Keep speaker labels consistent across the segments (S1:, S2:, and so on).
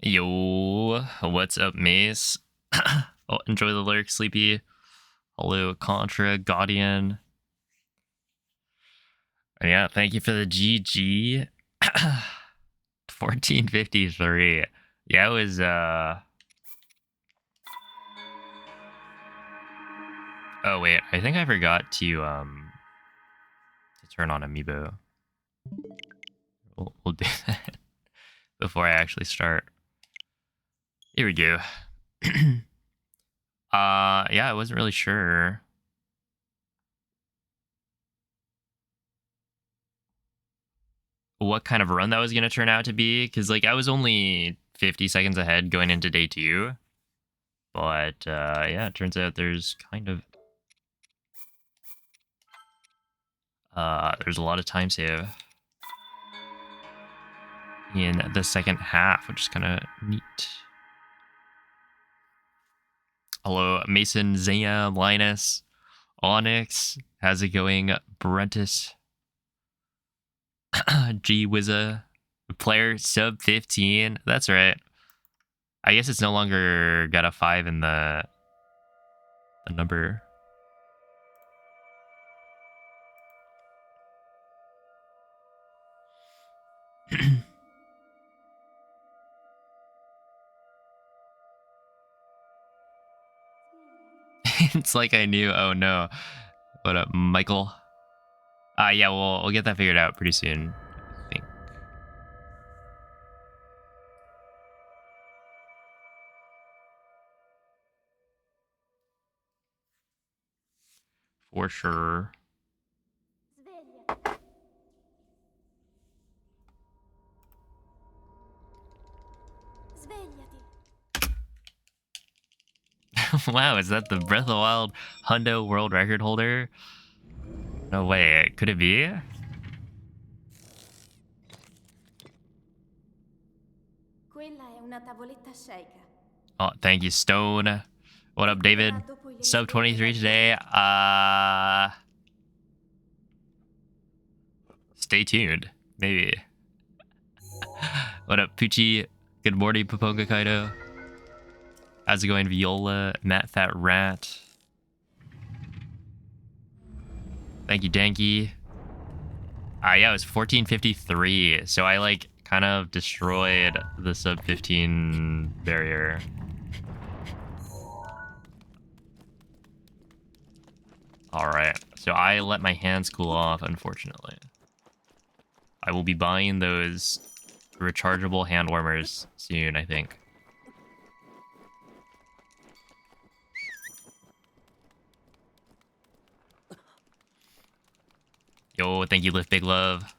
S1: Yo, what's up, Mace? Oh, enjoy the lyric, Sleepy. Hello, Contra, Guardian. And yeah, thank you for the GG. 1453. Yeah, it was, Oh, wait, I think I forgot to turn on Amiibo. We'll do that before I actually start. Here we go. Yeah, I wasn't really sure what kind of run that was going to turn out to be, because like I was only 50 seconds ahead going into day 2, but yeah, it turns out there's kind of there's a lot of time save in the second half, which is kind of neat. Hello, Mason, Zaya, Linus, Onyx, how's it going? Brentus, G Wizza, player sub 15. That's right. I guess it's no longer got a 5 in the number. It's like I knew. Oh no. What up, Michael? Yeah, we'll get that figured out pretty soon, I think. For sure. Wow, is that the Breath of the Wild Hundo world record holder? No way. Could it be? Oh, thank you, Stone. What up, David? Sub 23 today. Stay tuned. Maybe. What up, Poochie? Good morning, Paponga Kaido. How's it going, Viola? Matt Fat Rat. Thank you, Danky. Yeah, it was 1453. So I like kind of destroyed the sub 15 barrier. All right. So I let my hands cool off, unfortunately. I will be buying those rechargeable hand warmers soon, I think. Yo, thank you, Lift Big Love.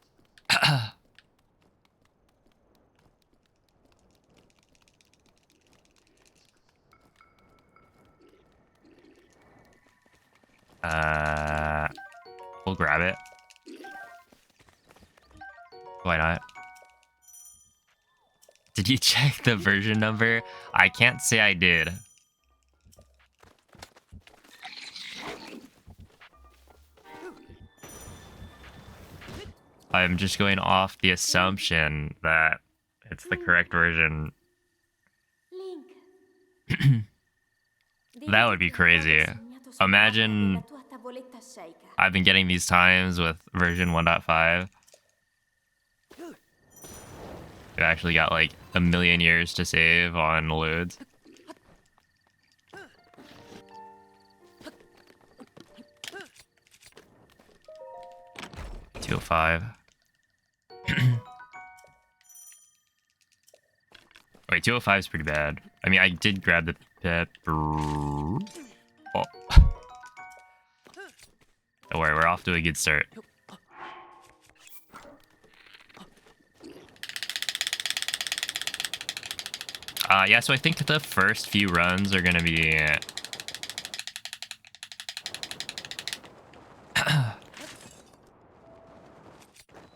S1: We'll grab it. Why not? Did you check the version number? I can't say I did. I'm just going off the assumption that it's the correct version. That would be crazy. Imagine I've been getting these times with version 1.5. I've actually got like a million years to save on loads. $205. Wait, 205 is pretty bad. I mean, I did grab the pepper. Oh. Don't worry, we're off to a good start. Yeah, so I think the first few runs are gonna be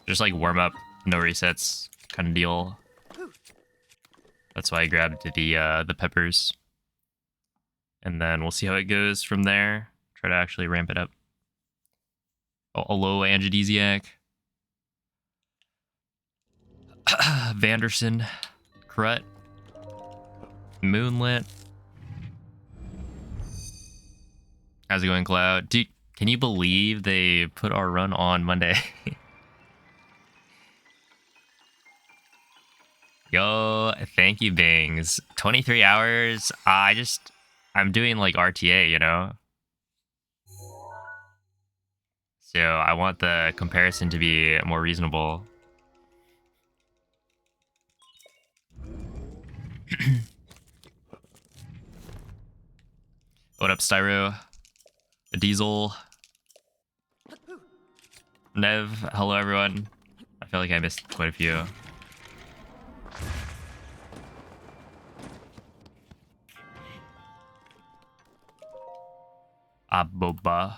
S1: just like warm up, no resets kind of deal. That's why I grabbed the peppers. And then we'll see how it goes from there. Try to actually ramp it up. Oh, hello, Angedesiac. Vanderson. Crut. Moonlit. How's it going, Cloud? Dude, can you believe they put our run on Monday? Yo, thank you, Bings. 23 hours. I'm doing like RTA, you know? So I want the comparison to be more reasonable. What up, Styro? Diesel. Nev, hello everyone. I feel like I missed quite a few. Aboba.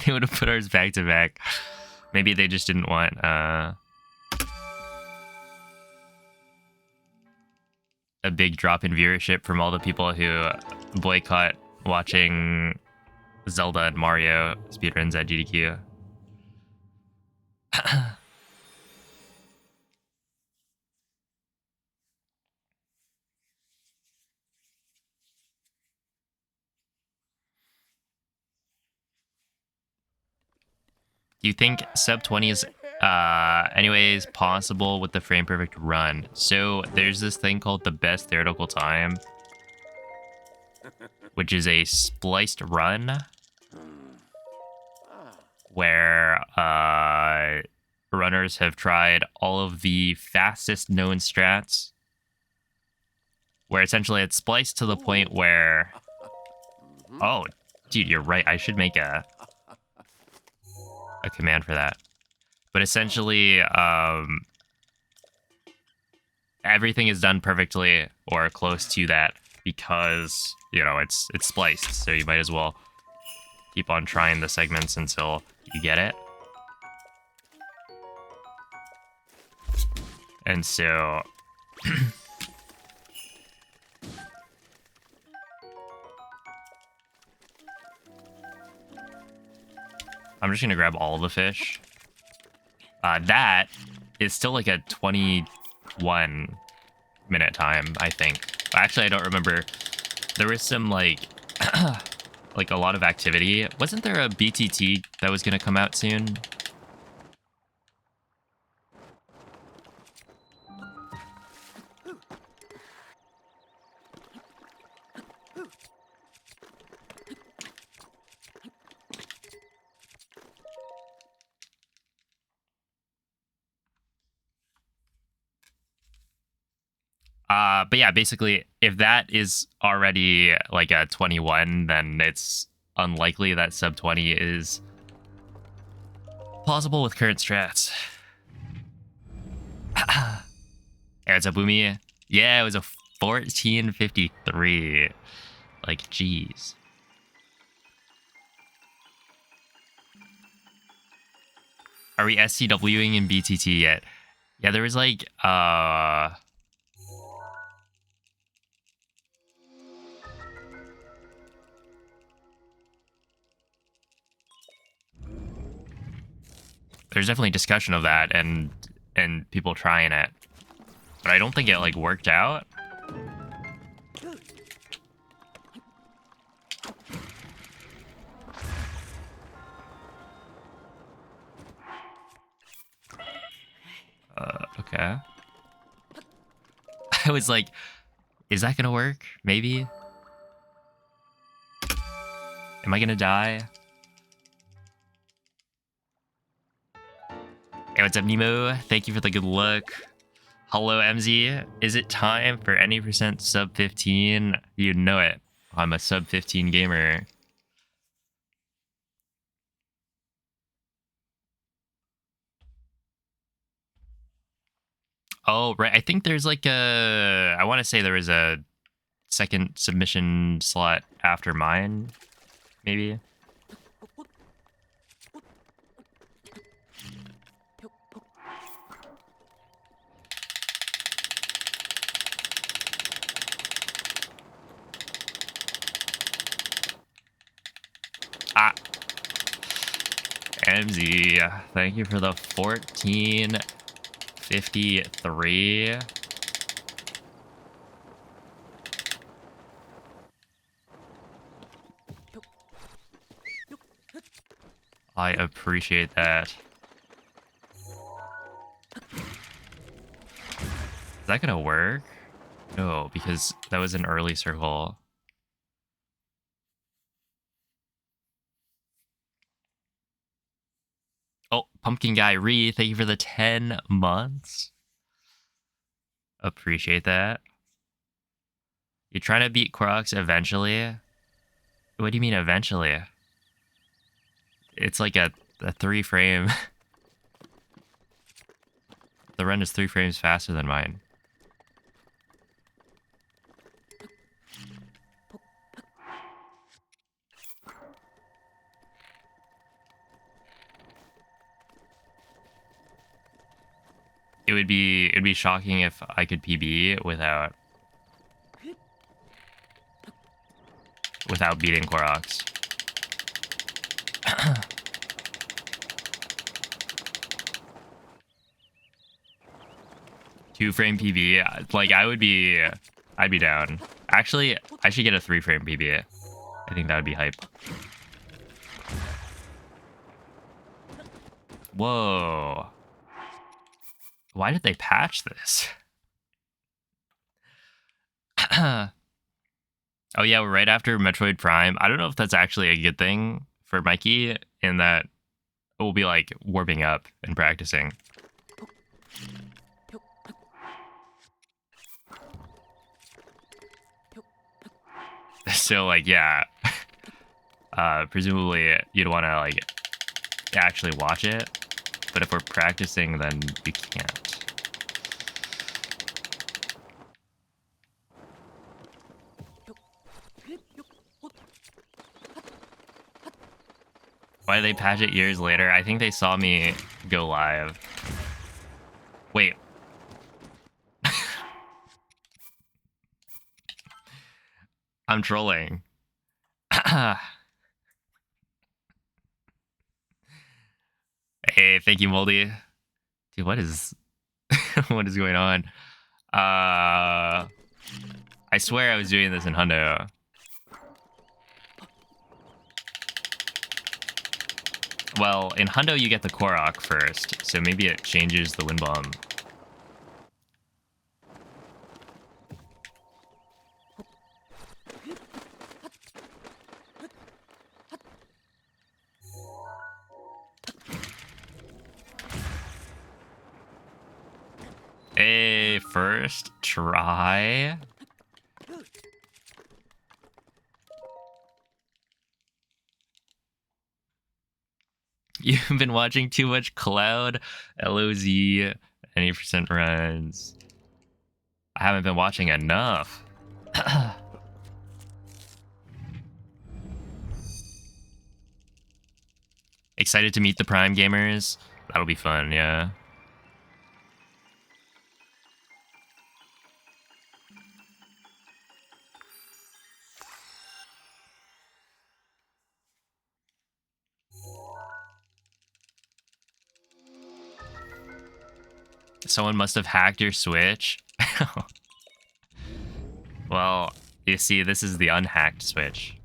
S1: They would have put ours back to back. Maybe they just didn't want a big drop in viewership from all the people who boycott watching Zelda and Mario speedruns at GDQ. Do you think sub 20 is anyways possible with the frame perfect run? So there's this thing called the best theoretical time, which is a spliced run where runners have tried all of the fastest known strats, where essentially it's spliced to the point where, oh dude, you're right, I should make a command for that. But essentially, everything is done perfectly or close to that because, you know, it's spliced. So you might as well keep on trying the segments until you get it. And so I'm just gonna grab all the fish. That is still like a 21-minute time, I think. Actually, I don't remember. There was some like like a lot of activity. Wasn't there a BTT that was gonna come out soon? But yeah, basically, if that is already like a 21, then it's unlikely that sub 20 is possible with current strats. Hey, what's up, Boomy? Yeah, it was a 1453. Like, jeez. Are we SCWing in BTT yet? Yeah, there was like, there's definitely discussion of that and people trying it, but I don't think it like worked out. Okay. I was like, is that gonna work? Maybe. Am I gonna die? Hey, what's up, Nemo? Thank you for the good luck. Hello, MZ. Is it time for any percent sub 15? You know it. I'm a sub 15 gamer. Oh, right. I think there's like I want to say there was a second submission slot after mine, maybe. MZ, thank you for the 14 53. I appreciate that. Is that gonna work? No, because that was an early circle. Oh, Pumpkin Guy Re, thank you for the 10 months. Appreciate that. You're trying to beat Crocs eventually? What do you mean eventually? It's like a 3 frame. The run is 3 frames faster than mine. It'd be shocking if I could PB without beating Koroks. 2 frame PB, like I'd be down. Actually, I should get a 3 frame PB. I think that would be hype. Whoa. Why did they patch this? Oh yeah, we're right after Metroid Prime. I don't know if that's actually a good thing for Mikey, in that we'll be like warming up and practicing. So like, yeah, presumably you'd want to like actually watch it, but if we're practicing, then you can't. Why did they patch it years later? I think they saw me go live. Wait. I'm trolling. Hey, thank you, Moldy. Dude, what is what is going on? I swear I was doing this in Hundo. Well, in Hundo you get the Korok first, so maybe it changes the Wind Bomb. Hey, first try. You've been watching too much Cloud, LOZ, any percent runs. I haven't been watching enough. Excited to meet the Prime gamers. That'll be fun, yeah. Someone must have hacked your Switch. Well, you see, this is the unhacked Switch.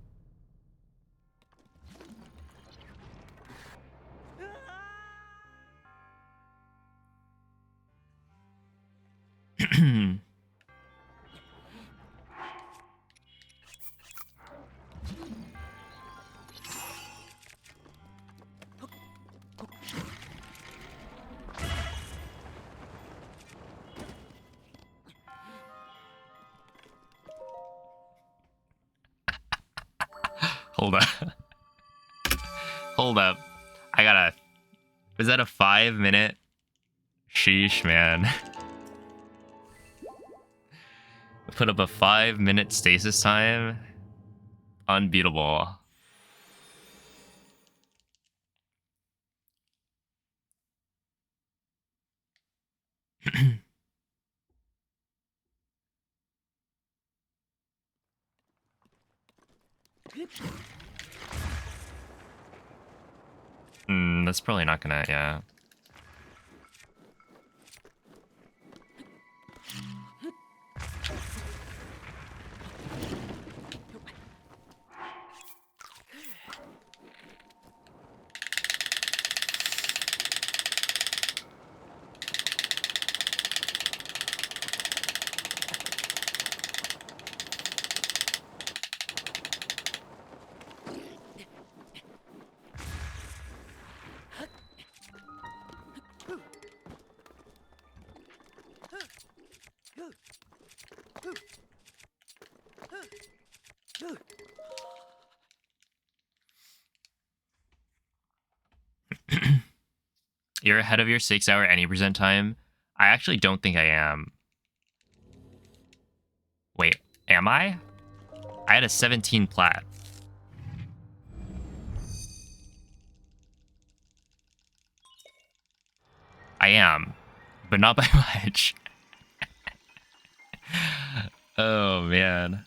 S1: Hold up. Hold up. I gotta... Was that a 5-minute? Sheesh, man. Put up a 5-minute stasis time? Unbeatable. That's probably not gonna, yeah. You're ahead of your 6-hour any percent time. I actually don't think I am. Wait, am I? I had a 17 plat. I am, but not by much. Oh, man.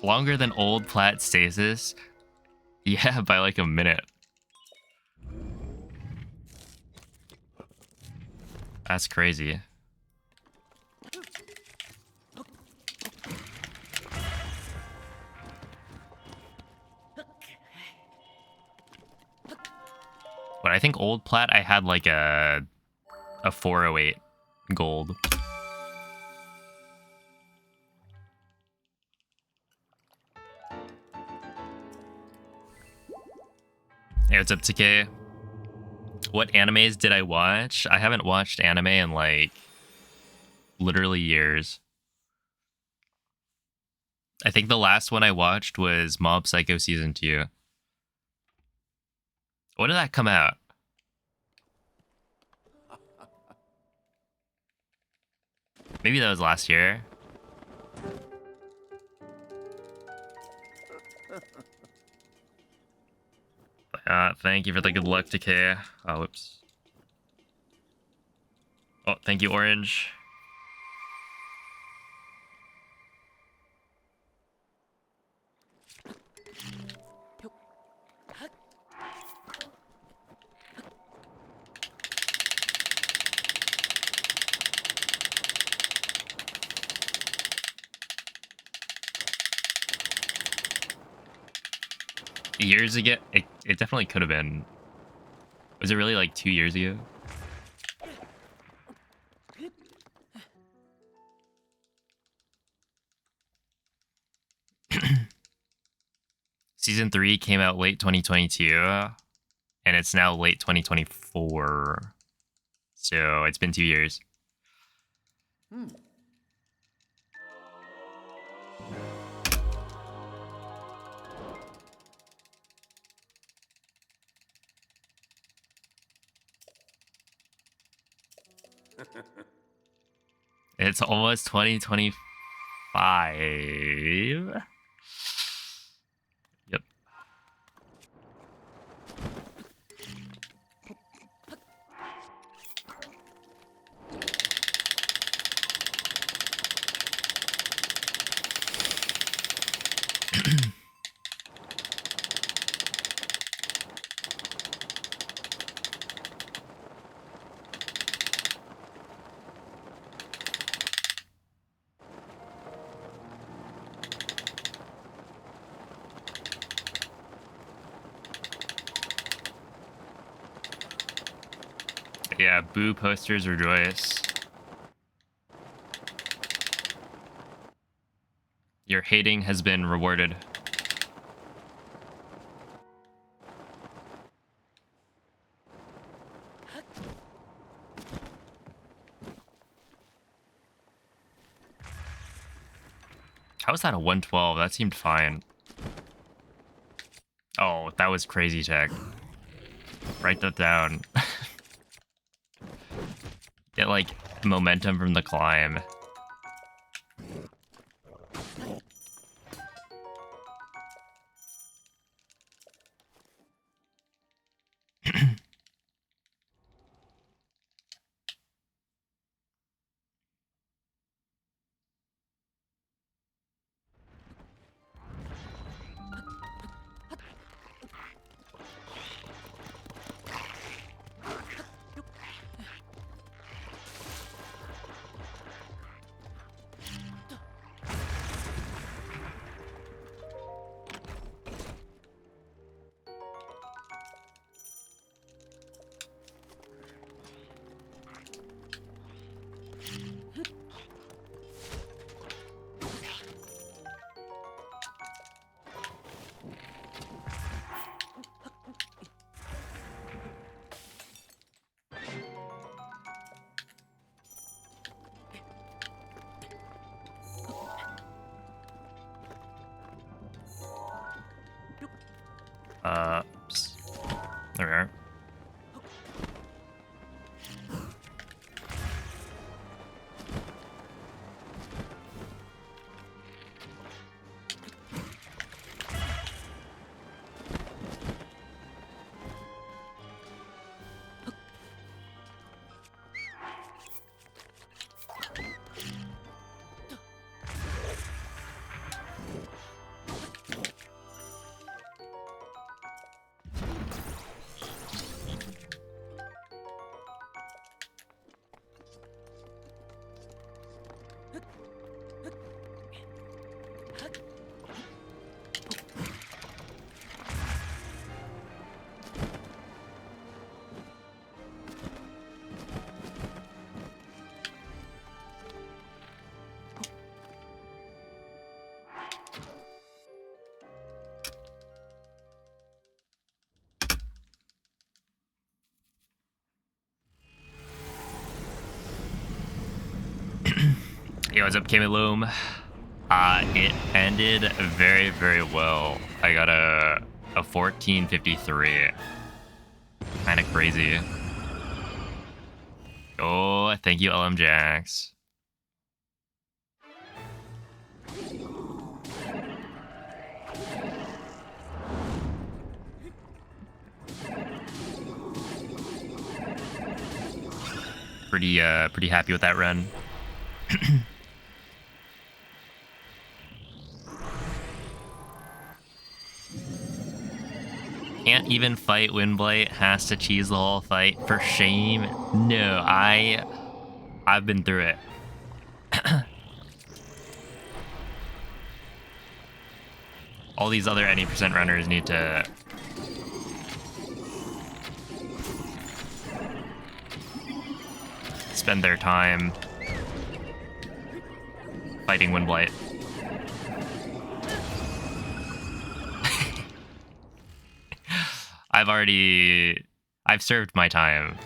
S1: Longer than old plat stasis? Yeah, by like a minute. That's crazy. But I think old plat I had like a 408 gold. Hey, what's up, TK? What animes did I watch? I haven't watched anime in like literally years. I think the last one I watched was Mob Psycho Season 2. When did that come out? Maybe that was last year. Thank you for the good luck, TK. Oh, whoops. Oh, thank you, Orange. Years ago? It definitely could have been. Was it really like 2 years ago? Season 3 came out late 2022, and it's now late 2024. So it's been 2 years. It's almost 2025. Yep. Yeah, boo posters rejoice. Your hating has been rewarded. How was that a 112? That seemed fine. Oh, that was crazy tech. Write that down. Get like momentum from the climb. Oops. There we are. Yo, what's up, Kamiloom? It ended very, very well. I got a 1453. Kind of crazy. Oh, thank you, LM Jax. Pretty happy with that run. Can't even fight Windblight, has to cheese the whole fight. For shame. No, I've been through it. All these other any percent runners need to spend their time fighting Windblight. I've served my time.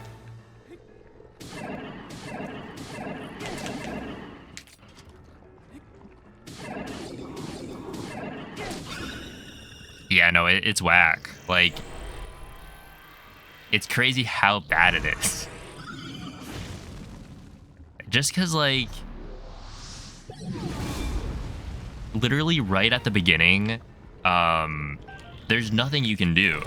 S1: Yeah, no, it's whack. Like, it's crazy how bad it is. Just because, like, literally right at the beginning, there's nothing you can do.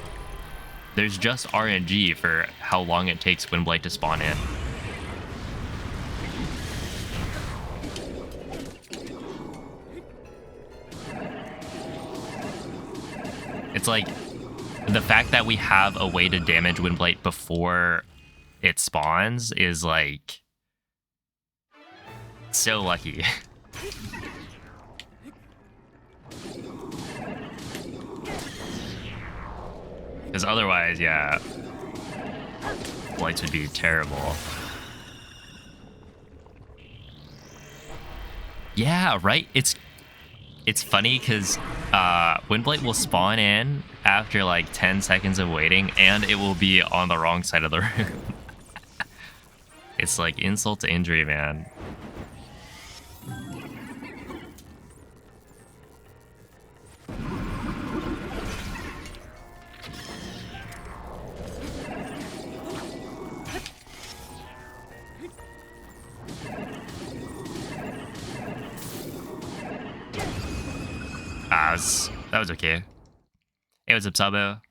S1: There's just RNG for how long it takes Windblight to spawn in. It's like, the fact that we have a way to damage Windblight before it spawns is, like, so lucky. Because otherwise, yeah, Blights would be terrible. Yeah, right? It's funny because Windblight will spawn in after like 10 seconds of waiting, and it will be on the wrong side of the room. It's like insult to injury, man. That was okay. Hey, what's up, Sabo?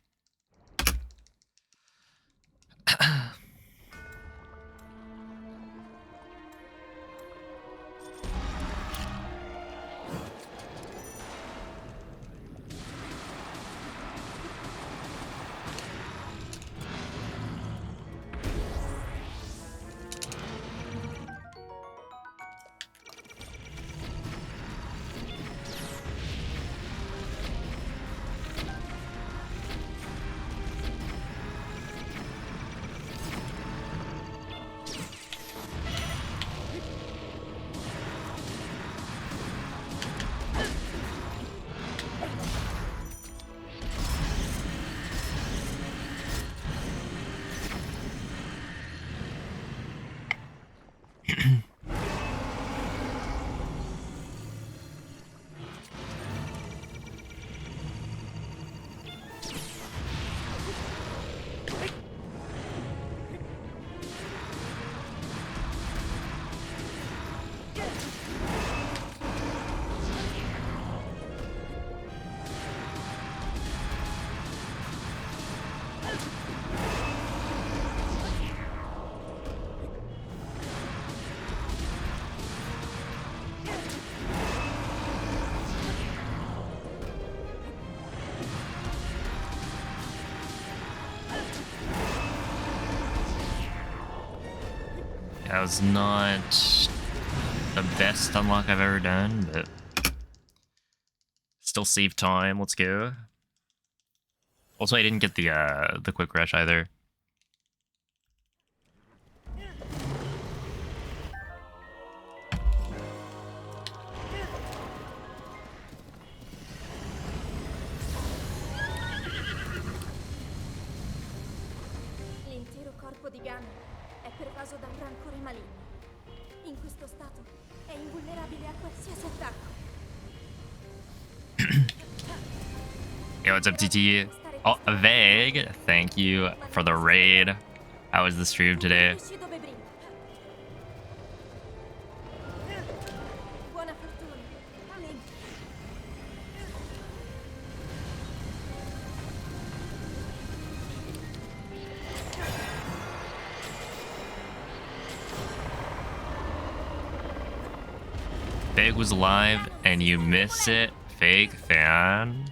S1: That was not the best unlock I've ever done, but still save time. Let's go. Also, I didn't get the quick rush either.
S2: L'intero corpo di Ganon è pervaso da un rancore maligno. In questo stato è invulnerabile a qualsiasi attacco.
S1: Yo, what's up, TT? Oh, Vague, thank you for the raid. How was the stream today?
S2: Buona fortuna, Link.
S1: Vague was live and you miss it, fake fan.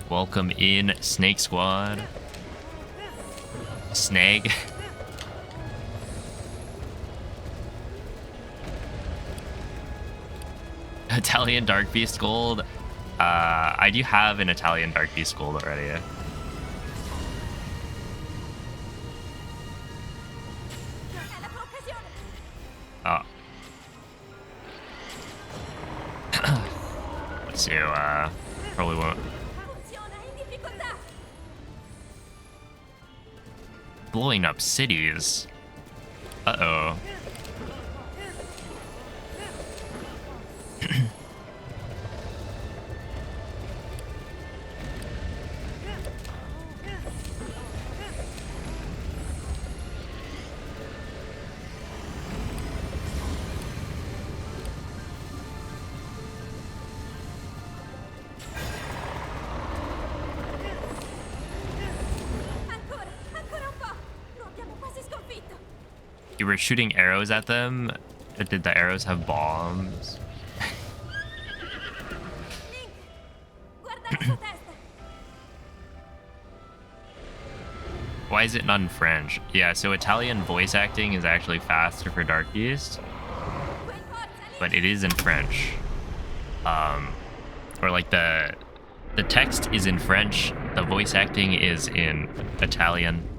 S1: Welcome in, Snake Squad. Snag. Italian Dark Beast Gold. I do have an Italian Dark Beast Gold already. Oh. Let's see, probably won't. Blowing up cities. Uh-oh. You were shooting arrows at them? Did the arrows have bombs? Why is it not in French? Yeah, so Italian voice acting is actually faster for Dark Beast, but it is in French. Or like the text is in French, the voice acting is in Italian.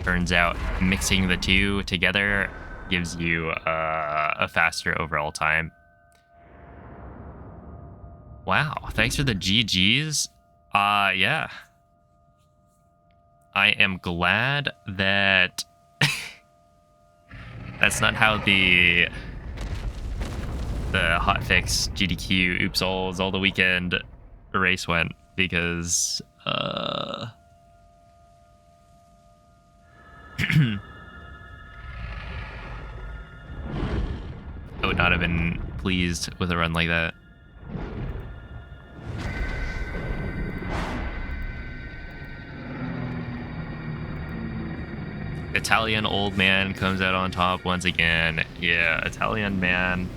S1: Turns out mixing the two together gives you a faster overall time. Wow, thanks for the GGs. Yeah. I am glad that that's not how the hotfix GDQ oops all the weekend race went, because I would not have been pleased with a run like that. Italian old man comes out on top once again. Yeah, Italian man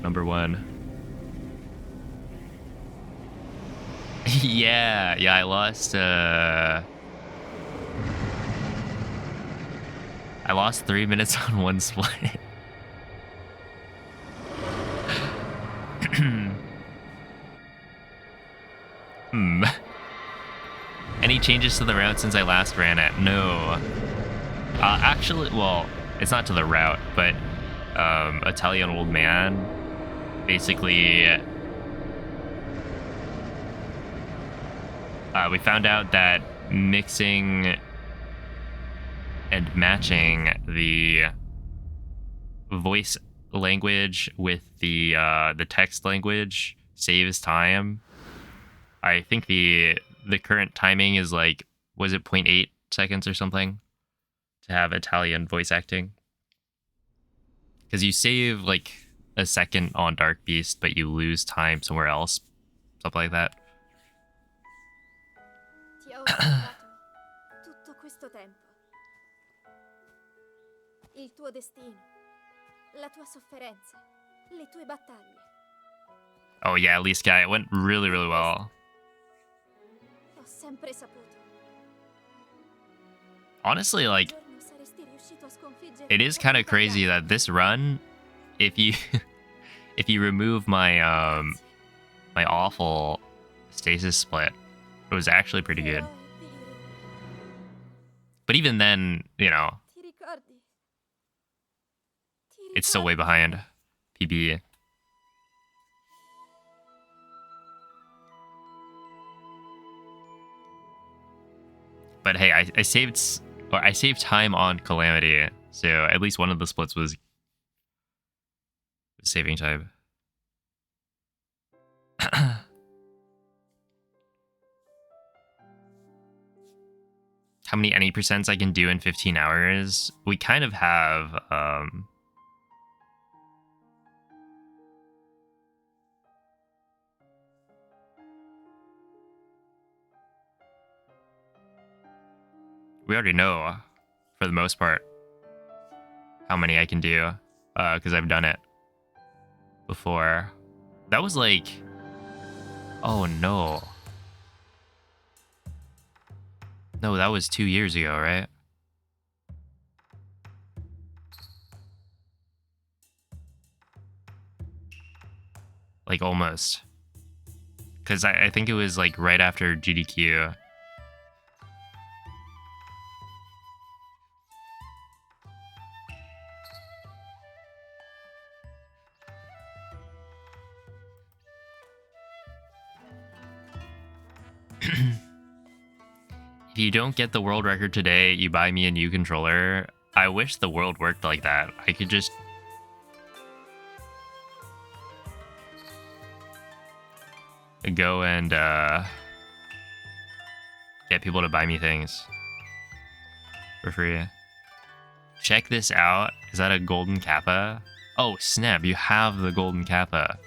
S1: number one. yeah, I lost I lost 3 minutes on one split. Any changes to the route since I last ran it? No. Actually, well, it's not to the route, but Italian old man basically we found out that mixing and matching the voice language with the text language saves time. I think the current timing is like, was it 0.8 seconds or something to have Italian voice acting? Because you save like a second on Dark Beast, but you lose time somewhere else, something like that.
S2: Ti ho osservato tutto questo tempo. Il tuo destino, la tua sofferenza, le tue battaglie.
S1: Oh yeah, at least guy, it went really well.
S2: Ho sempre saputo
S1: Honestly, like,
S2: giorno saresti riuscito a sconfiggere
S1: it
S2: il
S1: is
S2: corpo
S1: kind of
S2: di
S1: crazy
S2: Gargano.
S1: that this run, if you if you remove my
S2: Grazie.
S1: my awful stasis split, it was actually pretty good.
S2: Oh, Dio.
S1: But even then, you know,
S2: Ti ricordi? Ti
S1: it's still way
S2: ricordi?
S1: behind PB. But hey, I saved time on Calamity, so at least one of the splits was saving time. How many any percents I can do in 15 hours? We kind of have we already know for the most part how many I can do because I've done it before. That was like, oh no. No, that was 2 years ago, right? Like almost. Because I think it was like right after GDQ. If you don't get the world record today, you buy me a new controller. I wish the world worked like that. I could just go and get people to buy me things for free. Check this out. Is that a golden kappa? Oh, snap. You have the golden kappa.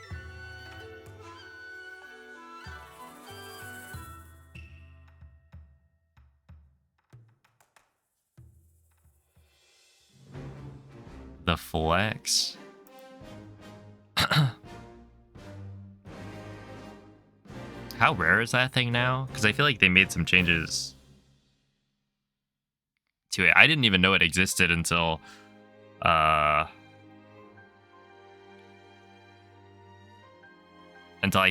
S1: The flex. How rare is that thing now? Because I feel like they made some changes to it. I didn't even know it existed until I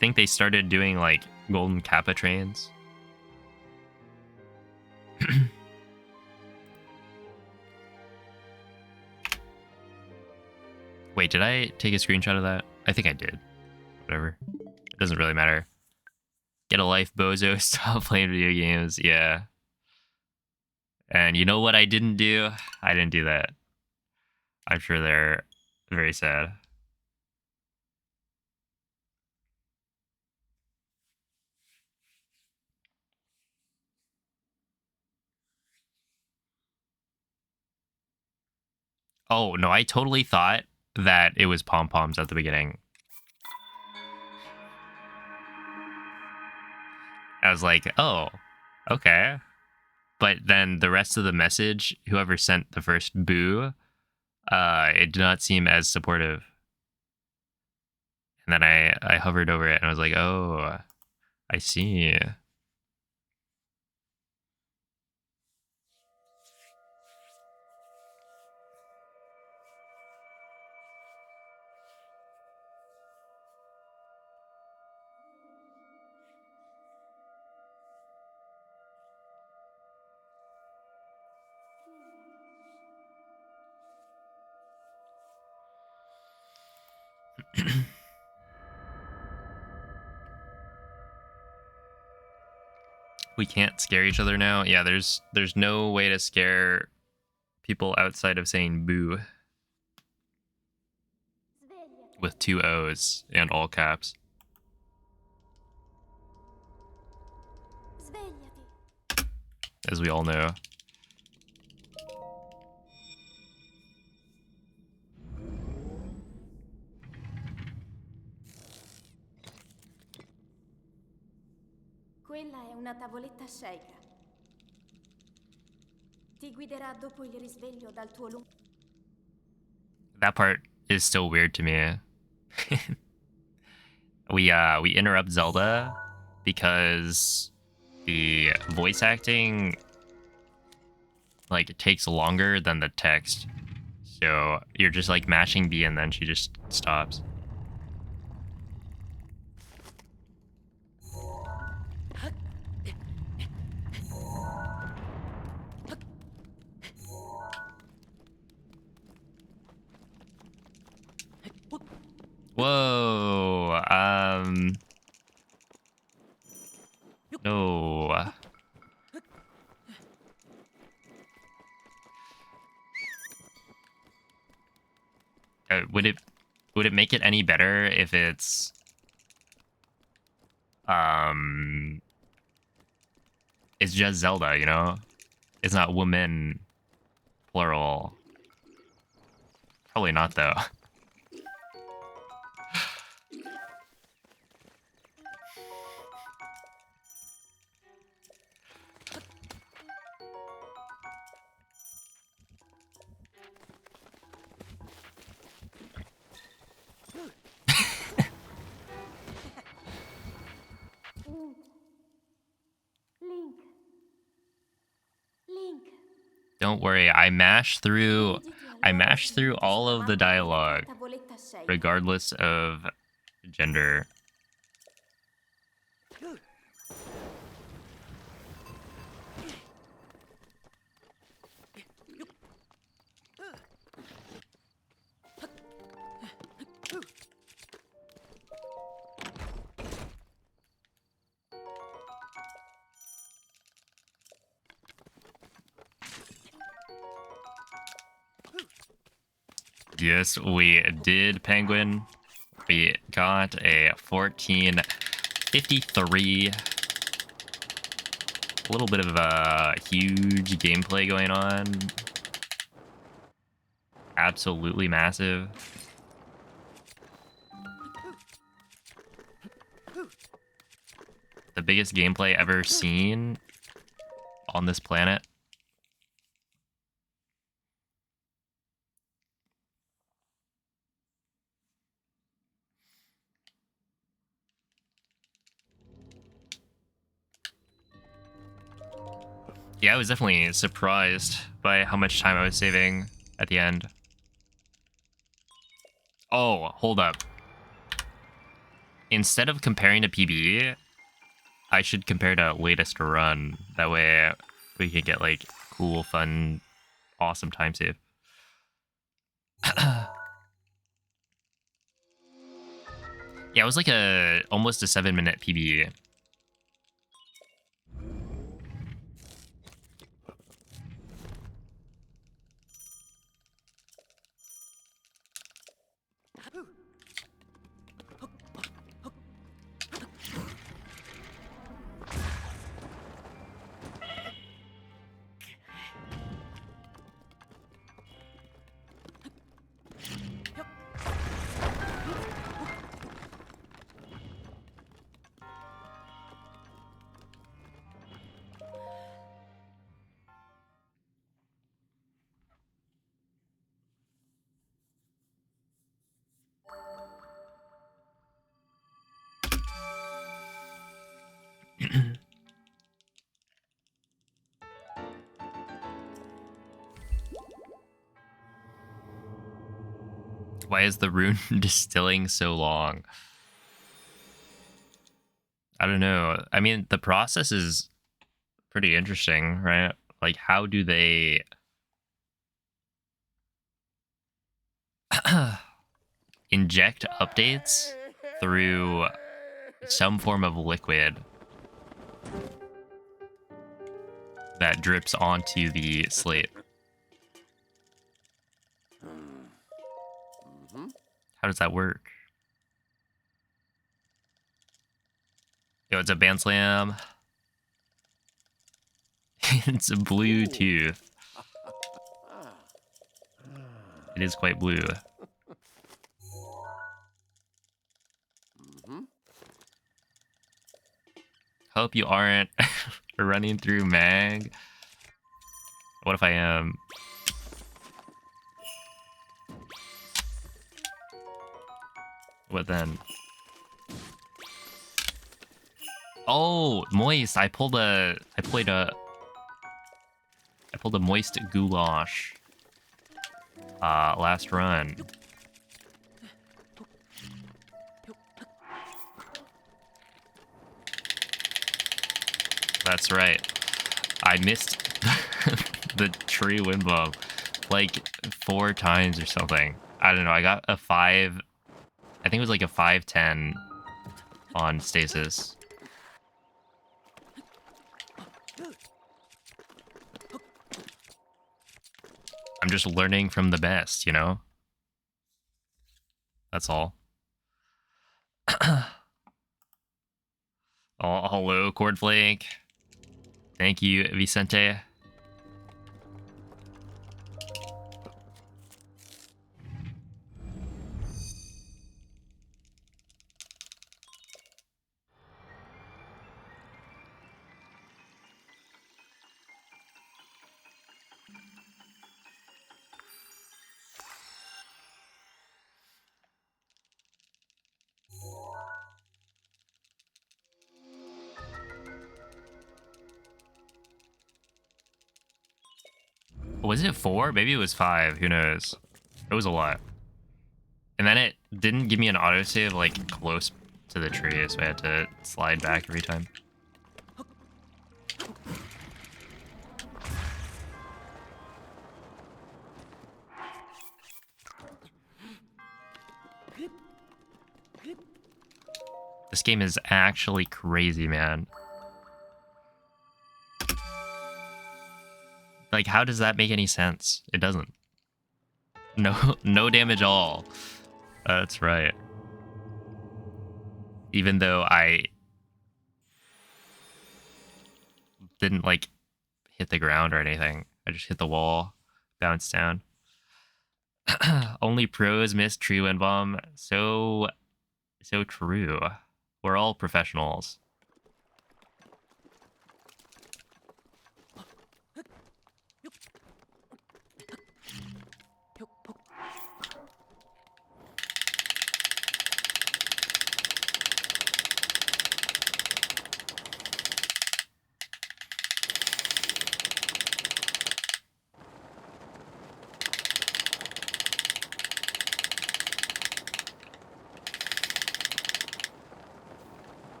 S1: think they started doing like golden kappa trains. Wait, did I take a screenshot of that? I think I did. Whatever. It doesn't really matter. Get a life, bozo. Stop playing video games. Yeah. And you know what I didn't do? I didn't do that. I'm sure they're very sad. Oh, no, I totally thought that it was pom-poms at the beginning. I was like, oh, okay. But then the rest of the message, whoever sent the first boo, it did not seem as supportive. And then I hovered over it and I was like, oh, I see. We can't scare each other now. Yeah, there's no way to scare people outside of saying boo
S2: Svegliati.
S1: with 2 O's and all caps.
S2: Svegliati.
S1: As we all know.
S2: Quella è una tavoletta sceicca. Ti guiderà dopo il risveglio dal tuo lungo...
S1: That part is still weird to me. We interrupt Zelda because the voice acting like it takes longer than the text. So you're just like mashing B and then she just stops. Whoa. No. Would it make it any better if it's just Zelda, you know? It's not woman plural. Probably not though.
S2: Link. Link.
S1: Don't worry, I mashed through all of the dialogue, regardless of gender. Yes, we did, Penguin. We got a 1453. A little bit of a huge gameplay going on. Absolutely massive. The biggest gameplay ever seen on this planet. Yeah, I was definitely surprised by how much time I was saving at the end. Oh, hold up. Instead of comparing to PB, I should compare to latest run. That way we can get like cool, fun, awesome time save. Yeah, it was like almost a 7-minute PB. Why is the rune distilling so long? I don't know. I mean, the process is pretty interesting, right? Like, how do they inject updates through some form of liquid that drips onto the slate? How does that work? Yo, it's a band slam. It's a Bluetooth. It is quite blue. Hope you aren't running through mag. What if I am? What then? Oh, moist. I played a. I pulled a moist goulash. Last run. That's right. I missed the tree wind bomb like 4 times or something. I don't know. I got a 5. I think it was like a 5-10 on stasis. I'm just learning from the best, you know? That's all. Oh, hello, Cornflake. Thank you, Vicente. Was it 4? Maybe it was 5. Who knows? It was a lot. And then it didn't give me an autosave like close to the tree, so I had to slide back every time. This game is actually crazy, man. Like, how does that make any sense? It doesn't. No damage at all. That's right. Even though I didn't, like, hit the ground or anything. I just hit the wall, bounced down. Only pros miss tree wind bomb. So true. We're all professionals.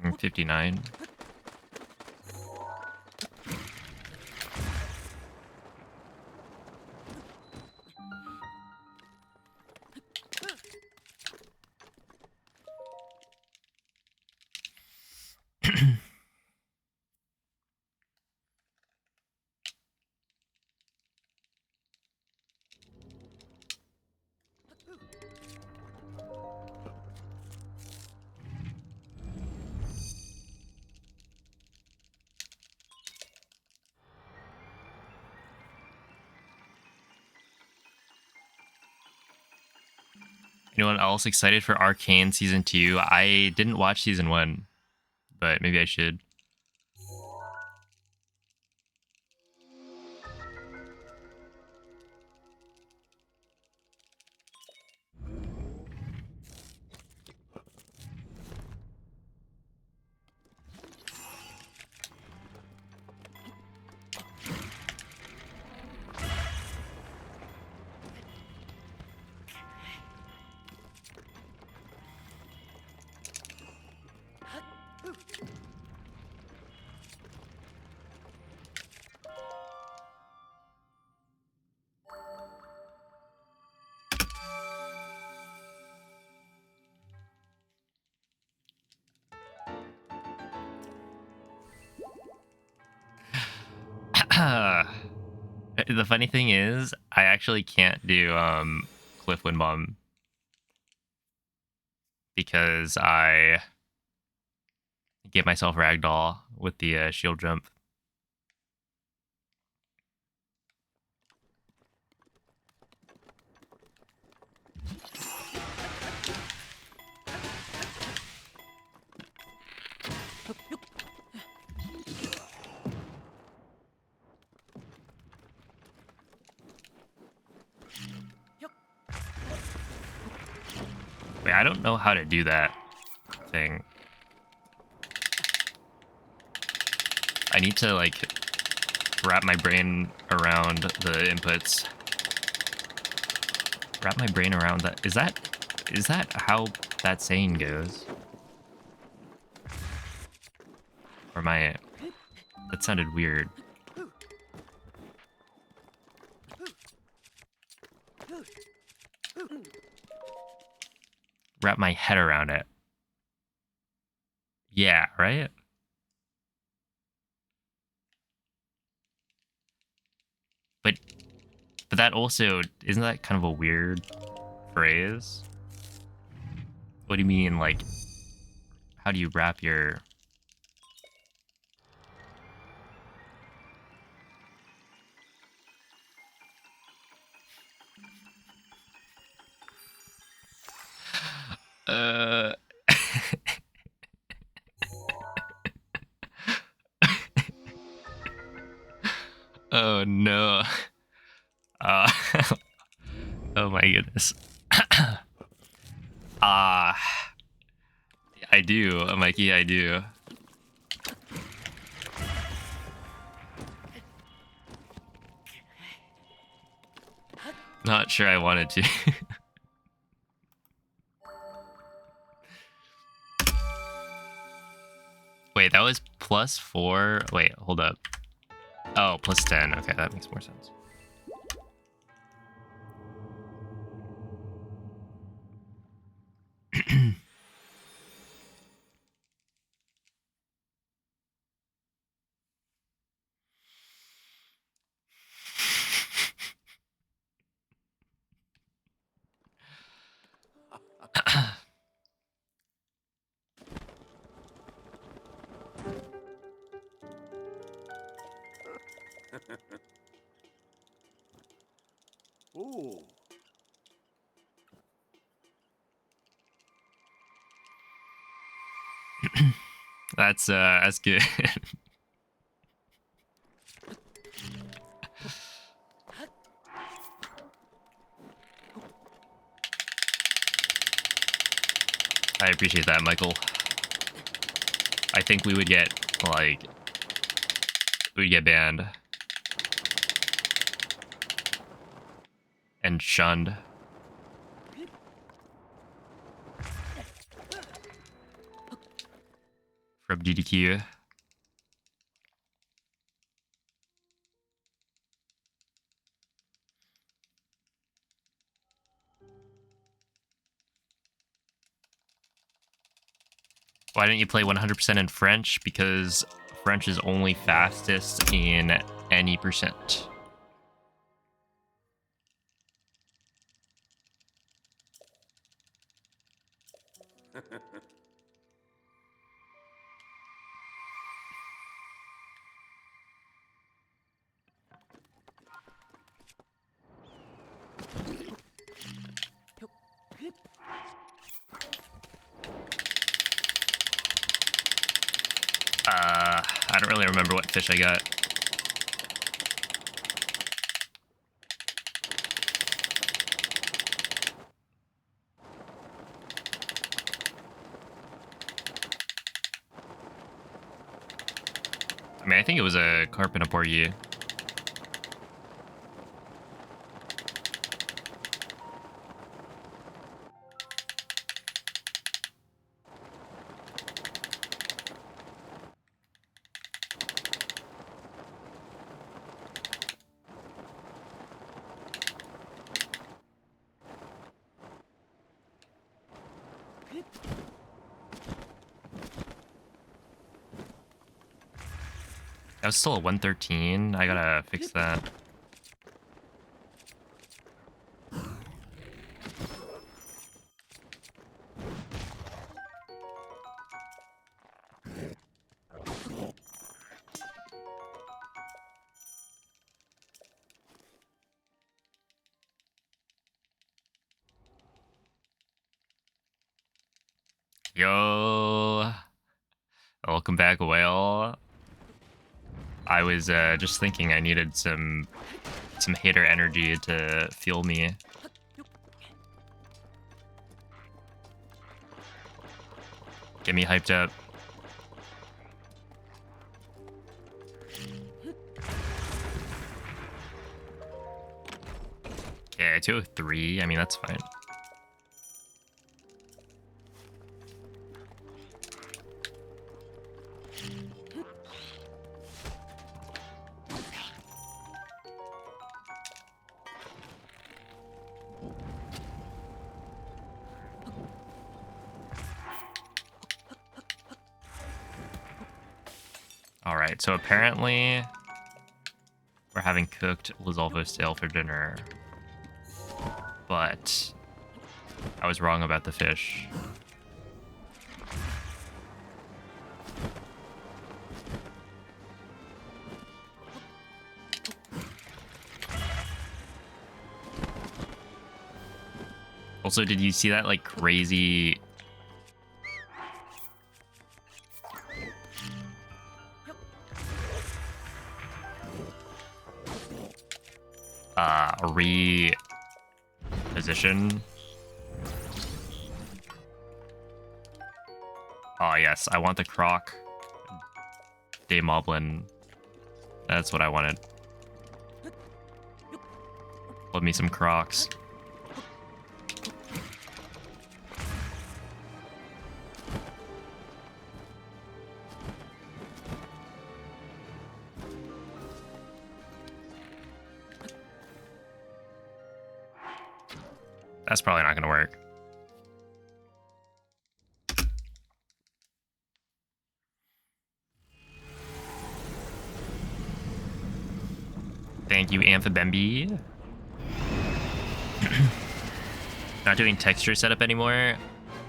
S1: Mm, 59. Anyone else excited for Arcane Season 2? I didn't watch Season 1, but maybe I should. The funny thing is, I actually can't do Cliff Wind Bomb because I gave myself Ragdoll with the shield jump. Wait, I don't know how to do that thing. I need to like wrap my brain around the inputs. Wrap my brain around that. Is that how that saying goes? Or am I... That sounded weird. Wrap my head around it. Yeah, right? But that also... Isn't that kind of a weird phrase? What do you mean, like... How do you wrap your... Uh... Oh no. Uh, oh my goodness. I do, Mikey, I do. Not sure I wanted to. Wait, that was +4? Wait, hold up. Oh, +10. Okay, that makes more sense.
S3: Ooh.
S1: That's good. I appreciate that, Michael. I think we would get, like... We'd get banned. And shunned. From GDQ. Why didn't you play 100% in French? Because French is only fastest in any percent. I don't really remember what fish I got. I mean, I think it was a carp and a porgy. That was still a 113. I gotta fix that. Yo, welcome back, whale. I was just thinking I needed some hater energy to fuel me. Get me hyped up. Okay, 203. I mean, that's fine. Alright, so apparently we're having cooked Lizalvo stale for dinner. But I was wrong about the fish. Also, did you see that like crazy reposition? Oh yes, I want the Croc de Moblin. That's what I wanted. Love me some Crocs. That's probably not gonna work. Thank you, Amphibembi. Not doing texture setup anymore.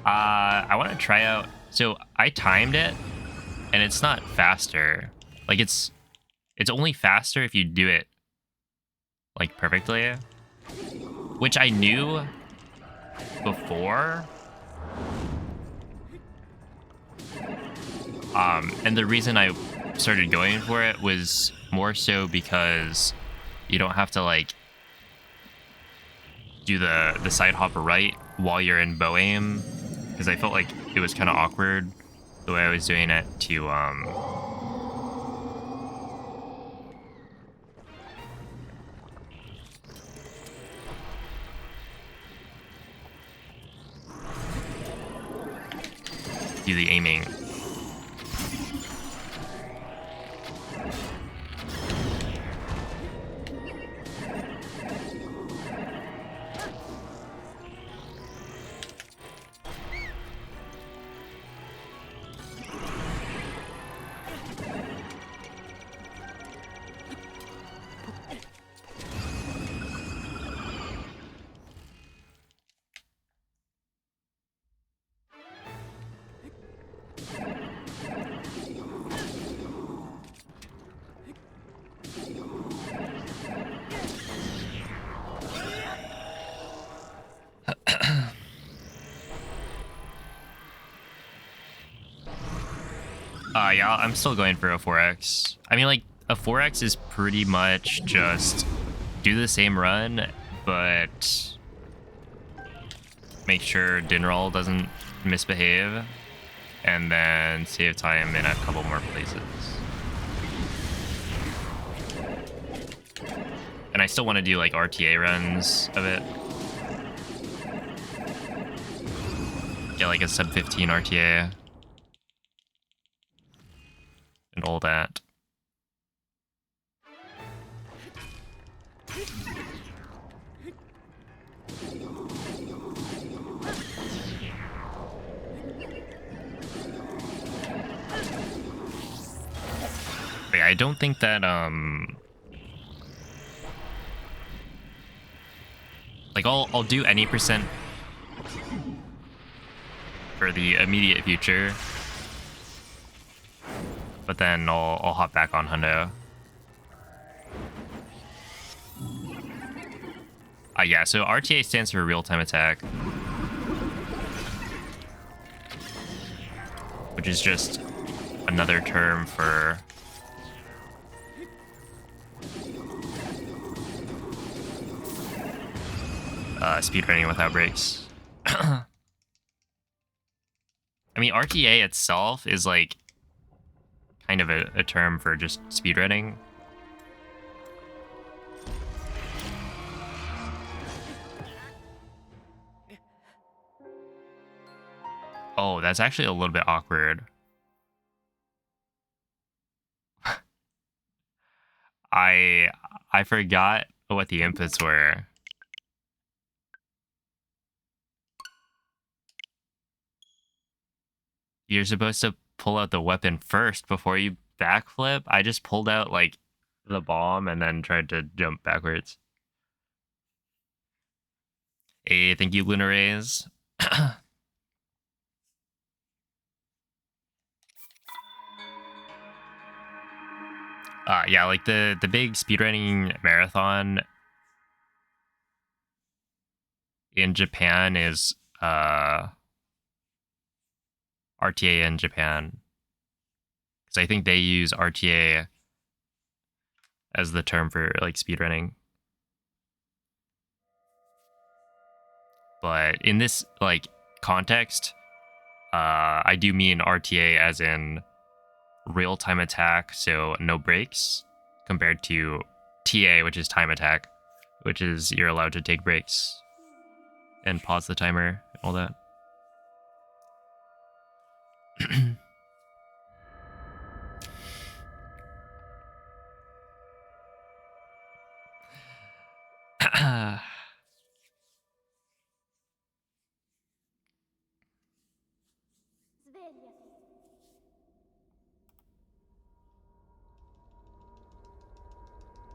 S1: I want to try out. So I timed it, and it's not faster. Like it's only faster if you do it like perfectly, which I knew before. And the reason I started going for it was more so because you don't have to like do the side hop right while you're in bow aim, because I felt like it was kind of awkward the way I was doing it to do the aiming. Yeah, I'm still going for a 4x. I mean, like, a 4x is pretty much just do the same run, but make sure Dinral doesn't misbehave, and then save time in a couple more places. And I still want to do, like, RTA runs of it. Get, like, a sub 15 RTA. And all that. But yeah, I don't think that like I'll do any percent for the immediate future. But then I'll hop back on Hundo. Yeah, so RTA stands for real-time attack, which is just another term for speedrunning without breaks. I mean, RTA itself is like kind of a term for just speedrunning. Oh, that's actually a little bit awkward. I I forgot what the inputs were. You're supposed to pull out the weapon first before you backflip. I just pulled out like the bomb and then tried to jump backwards. Hey, thank you, Lunar Rays. Yeah, like the big speedrunning marathon in Japan is RTA in Japan. Because I think they use RTA as the term for like speedrunning. But in this like context, I do mean RTA as in real time attack, so no breaks, compared to TA, which is time attack, which is you're allowed to take breaks and pause the timer and all that.
S2: Svegliati.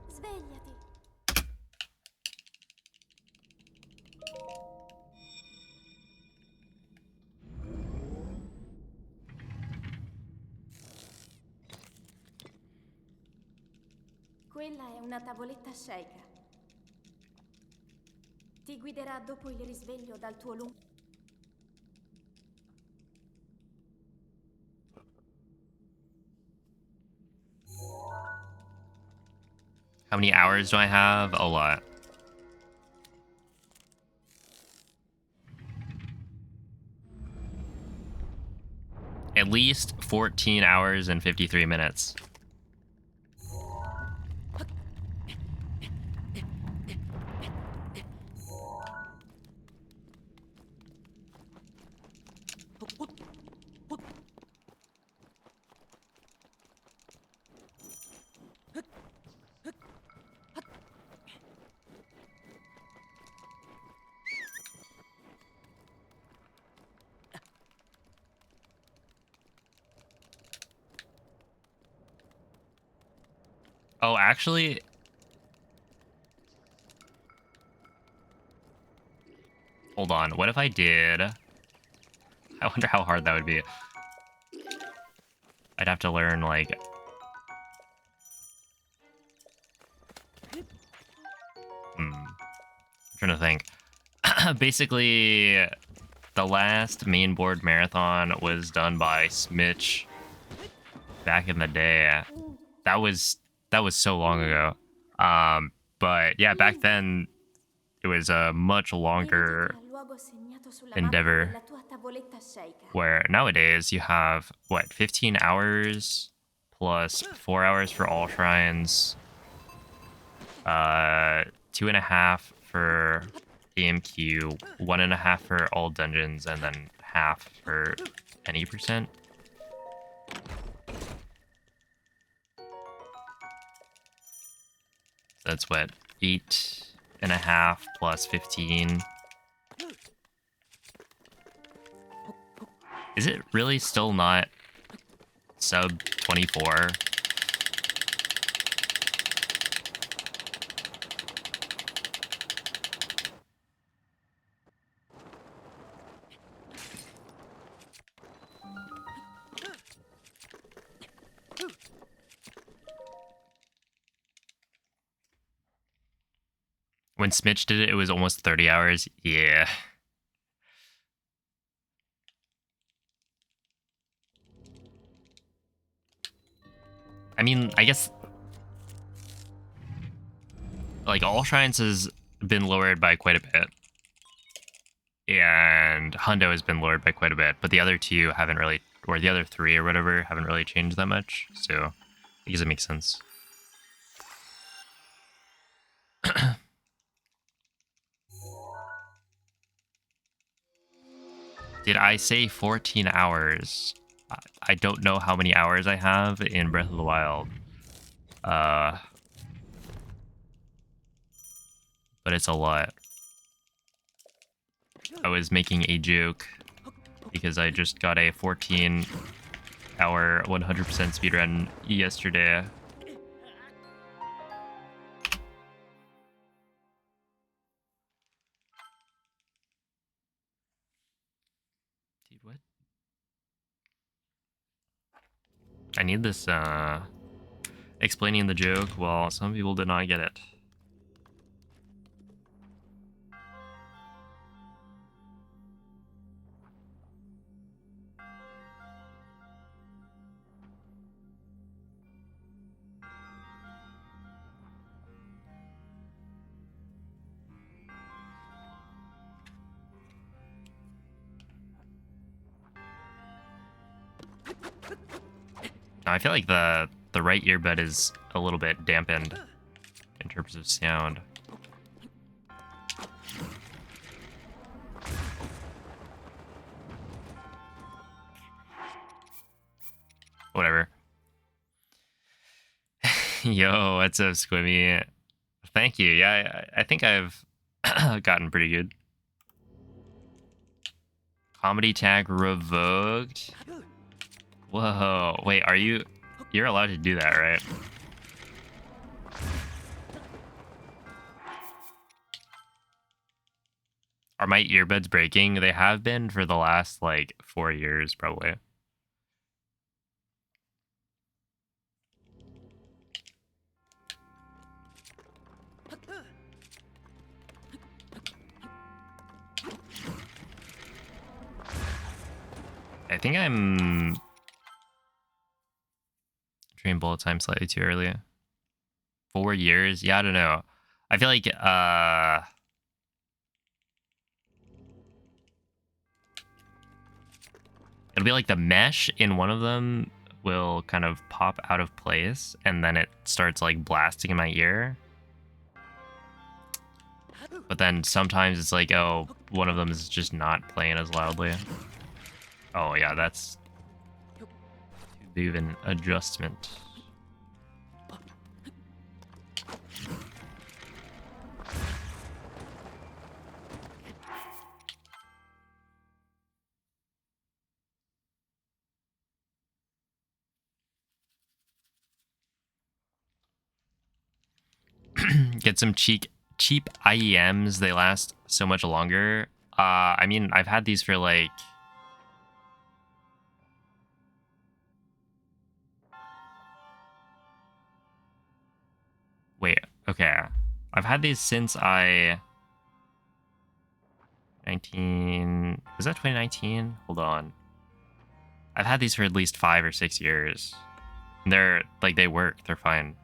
S2: Svegliati. Quella è una tavoletta Sheikah. Ti guiderà dopo il risveglio dal tuo lungo...
S1: How many hours do I have? A lot. At least 14 hours and 53 minutes. Oh, actually, hold on. What if I did? I wonder how hard that would be. I'd have to learn, like... I'm trying to think. Basically, the last main board marathon was done by Smitch back in the day. That was so long ago. But yeah, back then it was a much longer endeavor. Where nowadays you have what 15 hours plus 4 hours for all shrines, 2.5 for AMQ, 1.5 for all dungeons, and then half for any percent. So that's what 8.5 plus 15. Is it really still not sub 24? When Smitch did it, it was almost 30 hours. Yeah. I mean, I guess like all shrines has been lowered by quite a bit. And Hundo has been lowered by quite a bit, but the other two haven't really, or the other three or whatever, haven't really changed that much. So I guess it makes sense. Did I say 14 hours? I don't know how many hours I have in Breath of the Wild. But it's a lot. I was making a joke because I just got a 14-hour 100% speedrun yesterday. Dude, what? I need this explaining the joke. Well, some people did not get it. I feel like the right earbud is a little bit dampened in terms of sound. Whatever. Yo, what's up, Squimmy? Thank you. Yeah, I think I've gotten pretty good. Comedy tag revoked. Whoa, wait, you're allowed to do that, right? Are my earbuds breaking? They have been for the last, like, 4 years, probably. I think I'm doing bullet time slightly too early. 4 years? Yeah, I don't know. I feel like, it'll be like the mesh in one of them will kind of pop out of place, and then it starts, like, blasting in my ear. But then sometimes it's like, oh, one of them is just not playing as loudly. Oh, yeah, that's too big of an adjustment. Get some cheap IEMs. They last so much longer. I mean, I've had these for like... Wait, okay. I've had these since I... 19... Was that 2019? Hold on. I've had these for at least 5 or 6 years. And they're, like, they work. They're fine.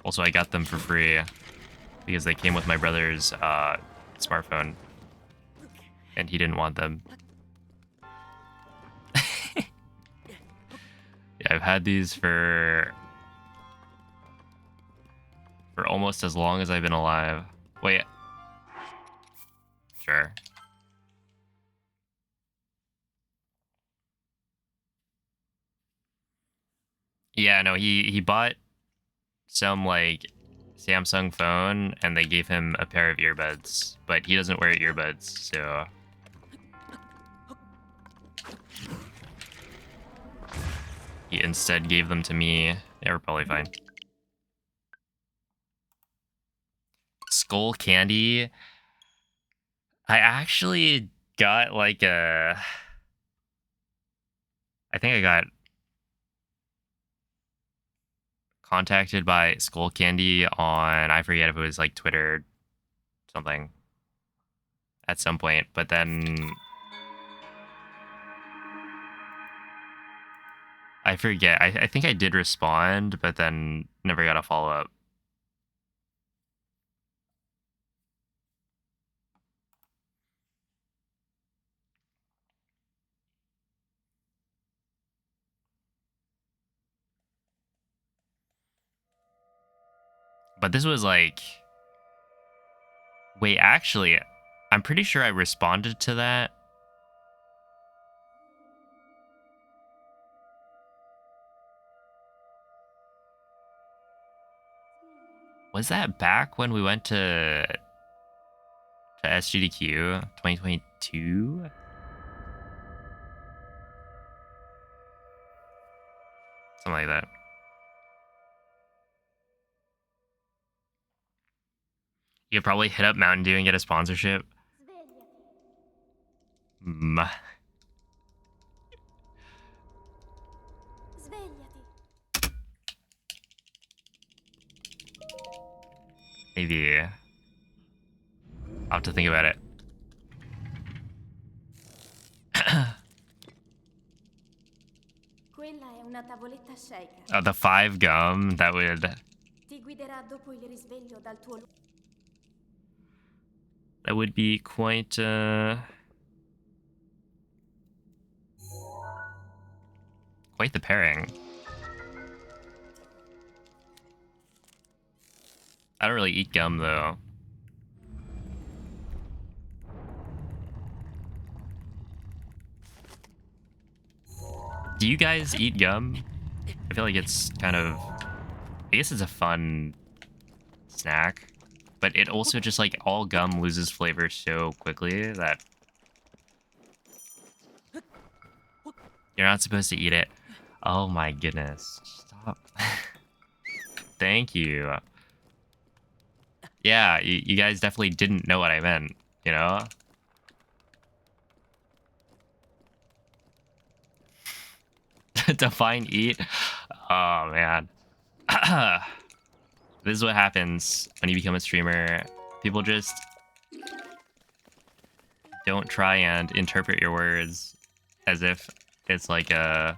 S1: Also, I got them for free because they came with my brother's smartphone, and he didn't want them. Yeah, I've had these for almost as long as I've been alive. Wait. Sure. Yeah, no, he bought some, like, Samsung phone, and they gave him a pair of earbuds, but he doesn't wear earbuds, so... He instead gave them to me. They were probably fine. Skull candy. I actually got, like, I think I got contacted by Skull Candy on, I forget if it was, like, Twitter or something at some point, but then... I forget. I think I did respond, but then never got a follow-up. But this was like... Wait, actually, I'm pretty sure I responded to that. Was that back when we went to SGDQ 2022? Something like that. You could probably hit up Mountain Dew and get a sponsorship.
S2: Svegliati. Svegliati.
S1: Maybe. I'll have to think about it.
S2: Quella è una tavoletta shaker.
S1: Oh, the 5 gum, that would
S2: Ti guiderà dopo il risveglio dal tuo
S1: be quite quite the pairing. I don't really eat gum though. Do you guys eat gum? I feel like it's kind of, I guess it's a fun snack, but it also just like all gum loses flavor so quickly that you're not supposed to eat it. Oh my goodness. Stop. Thank you. Yeah, you guys definitely didn't know what I meant, you know? Define eat? Oh man. This is what happens when you become a streamer. People just don't try and interpret your words as if it's like a,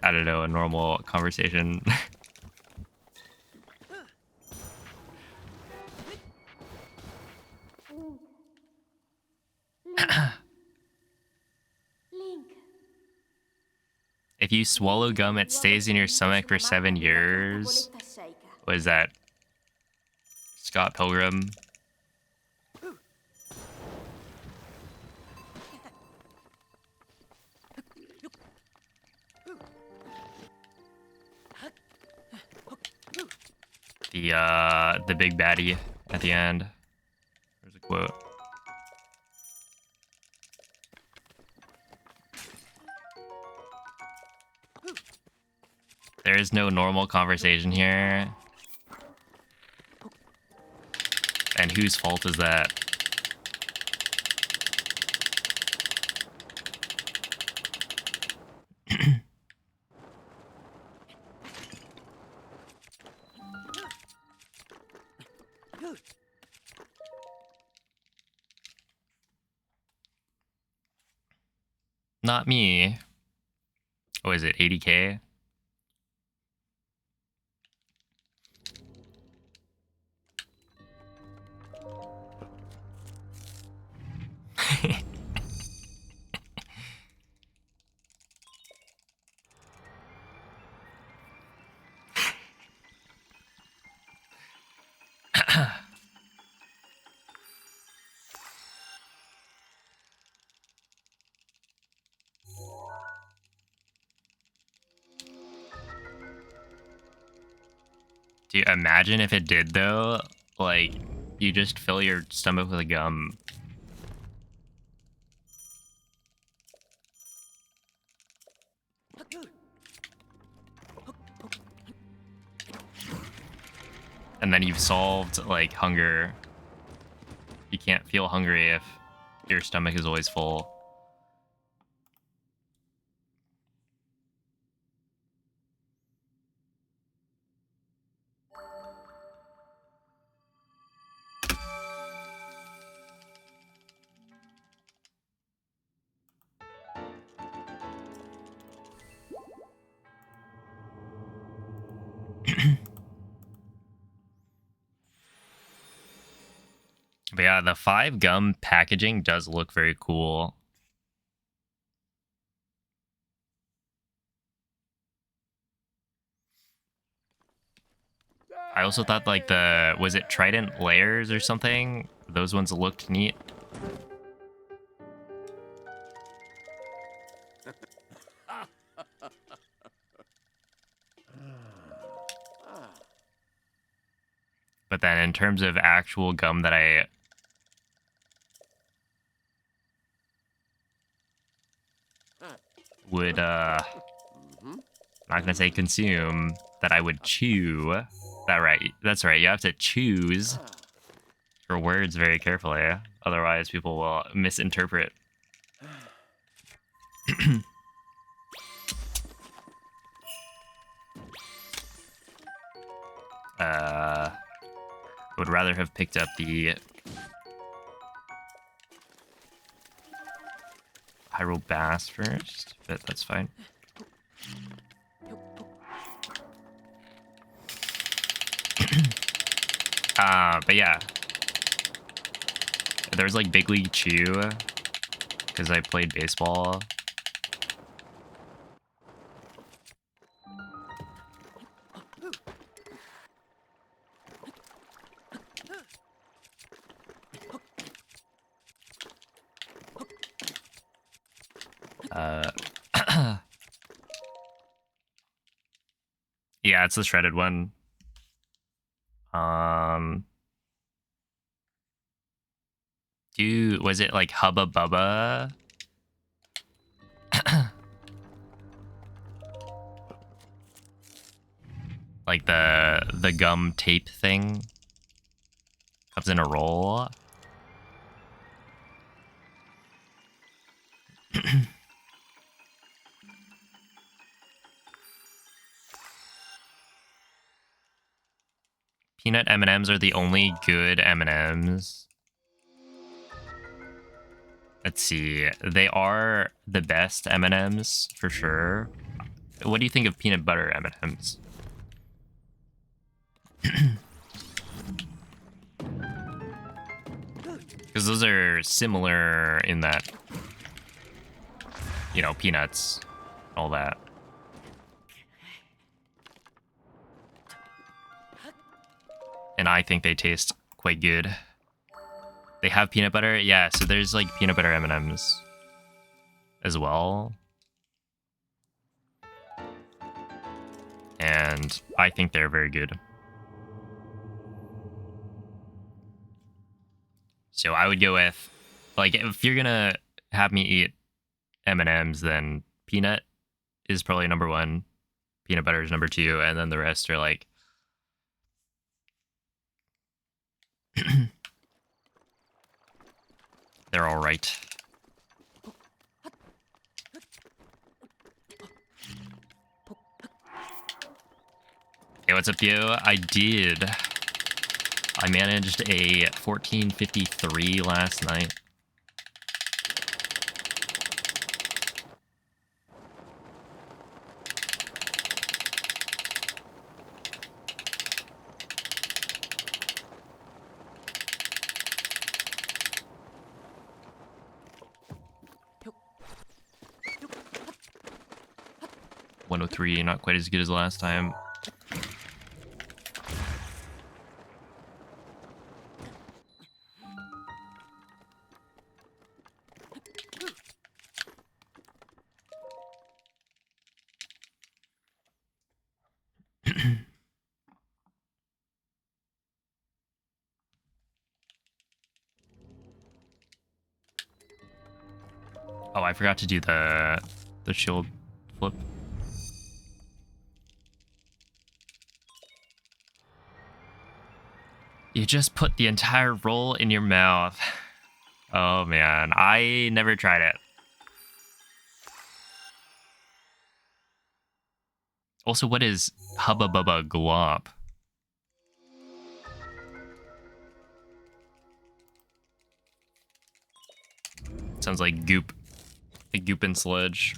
S1: I don't know, a normal conversation.
S2: Link.
S1: If you swallow gum, it stays in your stomach for 7 years. What is that? Scott Pilgrim? The big baddie at the end. There's a quote. There is no normal conversation here. And whose fault is that? Not me. Oh, is it 80K? Do you imagine if it did though? Like, you just fill your stomach with a gum. And then you've solved, like, hunger. You can't feel hungry if your stomach is always full. But yeah, the 5 gum packaging does look very cool. I also thought like was it Trident layers or something? Those ones looked neat. But then in terms of actual gum that I would not gonna say consume, that I would chew. That's right, you have to choose your words very carefully, otherwise people will misinterpret. Would rather have picked up the Hyrule Bass first, but that's fine. But yeah. There's like Big League Chew, because I played baseball. Yeah, it's the shredded one. Dude, was it like Hubba Bubba? Like the gum tape thing comes in a roll. Peanut M&Ms are the only good M&Ms. Let's see. They are the best M&Ms for sure. What do you think of peanut butter M&Ms? Because those are similar in that, you know, peanuts, all that. And I think they taste quite good. They have peanut butter? Yeah, so there's like peanut butter M&Ms as well. And I think they're very good. So I would go with, like, if you're gonna have me eat M&Ms, then peanut is probably number one. Peanut butter is number two, and then the rest are like they're all right. Hey, what's up, yo? I did. I managed a 1453 last night. .103, not quite as good as last time. Oh, I forgot to do the shield flip. You just put the entire roll in your mouth. Oh man, I never tried it. Also, what is Hubba Bubba Glop? Sounds like goop. A goop and sludge.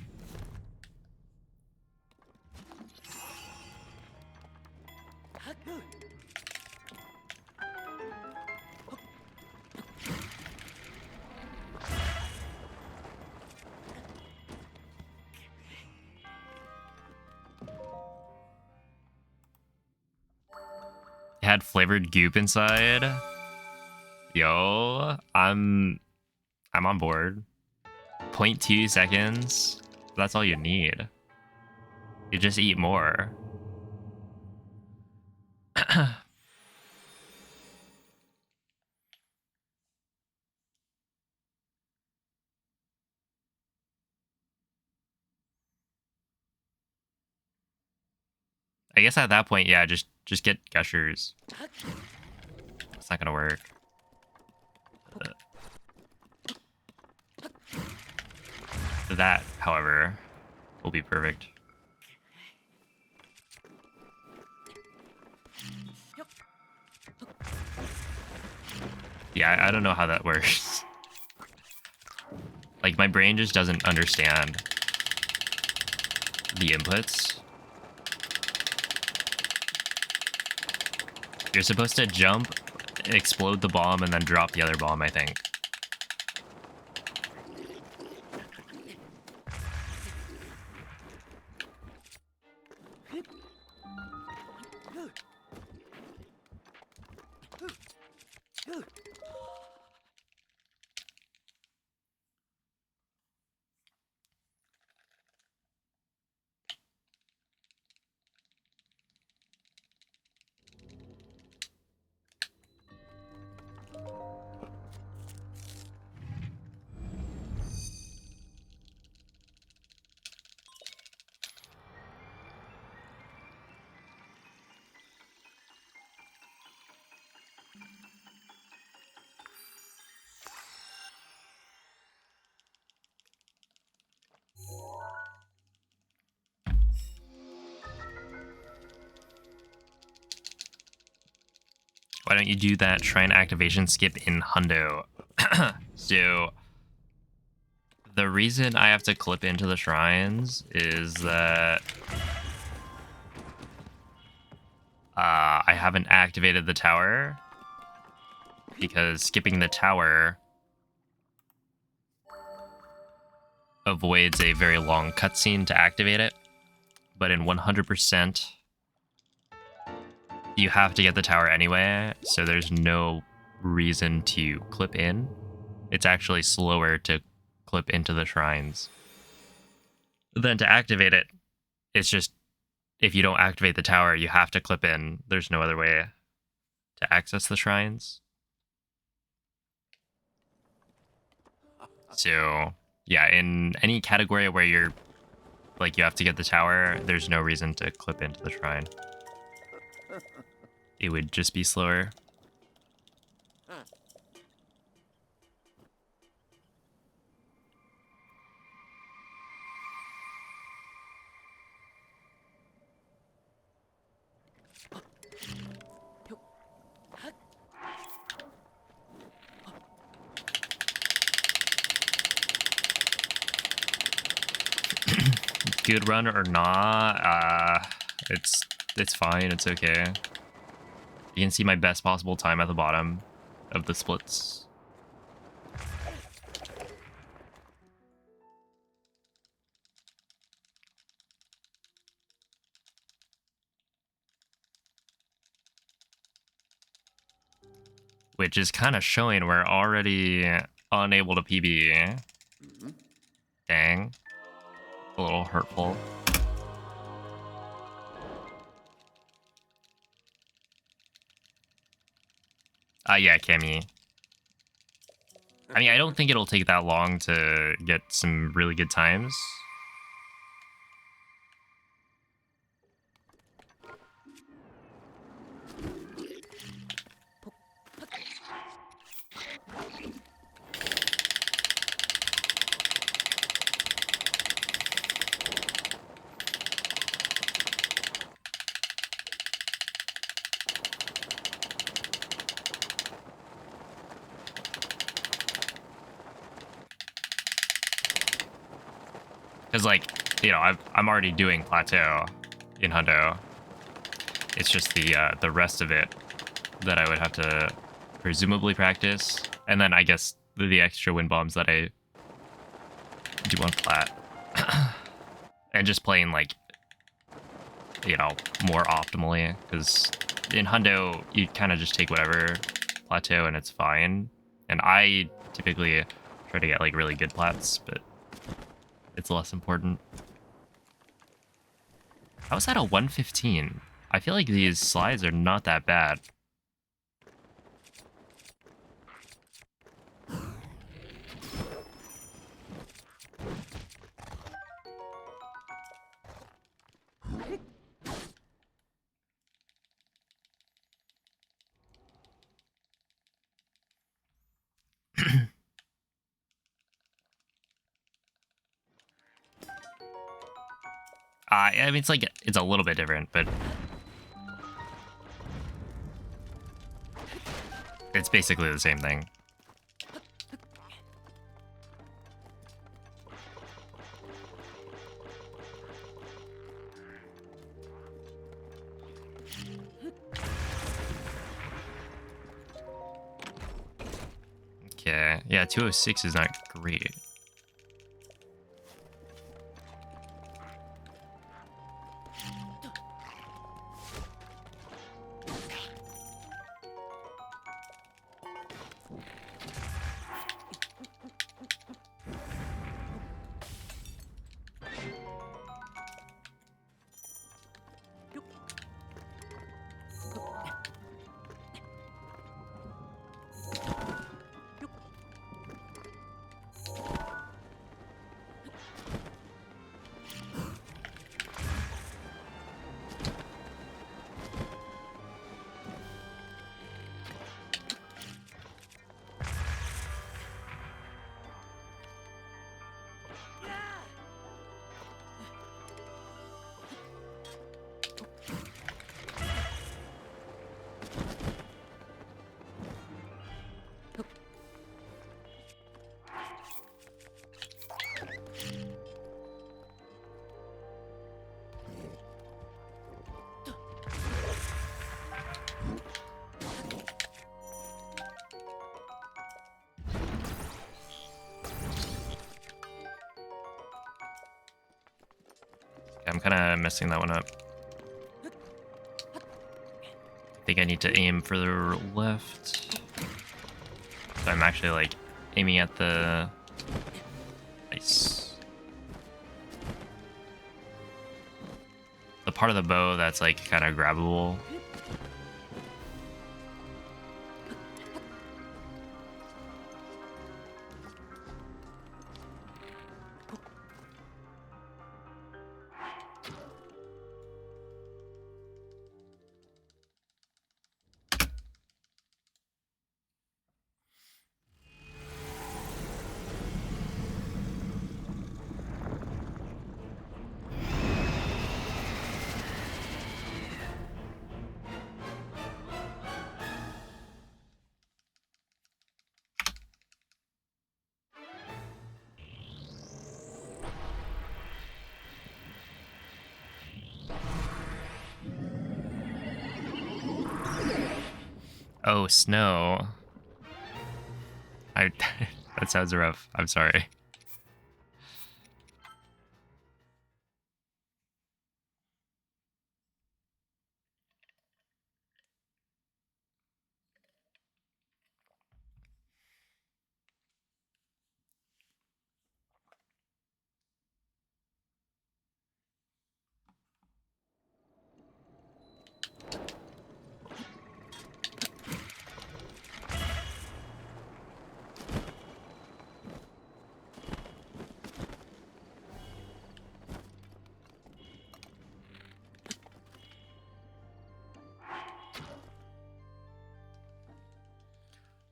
S1: had flavored goop inside. Yo, I'm on board. 0.2 seconds. That's all you need. You just eat more. I guess at that point, yeah, just get gushers. It's not gonna work. That, however, will be perfect. Yeah, I don't know how that works. Like, my brain just doesn't understand the inputs. You're supposed to jump, explode the bomb, and then drop the other bomb, I think. Why don't you do that shrine activation skip in Hundo? So, the reason I have to clip into the shrines is that I haven't activated the tower, because skipping the tower avoids a very long cutscene to activate it. But in 100%, you have to get the tower anyway, so there's no reason to clip in. It's actually slower to clip into the shrines than to activate it. It's just, if you don't activate the tower, you have to clip in. There's no other way to access the shrines. So, yeah, in any category where you're, like, you have to get the tower, there's no reason to clip into the shrine. It would just be slower. Good run or not, it's fine, it's okay. You can see my best possible time at the bottom of the splits. Which is kind of showing we're already unable to PB. Dang. A little hurtful. Yeah, Cammy. I mean, I don't think it'll take that long to get some really good times. Because, like, you know, I'm already doing plateau in Hundo. It's just the rest of it that I would have to presumably practice. And then I guess the extra wind bombs that I do on flat. And just playing, like, you know, more optimally. Because in Hundo, you kind of just take whatever plateau and it's fine. And I typically try to get like really good plats, but it's less important. How is that a 115? I feel like these slides are not that bad. I mean, it's like, it's a little bit different, but it's basically the same thing. Okay, yeah, 206 is not great. I'm kind of messing that one up. I think I need to aim further left. So I'm actually like aiming at the... Nice. The part of the bow that's like kind of grabbable. Oh, snow. I that sounds rough. I'm sorry.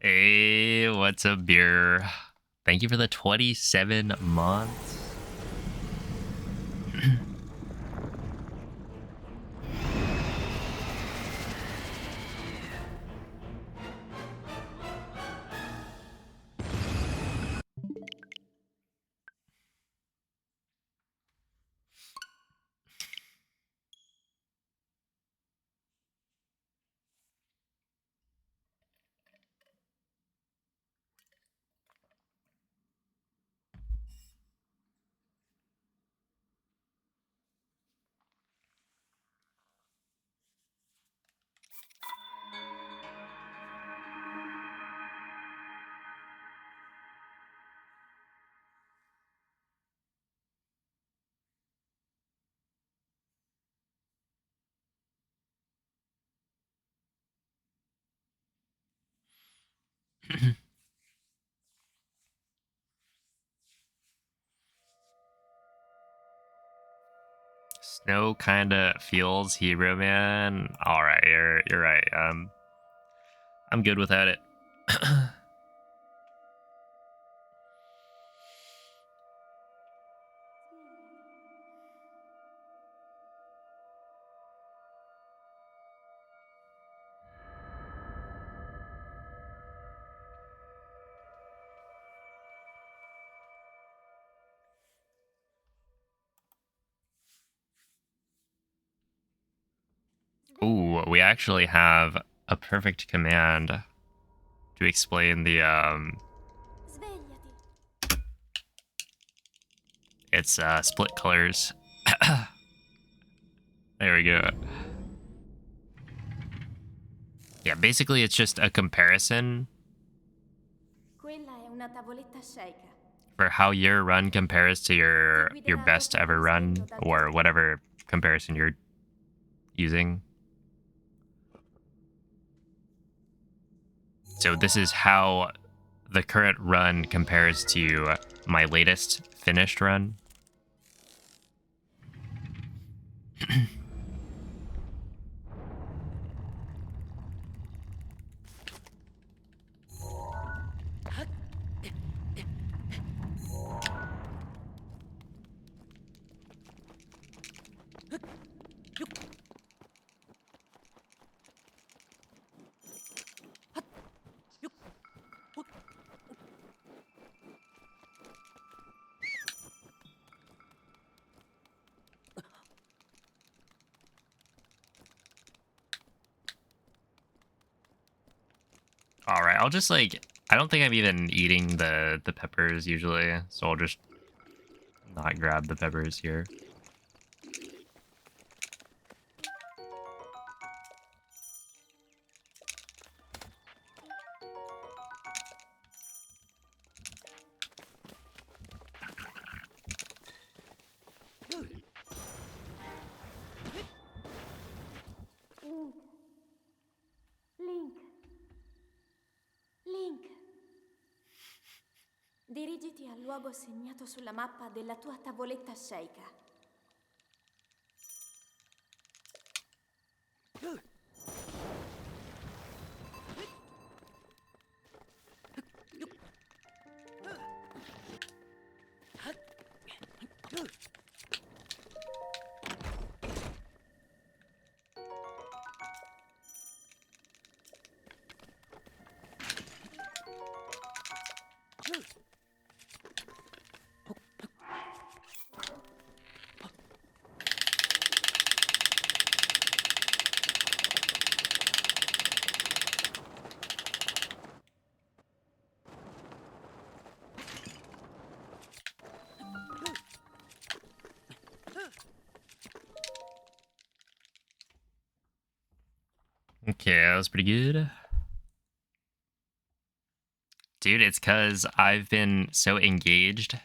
S1: Hey, what's up, beer? Thank you for the 27 months. Snow kinda feels hero man. All right, you're right. I'm good without it. Ooh, we actually have a perfect command to explain the
S2: Svegliati.
S1: it's split colors. There we go. Yeah, basically it's just a comparison
S2: Quella è una tavoletta Sheikah.
S1: for how your run compares to your best ever run or whatever comparison you're using. So this is how the current run compares to my latest finished run. All right, I'll just like I don't think I'm even eating the peppers usually, so I'll just not grab the peppers here.
S2: Link. Link. Dirigiti al luogo segnato sulla mappa della tua tavoletta Sheikah.
S1: Okay, that was pretty good. Dude, it's because I've been so engaged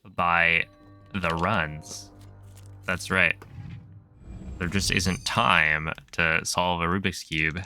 S1: by the runs. That's right. There just isn't time to solve a Rubik's Cube.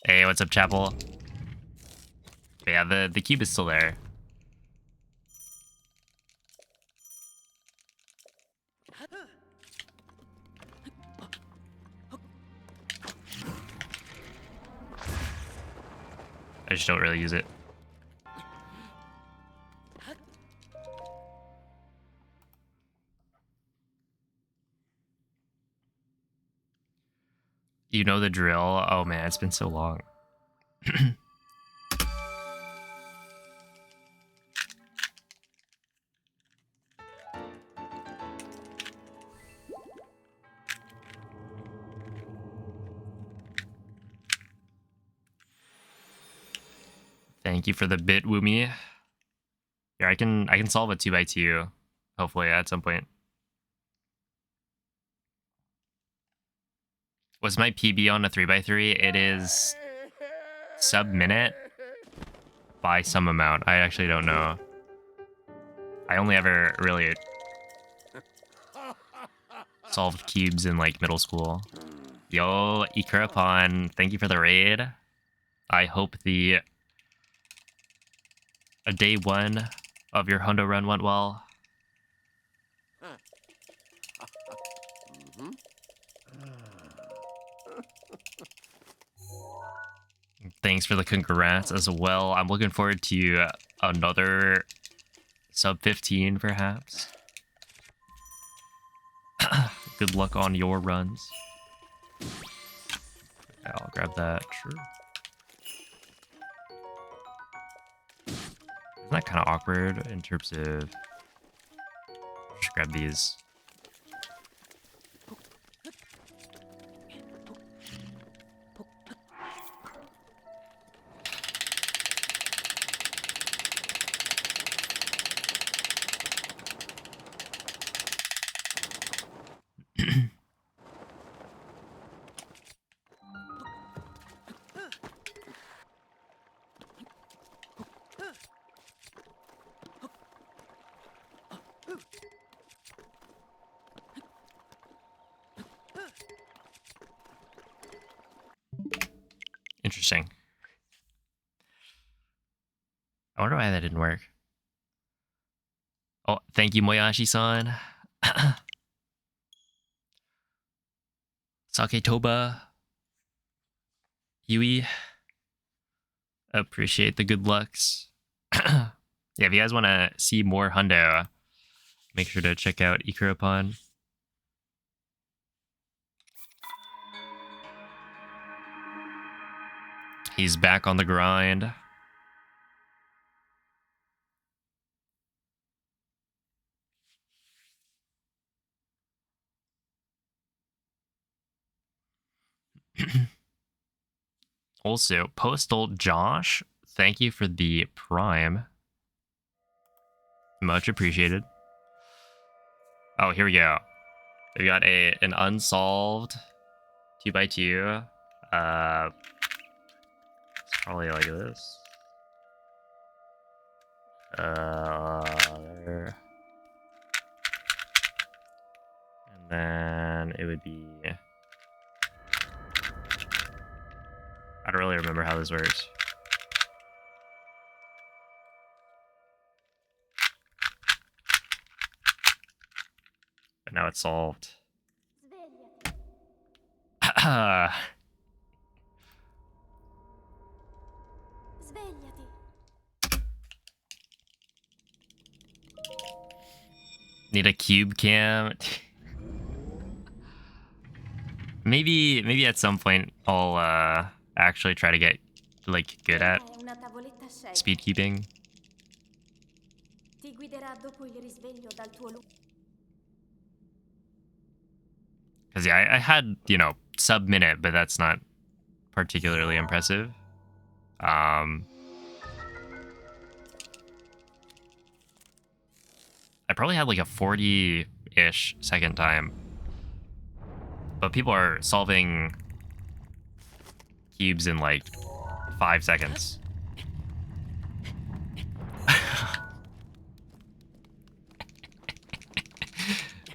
S1: Hey, what's up, Chapel? But yeah, the cube is still there. I just don't really use it. You know the drill. Oh man, it's been so long. Thank you for the bit, Woomy. Yeah, I can solve a 2x2, hopefully at some point. Was my PB on a 3x3? It is sub-minute. by some amount. I actually don't know. I only ever really solved cubes in like middle school. Yo, Ikurapon, thank you for the raid. I hope the day one of your Hondo run went well. Thanks for the congrats as well. I'm looking forward to another sub 15 perhaps. Good luck on your runs. Yeah, I'll grab that. Sure. Isn't that kind of awkward in terms of... Just grab these. Interesting. I wonder why that didn't work. Oh, thank you, Moyashi-san. Saketoba. Yui. Appreciate the good lucks. Yeah, if you guys want to see more Hundo, make sure to check out Ikurapon. He's back on the grind. Also, Postal Josh, thank you for the Prime. Much appreciated. Oh, here we go. We got an unsolved 2x2. It's probably like this. There. And then it would be... I don't really remember how this works. But now it's solved.
S2: Svegliati.
S1: Need a cube cam. maybe at some point I'll actually try to get like good at speed keeping.
S2: Ti guiderà dopo il risveglio dal tuo
S1: Because yeah, I had, you know, sub-minute, but that's not particularly impressive. I probably had like a 40-ish second time. But people are solving cubes in like 5 seconds.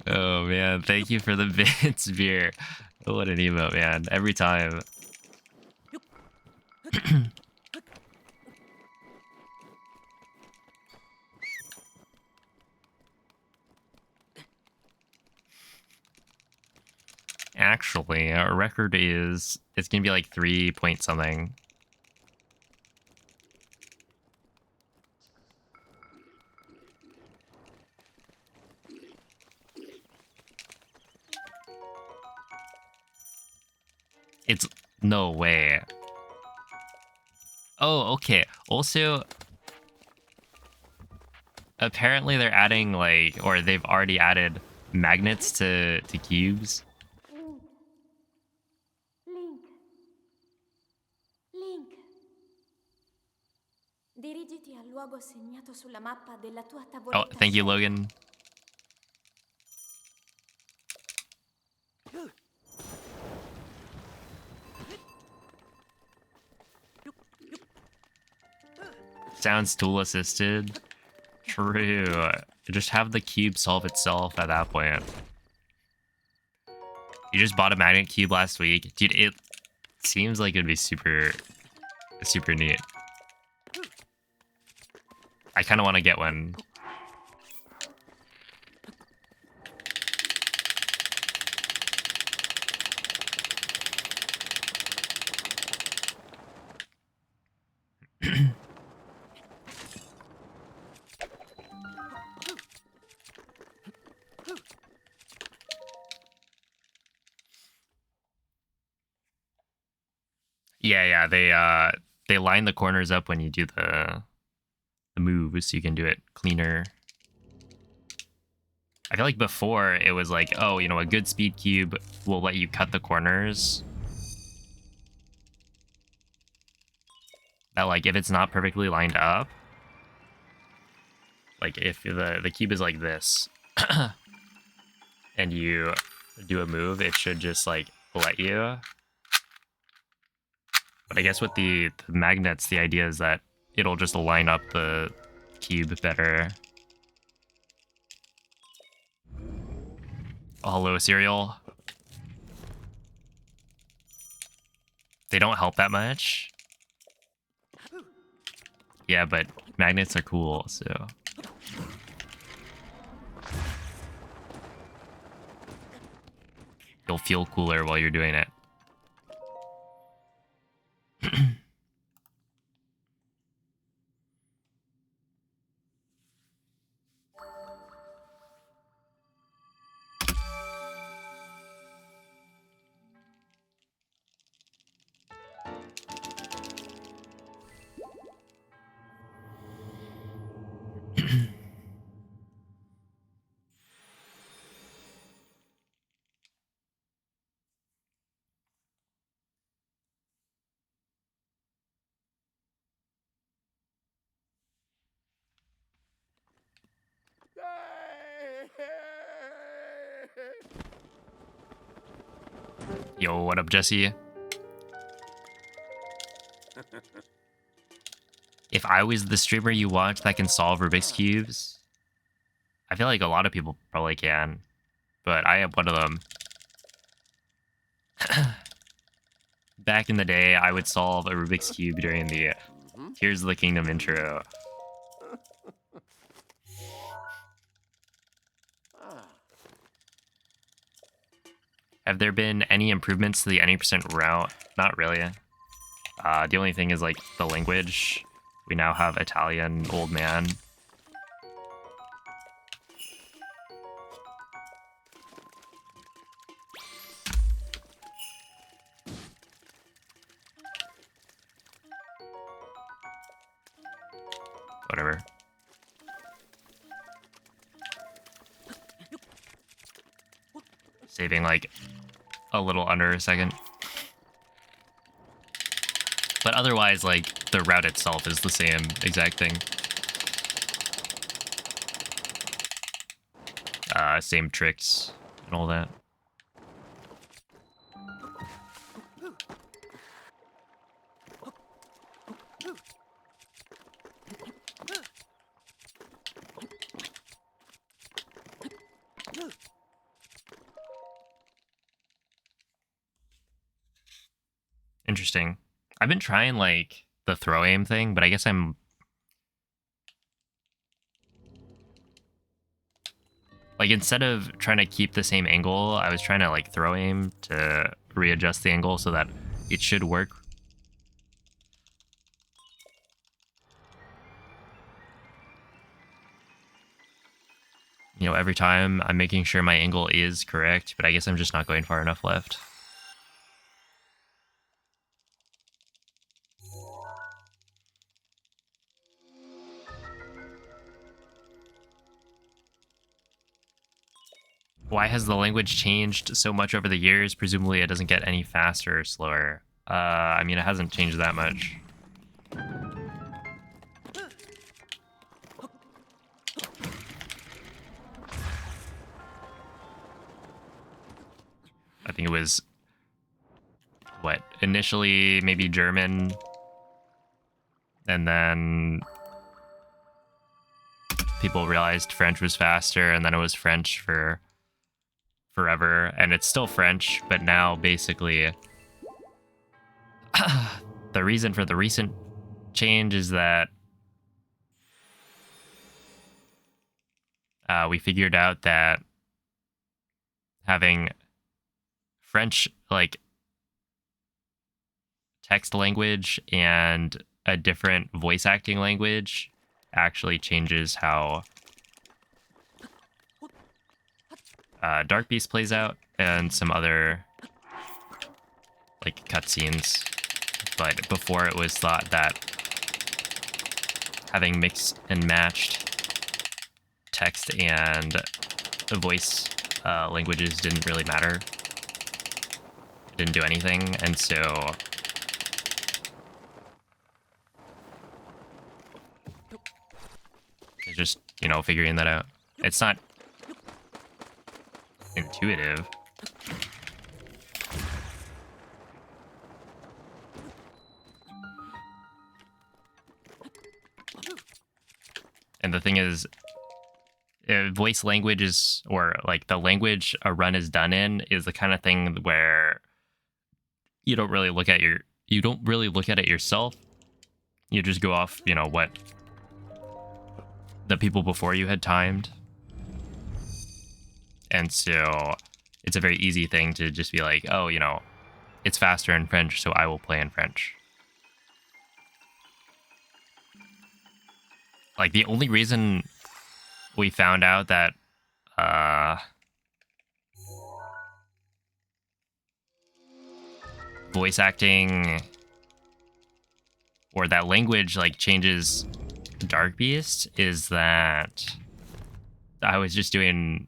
S1: Oh man, thank you for the bits, beer. What an emote, man. Every time. Actually, our record is... It's gonna be like 3 point something. It's... No way. Oh, okay. Also... Apparently they're adding like... Or they've already added magnets to cubes.
S2: Link. Dirigiti al luogo segnato sulla mappa della tua tavoletta.
S1: Oh, thank you, Logan. Sounds tool assisted. True. Just have the cube solve itself at that point. You just bought a magnet cube last week. Dude, it seems like it'd be super neat. I kind of want to get one. Yeah, they line the corners up when you do the moves, so you can do it cleaner. I feel like before it was like, oh, you know, a good speed cube will let you cut the corners. That like if it's not perfectly lined up, like if the cube is like this, and you do a move, it should just like let you. But I guess with the magnets, the idea is that it'll just line up the cube better. Oh, hello, cereal. They don't help that much. Yeah, but magnets are cool, so. You'll feel cooler while you're doing it. Yo, what up, Jesse? If I was the streamer you watch that can solve Rubik's Cubes, I feel like a lot of people probably can, but I am one of them. Back in the day, I would solve a Rubik's Cube during the Tears of the Kingdom intro. Have there been any improvements to the any percent route? Not really. The only thing is like the language. We now have Italian old man. Whatever. Saving like a little under a second. But otherwise, like, the route itself is the same exact thing. Same tricks and all that. Interesting. I've been trying, like, the throw aim thing, but I guess I'm... Like, instead of trying to keep the same angle, I was trying to, like, throw aim to readjust the angle so that it should work. You know, every time I'm making sure my angle is correct, but I guess I'm just not going far enough left. Why has the language changed so much over the years? Presumably it doesn't get any faster or slower. I mean, it hasn't changed that much. I think it was, what, initially maybe German, and then people realized French was faster, and then it was French for forever, and it's still French, but now basically the reason for the recent change is that we figured out that having French like text language and a different voice acting language actually changes how Dark Beast plays out and some other like cutscenes. But before it was thought that having mixed and matched text and voice languages didn't really matter. It didn't do anything, and so it's just, you know, figuring that out. It's not intuitive. And the thing is, voice language is, or like the language a run is done in, is the kind of thing where you don't really look at it yourself. You just go off, you know, what the people before you had timed. And so it's a very easy thing to just be like, oh, you know, it's faster in French, so I will play in French. Like, the only reason we found out that voice acting or that language like changes Dark Beast is that I was just doing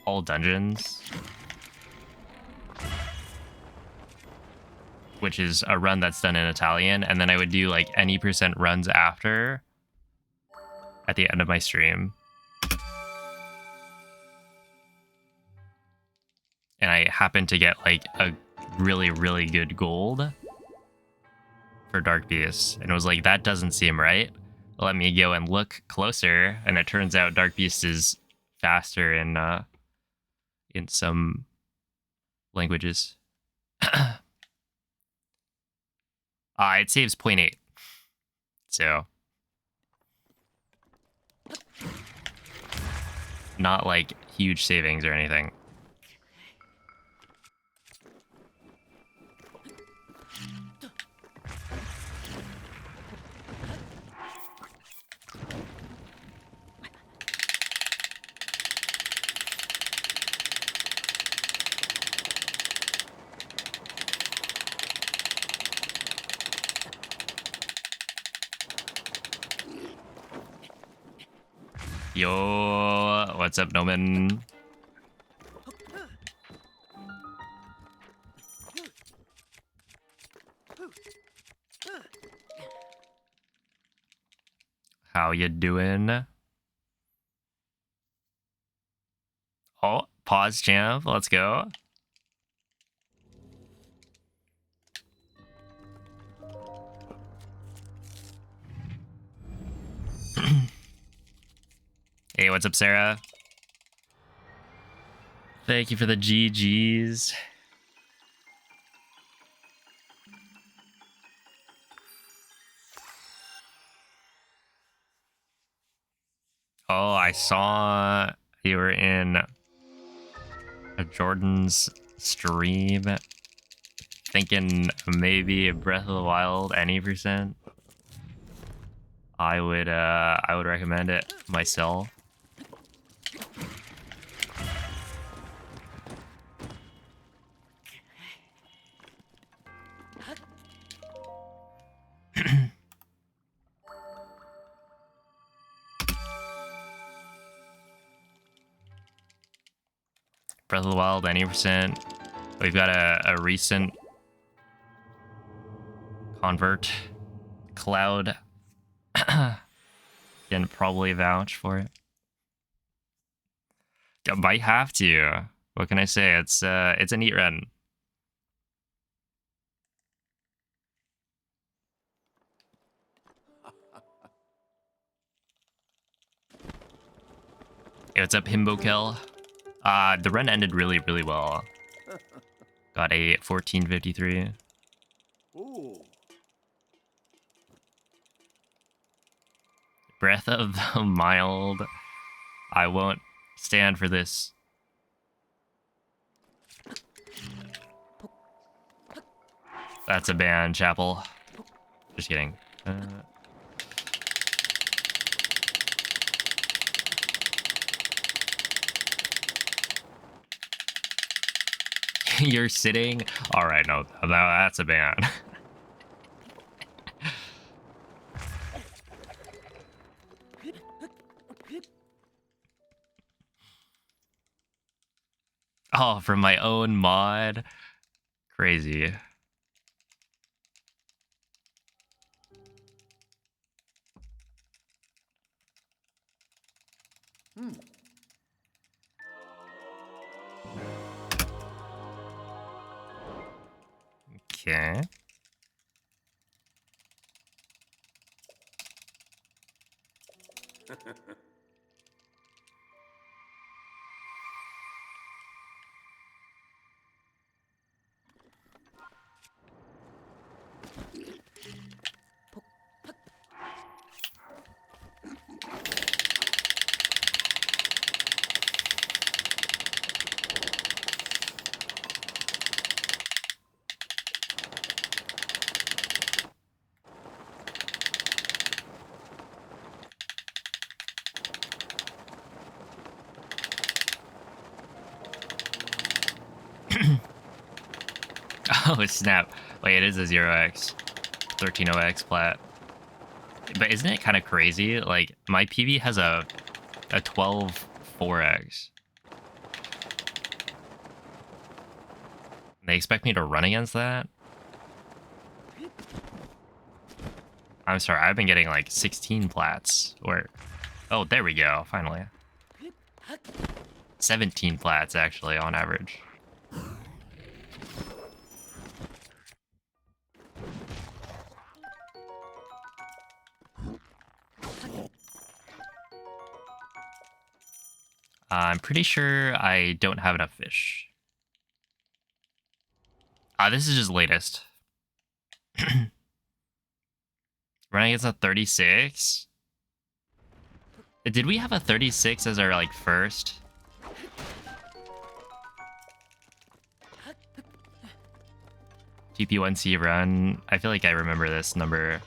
S1: all dungeons, which is a run that's done in Italian, and then I would do like any % runs after at the end of my stream. And I happened to get like a really, really good gold for Dark Beast. And it was like, that doesn't seem right. Let me go and look closer. And it turns out Dark Beast is faster in some languages. It saves 0.8. So not like huge savings or anything. Yo, what's up, Noman? How you doing? Oh, pause champ, let's go. Hey, what's up, Sarah? Thank you for the GGs. Oh, I saw you were in a Jordan's stream thinking maybe Breath of the Wild any %. I would recommend it myself. Breath of the Wild, any %. We've got a recent convert, Cloud. Can probably vouch for it. I might have to. What can I say? It's a neat run. Hey, what's up, Himbokel? The run ended really, really well. Got a 1453.
S3: Ooh.
S1: Breath of the Mild. I won't stand for this. That's a ban, Chapel. Just kidding. You're sitting? Alright, no, that's a ban. Oh, from my own mod? Crazy. Okay. Oh, snap. Wait, it is a 0x. 130x plat. But isn't it kind of crazy? Like, my PB has a 12 4x. They expect me to run against that? I'm sorry, I've been getting like 16 plats. Or, oh, there we go, finally. 17 plats, actually, on average. I'm pretty sure I don't have enough fish. This is just latest. Running against a 36? Did we have a 36 as our, like, first? GP1C run. I feel like I remember this number.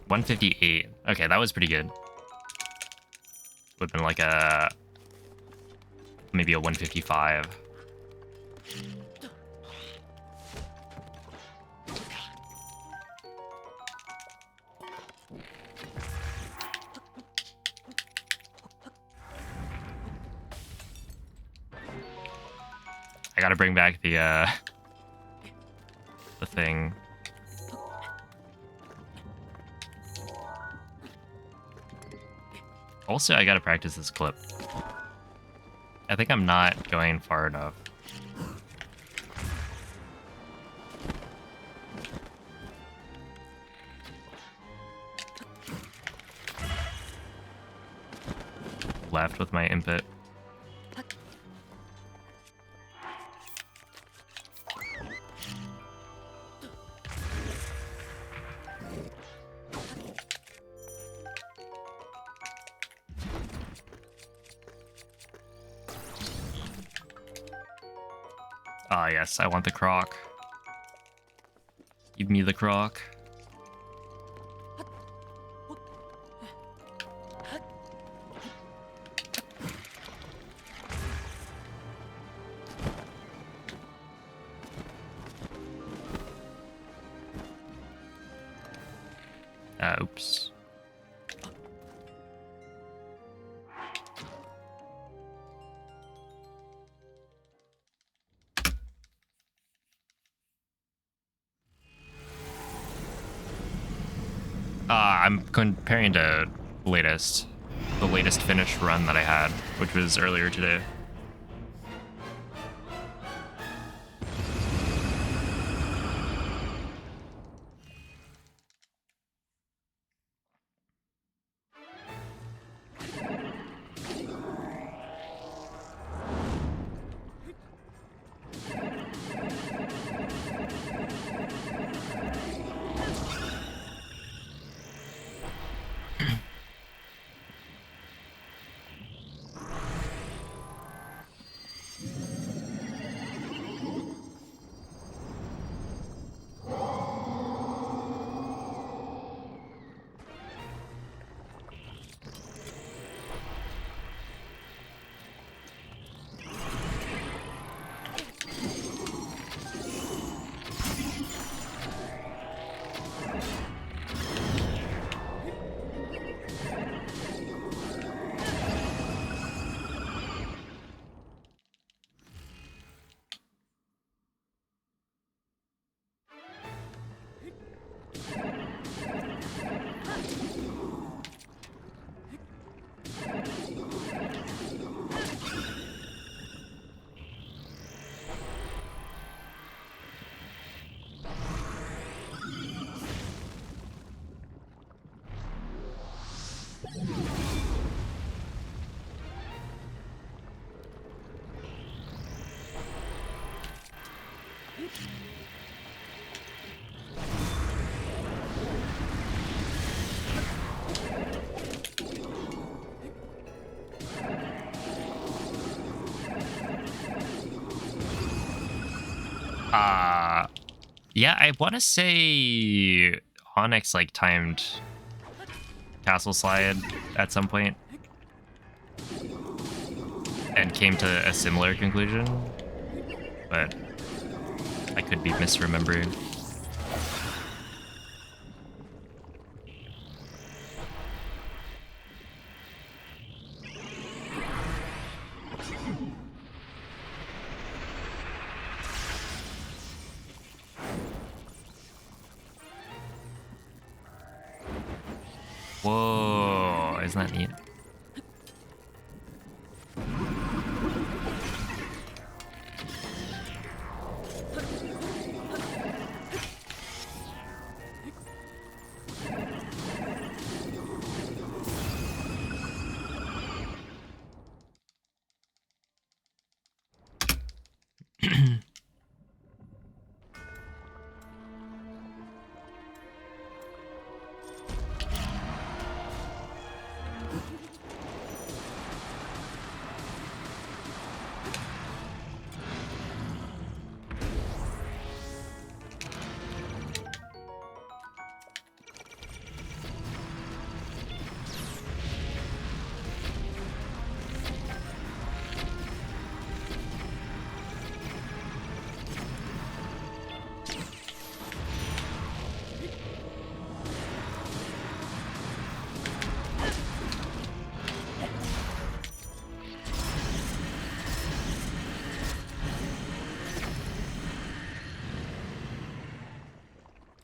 S1: $158. Okay, that was pretty good. Would've been like a... maybe a 155. I gotta bring back the thing. Also, I gotta practice this clip. I think I'm not going far enough. Left with my input. Ah, yes, I want the croc. Give me the croc. Oops. I'm comparing to the latest finished run that I had, which was earlier today. Yeah, I want to say Onyx like timed Castle Slide at some point and came to a similar conclusion, but I could be misremembering. Whoa, isn't that neat?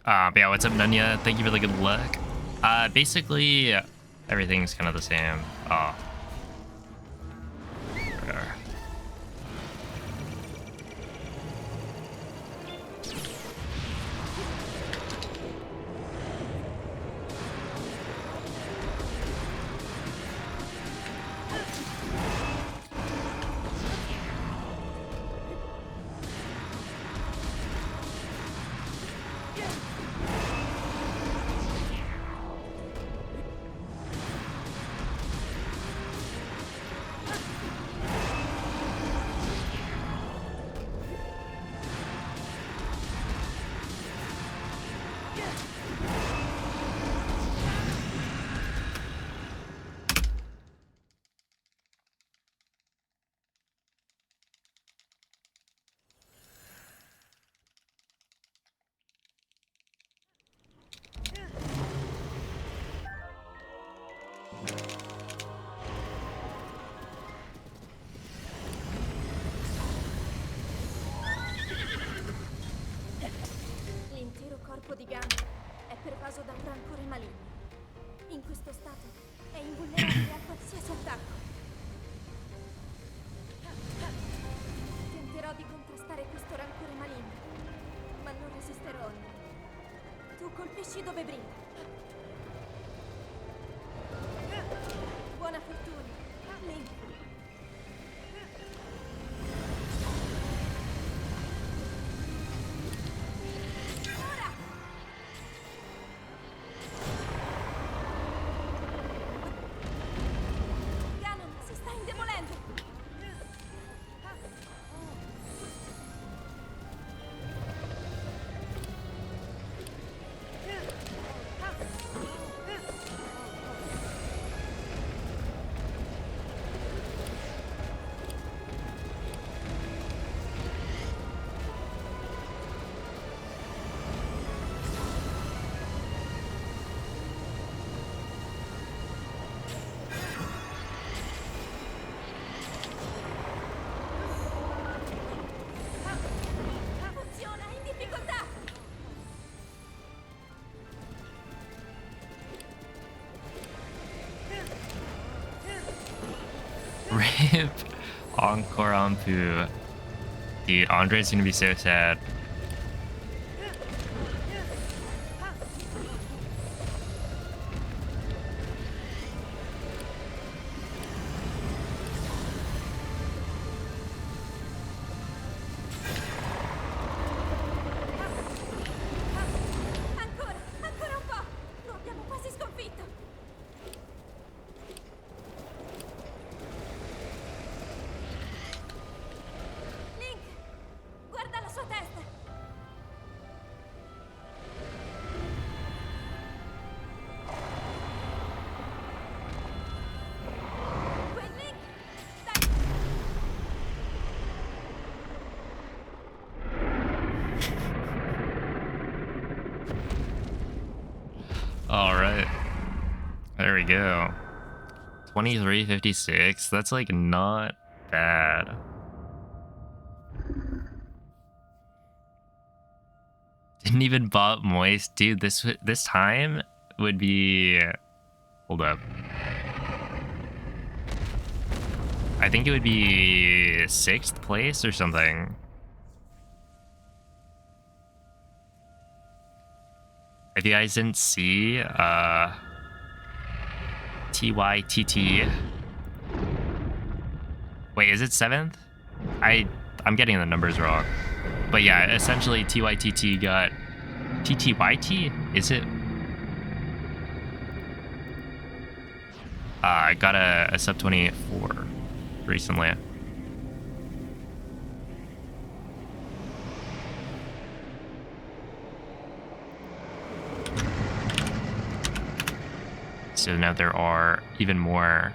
S1: But yeah, what's up, Nunya? Thank you for the good luck. Basically, everything's kind of the same. Oh.
S2: L'intero corpo di Ganon è pervaso da un rancore maligno. In questo stato è invulnerabile a qualsiasi attacco. Tenterò di contrastare questo rancore maligno, ma non resisterò a lui. Tu colpisci dove brilla. Buona fortuna, Link. Ora! Ganon si sta indebolendo. Funziona in difficoltà.
S1: RIP Encore Ampu. Dude, Andre's gonna be so sad.
S2: Ancora un po'. Lo abbiamo quasi sconfitto. Link, guarda la sua testa.
S1: There we go. 2356. That's like not bad. Didn't even bot moist, dude. This time would be. Hold up. I think it would be 6th place or something. If you guys didn't see, TYTT. Wait, is it 7th? I'm getting the numbers wrong. But yeah, essentially TYTT got TTYT? Is it? I got a sub 24 recently. So now there are even more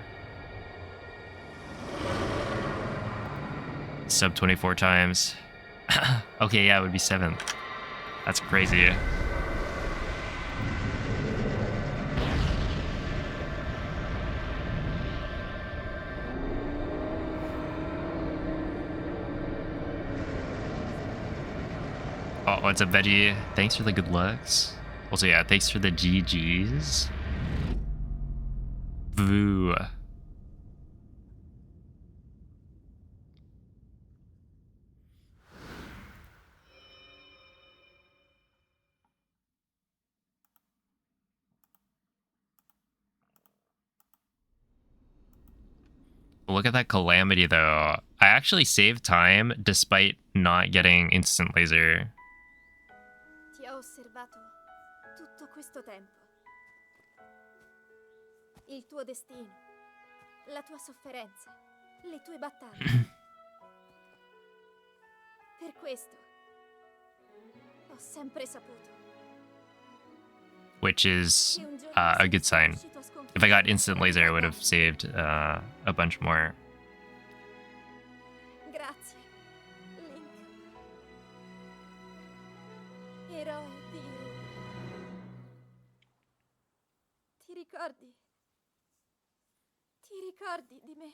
S1: sub 24 times. Okay, yeah, it would be 7th. That's crazy. Oh, what's up, Veggie? Thanks for the good looks. Also, yeah, thanks for the GGs. Boo. Look at that calamity, though. I actually saved time despite not getting instant laser.
S2: Ti ho osservato tutto questo tempo. Il tuo destino, la tua sofferenza, le tue battaglie. Per questo ho sempre saputo
S1: Which is
S2: che un giorno
S1: a good sign.
S2: saresti riuscito a sconfiggere
S1: If I got instant laser, I would have
S2: il
S1: saved a bunch more.
S2: Grazie, Link. Eroe di... Ti ricordi? Ti ricordi di me?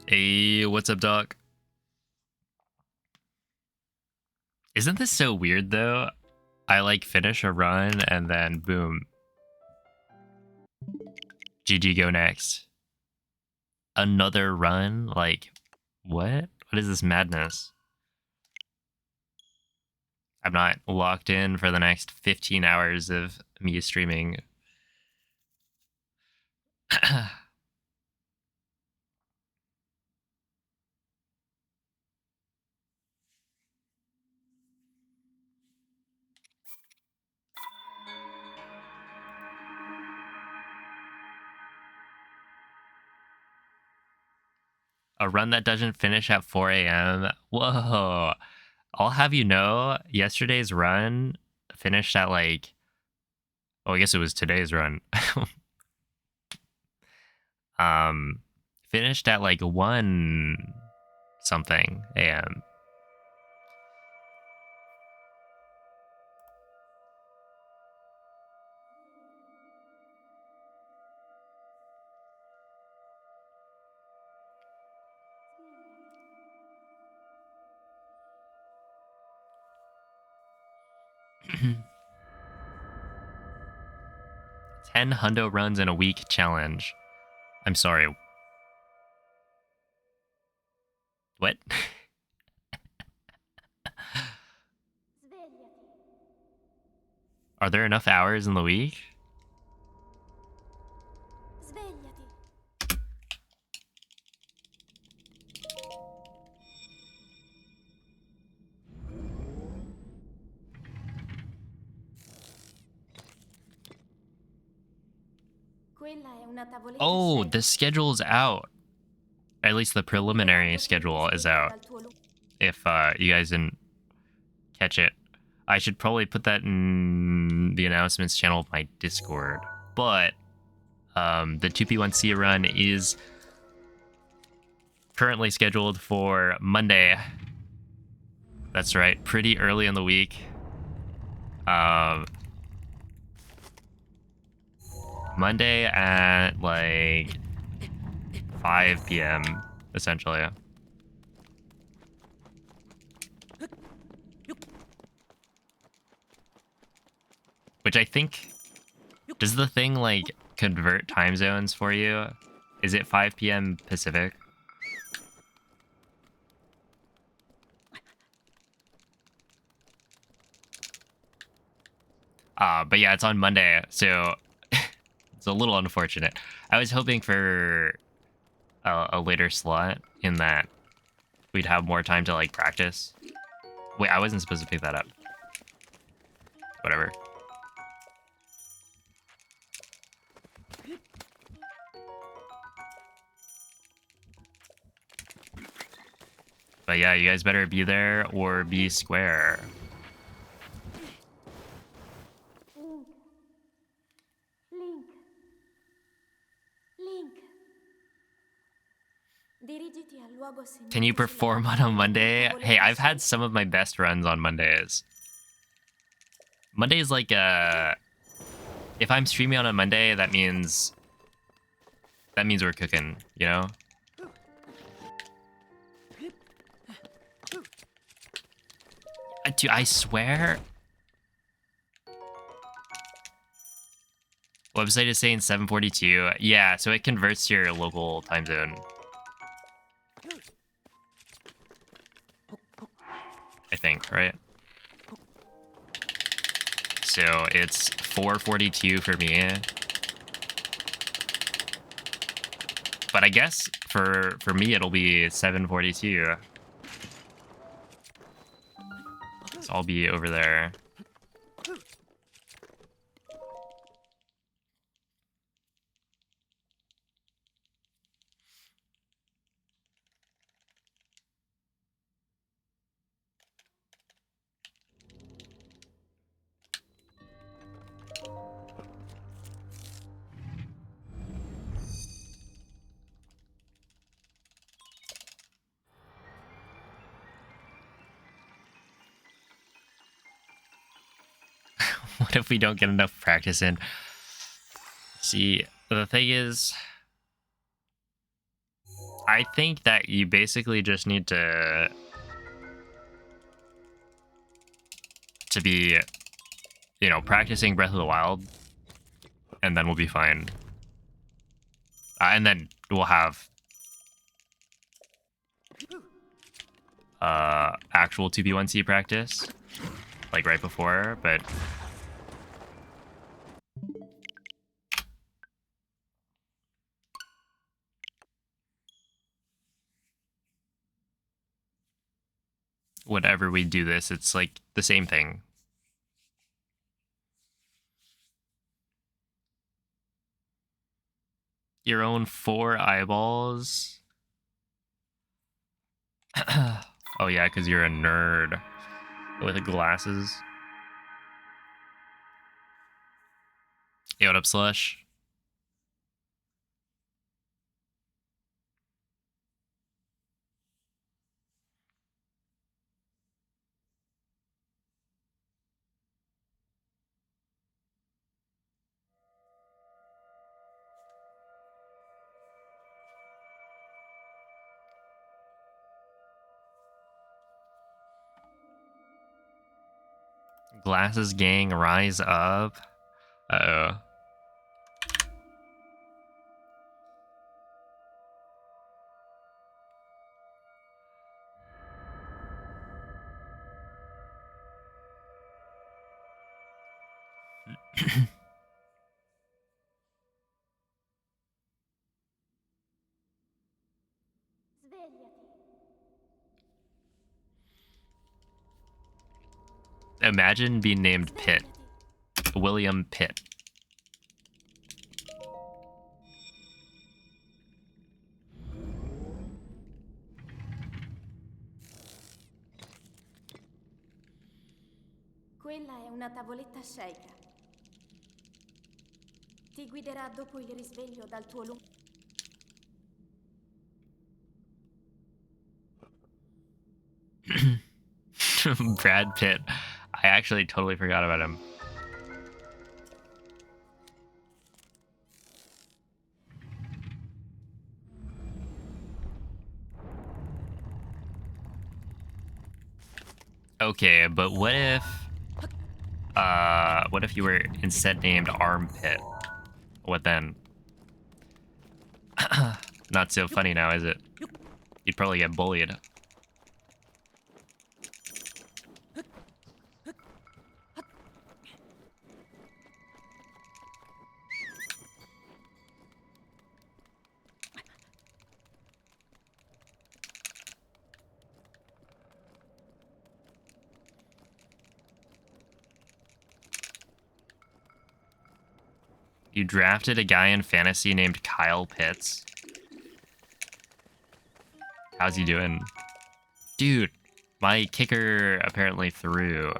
S1: Hey, what's up, Doc? Isn't this so weird, though? I, like, finish a run, and then boom. GG, go next. Another run? Like, what? What is this madness? I'm not locked in for the next 15 hours of me streaming. A run that doesn't finish at 4 a.m. Whoa. I'll have you know, yesterday's run finished at like... Oh, I guess it was today's run. Finished at like 1 something a.m. Ten hundo runs in a week challenge. I'm sorry. What?
S2: Svegliati.
S1: Are there enough hours in the week?
S2: Svegliati. Quella è una tavoletta
S1: Oh,
S2: scenica.
S1: the schedule's out. At least the preliminary schedule is out.
S2: Dal tuo lu-
S1: If you guys didn't catch it. I should probably put that in the announcements channel of my Discord. But the 2P1C run is currently scheduled for Monday. That's right, pretty early in the week. Monday at like 5 p.m. essentially. Which I think, does the thing like convert time zones for you? Is it 5 p.m. Pacific? But yeah, it's on Monday, so it's a little unfortunate. I was hoping for a later slot in that we'd have more time to like practice. Wait, I wasn't supposed to pick that up. Whatever. But yeah, you guys better be there or be square.
S2: Link. Link. Dirigiti al luogo segnato
S1: Can you
S2: sulla
S1: perform on
S2: carta
S1: a Monday?
S2: tavoletta
S1: Hey, I've had
S2: scelta.
S1: some of my best runs on Mondays. Monday's like if I'm streaming on a Monday, that means we're cooking, you know? Dude, I swear. Website is saying 7:42. Yeah, so it converts to your local time zone. I think, right? So it's 4:42 for me. But I guess for me it'll be 7:42. So I'll be over there. What if we don't get enough practice in? See, the thing is, I think that you basically just need to be, you know, practicing Breath of the Wild, and then we'll be fine. And then we'll have actual 2B1C practice, like right before, but whenever we do this, it's like the same thing. Your own 4 eyeballs. Oh yeah, because you're a nerd with glasses. Hey, what up, Slush? Glasses gang, rise up. Uh-oh.
S2: Svegliati.
S1: Imagine being named Pitt.
S2: Svegliati.
S1: William Pitt.
S2: Quella è una tavoletta sceicca. Ti guiderà dopo il risveglio dal tuo lungo...
S1: Brad Pitt. I actually totally forgot about him. Okay, but what if you were instead named Armpit? What then? Not so funny now, is it? You'd probably get bullied. You drafted a guy in fantasy named Kyle Pitts. How's he doing? Dude, my kicker apparently threw.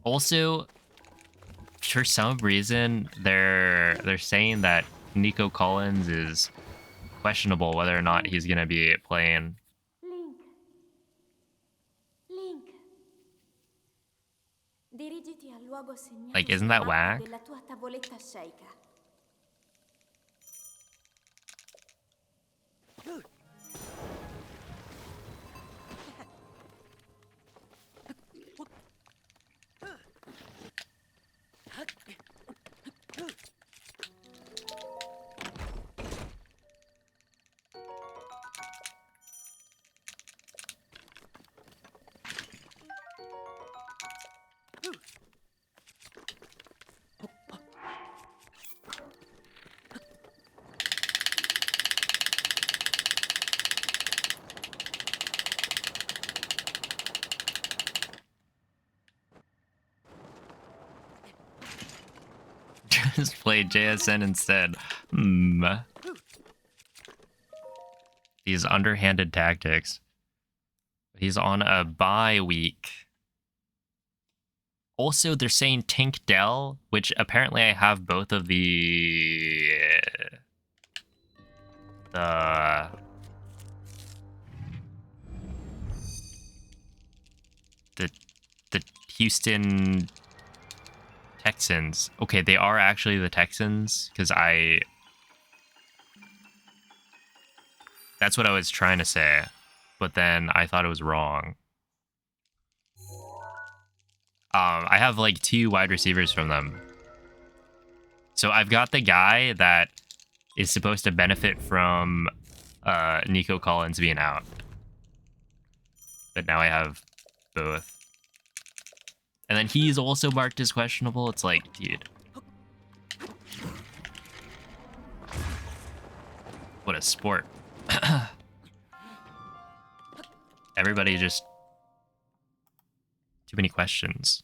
S1: Also, for some reason, they're saying that Nico Collins is questionable whether or not he's gonna be playing.
S2: Link. Link. Dirigiti al luogo segnato
S1: Like, isn't
S2: sulla
S1: that
S2: mappa
S1: whack?
S2: della tua tavoletta sceicca.
S1: Just play JSN instead. Hmm. These underhanded tactics. He's on a bye week. Also, they're saying Tink Dell, which apparently I have both of the the Houston Texans. Okay, they are actually the Texans, because that's what I was trying to say, but then I thought it was wrong. I have like 2 wide receivers from them. So I've got the guy that is supposed to benefit from Nico Collins being out. But now I have both. And then he's also marked as questionable. It's like, dude. What a sport. Everybody just... Too many questions.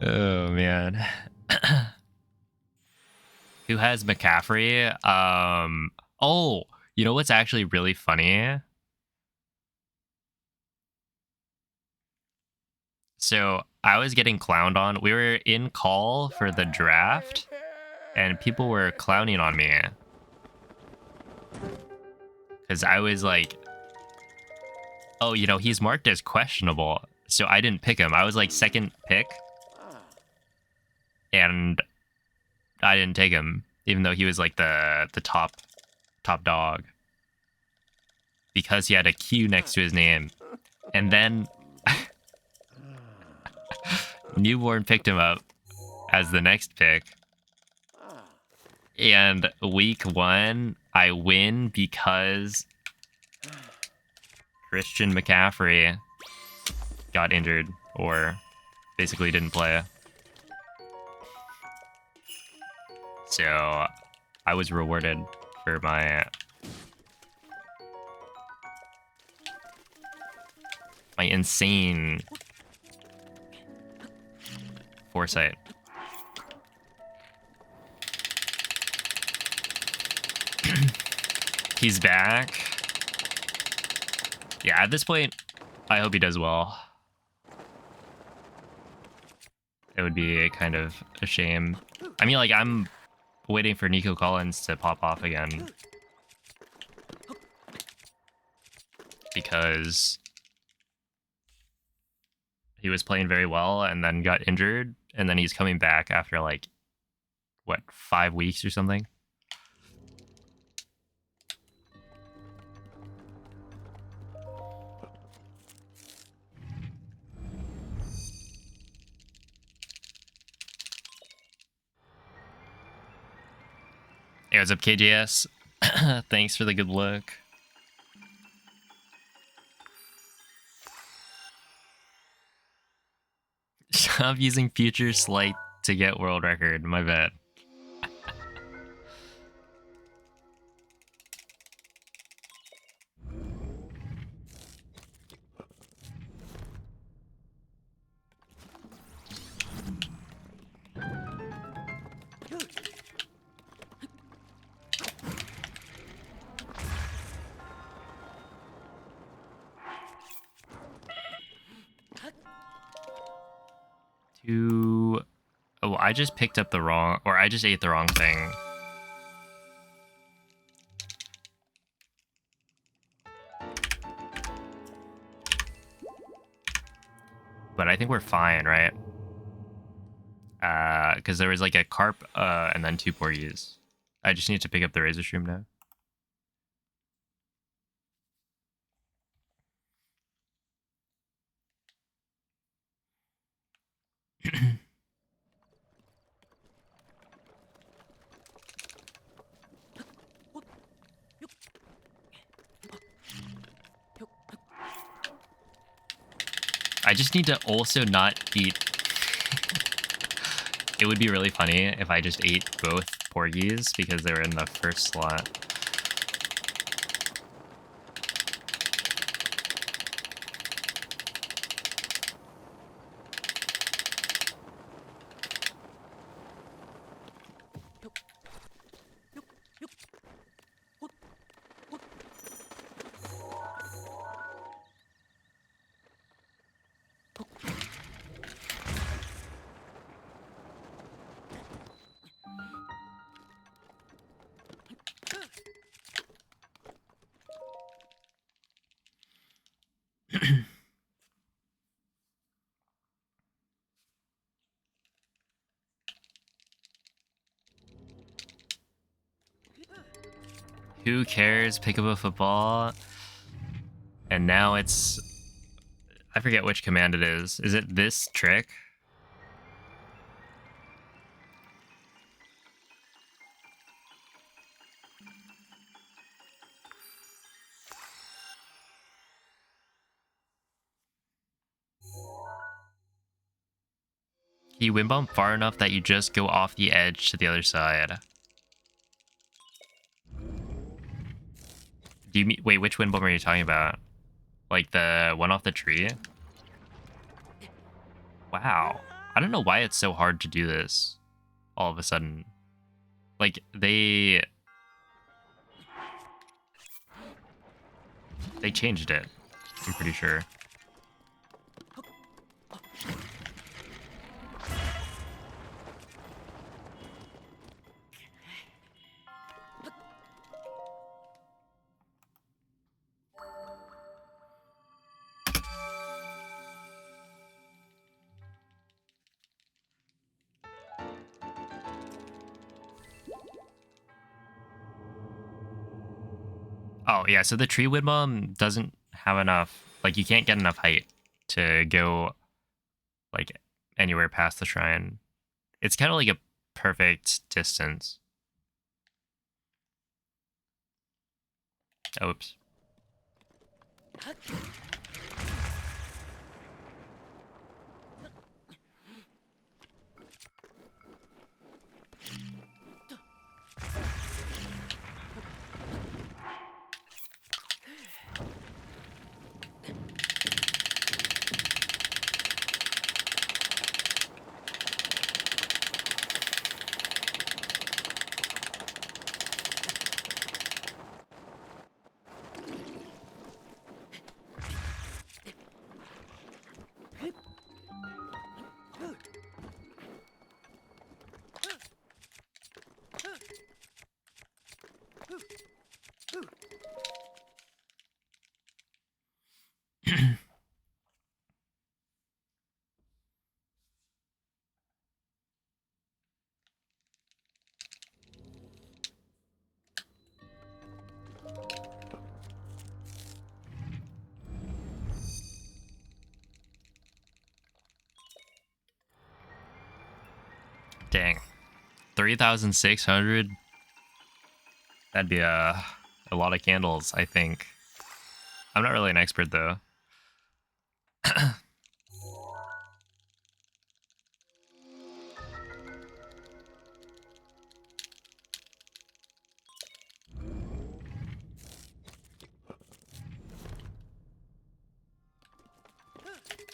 S1: Oh, man. Who has McCaffrey? Oh, you know what's actually really funny? So I was getting clowned on. We were in call for the draft, and people were clowning on me. Because I was like, oh, you know, he's marked as questionable. So I didn't pick him. I was like second pick. And I didn't take him, even though he was like the top dog. Because he had a Q next to his name. And then Newborn picked him up as the next pick. And week 1, I win because Christian McCaffrey got injured or basically didn't play. So I was rewarded for my insane foresight. He's back. Yeah, at this point, I hope he does well. It would be kind of a shame. I mean, like, I'm waiting for Nico Collins to pop off again. Because he was playing very well and then got injured. And then he's coming back after, like, what, 5 weeks or something? Hey, what's up, KJS? Thanks for the good look. Stop using future slight to get world record. My bad. Two. Oh, I just picked up the wrong, or I just ate the wrong thing. But I think we're fine, right? Because there was like a carp, and then 2 porgies. I just need to pick up the razor shroom now. I just need to also not eat. It would be really funny if I just ate both porgies because they were in the first slot. Who cares? Pick up a football. And now it's... I forget which command it is. Is it this trick? You wind bump far enough that you just go off the edge to the other side. Do you mean... Wait, which wind bump are you talking about? Like the one off the tree? Wow. I don't know why it's so hard to do this all of a sudden. Like, they changed it, I'm pretty sure. Oh, yeah, so the tree windbomb doesn't have enough... Like, you can't get enough height to go, like, anywhere past the shrine. It's kind of like a perfect distance. Oops. Dang. 3,600? That'd be a lot of candles, I think. I'm not really an expert, though.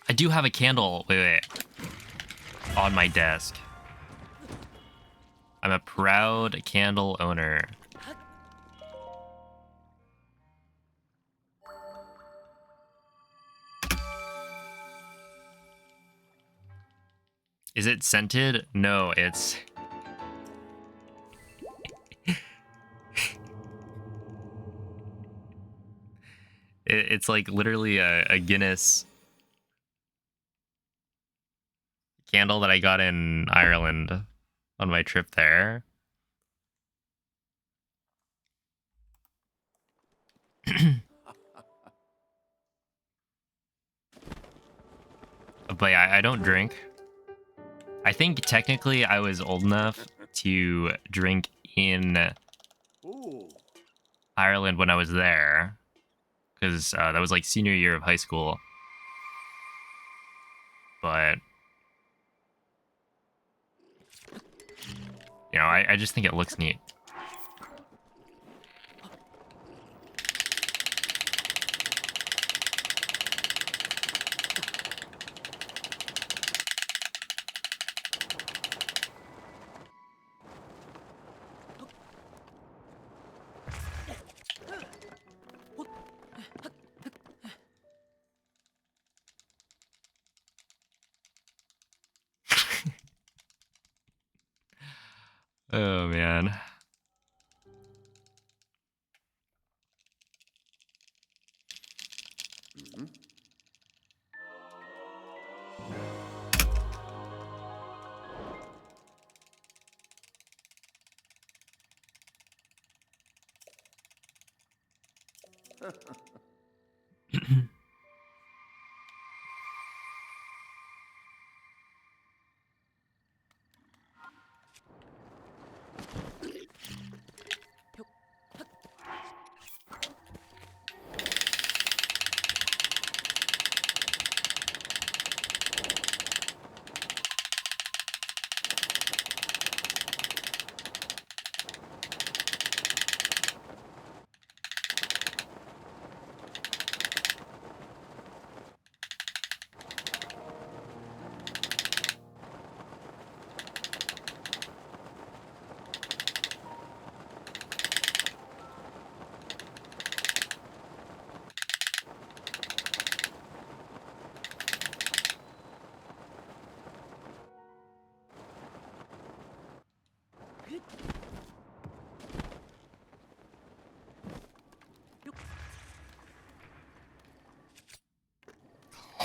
S1: I do have a candle. Wait. On my desk. I'm a proud candle owner. Is it scented? No, it's... it's like literally a Guinness candle that I got in Ireland on my trip there. But yeah, I don't drink. I think technically I was old enough to drink in
S3: Oh.
S1: Ireland when I was there. Because that was like senior year of high school. But, you know, I just think it looks neat. Oh, man.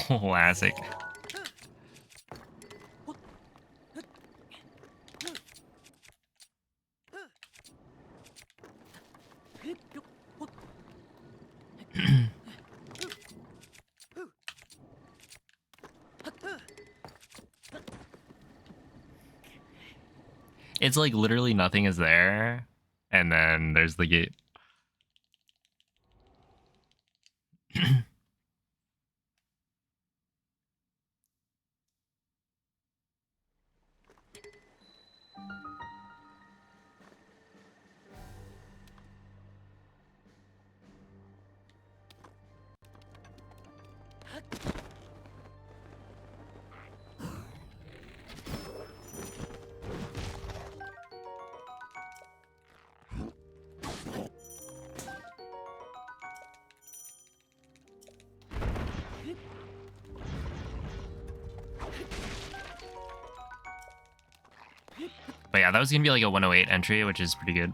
S1: Classic. It's like literally nothing is there, and then there's the gate. But yeah, that was gonna be like a 108 entry, which is pretty good.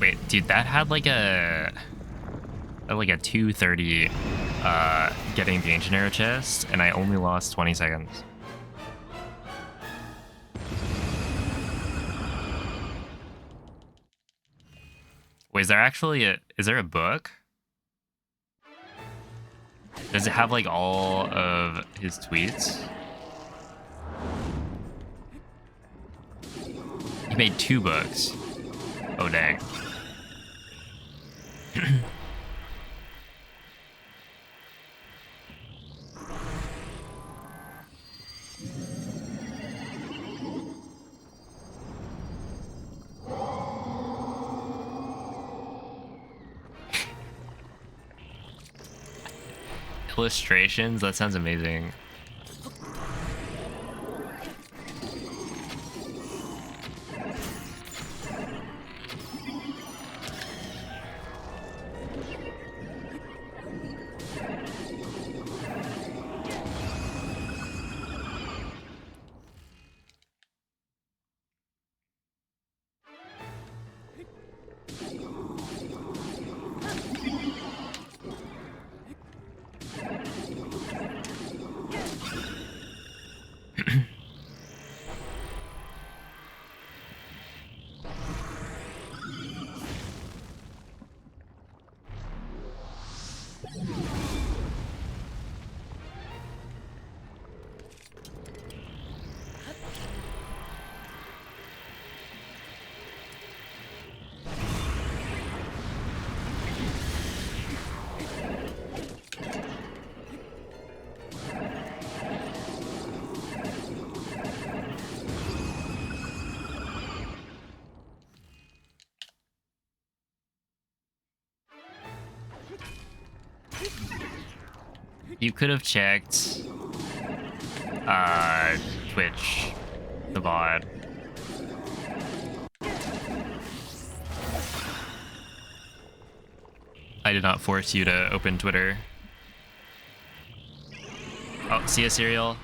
S1: Wait, dude, that had like a 230 getting the ancient arrow chest, and I only lost 20 seconds. Wait, is there a book? Does it have like all of his tweets? He made 2 books. Oh dang. Illustrations? That sounds amazing. You could have checked Twitch, the VOD. I did not force you to open Twitter. Oh, see a cereal?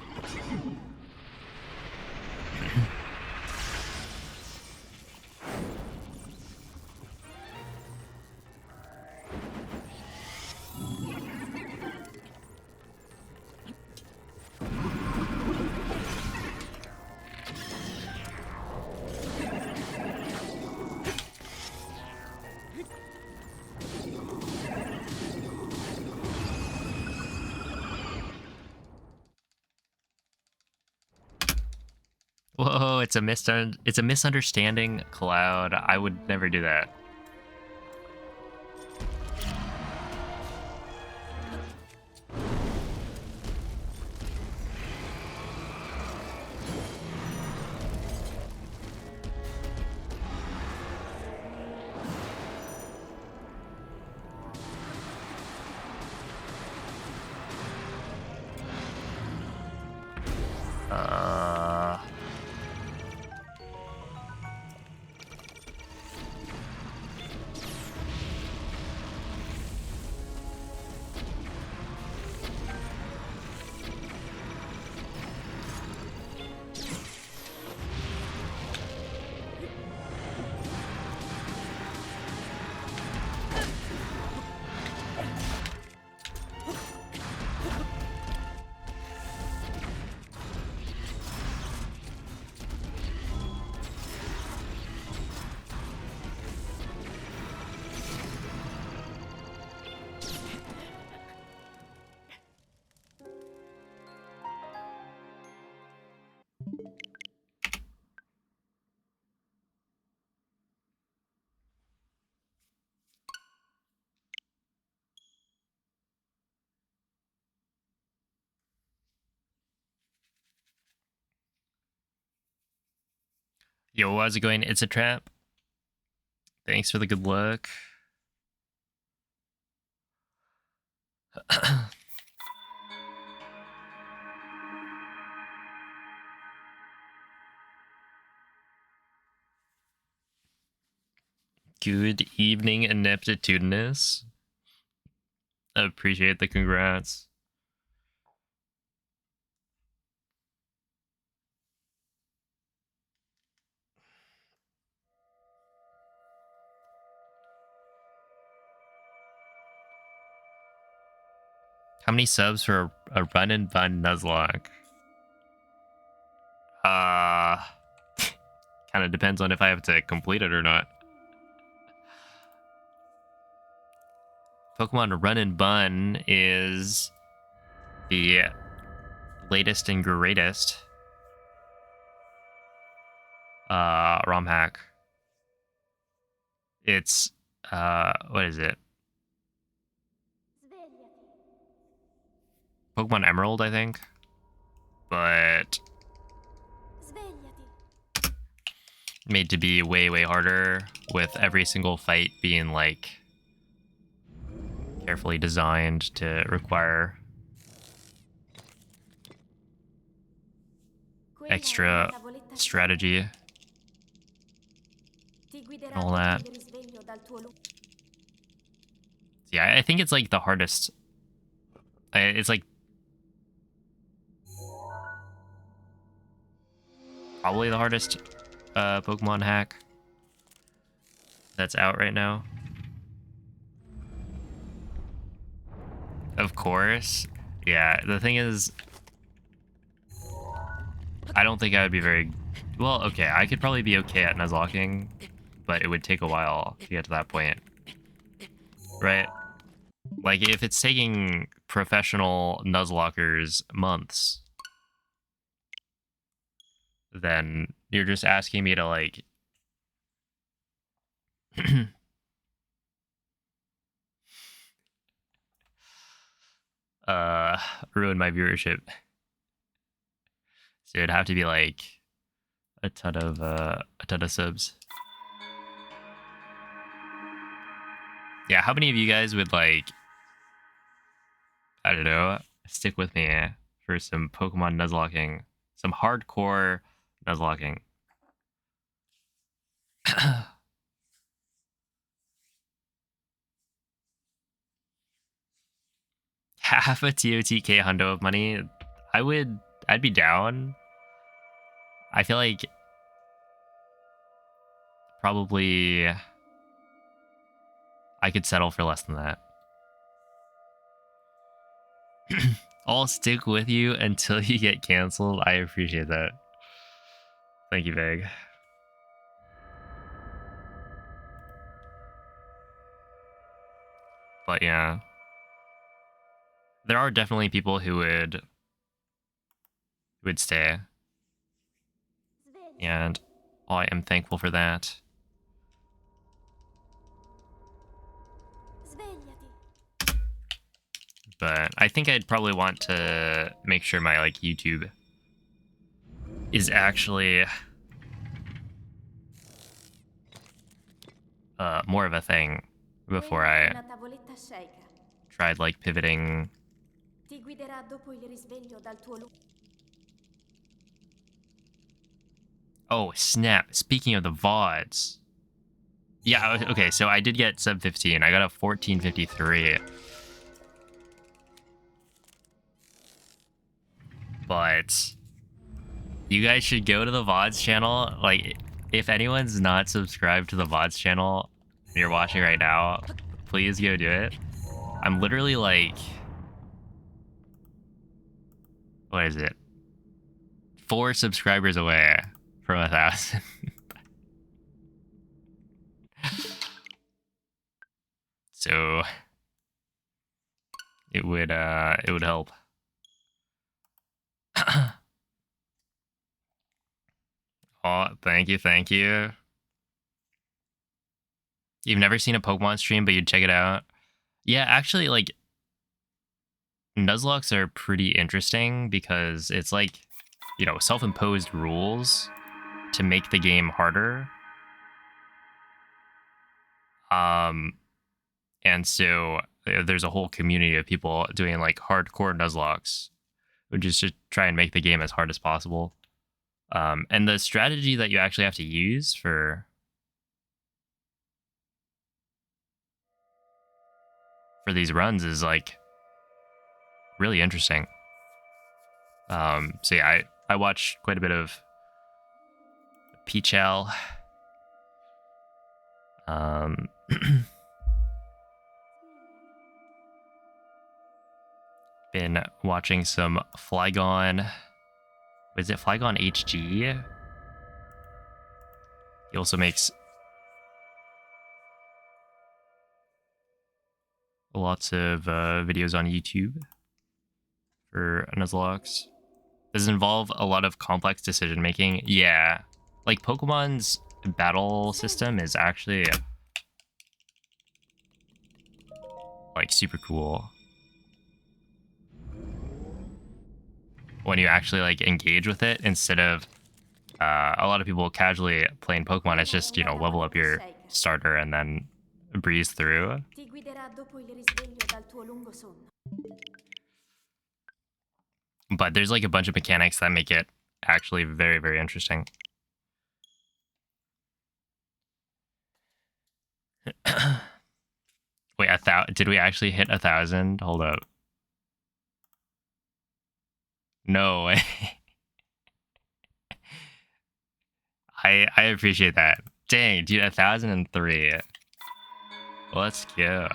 S1: Whoa, it's a misunderstanding, Cloud. I would never do that. Yo, how's it going? It's a trap. Thanks for the good luck. Good evening, Ineptitudinous. Appreciate the congrats. How many subs for a run and bun Nuzlocke? Kind of depends on if I have to complete it or not. Pokemon Run and Bun is the latest and greatest ROM hack. It's what is it?
S2: Svegliati.
S1: Pokemon Emerald, I think. But
S2: Svegliati.
S1: made to be way, way harder, with every single fight being like carefully designed to require
S2: Quella è
S1: extra
S2: una tavoletta
S1: strategy.
S2: Ti guiderà
S1: all
S2: dopo
S1: that.
S2: il risveglio dal tuo
S1: Yeah, I think it's like the hardest. It's like probably the hardest Pokemon hack that's out right now. Of course. Yeah, the thing is, I don't think I would be very... Well, okay, I could probably be okay at Nuzlocking, but it would take a while to get to that point. Right? Like, if it's taking professional Nuzlockers months, then you're just asking me to, like... ruin my viewership. So it'd have to be, like, a ton of subs. Yeah, how many of you guys would, like, I don't know, stick with me for some Pokemon Nuzlocking? Some hardcore Nuzlocking. Half a TOTK hundo of money? I'd be down. I feel like probably I could settle for less than that. I'll stick with you until you get canceled. I appreciate that. Thank you, Veg. But yeah, there are definitely people who would stay,
S2: Svegliati.
S1: and I am thankful for that.
S2: Svegliati.
S1: But I think I'd probably want to make sure my like YouTube is actually more of a thing before
S2: Quella è
S1: I
S2: una tavoletta Sheikah.
S1: tried like pivoting.
S2: Ti guiderà dopo il risveglio dal tuo
S1: Oh snap! Speaking of the VODs, yeah. Okay, so I did get sub 15. I got a 1453. But you guys should go to the VODs channel. Like, if anyone's not subscribed to the VODs channel and you're watching right now, please go do it. I'm literally like, what is it? 4 subscribers away from 1,000. So it would help. Oh, thank you, thank you. You've never seen a Pokemon stream, but you'd check it out. Yeah, actually, like, Nuzlocks are pretty interesting because it's like, you know, self-imposed rules to make the game harder. And so there's a whole community of people doing like hardcore Nuzlocks, which is to try and make the game as hard as possible. And the strategy that you actually have to use for these runs is like really interesting. So yeah, I watched quite a bit of Peachal. Been watching some Flygon. Was it Flygon HG? He also makes lots of videos on YouTube for Nuzlocke. Does it involve a lot of complex decision making? Yeah. Like Pokemon's battle system is actually like super cool. When you actually like engage with it instead of a lot of people casually playing Pokemon, it's just, you know, level up your starter and then breeze through.
S2: Ti guiderà dopo il risveglio dal tuo lungo sonno.
S1: But there's like a bunch of mechanics that make it actually very, very interesting. Wait, did we actually hit 1,000? Hold up. No way. I appreciate that. Dang, dude, 1,003. Let's go.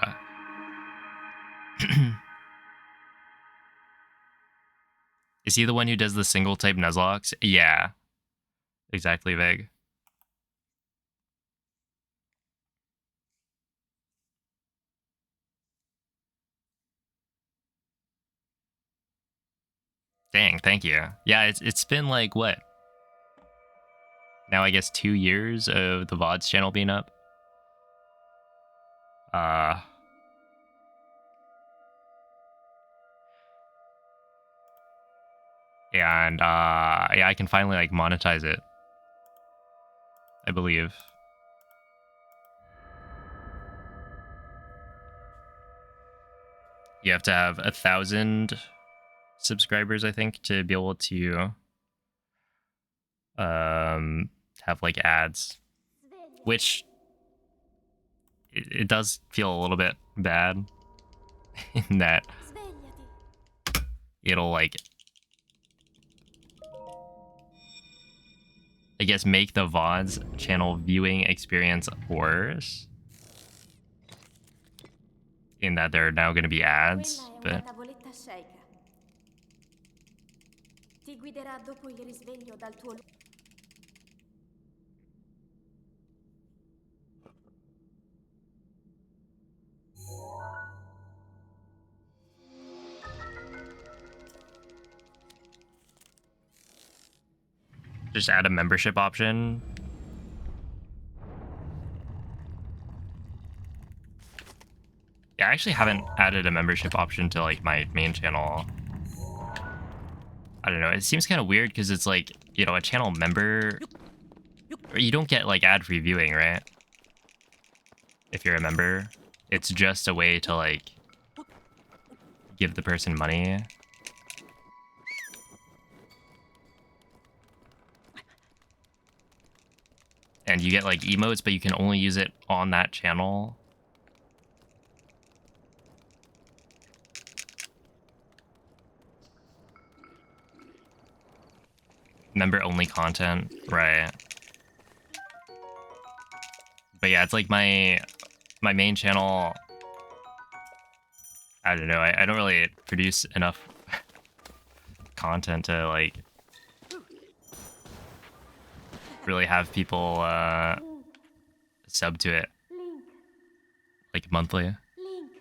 S1: Is he the one who does the single type Nuzlocke? Yeah. Exactly, Veg. Dang, thank you. Yeah, it's been like what? Now I guess 2 years of the VODs channel being up. And yeah, I can finally like monetize it, I believe. You have to have 1,000 subscribers, I think, to be able to have like ads, which it does feel a little bit bad in that
S2: Svegliati.
S1: it'll like, I guess, make the VODs channel viewing experience worse in that there are now going to be ads,
S2: Quella è
S1: but
S2: una tavoletta Sheikah. Ti guiderà dopo il risveglio dal tuo
S1: just add a membership option. Yeah, I actually haven't added a membership option to like my main channel. I don't know. It seems kind of weird because it's like, you know, a channel member, you don't get like ad-free viewing, right? If you're a member, it's just a way to like give the person money. And you get like emotes, but you can only use it on that channel. Member only content, right? But yeah, it's like my main channel. I don't know. I don't really produce enough content to like really have people sub to it
S2: Link.
S1: like monthly.
S2: Link.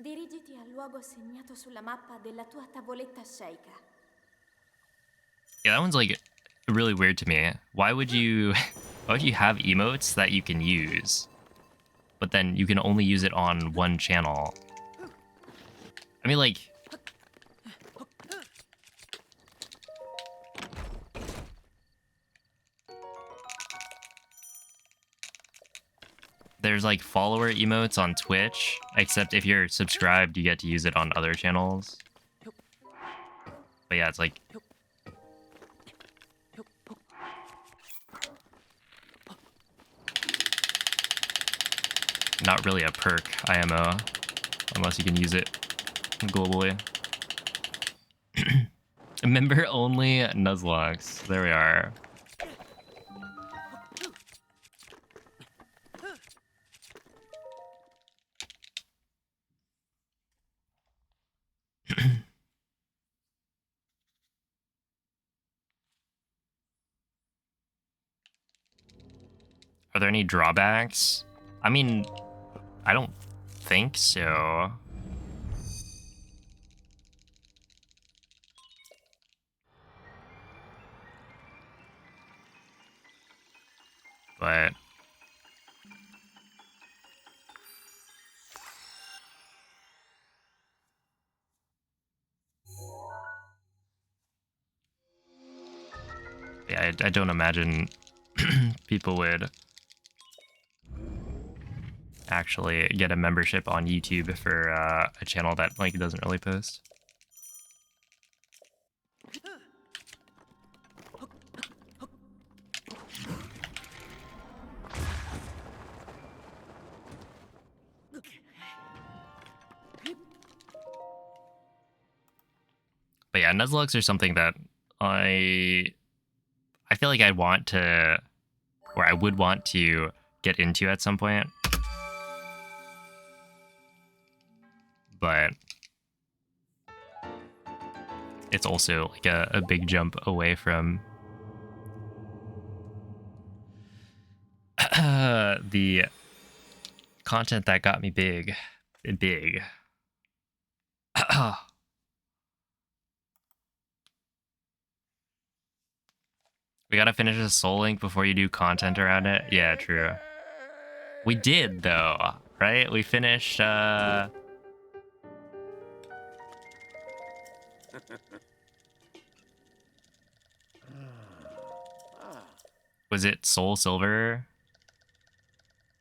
S2: Dirigiti al luogo segnato sulla mappa della tua tavoletta Sheikah.
S1: Yeah, that one's like really weird to me. Why would you have emotes that you can use, but then you can only use it on one channel? I mean, like, there's like follower emotes on Twitch, except if you're subscribed, you get to use it on other channels. But yeah, it's like, not really a perk, IMO, unless you can use it globally. Member only Nuzlocke. There we are. Are there any drawbacks? I mean, I don't think so. But yeah, I don't imagine people would actually get a membership on YouTube for a channel that like doesn't really post. But yeah, Nuzlocke are something that I feel like I want to, or I would want to get into at some point. But it's also like a big jump away from the content that got me big. Big. We gotta finish a Soul Link before you do content around it. Yeah, true. We did though, right? We finished was it Soul Silver?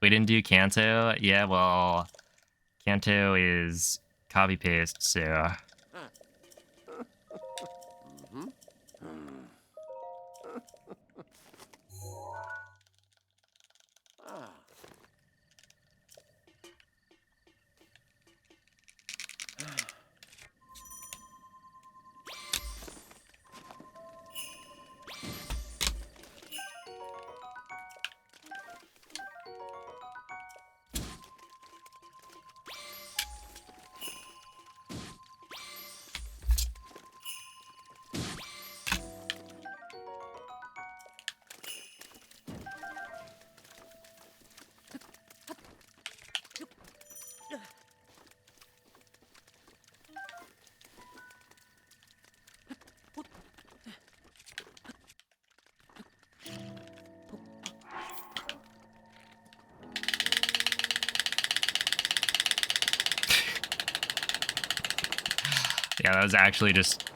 S1: We didn't do Kanto? Yeah, well, Kanto is copy paste, so yeah, that was actually just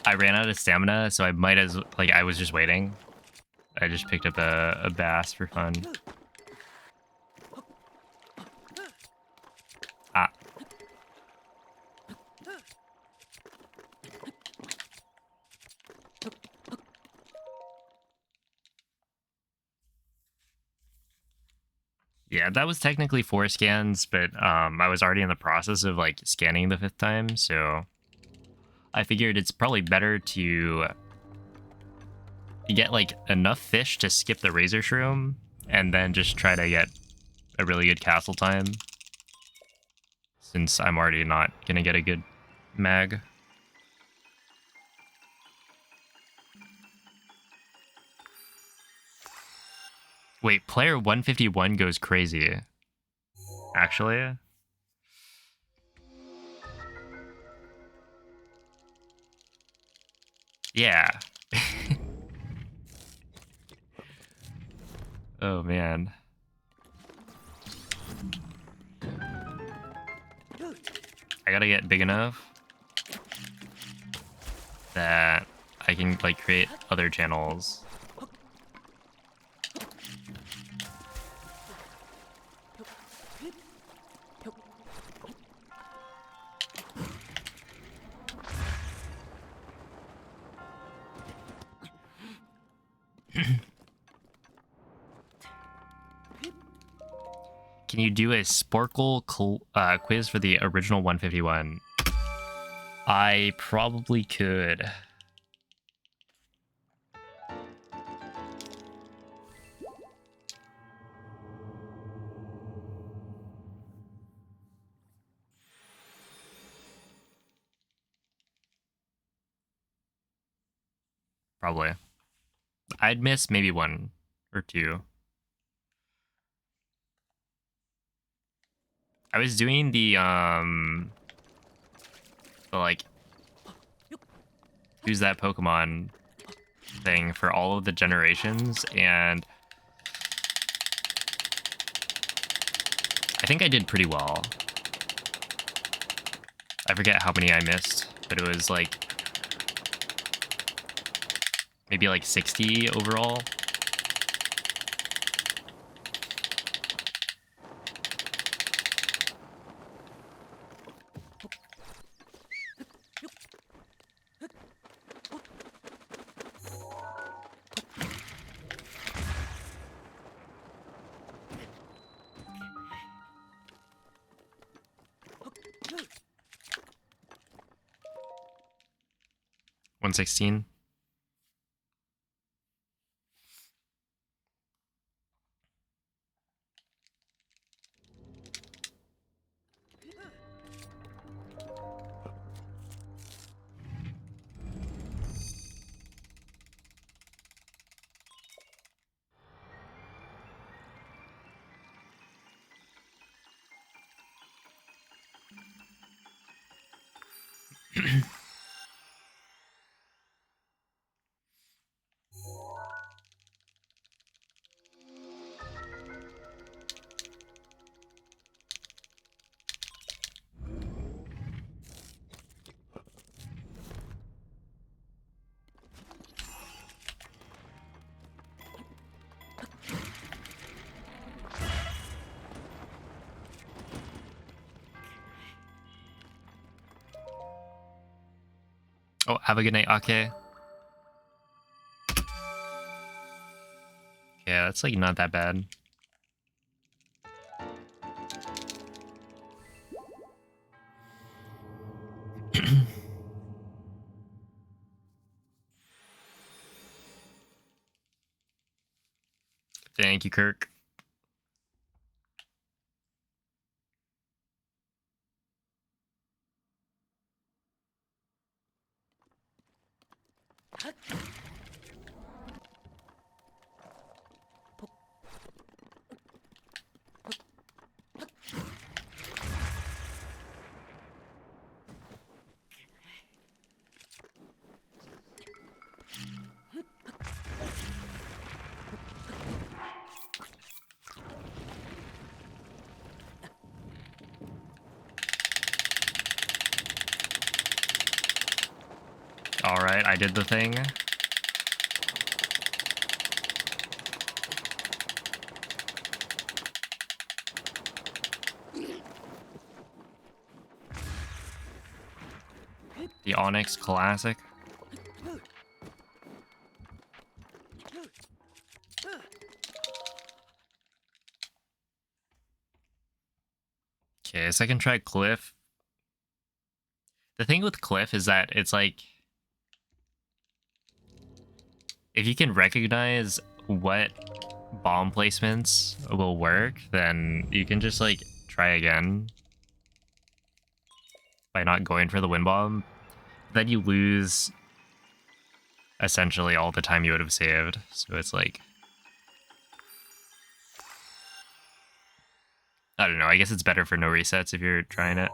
S1: I ran out of stamina, so I might as like I was just waiting. I just picked up a bass for fun. Ah. Yeah, that was technically 4 scans, but I was already in the process of like scanning the 5th time, so I figured it's probably better to get like enough fish to skip the Razor Shroom and then just try to get a really good castle time, since I'm already not gonna get a good mag. Wait, player 151 goes crazy. Actually? Yeah. Oh man. I gotta get big enough that I can like create other channels. Can you do a Sporkle quiz for the original 151? I probably could. Probably. I'd miss maybe 1 or 2. I was doing the like use that Pokemon thing for all of the generations, and I think I did pretty well. I forget how many I missed, but it was like maybe like 60 overall. $116. Oh, have a good night, Ake. Yeah, that's like not that bad. Thank you, Kirk. All right, I did the thing. The Onyx Classic. Okay, second try Cliff. The thing with Cliff is that it's like, if you can recognize what bomb placements will work, then you can just like try again by not going for the wind bomb. Then you lose essentially all the time you would have saved. So it's like, I don't know, I guess it's better for no resets if you're trying it.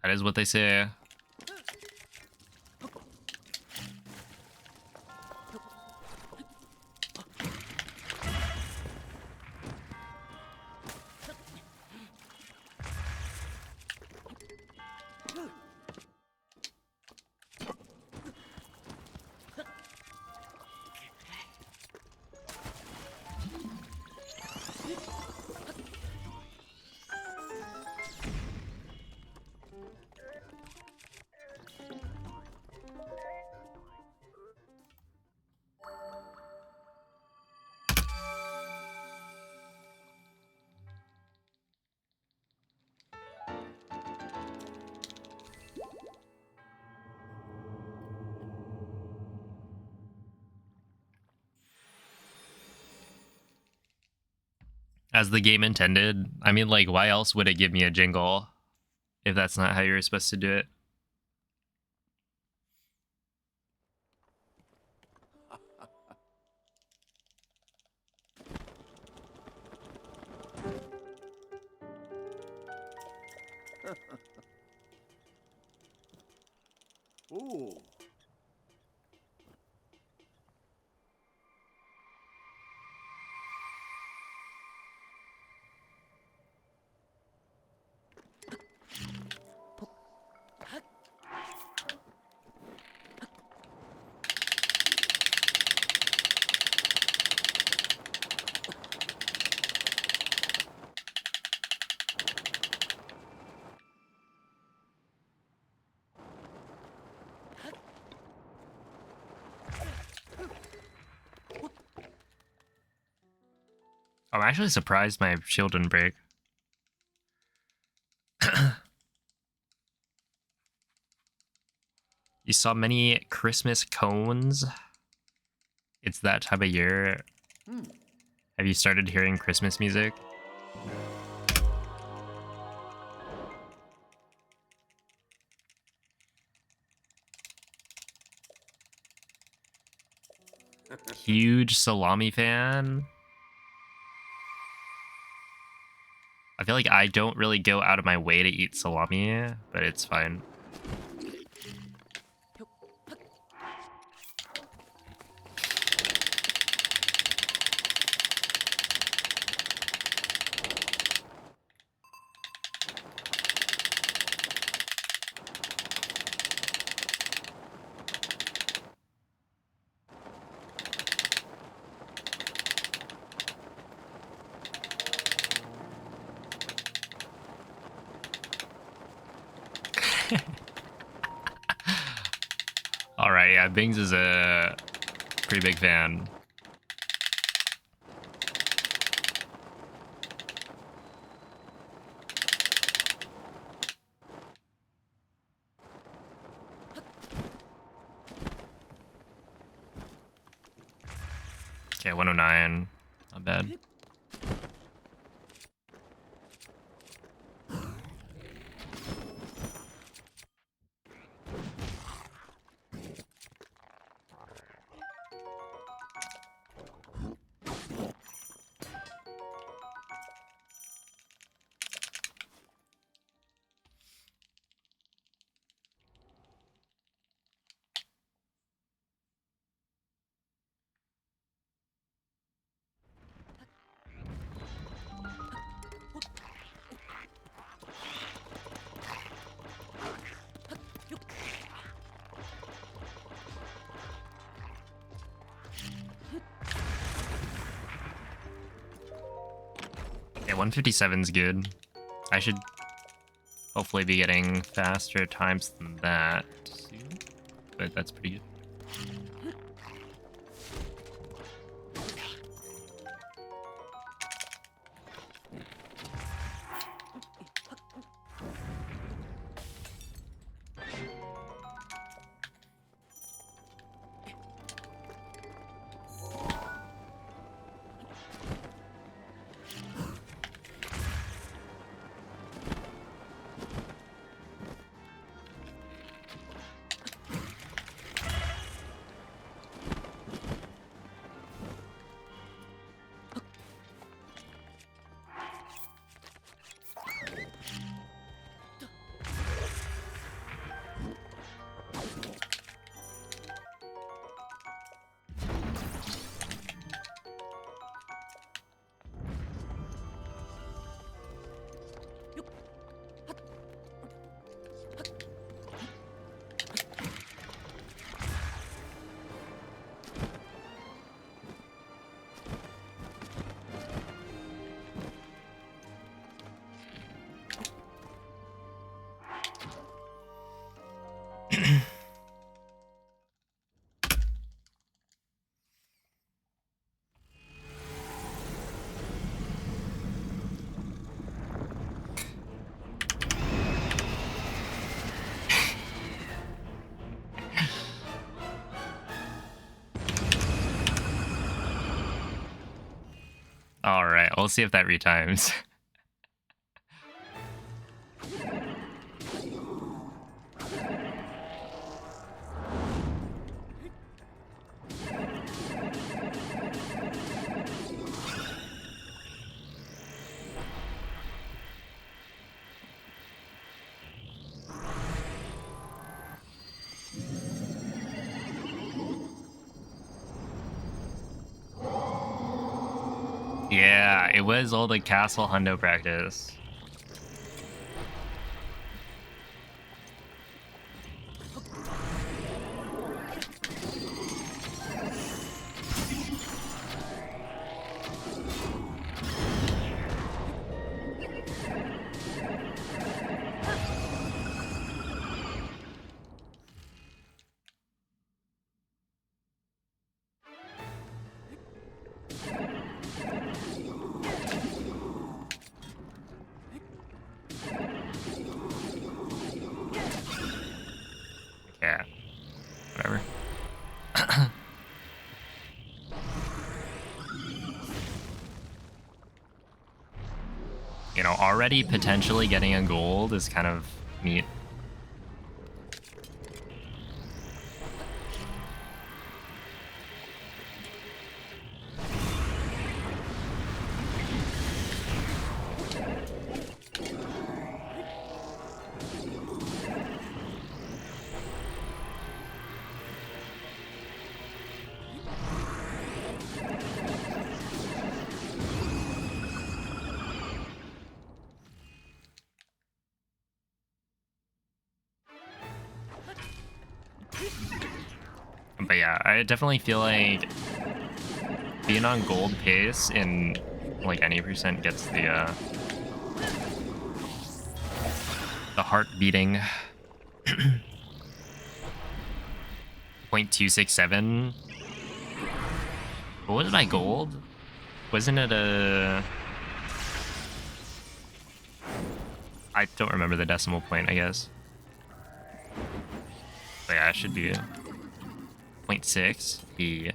S1: That is what they say. As the game intended. I mean, like, why else would it give me a jingle if that's not how you're supposed to do it?
S3: Oh.
S1: I'm actually surprised my shield didn't break. You saw many Christmas cones? It's that time of year. Have you started hearing Christmas music? Huge salami fan. I feel like I don't really go out of my way to eat salami, but it's fine. Alright, yeah, Bings is a pretty big fan. Okay, 109. Not bad. Yeah, 157's good. I should hopefully be getting faster times than that soon, but that's pretty good. Alright, we'll see if that retimes. Yeah, it was all the castle hundo practice. Yeah, whatever. You know, already potentially getting a gold is kind of neat. But yeah, I definitely feel like being on gold pace in like any percent gets the heart beating. 0.267. What was my gold? Wasn't it a... I don't remember the decimal point, I guess. But yeah, it should be 0.6. The...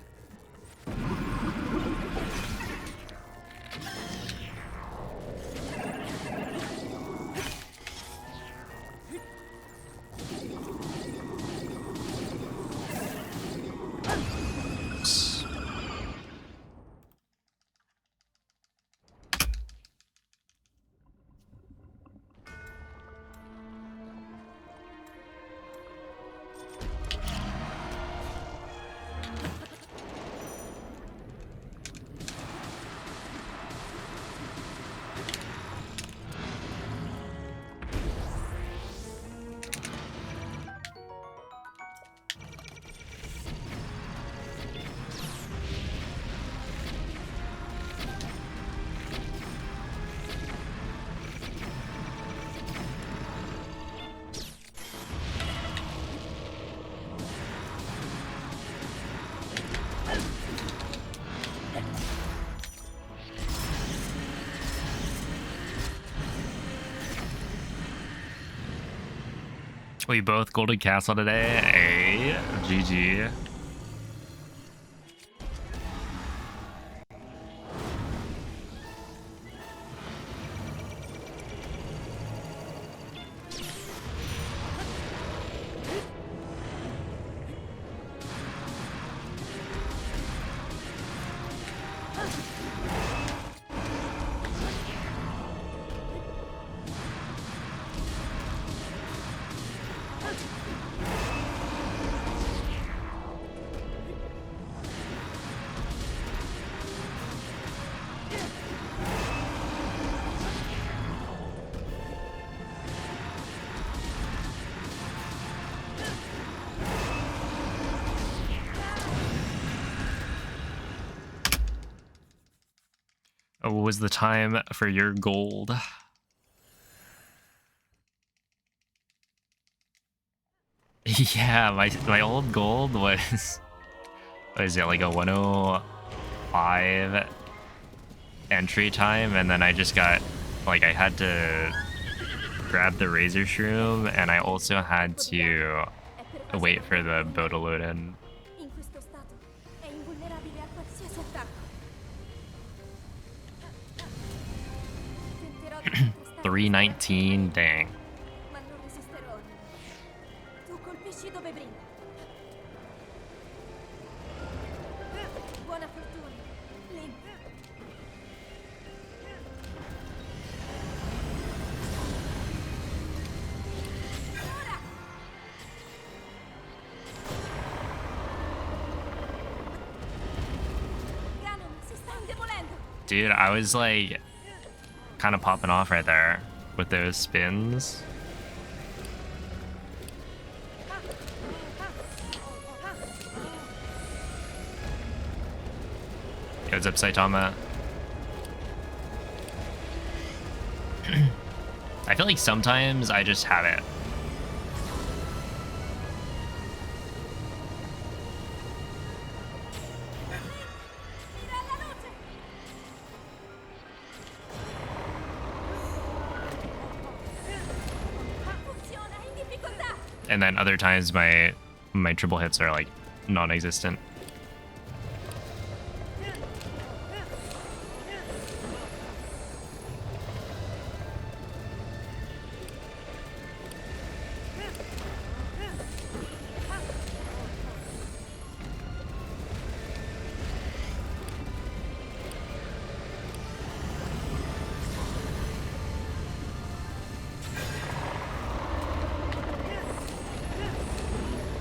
S1: We both Golden Castle today. Hey, GG. Oh, what was the time for your gold? Yeah, my old gold was what is it, like a 105 entry time, and then I just got like I had to grab the Razor Shroom, and I also had to wait for the bow to load in.
S2: In questo stato è invulnerabile a qualsiasi attacco. Tenterò di contrastare
S1: 319, dang.
S2: ma non resisterò. Tu colpisci dove brilla. Buona fortuna, Link. Ora! Ganon si sta indebolendo.
S1: Dude, I was like kind of popping off right there with those spins. Yo, what's up, Saitama? I feel like sometimes I just have it.
S2: Mira alla luce! Funziona, in difficoltà!
S1: And then other times my triple hits are like non-existent.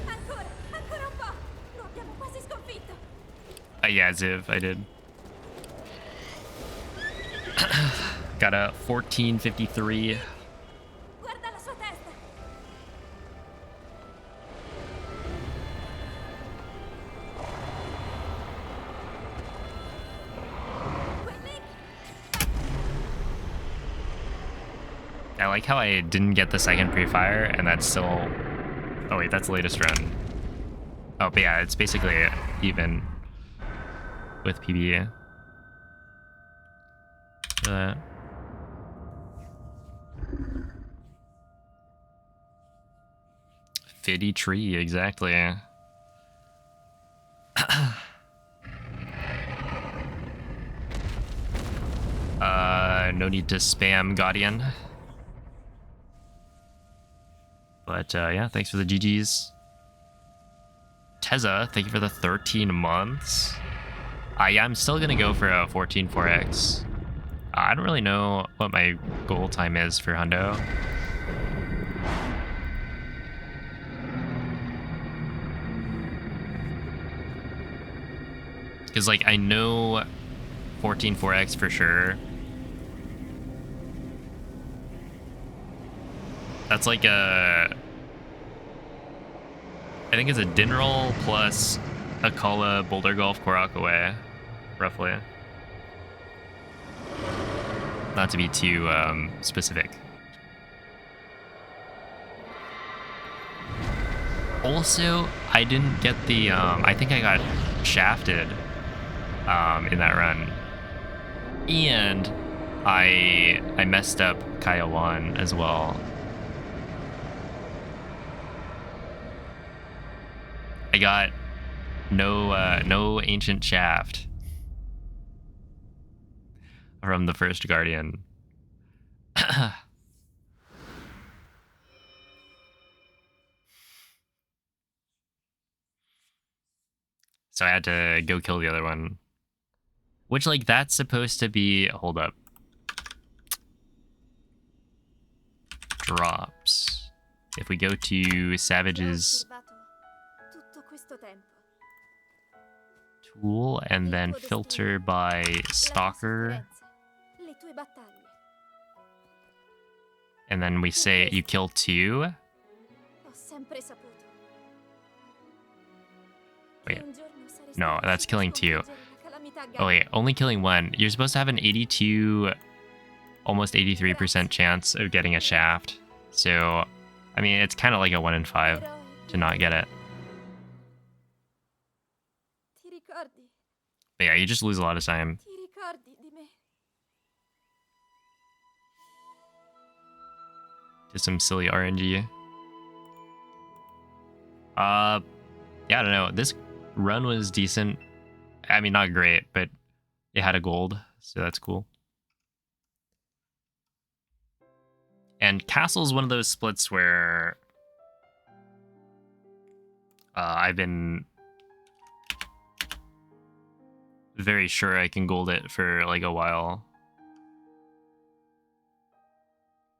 S2: Ancora, ancora un po'! Lo abbiamo quasi sconfitto!
S1: Yeah, Ziv, I did. Got a 1453.
S2: Guarda la sua testa! Quelli...
S1: I like how I didn't get the second pre-fire, and that's still... Oh wait, that's the latest run. Oh, but yeah, it's basically even with PB. That. Fiddy tree, exactly. No need to spam Guardian. But yeah, thanks for the GGs. Teza, thank you for the 13 months. Yeah, I'm still gonna go for a 14 4x. I don't really know what my goal time is for Hundo. Because, like, I know 14 4x for sure. That's like a... I think it's a din roll plus a Kala Boulder Golf Korok away, roughly. Not to be too specific. Also, I didn't get the... I think I got shafted in that run. And I messed up Kaiawan as well. I got no ancient shaft from the first Guardian. So I had to go kill the other one. Which, like, that's supposed to be... Hold up. Drops. If we go to Savage's
S2: tutto questo tempo.
S1: tool and then filter by Stalker,
S2: Le tue battaglie.
S1: and then we say you kill 2.
S2: Ho sempre saputo.
S1: Wait.
S2: Che un giorno saresti
S1: No, that's killing 2.
S2: riuscito a sconfiggere la calamità
S1: Oh wait, only killing 1. You're supposed to have an 82, almost 83% chance of getting a shaft. So, I mean, it's kind of like a 1 in 5 to not get it.
S2: Ti ricordi?
S1: But yeah, you just lose a lot of time.
S2: Ti ricordi di me?
S1: To some silly RNG. Yeah, I don't know. This run was decent. I mean, not great, but it had a gold, so that's cool. And Castle's one of those splits where I've been very sure I can gold it for like a while.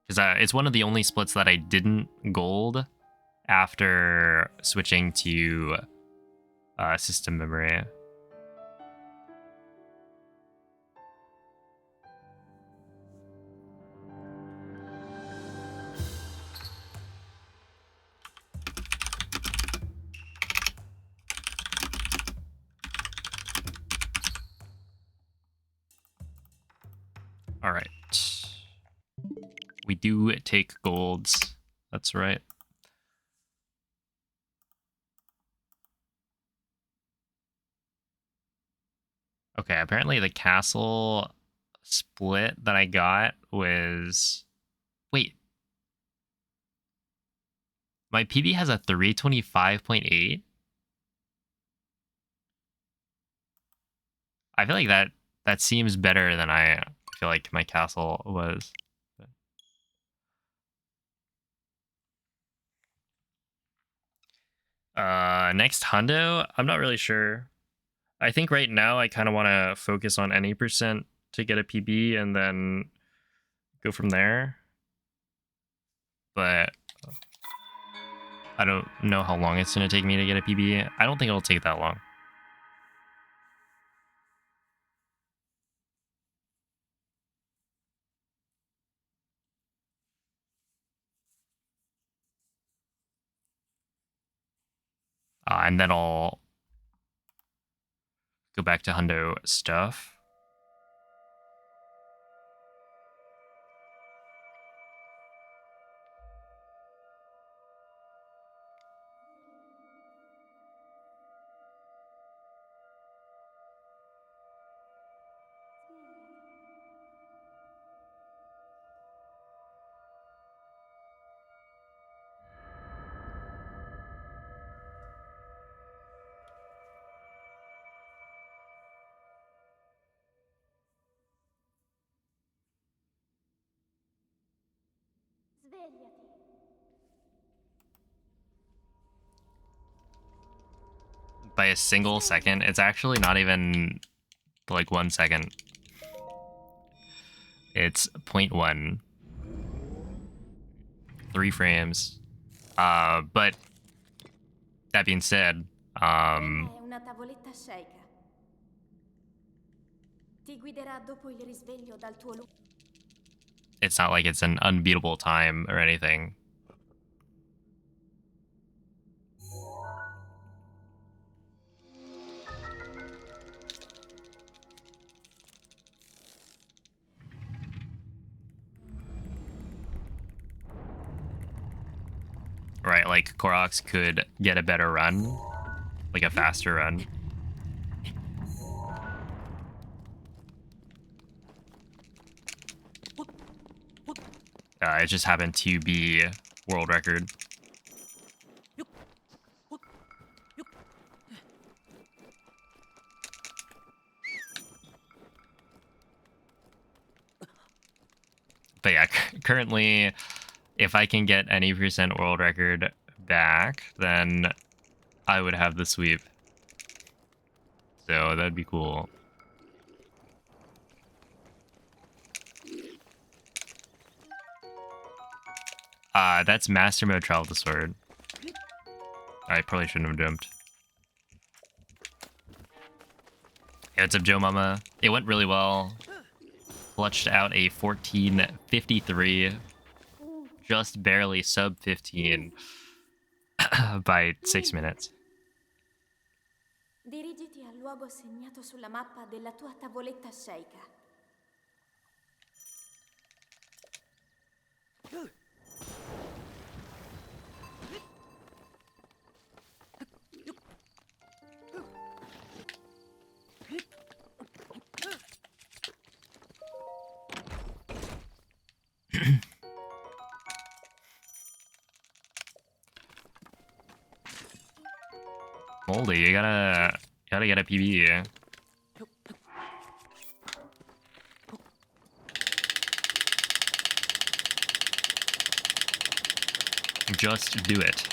S1: Because it's one of the only splits that I didn't gold after switching to system memory. do take golds. That's right. Okay, apparently the castle split that I got was... Wait. My PB has a 325.8? I feel like that seems better than I feel like my castle was. Next hundo, I'm not really sure. I think right now I kind of want to focus on any percent to get a PB and then go from there. But I don't know how long it's going to take me to get a PB. I don't think it'll take that long. And then I'll go back to hundo stuff.
S2: Svegliati.
S1: By a single second, it's actually not even like 1 second. It's 0.1. 3 frames. But that being said,
S2: Quella è una tavoletta Sheikah. Ti guiderà dopo il risveglio dal tuo luogo.
S1: it's not like it's an unbeatable time or anything. Right, like Koroks could get a better run, like a faster run. It just happened to be world record. But yeah, currently, if I can get any percent world record back, then I would have the sweep. So that'd be cool. That's Master Mode Travel the Sword. I probably shouldn't have jumped. Hey, what's up, Joe Mama? It went really well. Clutched out a 14:53. Just barely sub 15 by 6 minutes.
S2: Dirigiti al luogo segnato sulla mappa della tua tavoletta Sheikah.
S1: Moldy, you gotta get a PB. Just do it.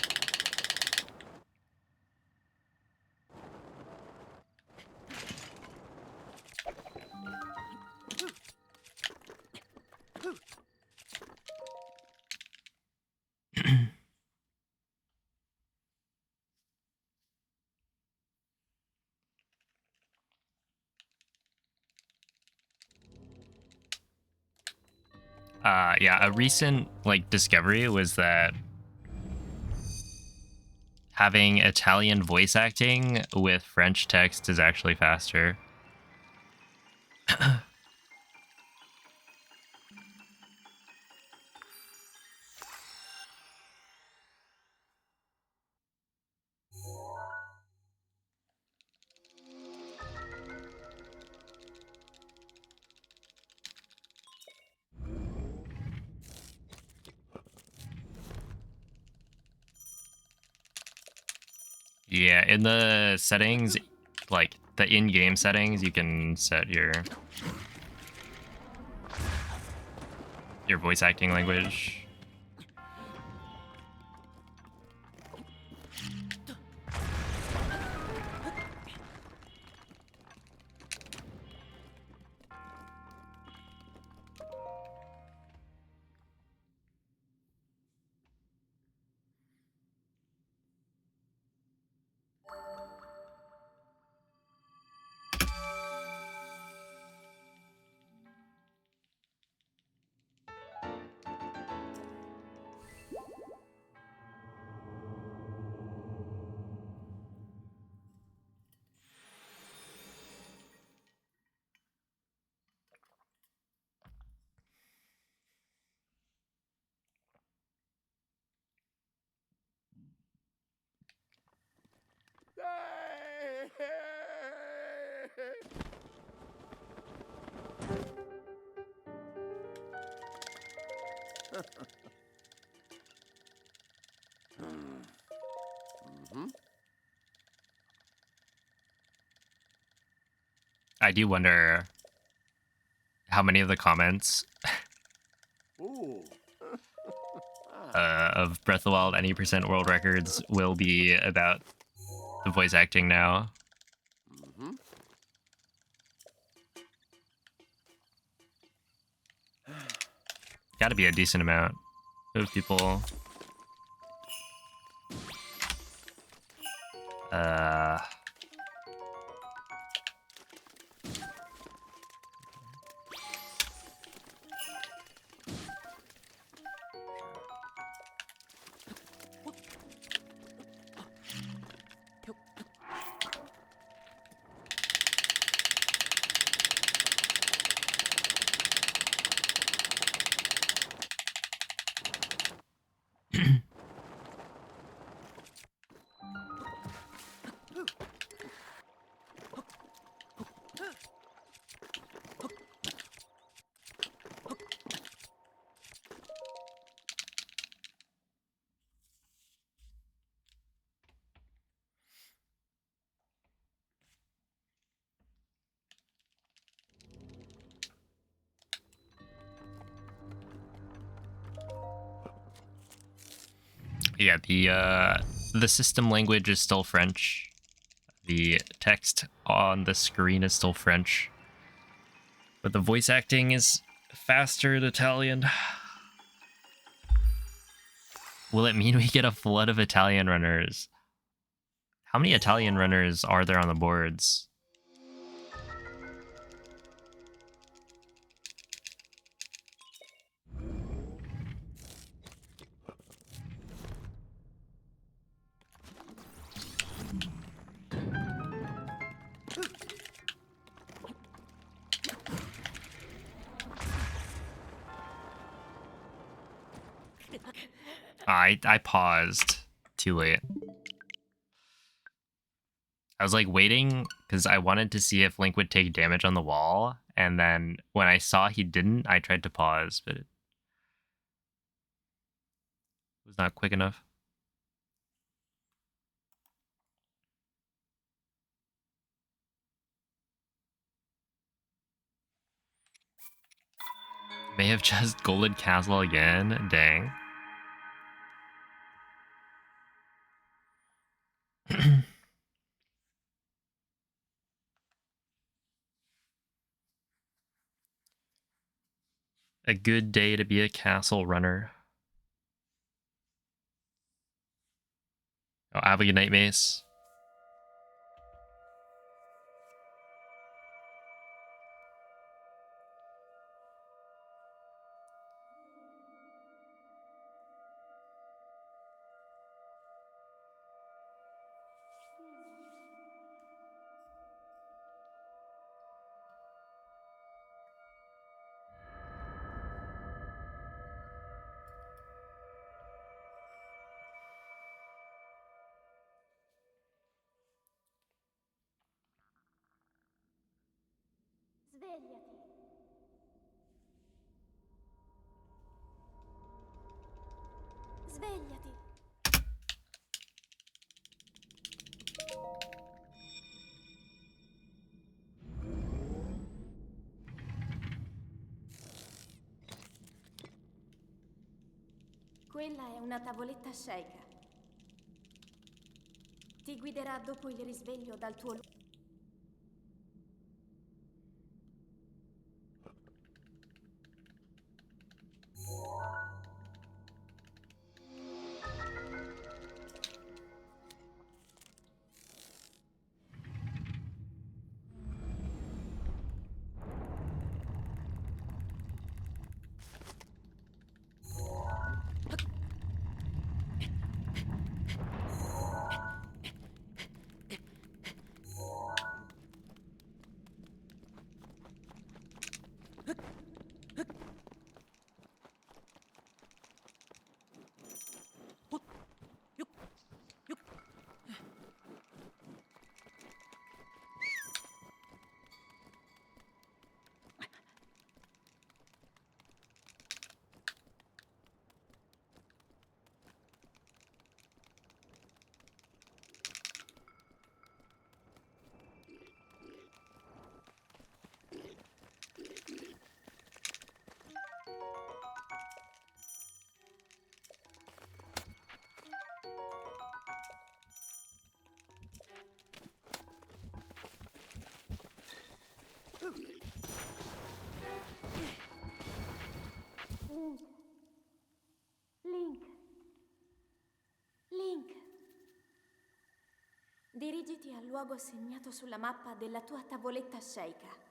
S1: Yeah, a recent like discovery was that having Italian voice acting with French text is actually faster. Yeah, in the settings, like the in-game settings, you can set your voice acting language. I do wonder how many of the comments
S3: Ooh.
S1: of Breath of the Wild any percent world records will be about the voice acting now. Got to be a decent amount of people. Yeah, the system language is still French. The text on the screen is still French. But the voice acting is faster in Italian. Will it mean we get a flood of Italian runners? How many Italian runners are there on the boards? I paused too late. I was like waiting because I wanted to see if Link would take damage on the wall, and then when I saw he didn't, I tried to pause, but it was not quick enough. May have just Golden Castle again. Dang. A good day to be a castle runner. Oh, have a good night, Mace.
S2: Svegliati. Svegliati. Quella è una tavoletta Sheikah. Ti guiderà dopo il risveglio dal tuo... Link. Link. Dirigiti al luogo segnato sulla mappa della tua tavoletta Sheikah.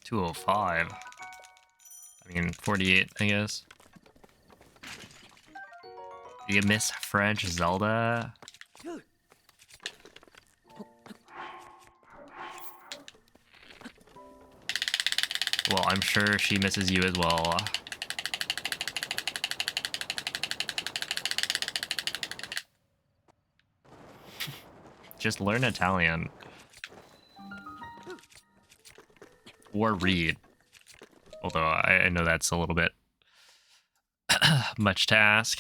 S1: $205. I mean, 48, I guess. You miss French Zelda? Well, I'm sure she misses you as well. Just learn Italian. Or read. Although I know that's a little bit much to ask.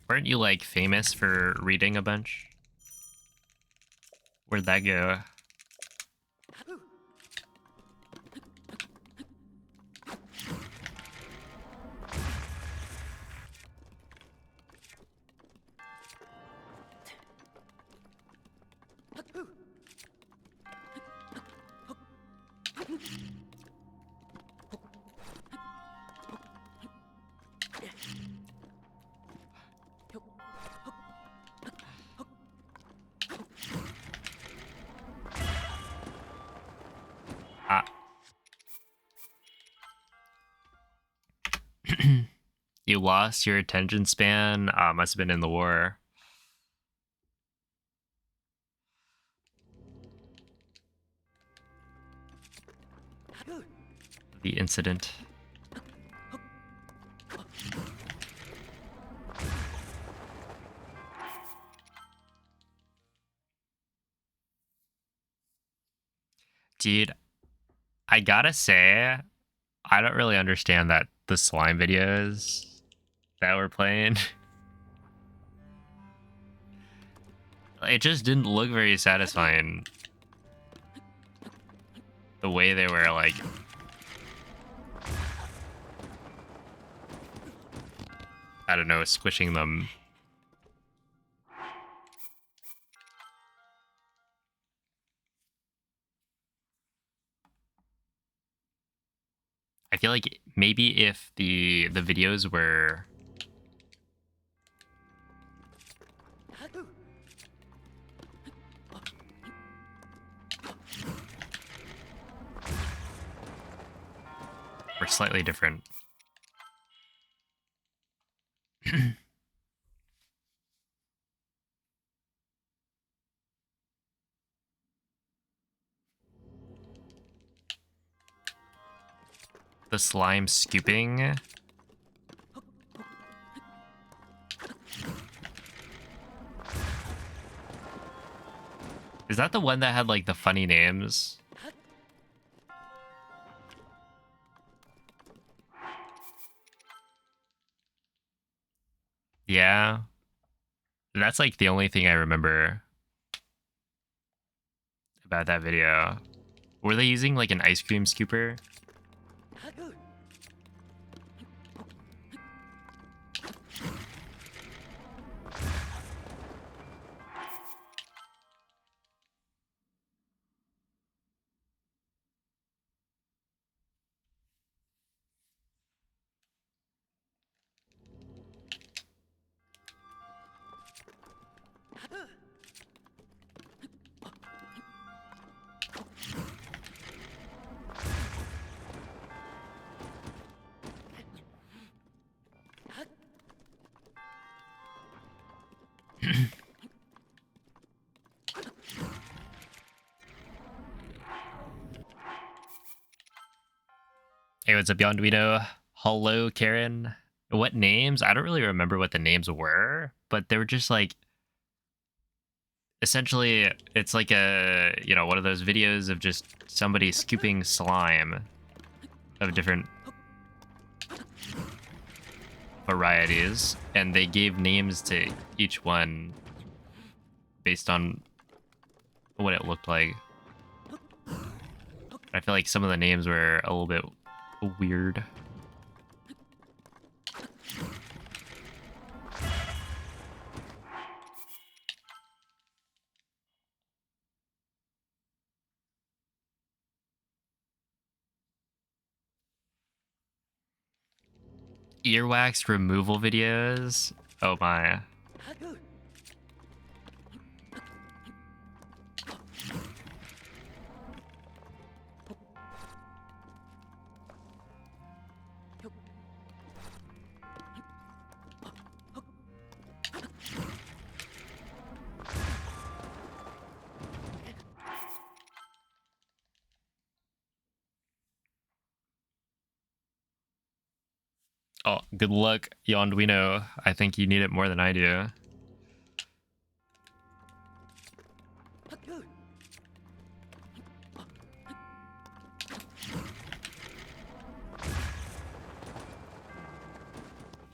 S1: Weren't you, like, famous for reading a bunch? Where'd that go? Ah. You lost your attention span? Must have been in the war. The incident. Dude, I gotta say, I don't really understand the slime videos that we're playing. It just didn't look very satisfying. The way they were, like... I don't know, squishing them. I feel like maybe if the videos were slightly different. The slime scooping. Is that the one that had like the funny names? Yeah. That's like the only thing I remember about that video. Were they using like an ice cream scooper? Hey, what's up, Yonduino? Hello, Karen. What names? I don't really remember what the names were, but they were just like, essentially, it's like a, you know, one of those videos of just somebody scooping slime of different varieties, and they gave names to each one based on what it looked like. I feel like some of the names were a little bit weird. Earwax removal videos? Oh my. Oh, good luck, Yonduino. I think you need it more than I do.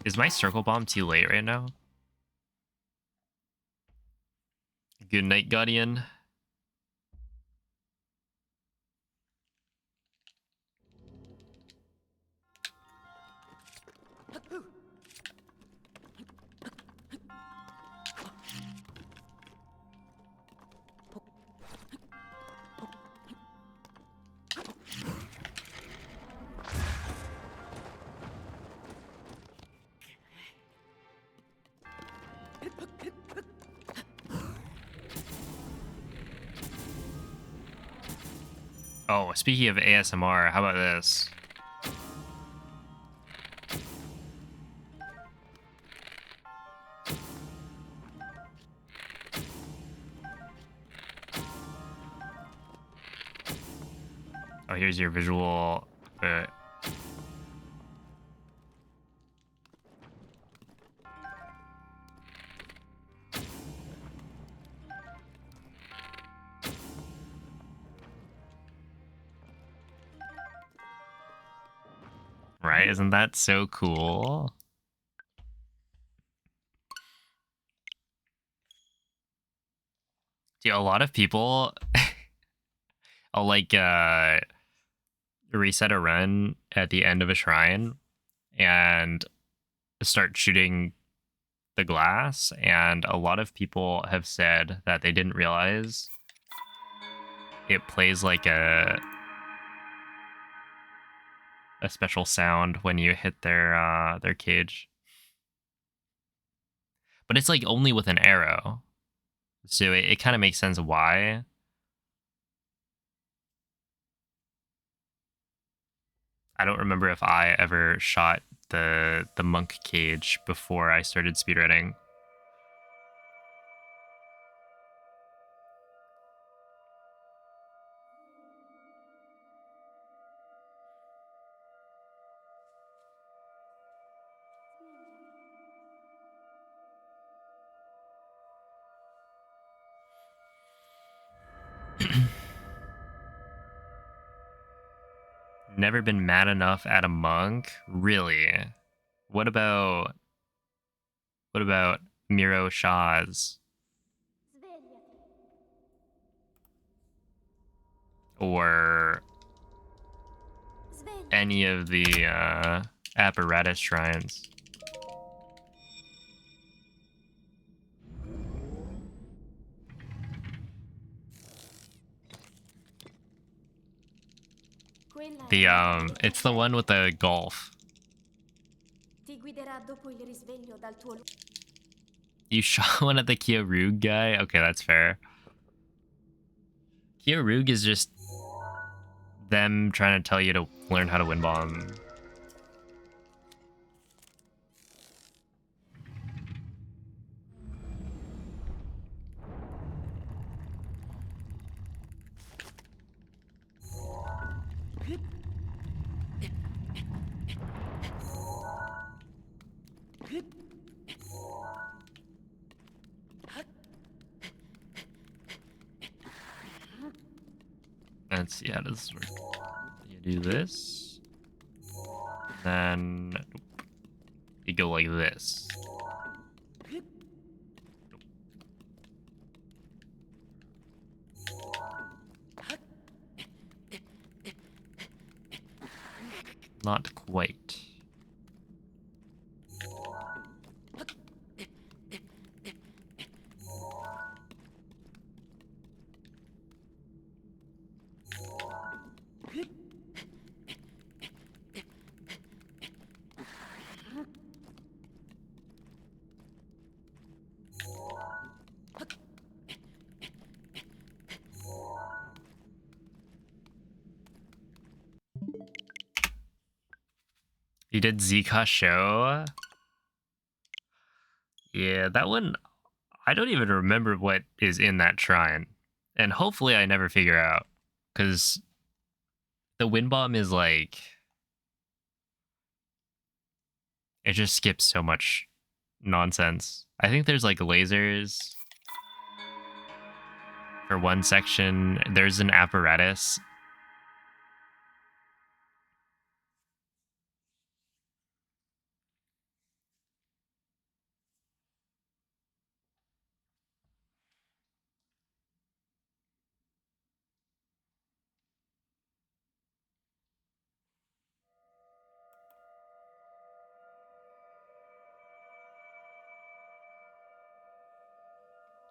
S1: Is my circle bomb too late right now? Good night, Guardian. Oh, speaking of ASMR, how about this? Oh, here's your visual. Right? Isn't that so cool? Dude, a lot of people I'll like reset a run at the end of a shrine and start shooting the glass, and a lot of people have said that they didn't realize it plays like a special sound when you hit their cage. But it's like only with an arrow. So it kind of makes sense why. I don't remember if I ever shot the monk cage before I started speedrunning. Never been mad enough at a monk? Really? What about Miro Shah's
S2: Svegliati.
S1: or
S2: Svegliati.
S1: any of the apparatus shrines?
S2: Quella è
S1: The
S2: una tavoletta
S1: it's the
S2: secca.
S1: one with the golf.
S2: Ti guiderà dopo il risveglio dal tuo
S1: You shot one at the Kyorug guy? Okay, that's fair. Kyorug is just them trying to tell you to learn how to win bomb. Let's see how does this work. You do this, then you go like this. Not quite. You did Zika show? Yeah, that one, I don't even remember what is in that shrine. And hopefully I never figure out. Because the wind bomb is like... It just skips so much nonsense. I think there's like lasers for one section. There's an apparatus.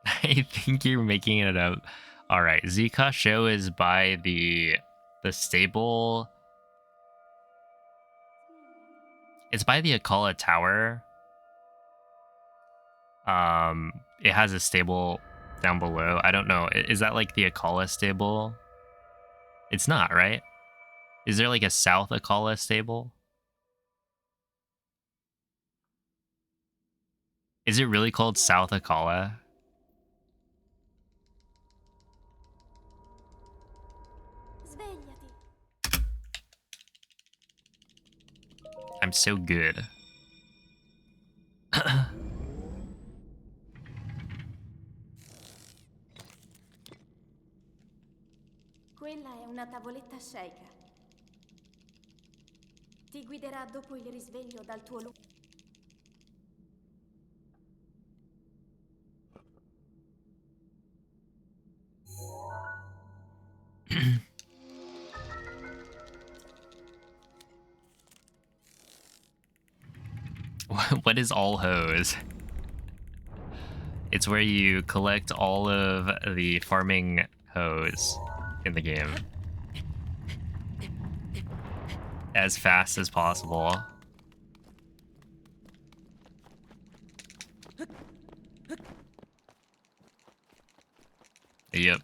S1: I think you're making it up. All right, Zika show is by the stable. It's by the Akala Tower. It has a stable down below. I don't know. Is that like the Akala stable? It's not, right? Is there like a South Akala stable? Is it really called South Akala?
S2: Svegliati.
S1: I'm so good.
S2: Quella è una tavoletta sceicca. Ti guiderà dopo il risveglio dal tuo
S1: What is all hose? It's where you collect all of the farming hose in the game as fast as possible. Yep.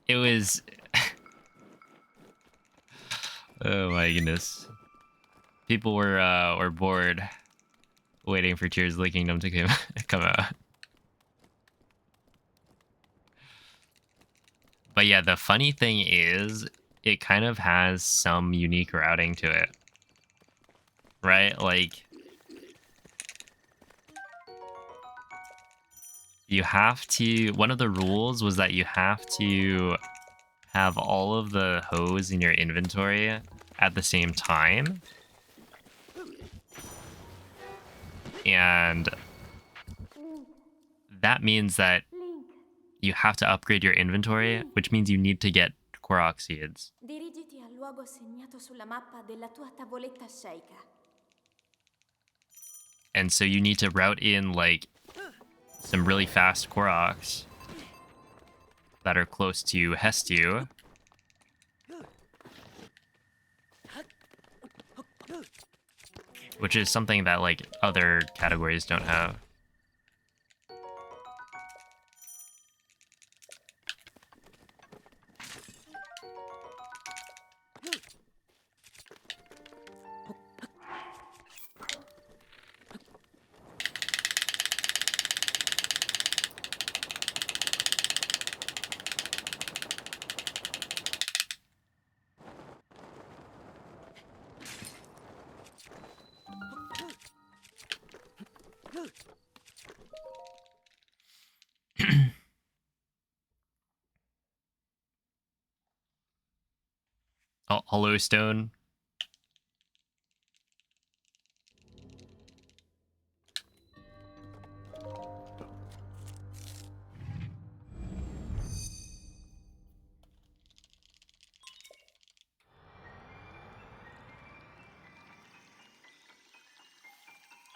S1: It was Oh my goodness. People were bored waiting for Tears of the Kingdom to come out. But yeah, the funny thing is it kind of has some unique routing to it. Right? Like you have to, one of the rules was that you have to have all of the hose in your inventory at the same time. And that means that
S2: Link,
S1: you have to upgrade your inventory, which means you need to get Korok seeds.
S2: dirigiti al luogo segnato sulla mappa della tua tavoletta sceicca.
S1: And so you need to route in like some really fast Koroks that are close to Hestu. Which is something that like other categories don't have. Hollowstone.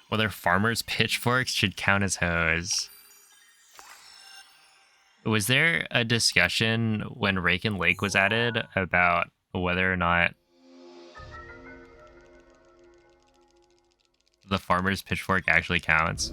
S1: Whether farmers' pitchforks should count as hoes. Was there a discussion when Raken Lake was added about whether or not the farmer's pitchfork actually counts?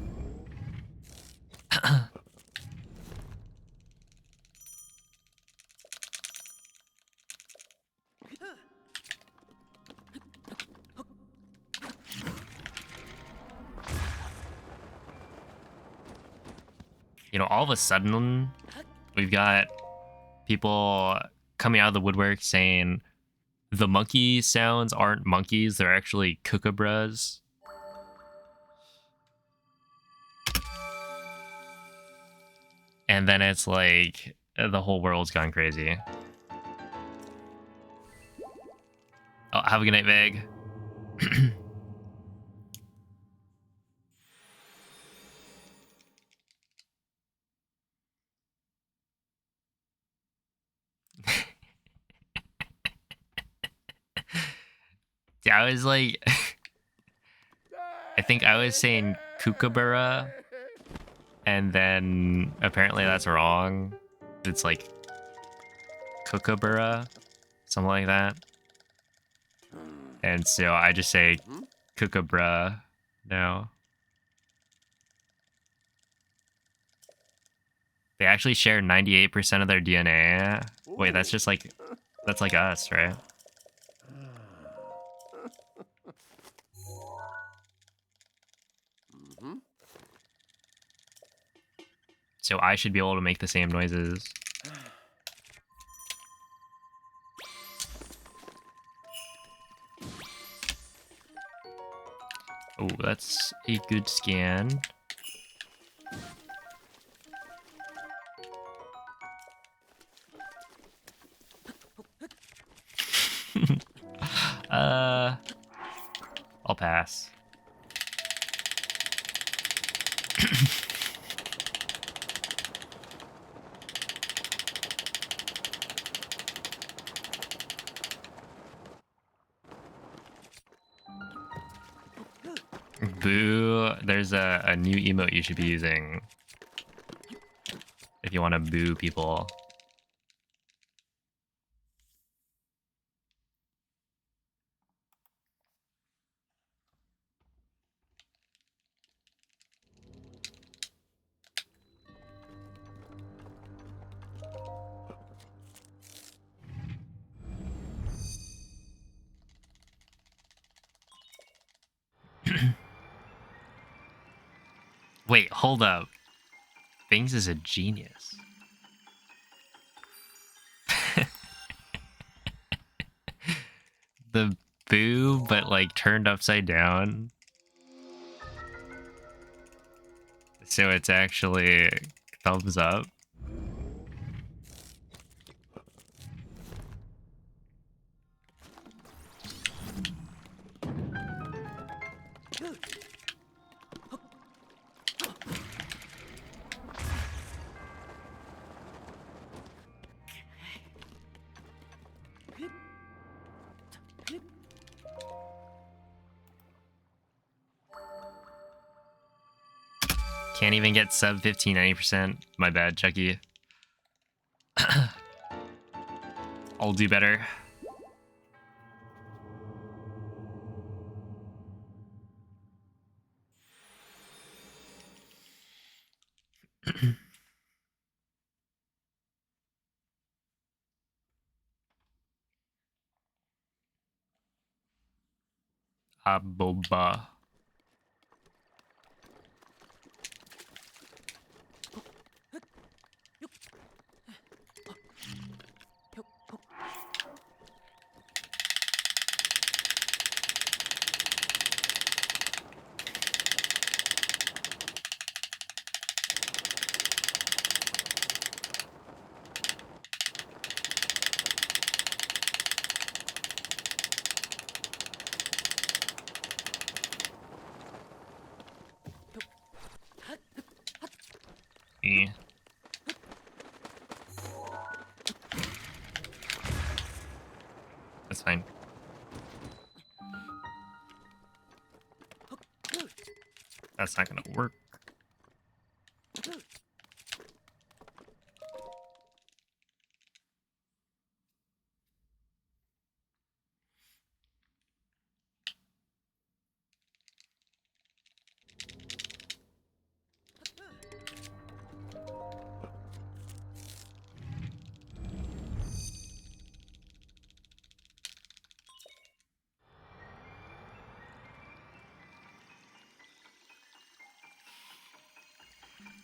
S1: You know, all of a sudden, we've got people coming out of the woodwork saying the monkey sounds aren't monkeys, they're actually kookaburras. And then it's like the whole world's gone crazy. Oh, have a good night, Veg. Yeah, I was like, I think I was saying kookaburra, and then apparently that's wrong. It's like kookaburra, something like that. And so I just say kookaburra now. They actually share 98% of their DNA. Wait, that's just like, that's like us, right? So I should be able to make the same noises. Oh, that's a good scan. I'll pass. Boo. There's a new emote you should be using if you want to boo people. Wait, hold up. Bings is a genius. The boo, but like turned upside down. So it's actually thumbs up. Can't even get sub 15, 90%. My bad, Chucky. I'll do better. Aboba. Eh. That's fine. That's not gonna work.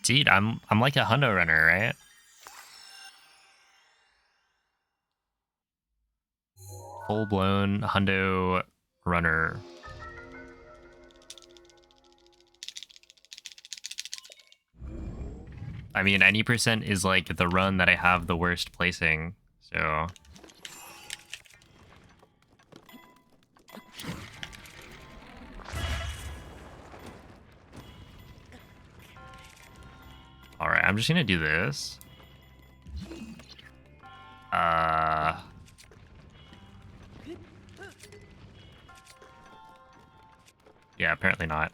S1: Dude, I'm like a hundo runner, right? Full-blown hundo runner. I mean, any percent is like the run that I have the worst placing, so... Alright, I'm just gonna do this. Yeah, apparently not.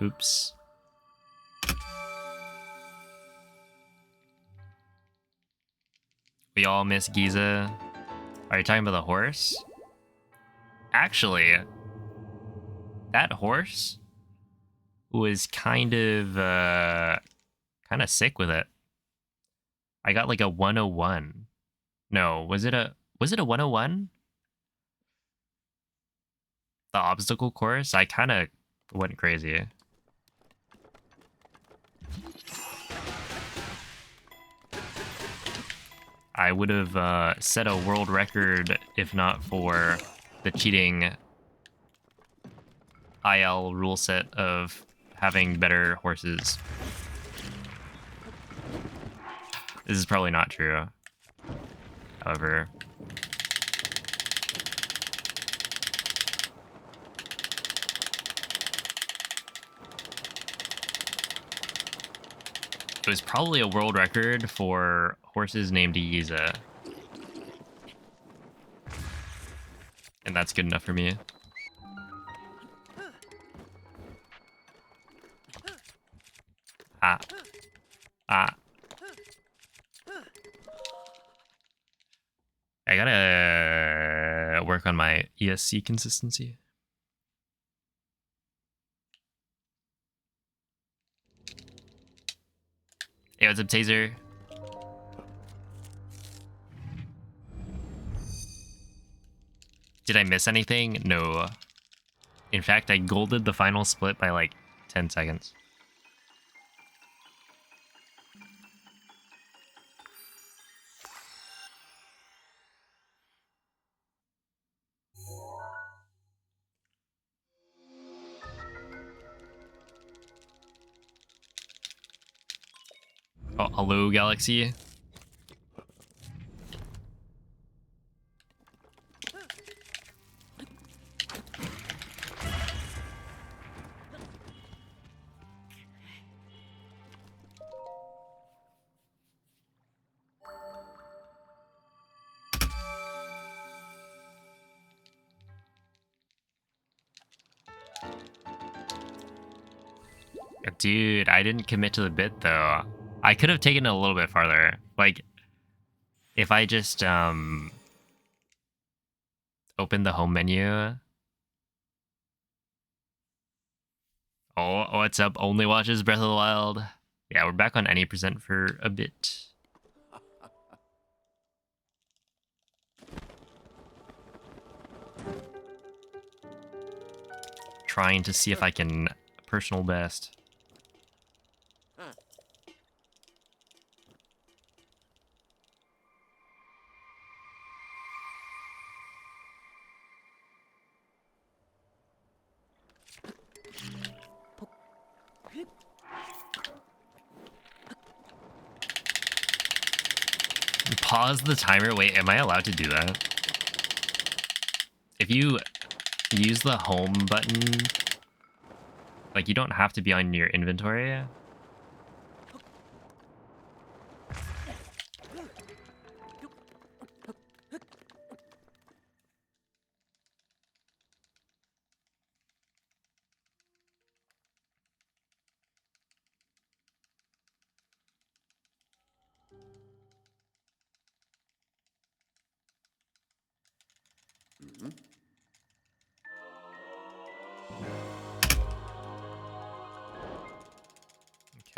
S1: Oops. We all miss Giza. Are you talking about the horse? Actually, that horse was kind of sick with it. I got like a 101. No, was it a 101? The obstacle course? I kind of went crazy. I would have set a world record if not for the cheating IL rule set of having better horses. This is probably not true. However, it was probably a world record for horses named Yiza. And that's good enough for me. I gotta work on my ESC consistency. Hey, what's up, Taser? Did I miss anything? No. In fact, I golded the final split by like 10 seconds. Oh, hello, Galaxy. Dude, I didn't commit to the bit though. I could have taken it a little bit farther. Like, if I just open the home menu. Oh, what's up? Only watches Breath of the Wild. Yeah, we're back on any percent for a bit. Trying to see if I can personal best. Pause the timer. Wait, am I allowed to do that? If you use the home button, like, you don't have to be on your inventory.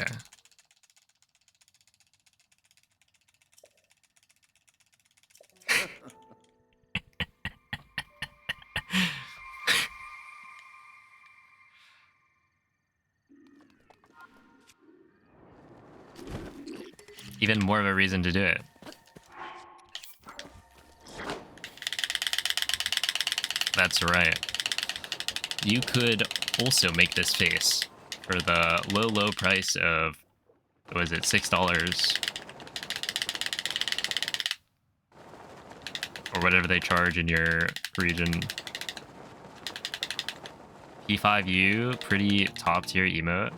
S1: Okay. Even more of a reason to do it. That's right. You could also make this face for the low price of, what was it, $6? Or whatever they charge in your region. P5U, pretty top tier emote.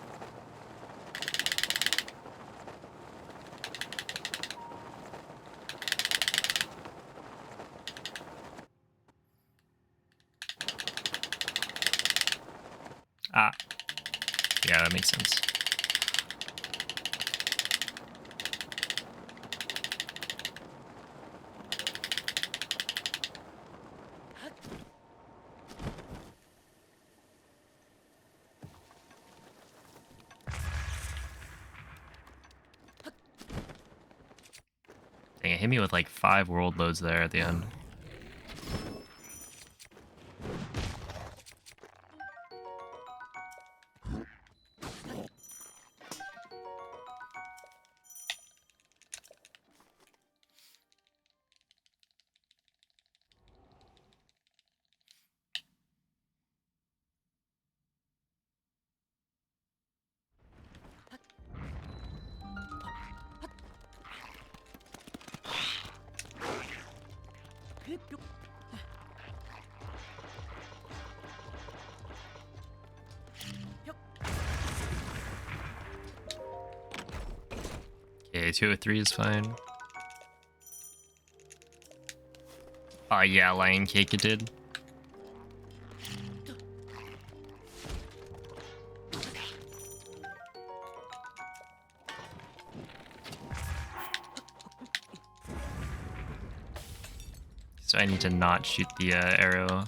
S1: Ah, yeah, that makes sense. Dang, it hit me with like 5 world loads there at the end. Okay, 203 is fine. Yeah, Lion Cake it did. So I need to not shoot the arrow.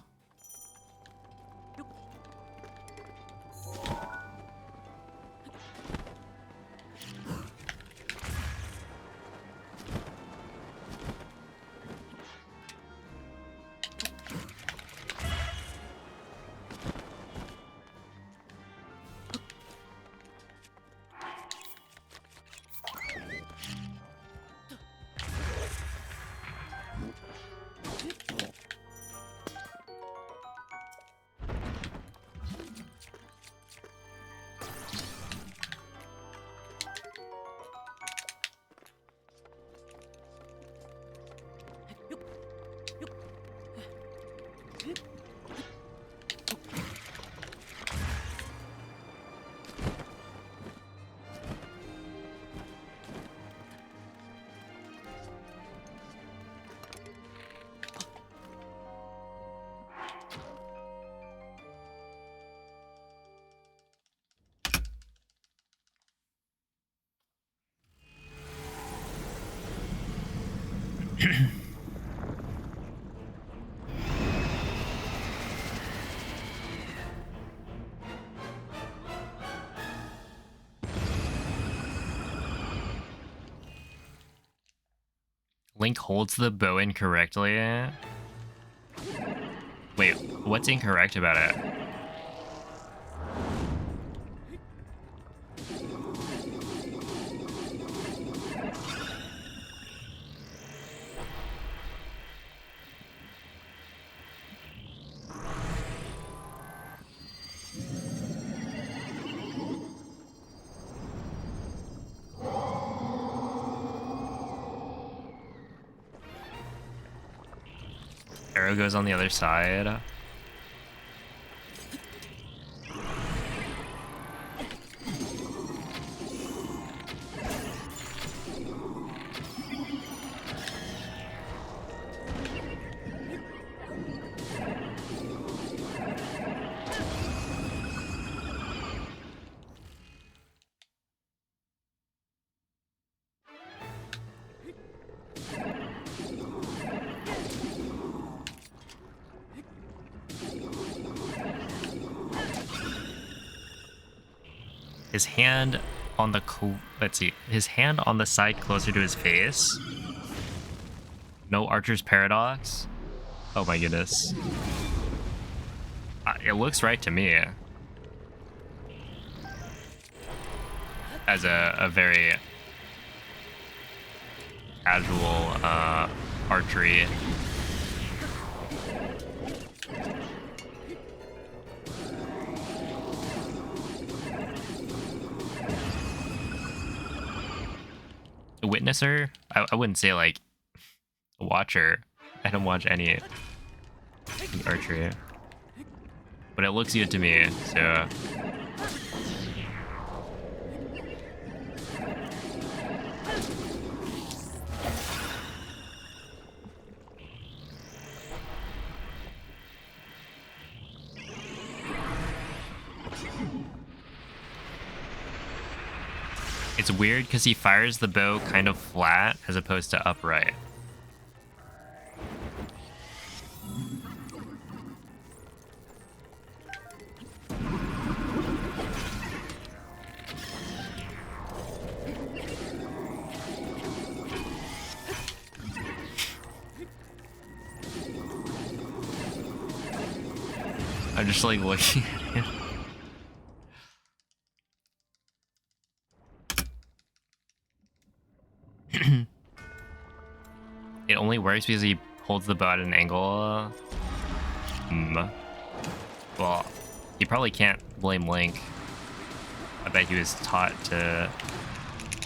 S1: Link holds the bow incorrectly. Wait, what's incorrect about it? Arrow goes on the other side. His hand on the let's see, his hand on the side closer to his face. No Archer's Paradox. Oh my goodness. It looks right to me. As a very casual archery. A witnesser? I wouldn't say like a watcher. I don't watch any archery. But it looks good to me, so it's weird because he fires the bow kind of flat as opposed to upright. I'm just like looking at him. It only works because he holds the bow at an angle. Well, you probably can't blame Link. I bet he was taught to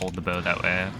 S1: hold the bow that way.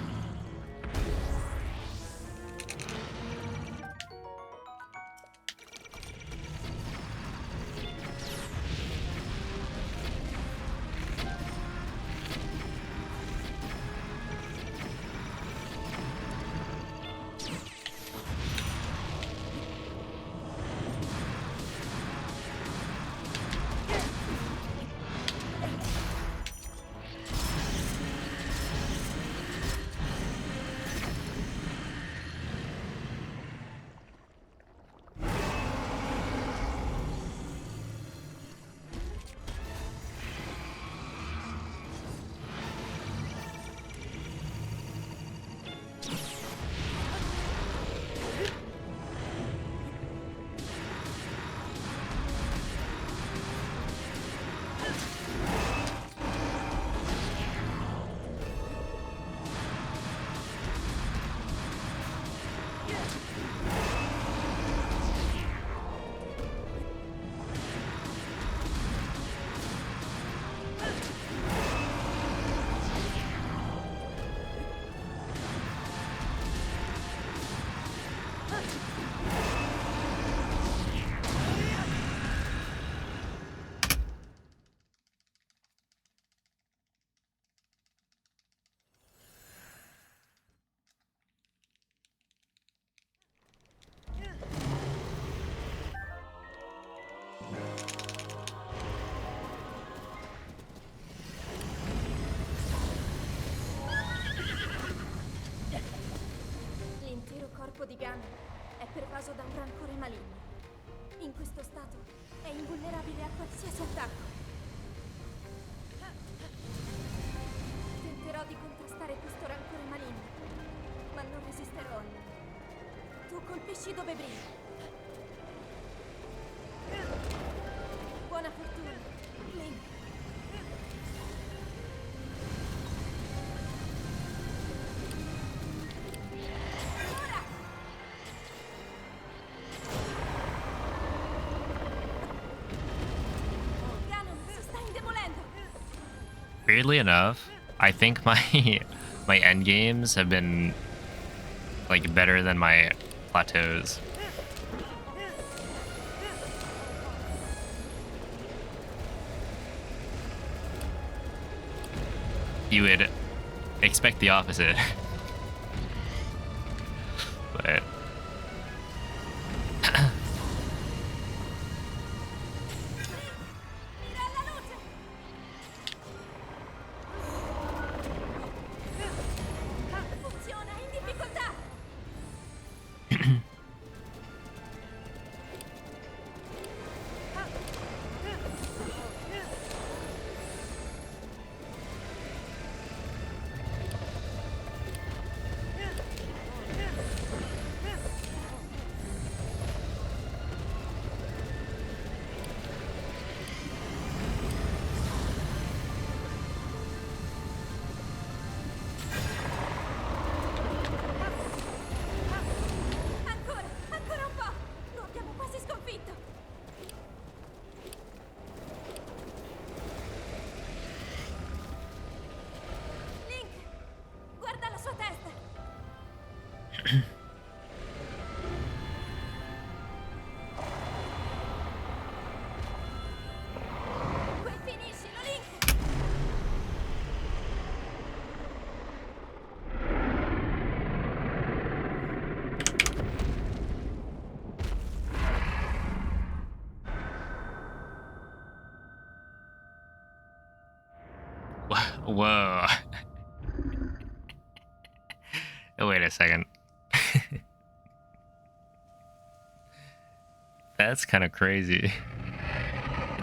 S2: pervaso da un rancore maligno. In questo stato è invulnerabile a qualsiasi attacco. Tenterò di contrastare questo rancore maligno, ma non resisterò a lui. Tu colpisci dove brilla. Buona fortuna, Link. Ganon si sta indebolendo.
S1: Weirdly enough, I think my my end games have been like better than my plateaus. You would expect the opposite. But
S2: Mira alla luce. Funziona in difficoltà. Ancora un po'. Lo abbiamo quasi sconfitto. Link, guarda la sua testa. Qui finiscilo, Link.
S1: whoa. Wait a second. That's kind of crazy.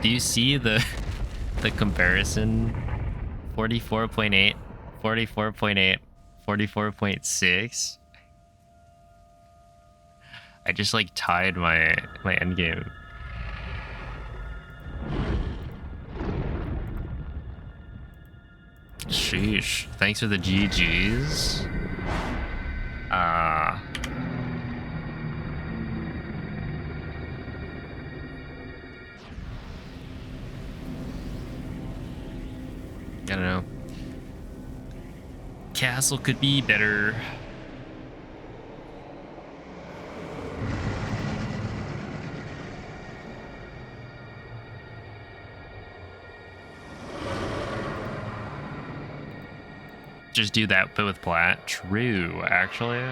S1: Do you see the comparison? 44.8, 44.8, 44.6. I just like tied my end game. Sheesh. Thanks for the GGs. I don't know. Castle could be better. Just do that, but with Plat. True, actually.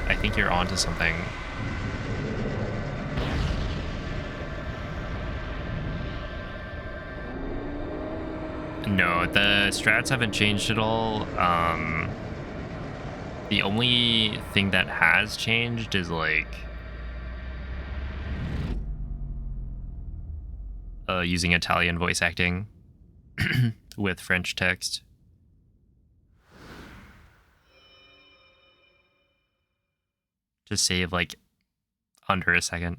S1: I think you're onto something. No, the strats haven't changed at all. The only thing that has changed is like using Italian voice acting with French text. To save like under a second.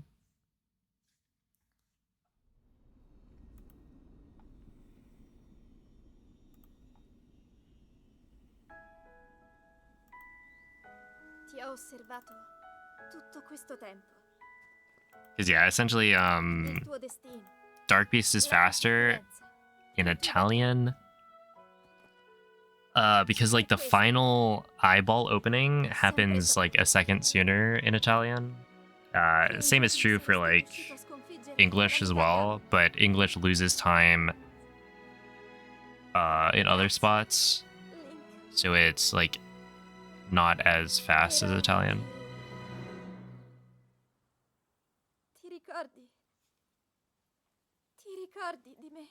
S2: Ti ho osservato tutto questo tempo.
S1: Because yeah, essentially
S2: Il tuo destino.
S1: Dark Beast is faster in Italian. Because like the final eyeball opening happens like a second sooner in Italian. Same is true for like English as well, but English loses time in other spots,
S2: Link,
S1: so it's like not as fast as Italian.
S2: ti ricordi? Ti ricordi di me?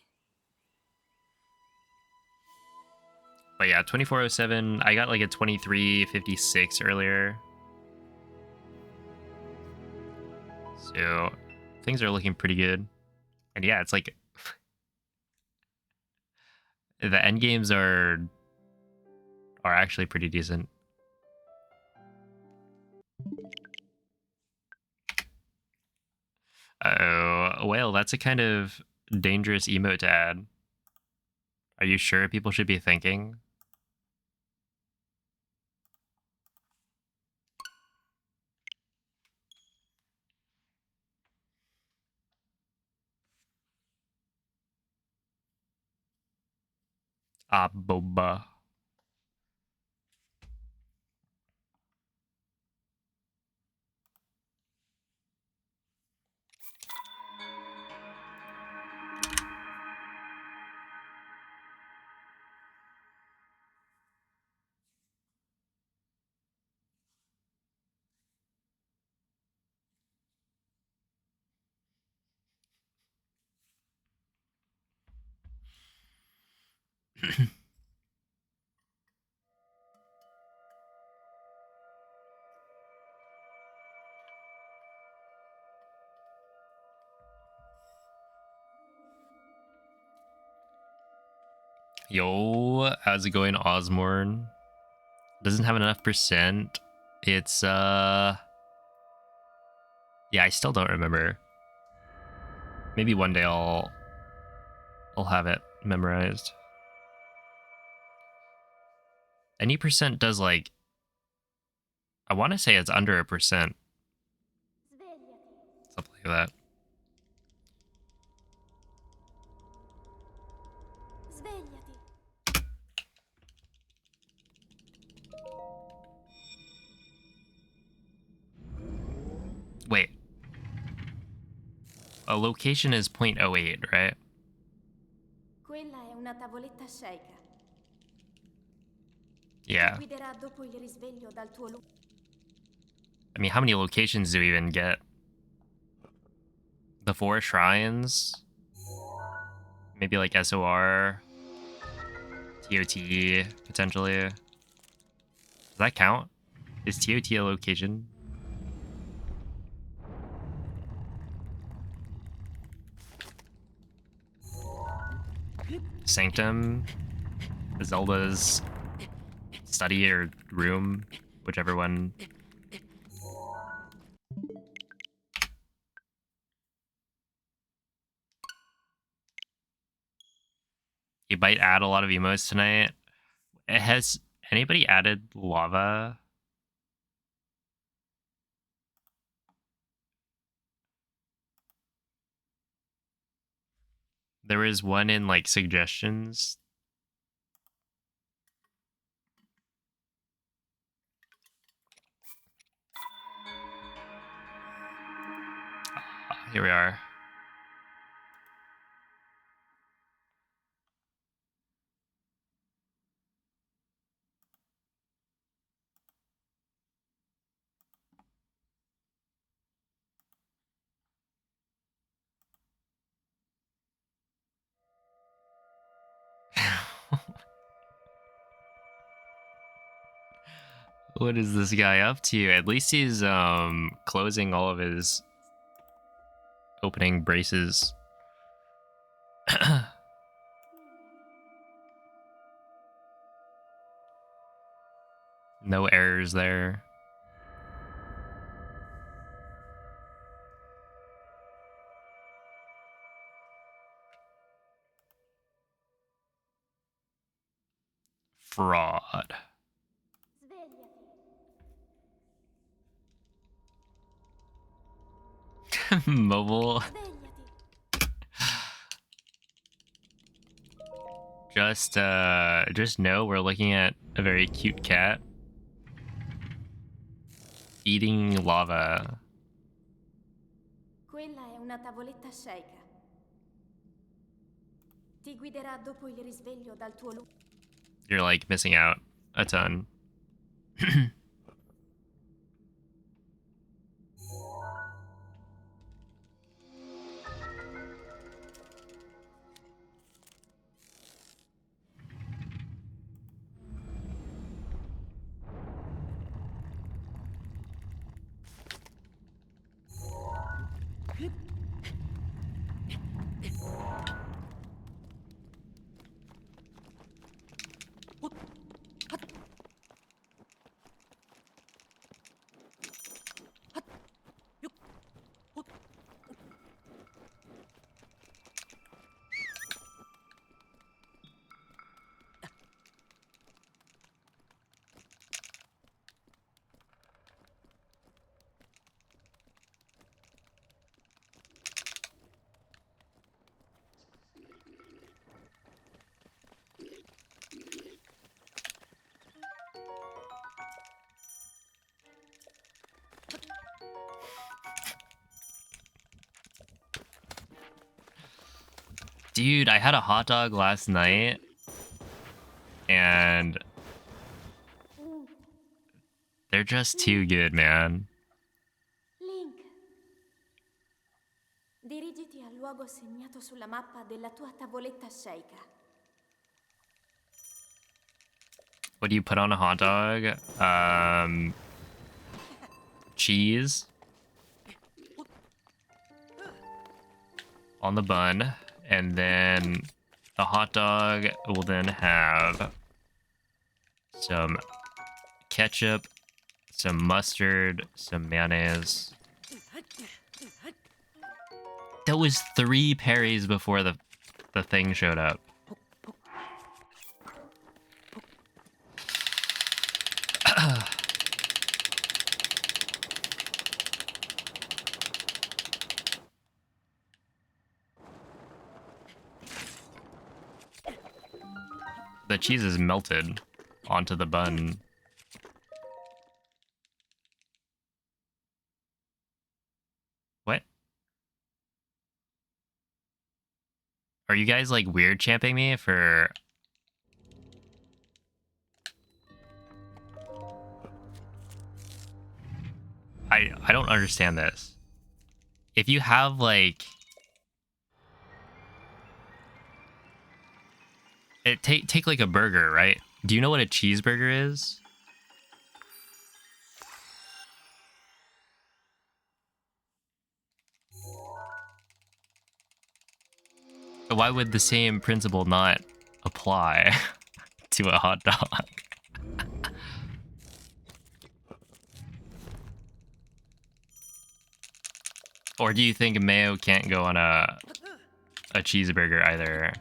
S1: But yeah, 2407, I got like a 2356 earlier. So things are looking pretty good. And yeah, it's like the end games are actually pretty decent. Oh, well, that's a kind of dangerous emote to add. Are you sure people should be thinking? Ah, boba. Yo, how's it going, Osmorn? Doesn't have enough percent. It's yeah, I still don't remember. Maybe one day I'll have it memorized. Any percent does like, I want to say it's under 1%,
S2: Svegliati.
S1: something like that.
S2: Svegliati.
S1: Wait, a location is 0.08, right?
S2: Quella è una tavoletta sceicca.
S1: Yeah.
S2: Ti guiderà dopo il risveglio dal tuo
S1: I mean, how many locations do we even get? The 4 shrines? Maybe like SOR, TOT, potentially. Does that count? Is TOT a location? Sanctum, Zelda's study or room, whichever one. You might add a lot of emotes tonight. Has anybody added lava? There was one in like suggestions. Here we are. What is this guy up to? At least he's closing all of his opening braces. No errors there. Fraud.
S2: Svegliati.
S1: Mobile.
S2: Svegliati.
S1: Just know we're looking at a very cute cat eating lava.
S2: Quella è una tavoletta sceicca. Ti guiderà dopo il risveglio dal tuo
S1: You're like missing out a ton. Dude, I had a hot dog last night, and they're just too good, man.
S2: Link, dirigiti al luogo segnato sulla mappa della tua tavoletta sceicca.
S1: What do you put on a hot dog? Cheese on the bun, and then the hot dog will then have some ketchup, some mustard, some mayonnaise. That was 3 parries before the thing showed up. The cheese is melted onto the bun. What? Are you guys like weird champing me for... I don't understand this. If you have like... Take like a burger, right? Do you know what a cheeseburger is? Why would the same principle not apply to a hot dog? Or do you think mayo can't go on a cheeseburger either?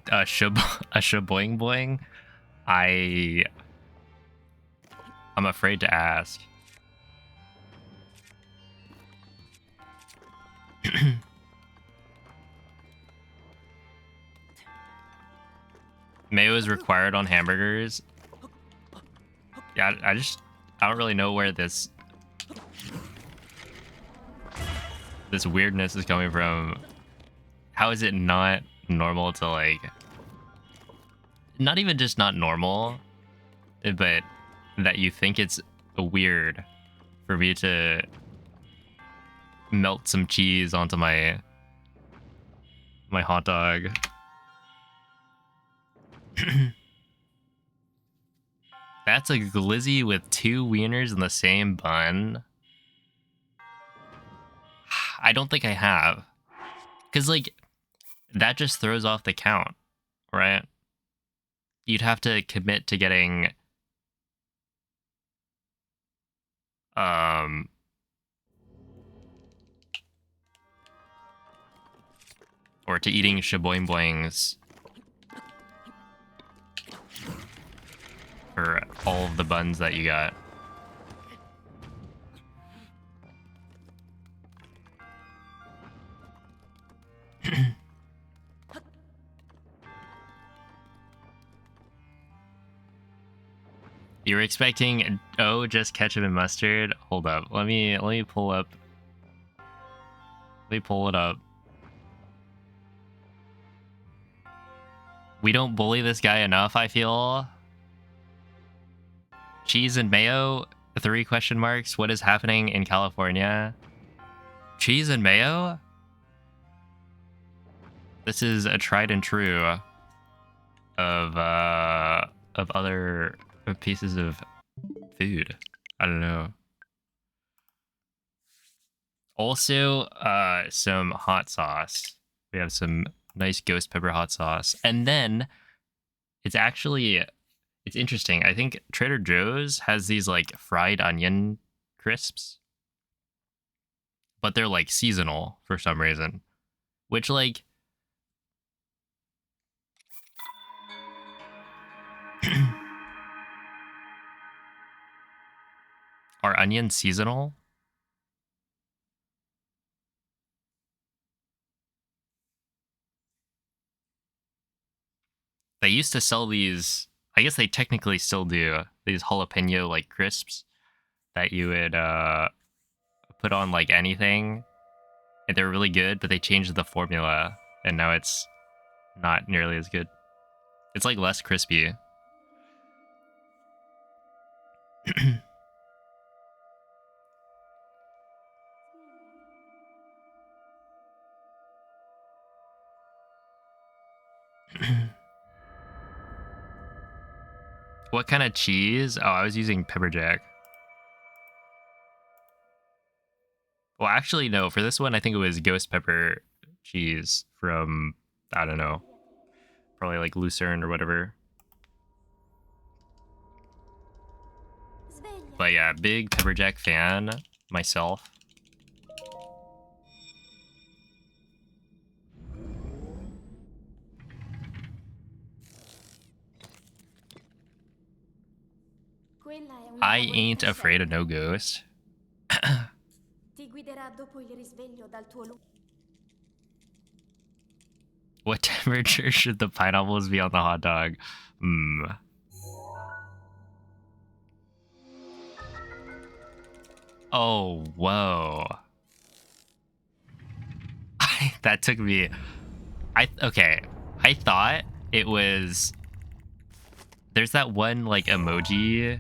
S1: A shaboing boing? I'm afraid to ask. Mayo is required on hamburgers. Yeah, I don't really know where this weirdness is coming from. How is it not normal to like... Not even just not normal, but that you think it's weird for me to melt some cheese onto my hot dog. That's a glizzy with 2 wieners in the same bun. I don't think I have. Because, like, that just throws off the count, right? You'd have to commit to getting... or to eating shaboing boings for all of the buns that you got. You were expecting just ketchup and mustard? Hold up. Let me pull up. Let me pull it up. We don't bully this guy enough, I feel. Cheese and mayo? 3 question marks. What is happening in California? Cheese and mayo? This is a tried and true of other pieces of food. I don't know. Also, some hot sauce. We have some nice ghost pepper hot sauce. And then it's interesting. I think Trader Joe's has these like fried onion crisps, but they're like seasonal for some reason, which like are onions seasonal? They used to sell these, I guess they technically still do these jalapeno like crisps that you would put on like anything, and they're really good, but they changed the formula and now it's not nearly as good. It's like less crispy. What kind of cheese? Oh, I was using pepper jack. Well, actually, no. For this one, I think it was ghost pepper cheese from, I don't know, probably like Lucerne or whatever.
S2: Sveglia.
S1: But yeah, big pepper jack fan myself.
S2: Quella è una
S1: I
S2: tavoletta
S1: ain't afraid of
S2: scelta.
S1: no ghost.
S2: Ti guiderà dopo il risveglio dal tuo luogo.
S1: What temperature should the pineapples be on the hot dog? Hmm. Oh, whoa. That took me. Okay. I thought it was. There's that one like emoji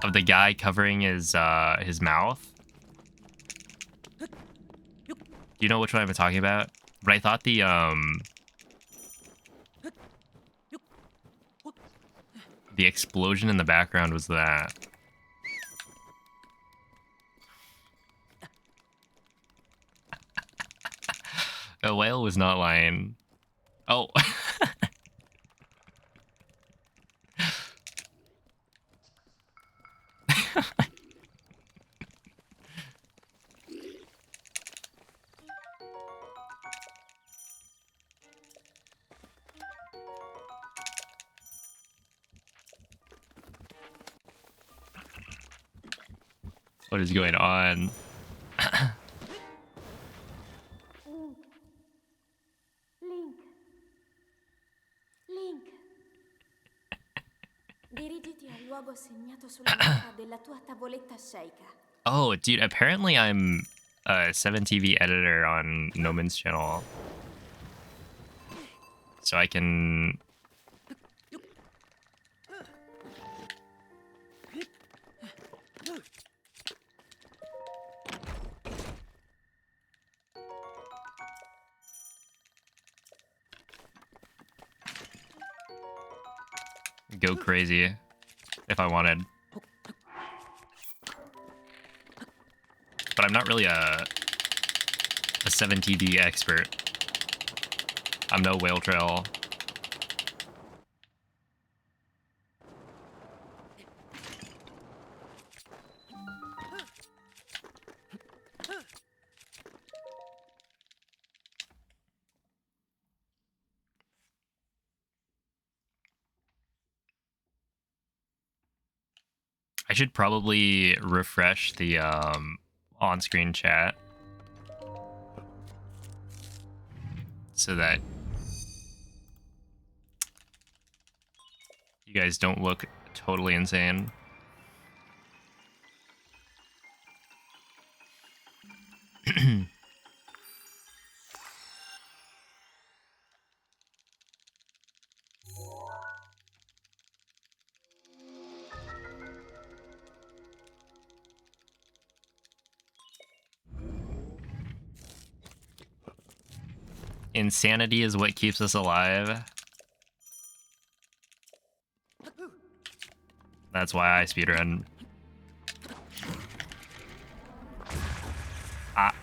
S1: of the guy covering his mouth. Do you know which one I'm talking about? But I thought the explosion in the background was that. A whale was not lying. Oh. What is going on?
S2: Link. Link. Dirigiti al luogo segnato sulla mappa della tua tavoletta sceicca.
S1: Oh, dude, apparently I'm a 7TV editor on Noman's channel. So I can... go crazy if I wanted. But I'm not really a 7TV expert. I'm no whale trail. I should probably refresh the on-screen chat so that you guys don't look totally insane. Insanity is what keeps us alive. That's why I speedrun. Ah.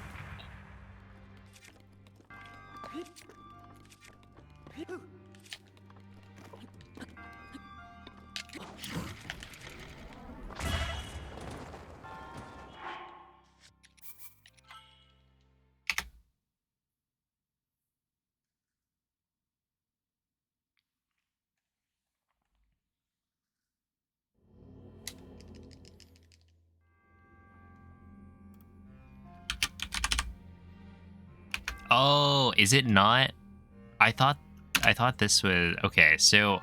S1: Oh, is it not? I thought I thought this was okay. So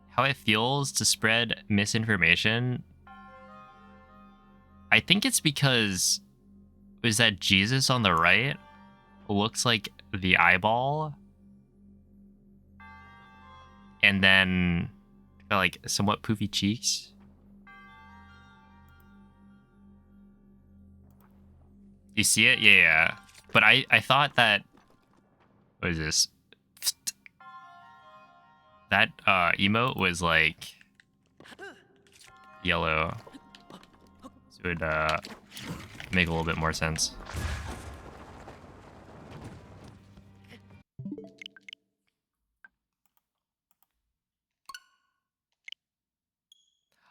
S1: how it feels to spread misinformation. I think it's because is that Jesus on the right looks like the eyeball, and then got like somewhat poofy cheeks. You see it? Yeah. But I thought that, what is this? That emote was like yellow. So it would make a little bit more sense.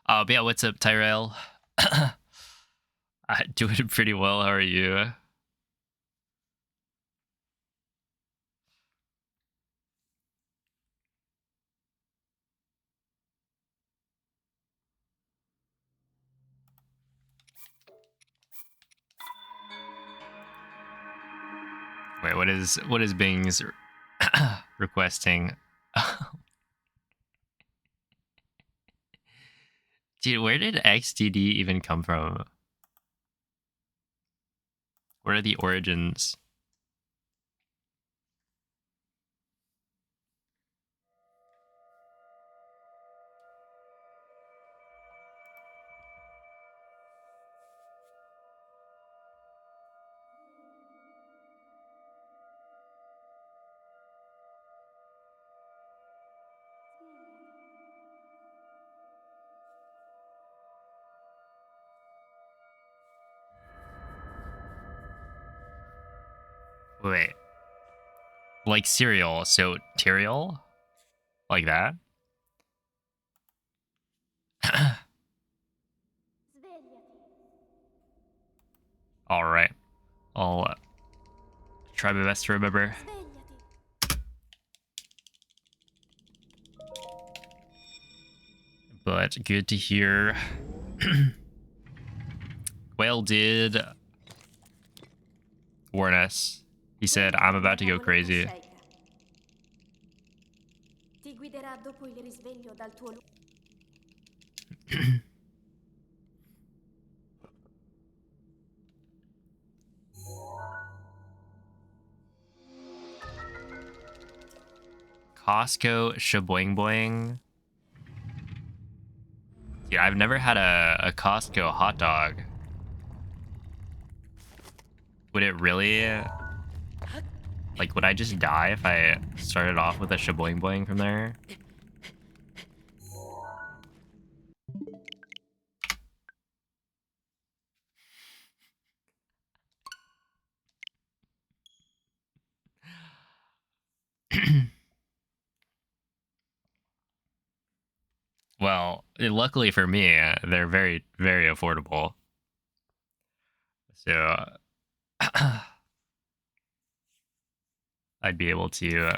S1: But yeah, what's up, Tyrell? I'm doing pretty well. How are you? Wait, what is Bing's requesting? Dude, where did XDD even come from? What are the origins? Wait, like cereal, so Tyrael? Like that? Alright. I'll try my best to remember.
S2: Svegliati.
S1: But good to hear. Whale did warn us. He said, I'm about to go crazy.
S2: Ti guiderà dopo il risveglio dal tuo
S1: Costco shaboing boing. Yeah, I've never had a Costco hot dog. Would it really... Like, would I just die if I started off with a shaboing boing from there? Well, luckily for me, they're very, very affordable. So I'd be able to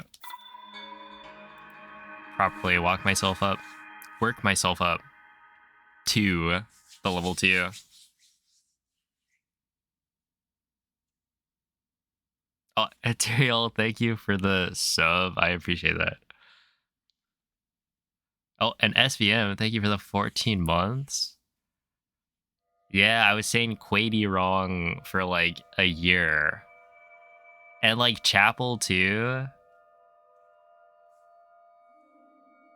S1: properly work myself up to the level 2. Oh, Eterial, thank you for the sub. I appreciate that. Oh, and SVM, thank you for the 14 months. Yeah, I was saying Quady wrong for like a year. And like Chapel too.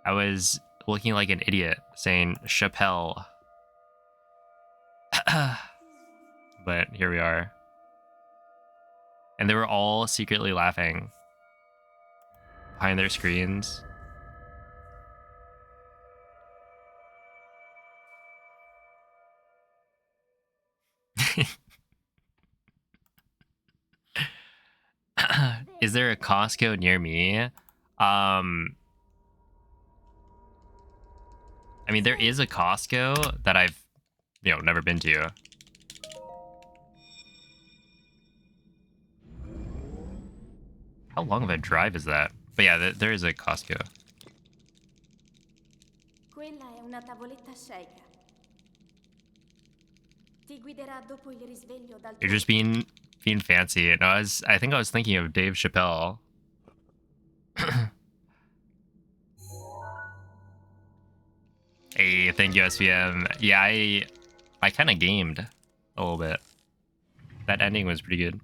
S1: I was looking like an idiot saying Chappelle. But here we are. And they were all secretly laughing behind their screens. Is there a Costco near me? I mean, there is a Costco that I've, never been to. How long of a drive is that? But yeah, there is a Costco.
S2: Quella è una tavoletta Shaker. Ti guiderà dopo il risveglio dal
S1: You're
S2: tuo...
S1: just being fancy. No, I think I was thinking of Dave Chappelle. Thank you, SVM. Yeah, I kind of gamed a little bit. That ending was pretty good.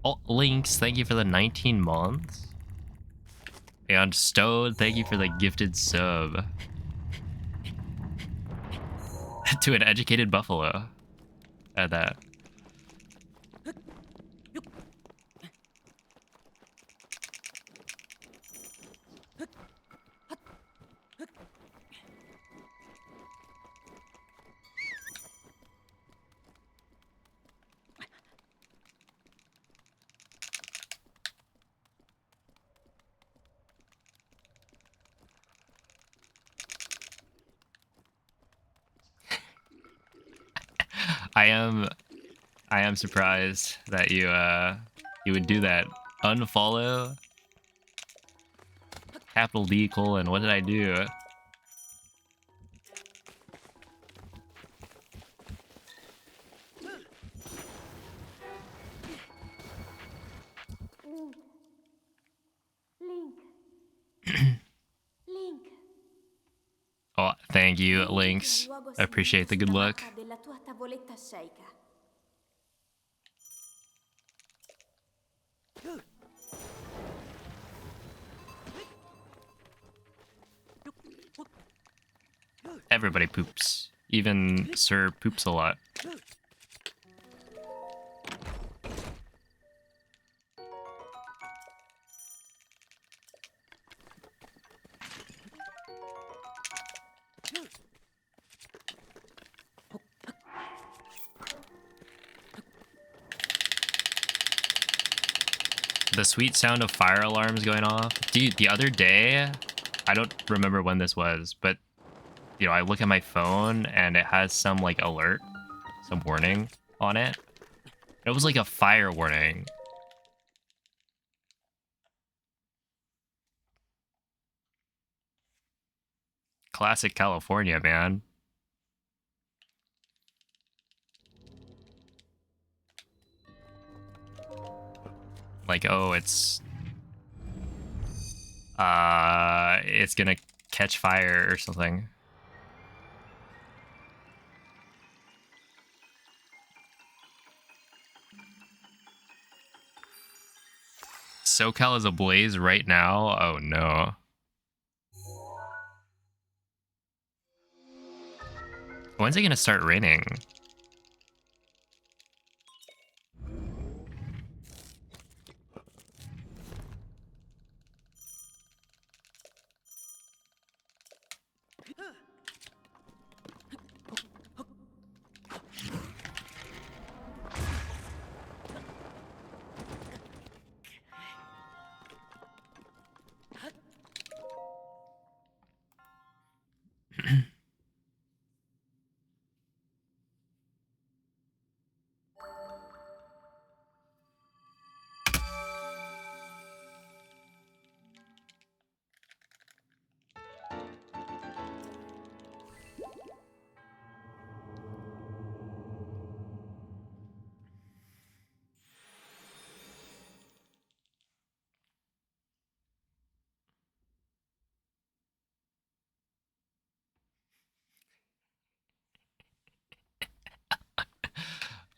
S1: Oh, Lynx, thank you for the 19 months. And Stone, thank you for the gifted sub. To an educated buffalo. Add that. I am surprised that you would do that. Unfollow capital D colon. What did I do?
S2: Link. Link.
S1: Oh, thank you,
S2: Dirigiti
S1: Lynx.
S2: al luogo
S1: I appreciate the good
S2: segreto
S1: luck.
S2: sulla mappa della tua tavoletta sceicca.
S1: Everybody poops. Even Sir poops a lot. The sweet sound of fire alarms going off. Dude, the other day, I don't remember when this was, but you know, I look at my phone and it has some like alert, some warning on it. It was like a fire warning. Classic California, man. Like, oh, it's gonna catch fire or something. SoCal is ablaze right now? Oh no. When's it gonna start raining?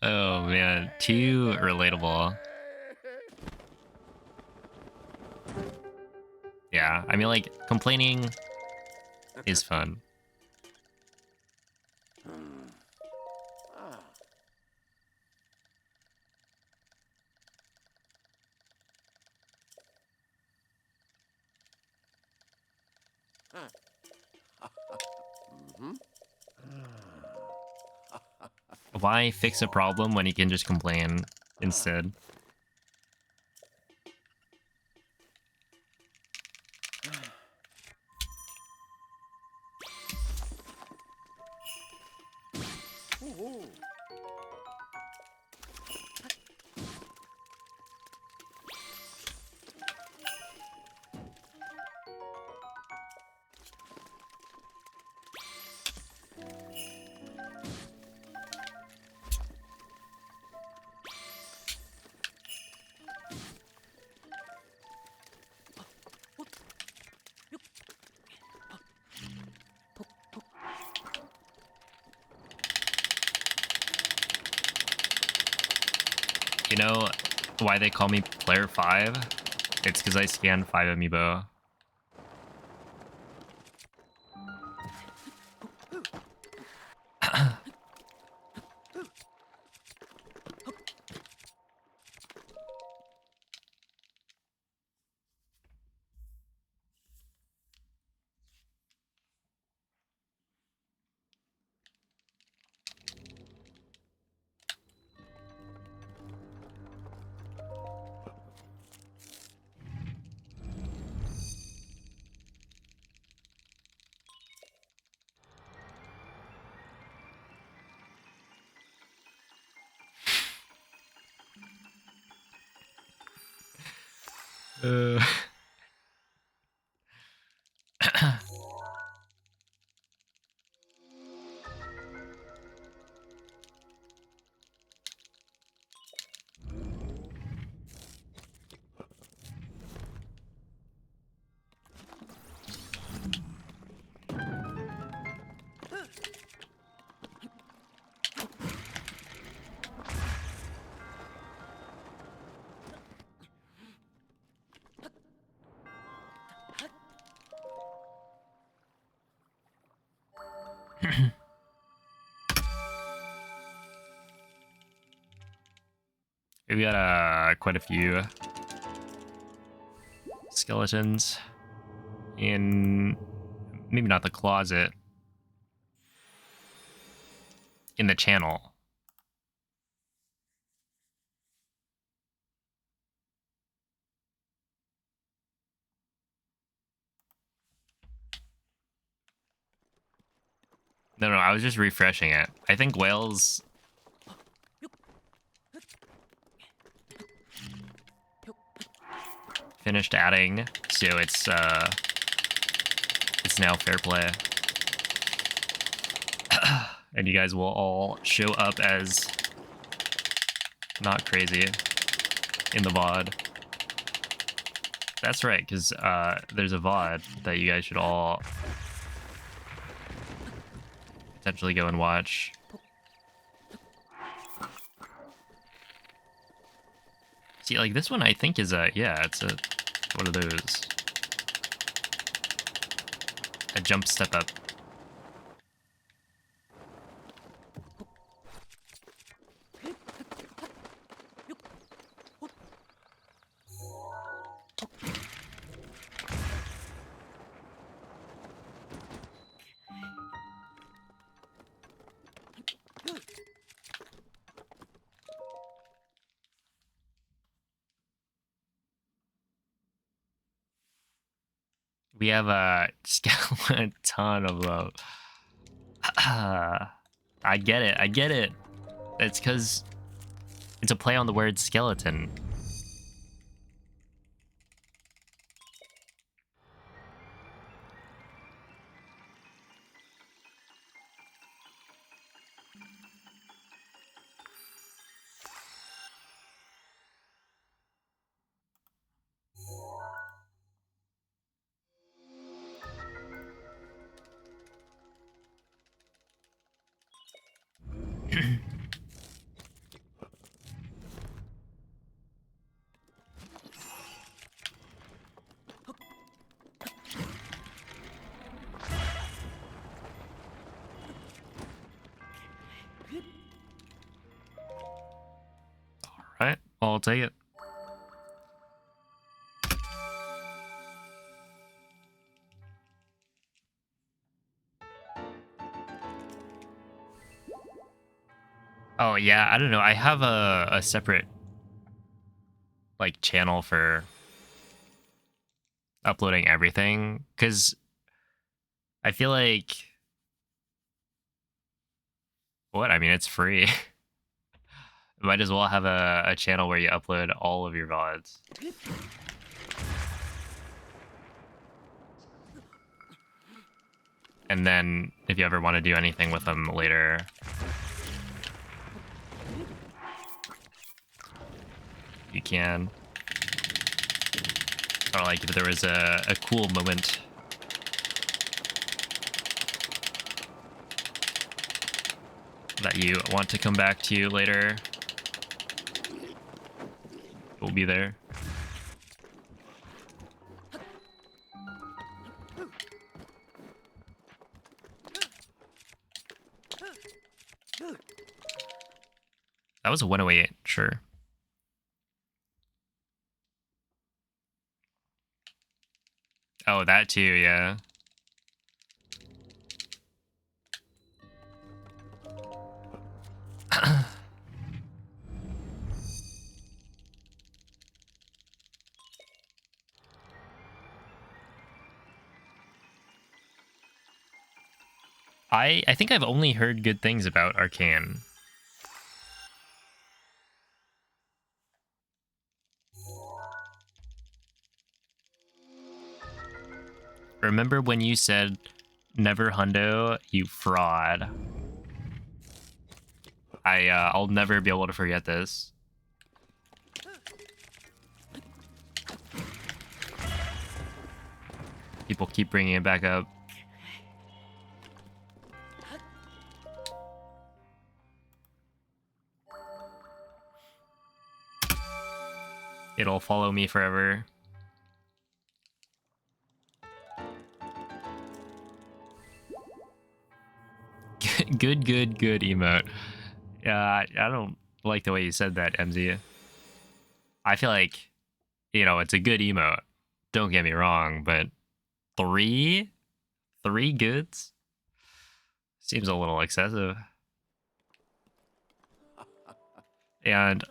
S1: Oh man, too relatable. Yeah, I mean, like, complaining is fun. Why fix a problem when you can just complain instead? You know why they call me Player 5? It's because I scanned 5 amiibo. Uh. We got quite a few skeletons in, maybe not the closet, in the channel. No, I was just refreshing it. I think Wales finished adding, so it's now fair play. And you guys will all show up as not crazy in the VOD. That's right, because there's a VOD that you guys should all potentially go and watch. See, like this one I think is yeah, it's one of those. A jump step up. We have a skeleton of love. I get it. It's because it's a play on the word skeleton. All right, I'll take it. Oh yeah, I don't know. I have a separate like channel for uploading everything because I feel like what? I mean, it's free. Might as well have a channel where you upload all of your VODs. And then if you ever want to do anything with them later, you can. Or like if there was a cool moment that you want to come back to later, will be there. That was a 108, sure. Oh, that too, yeah. I think I've only heard good things about Arcane. Remember when you said never hundo, you fraud. I'll never be able to forget this. People keep bringing it back up. It'll follow me forever. Good emote. Yeah, I don't like the way you said that, MZ. I feel like, you know, it's a good emote. Don't get me wrong, but three goods seems a little excessive. And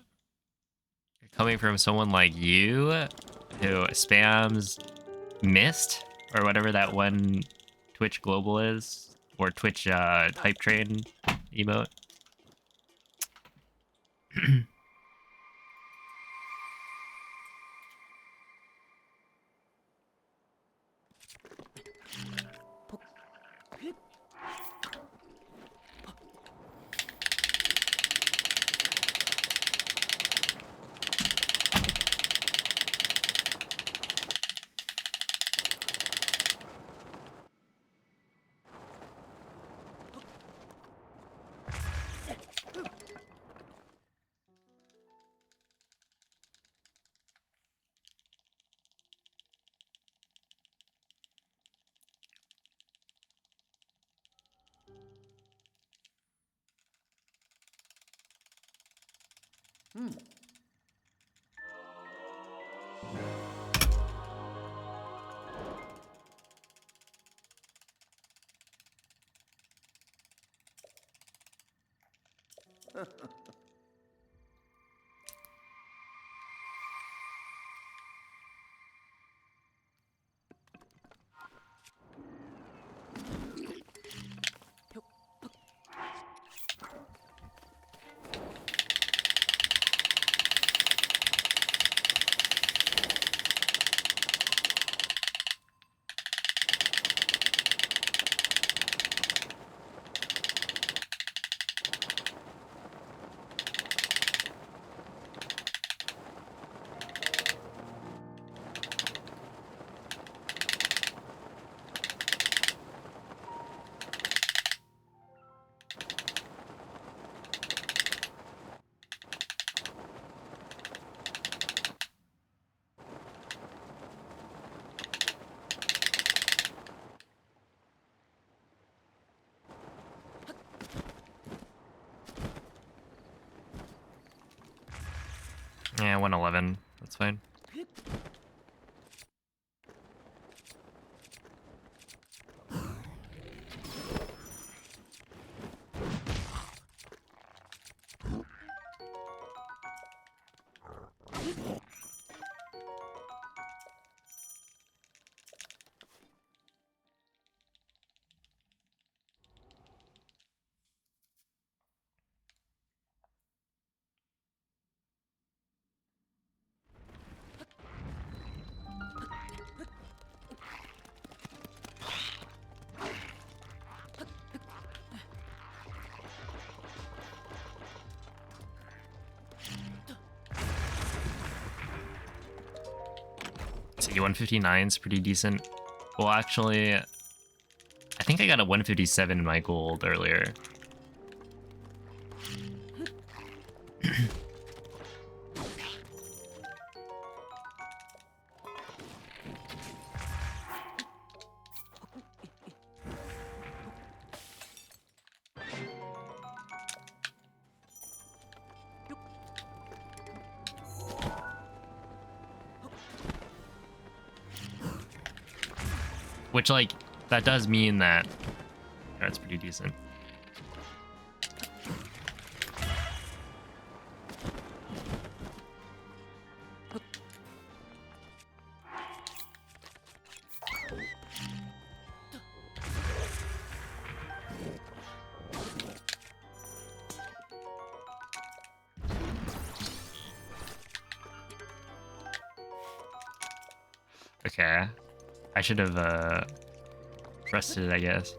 S1: coming from someone like you who spams Mist or whatever that one Twitch global is, or Twitch hype train emote. Yeah, 111. That's fine. So 159 is pretty decent. Well, actually, I think I got a 157 in my gold earlier. Which, like, that does mean that that's pretty decent. Okay. I should have rested, I guess.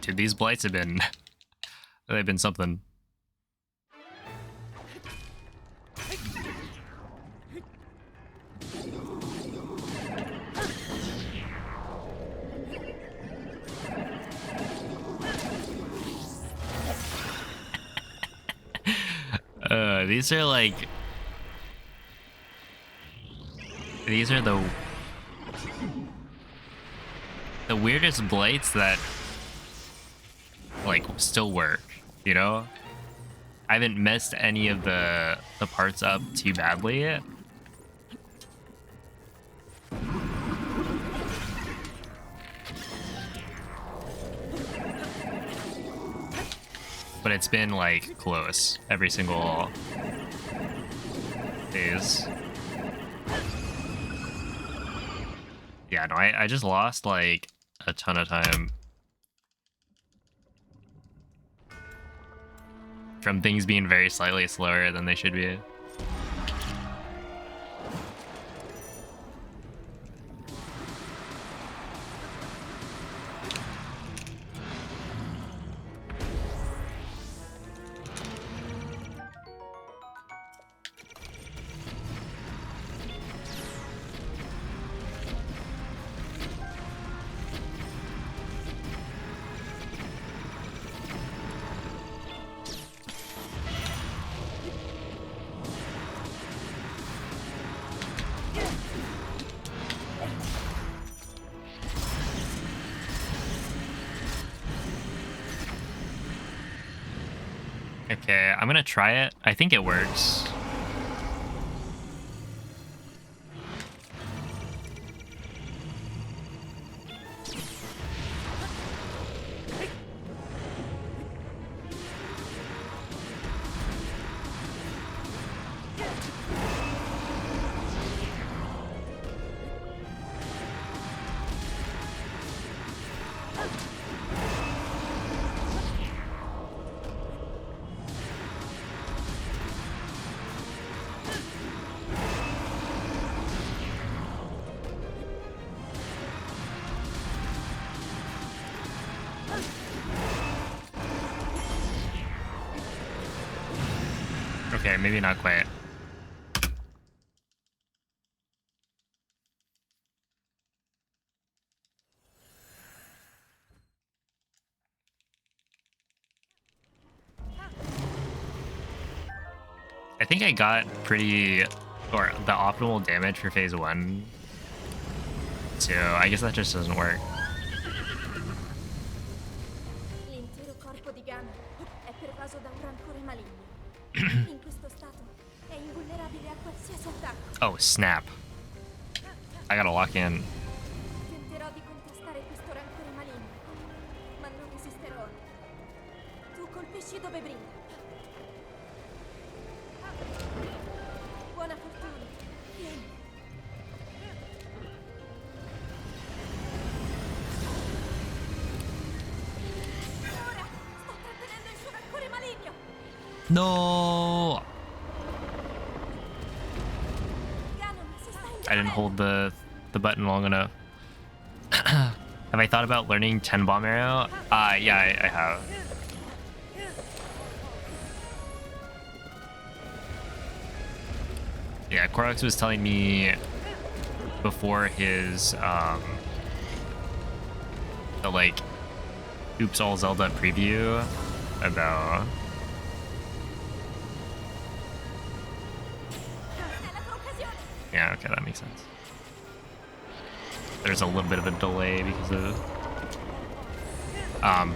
S1: Dude, these blights have been... they've been something. These are like... these are the weirdest blights that like still work, you know? I haven't messed any of the parts up too badly yet. But it's been like close every single phase. Yeah, no, I just lost like a ton of time from things being very slightly slower than they should be. Okay, I'm gonna try it. I think it works. Okay, maybe not quite. I think I got pretty, or the optimal damage for phase 1. So I guess that just doesn't work.
S2: L'intero corpo di Ganon è pervaso da un rancore maligno. In questo stato è invulnerabile a qualsiasi attacco.
S1: Oh, snap. I gotta lock in.
S2: Tenterò di contrastare questo rancore maligno, ma non resisterò. Tu colpisci dove brilla. Buona fortuna. Vieni. Ora sto trattenendo il suo rancore maligno.
S1: No!
S2: Ganon si sta
S1: I didn't hold the button long enough. Have I thought about learning 10 bomb arrow? Yeah, I have. Yeah, Koroks was telling me before his the like Oops All Zelda preview about yeah, okay, that makes sense. There's a little bit of a delay because of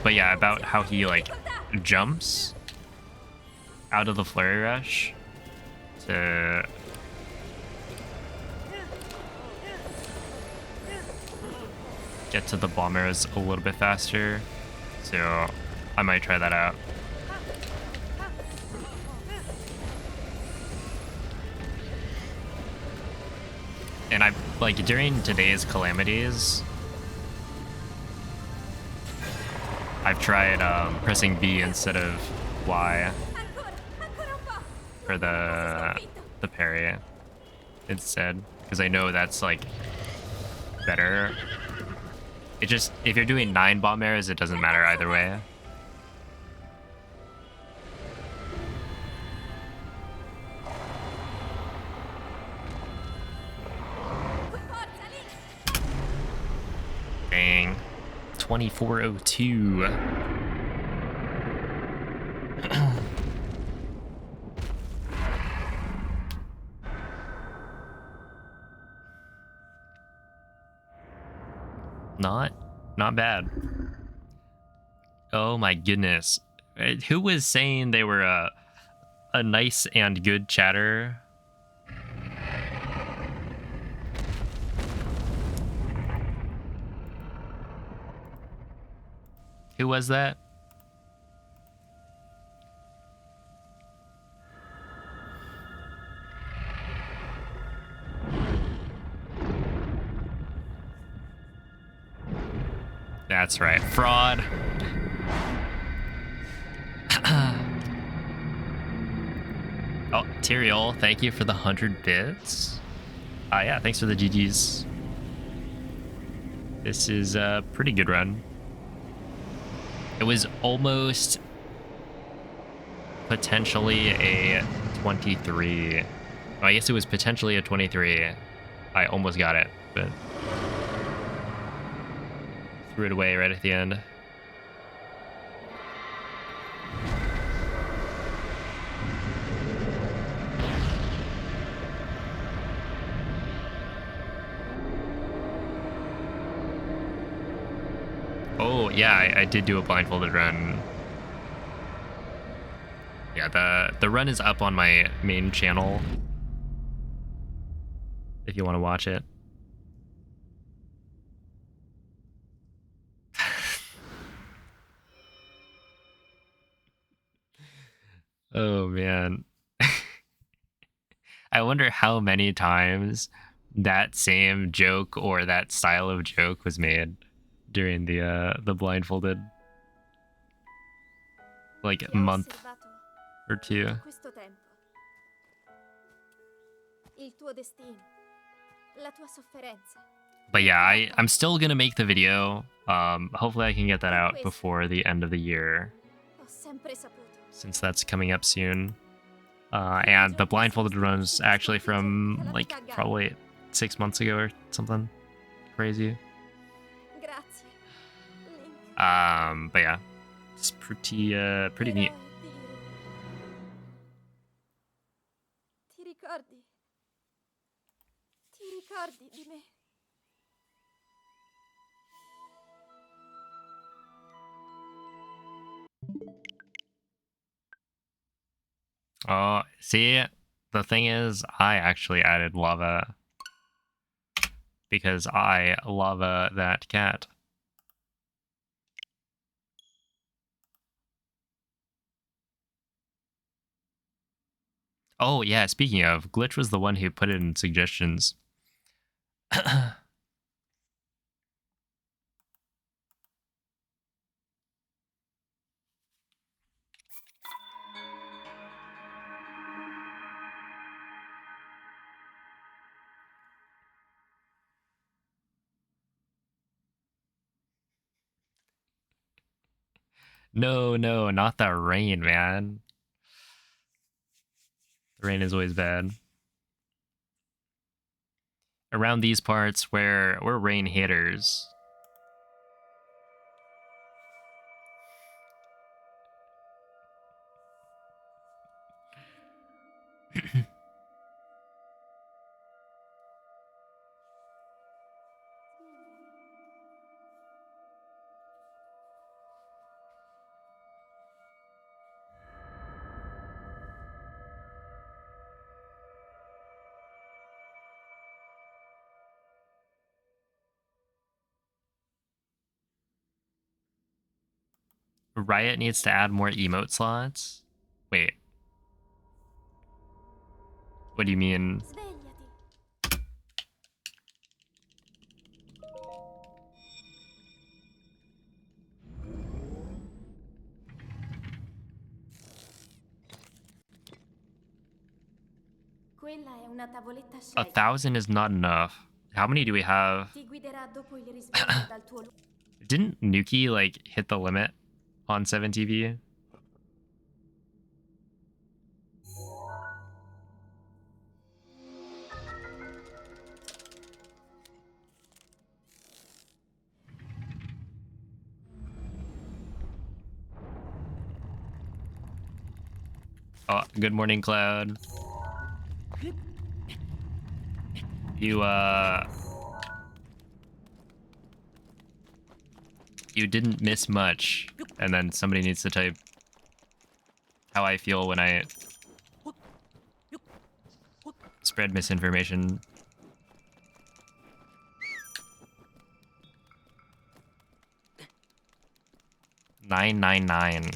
S1: but yeah, about how he like jumps out of the flurry rush to get to the bombers a little bit faster. So I might try that out. And I like during today's calamities, I've tried pressing B instead of Y for the parry instead, because I know that's like better. It just, if you're doing 9 bomb arrows, it doesn't matter either way. Dang. 2402. Not bad. Oh my goodness. Who was saying they were a nice and good chatter? Who was that? That's right, fraud. Oh, Tyrael, thank you for the 100 bits. Yeah, thanks for the GGs. This is a pretty good run. It was almost potentially a 23. Oh, I guess it was potentially a 23. I almost got it, but threw it away right at the end. Oh, yeah, I did do a blindfolded run. Yeah, the run is up on my main channel if you want to watch it. Oh, man. I wonder how many times that same joke or that style of joke was made during the blindfolded like month or two.
S2: Questo tempo. Il tuo destino. La tua sofferenza.
S1: But yeah, I'm still gonna make the video. Hopefully I can get that out before the end of the year,
S2: Ho sempre saputo.
S1: since that's coming up soon. And the blindfolded run is actually from like probably 6 months ago or something crazy.
S2: Grazie, Link.
S1: But yeah, it's pretty neat.
S2: Eroe Ti ricordi? Ti ricordi di me?
S1: Oh, see, the thing is, I actually added lava because I lava that cat. Oh yeah, speaking of, Glitch was the one who put it in suggestions. No, no, not the rain, man. The rain is always bad. Around these parts where we're rain hitters. Riot needs to add more emote slots? Wait. What do you mean?
S2: Svegliati. Quella è una tavoletta Shake.
S1: 1,000 is not enough. How many do we have?
S2: Ti guiderà dopo il risveglio dal tuo
S1: Didn't Nuki like hit the limit on 7TV? Oh, good morning, Cloud. You didn't miss much. And then somebody needs to type how I feel when I spread misinformation. $9.99.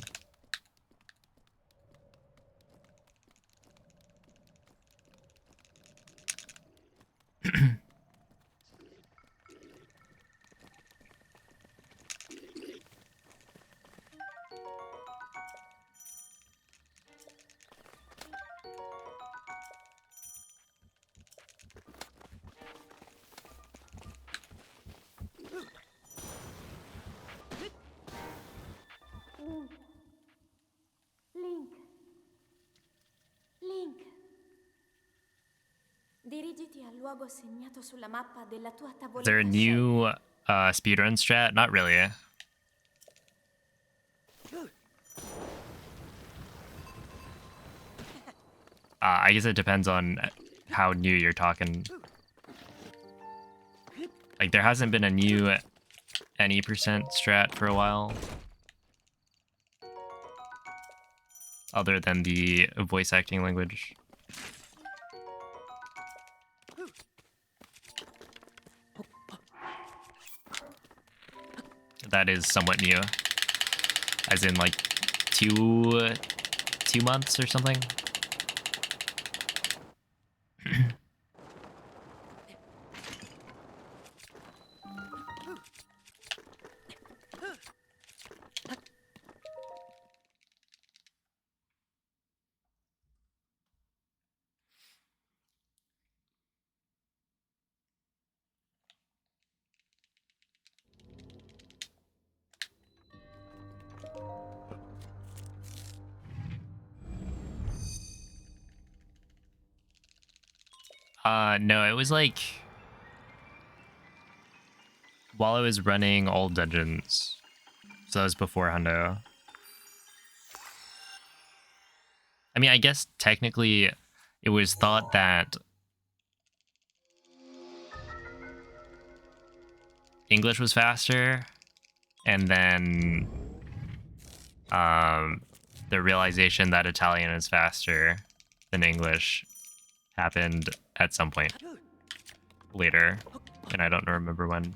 S2: Link. Link. Dirigiti al luogo segnato sulla mappa della tua
S1: Is
S2: tavoletta
S1: there a new speedrun strat? Not really. I guess it depends on how new you're talking. Like, there hasn't been a new any percent strat for a while. Other than the voice acting language. That is somewhat new. As in, like, 2 months or something. No, it was like while I was running all dungeons. So that was before Hundo. I mean, I guess technically it was thought that English was faster, and then the realization that Italian is faster than English happened at some point later, and I don't remember when.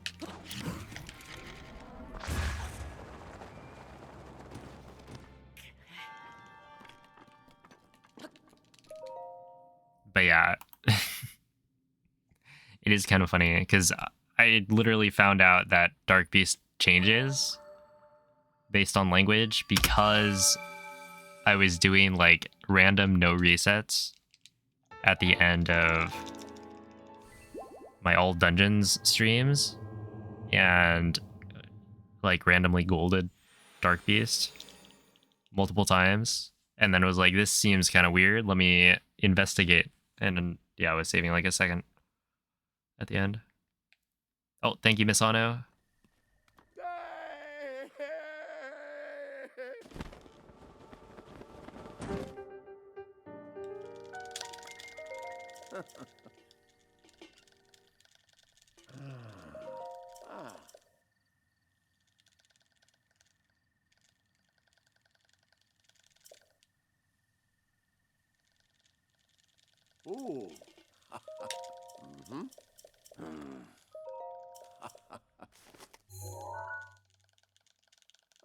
S1: But yeah, it is kind of funny because I literally found out that Dark Beast changes based on language because I was doing like random no resets at the end of my old dungeons streams and like randomly golded Dark Beast multiple times, and then it was like, this seems kind of weird, let me investigate. And then yeah, I was saving like a second at the end. Oh, thank you, Miss Ano.
S3: Ooh.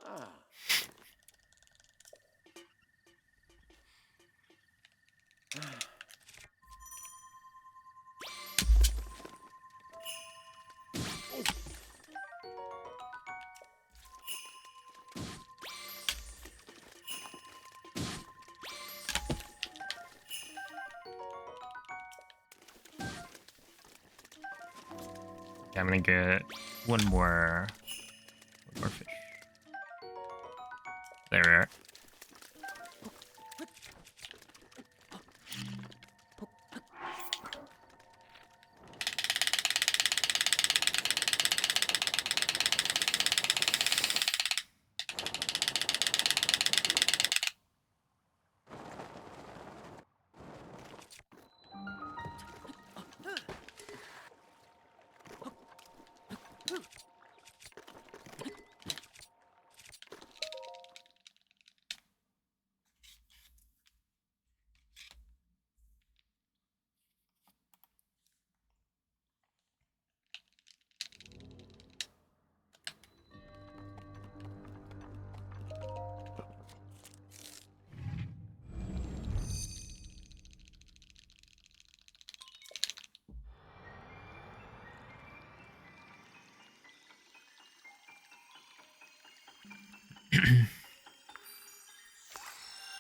S3: Ah.
S1: Yeah, I'm gonna get one more fish. There we are.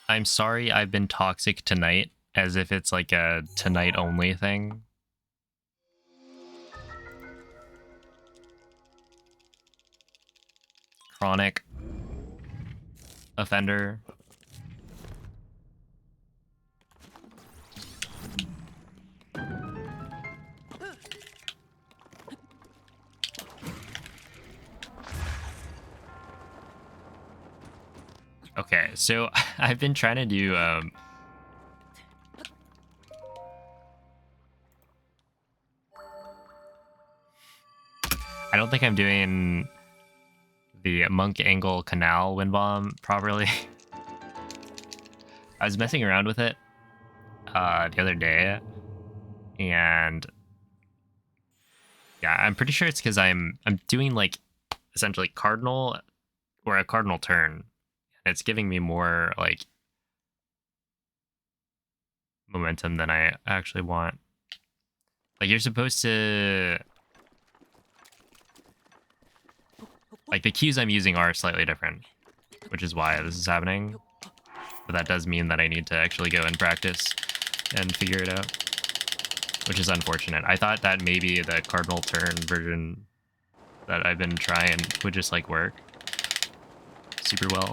S1: I'm sorry I've been toxic tonight, as if it's like a tonight only thing. Chronic offender. Okay, so I've been trying to do I don't think I'm doing the Monk Angle Canal wind bomb properly. I was messing around with it the other day, and yeah, I'm pretty sure it's because I'm doing like essentially cardinal or a cardinal turn. It's giving me more like momentum than I actually want. Like, you're supposed to, like, the cues I'm using are slightly different, which is why this is happening. But that does mean that I need to actually go and practice and figure it out, which is unfortunate. I thought that maybe the cardinal turn version that I've been trying would just like work super well.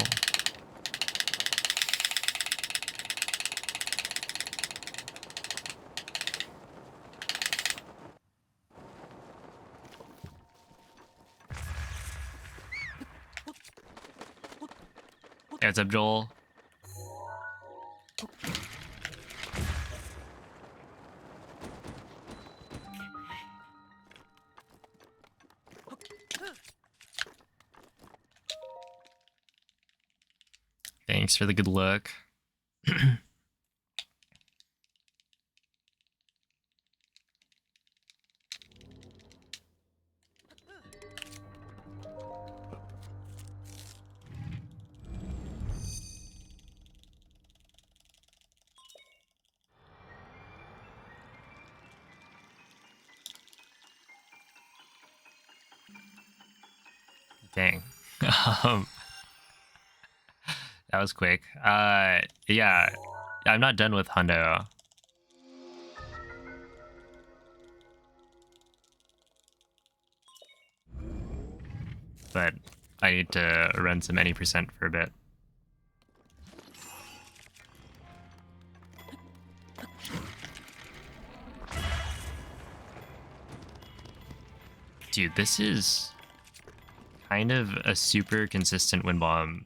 S1: Heads up, Joel. Thanks for the good look. Dang. um, that was quick. Yeah, I'm not done with Hundo. But I need to run some any percent for a bit. Dude, this is kind of a super consistent wind bomb.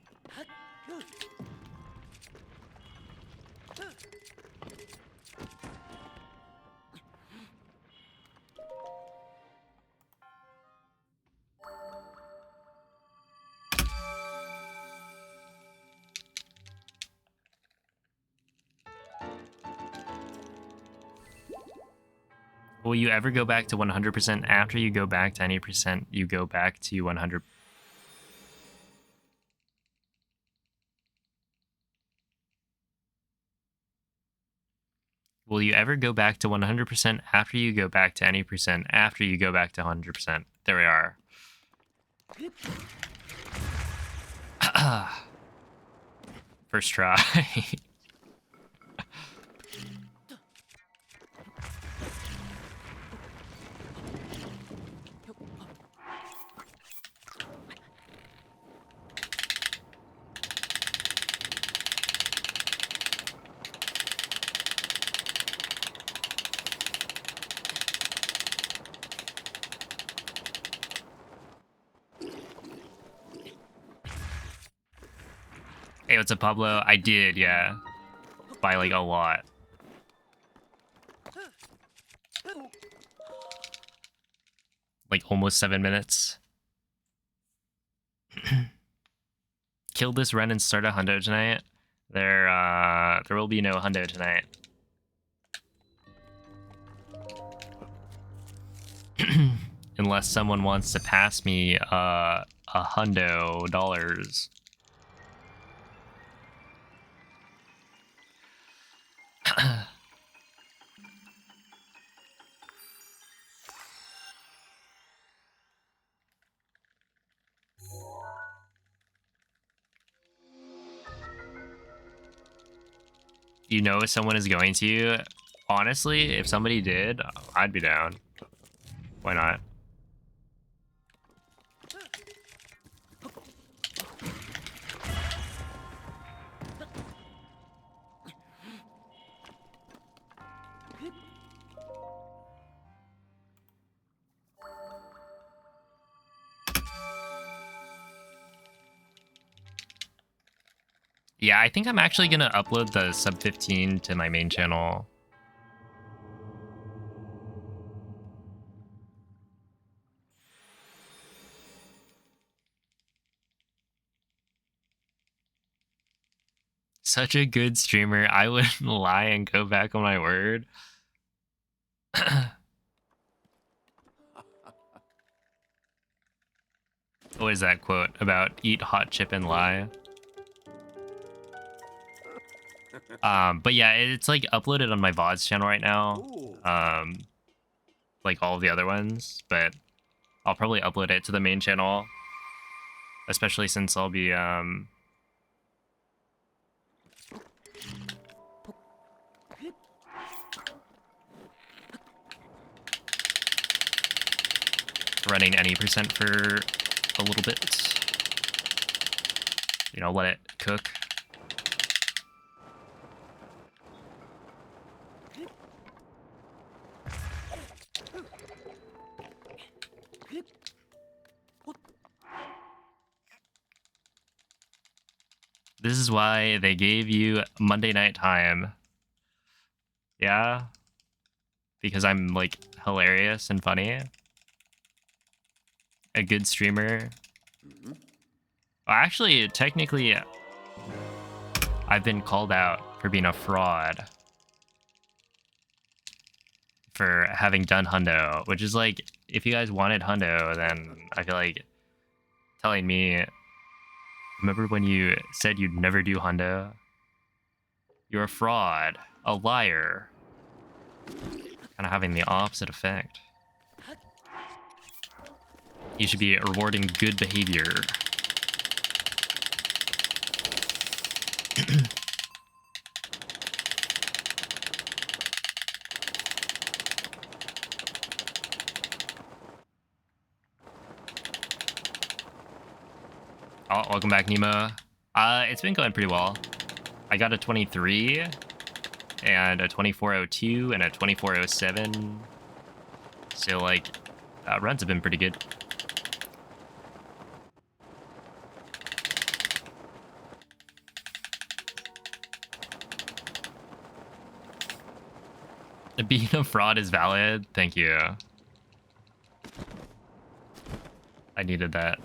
S1: Will you ever go back to 100% after you go back to any percent? You go back to 100. Will you ever go back to 100% after you go back to any percent after you go back to 100%? There we are. First try. Hey, what's up, Pablo? I did, yeah. By like a lot. Like almost 7 minutes. Kill this run and start a hundo tonight. There will be no hundo tonight. Unless someone wants to pass me a $100. You know if someone is going to. Honestly, if somebody did, I'd be down. Why not? Yeah, I think I'm actually gonna upload the sub 15 to my main channel. Such a good streamer. I wouldn't lie and go back on my word. What is that quote about eat hot chip and lie? But yeah, it's like uploaded on my VODs channel right now. Like all of the other ones, but I'll probably upload it to the main channel, especially since I'll be running any percent for a little bit. You know, let it cook. This is why they gave you Monday night time. Yeah? Because I'm, like, hilarious and funny. A good streamer. Well, actually, technically, I've been called out for being a fraud. For having done Hundo, which is like, if you guys wanted Hundo, then I feel like telling me, remember when you said you'd never do Hundo? You're a fraud, a liar. Kind of having the opposite effect. You should be rewarding good behavior. Oh, welcome back, Nemo. It's been going pretty well. I got a 23 and a 2402 and a 2407. So, like, runs have been pretty good. Being a fraud is valid. Thank you. I needed that.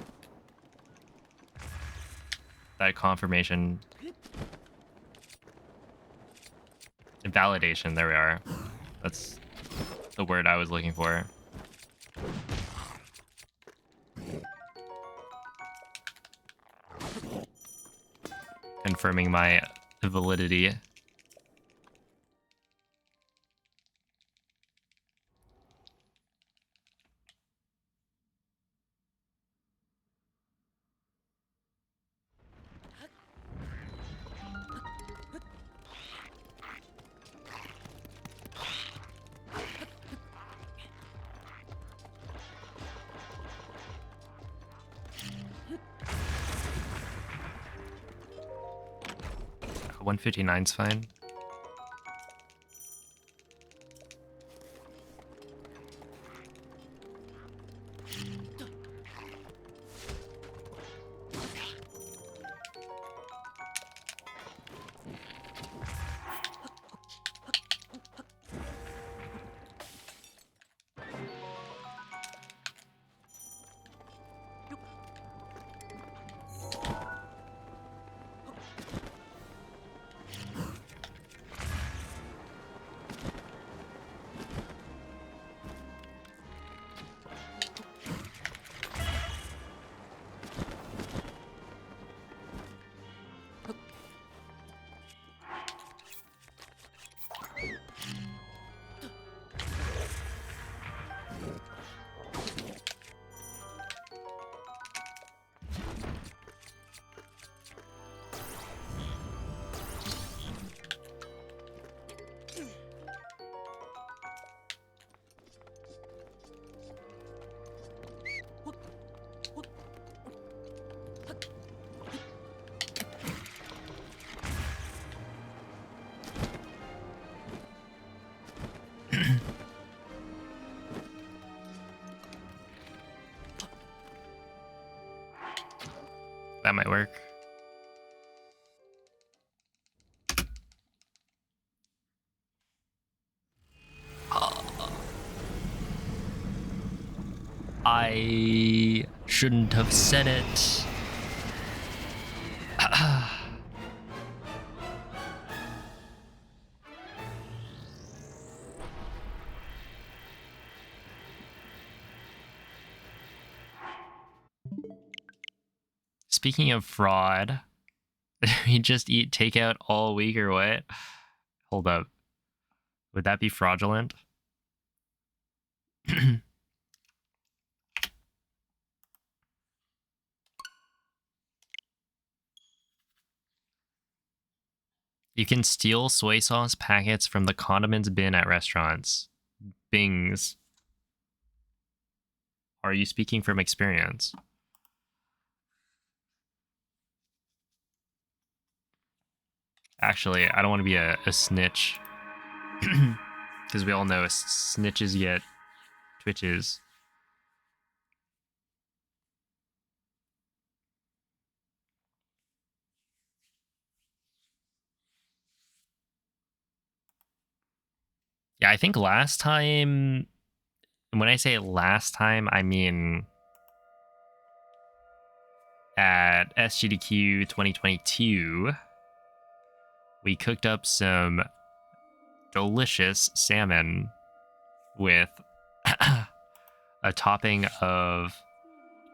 S1: That confirmation. Validation. There we are. That's the word I was looking for. Confirming my validity. Uh, 159's fine. That might work. I shouldn't have said it. Speaking of fraud, we just eat takeout all week or what? Hold up. Would that be fraudulent? You can steal soy sauce packets from the condiments bin at restaurants. Bings. Are you speaking from experience? Actually, I don't want to be a snitch. Because we all know snitches get twitches. Yeah, I think last time, and when I say last time, I mean at SGDQ 2022, we cooked up some delicious salmon with a topping of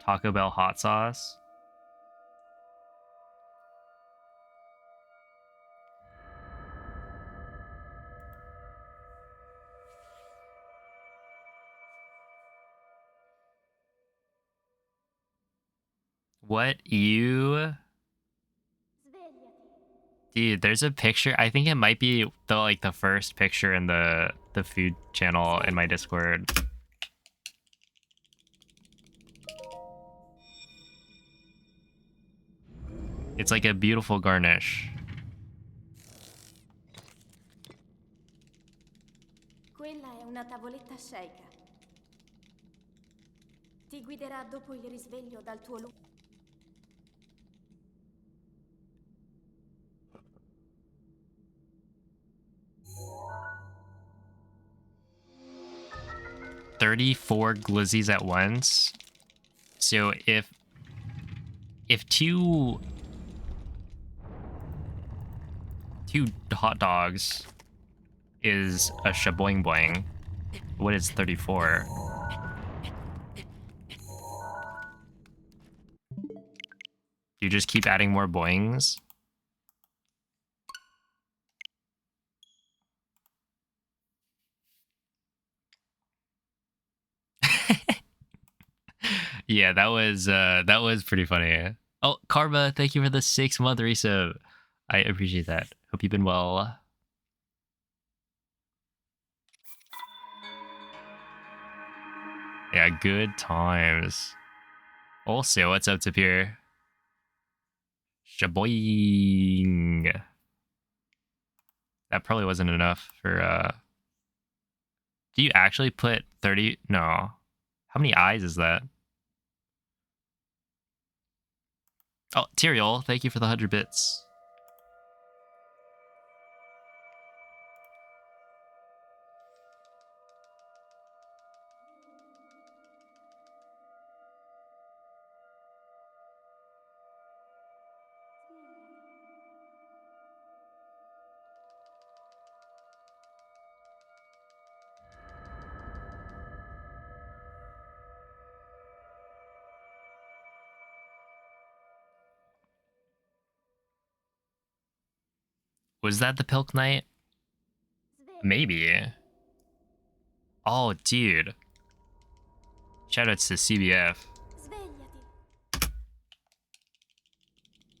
S1: Taco Bell hot sauce. What you...
S2: Svegliati.
S1: Dude, there's a picture. I think it might be the first picture in the food channel in my Discord. It's like a beautiful garnish.
S2: Quella è una tavoletta sceicca. Ti guiderà dopo il risveglio dal tuo lungo.
S1: 34 glizzies at once. So if two hot dogs is a shaboing boing, what is 34? You just keep adding more boings? Yeah, that was pretty funny. Oh, Karma, thank you for the 6-month resub. I appreciate that. Hope you've been well. Yeah, good times. Also, what's up, Tapir? Shaboing. That probably wasn't enough for do you actually put 30? No. How many eyes is that? Oh, Tyrael, thank you for the 100 bits. Was that the Pilk Knight? Maybe. Oh, dude. Shoutouts to CBF.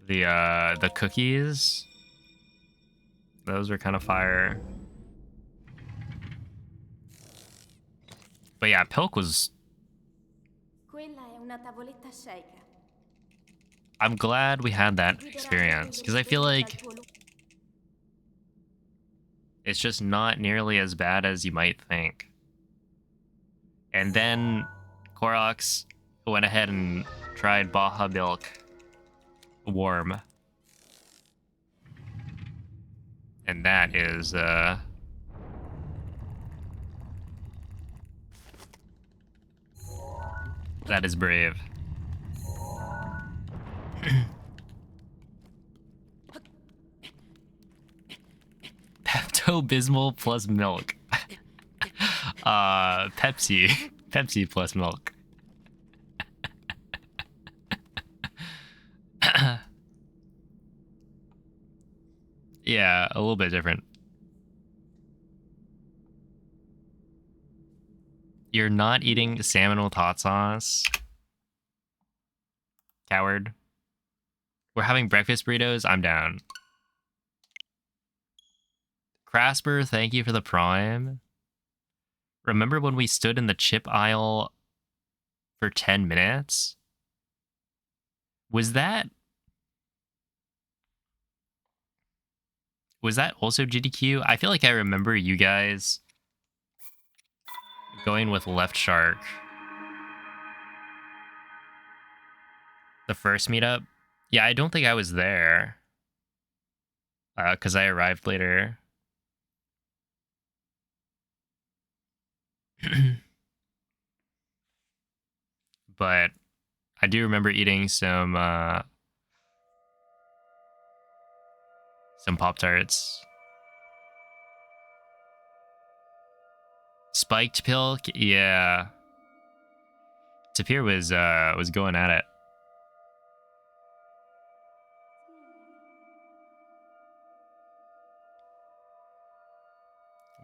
S2: Svegliati.
S1: The cookies. Those were kind of fire. But yeah, Pilk was...
S2: Quella è una tavoletta sceicca.
S1: I'm glad we had that
S2: Ti guiderà
S1: experience,
S2: dopo il
S1: because I feel
S2: risveglio
S1: like
S2: dal tuo lungo.
S1: it's just not nearly as bad as you might think. And then Koroks went ahead and tried Baja Milk warm. And that is that is brave. Pepto-Bismol plus milk. Pepsi. Pepsi plus milk. Yeah, a little bit different. You're not eating salmon with hot sauce? Coward. We're having breakfast burritos? I'm down. Crasper, thank you for the prime. Remember when we stood in the chip aisle for 10 minutes? Was that also GDQ? I feel like I remember you guys going with Left Shark. The first meetup? Yeah, I don't think I was there. Because I arrived later. But I do remember eating some Pop-Tarts. Spiked Pilk, yeah. Tapir was going at it.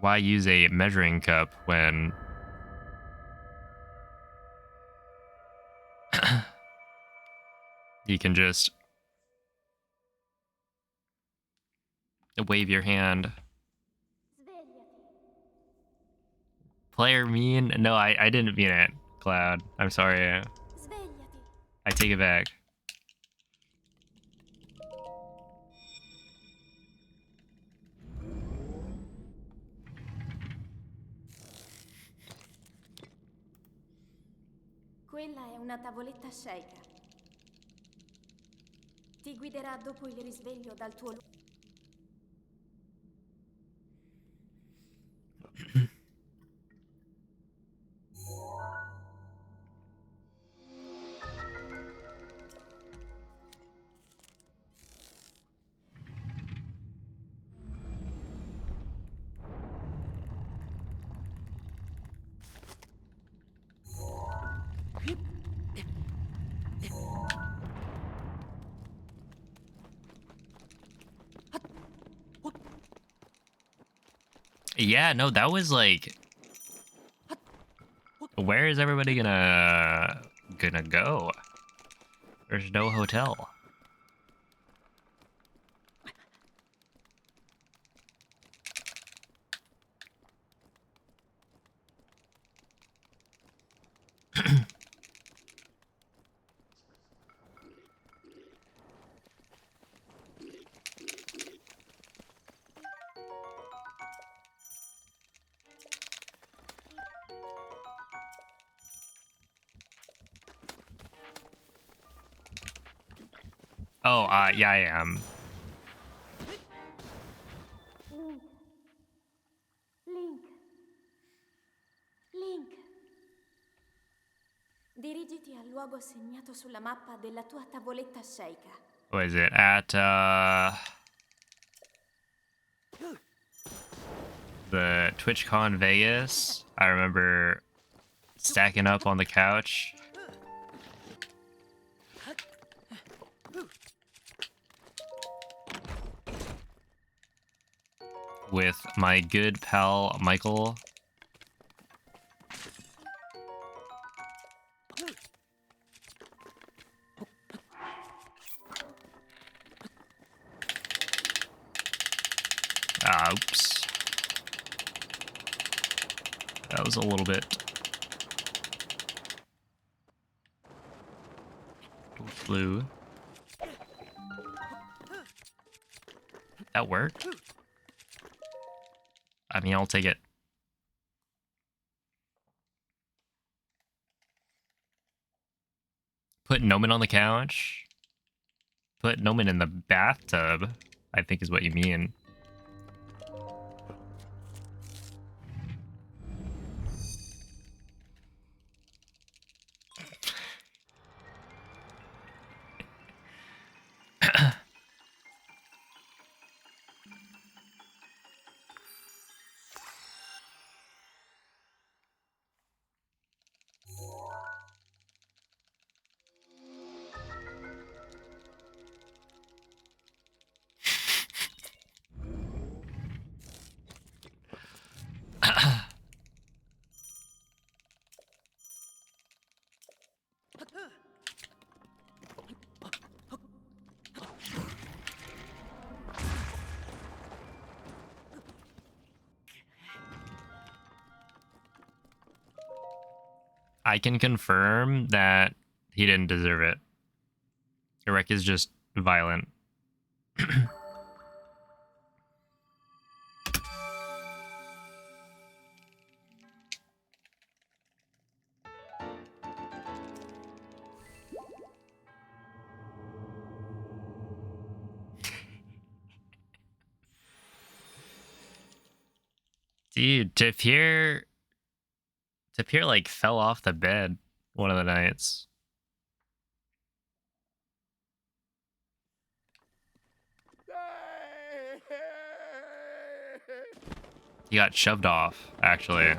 S1: Why use a measuring cup when you can just wave your hand?
S2: Svegliati.
S1: Player mean? No, I didn't mean it, Cloud. I'm sorry.
S2: Svegliati.
S1: I take it back.
S2: Quella è una tavoletta sceicca. Ti guiderà dopo il risveglio dal tuo luogo.
S1: Yeah, no, that was like, where is everybody gonna go? There's no hotel. Oh, yeah, I am.
S2: Link. Link. Link. Dirigiti al luogo segnato sulla mappa della tua tavoletta sceicca.
S1: What is it? At the TwitchCon Vegas. I remember stacking up on the couch. With my good pal Michael. Oops. That was a little bit blue. That worked? I mean, I'll take it. Put Nomen on the couch. Put Nomen in the bathtub, I think is what you mean. I can confirm that he didn't deserve it. Irek is just violent. Dude, Tapir Tapir like fell off the bed one of the nights. He got shoved off, actually.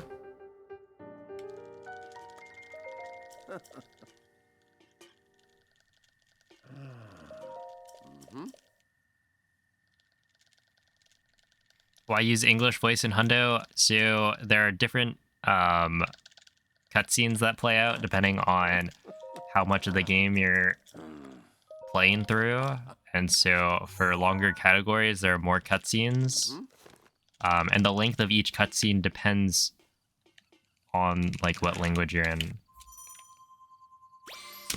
S1: Why use English voice in Hundo? So there are different cutscenes that play out depending on how much of the game you're playing through. And so for longer categories, there are more cutscenes. And the length of each cutscene depends on like what language you're in.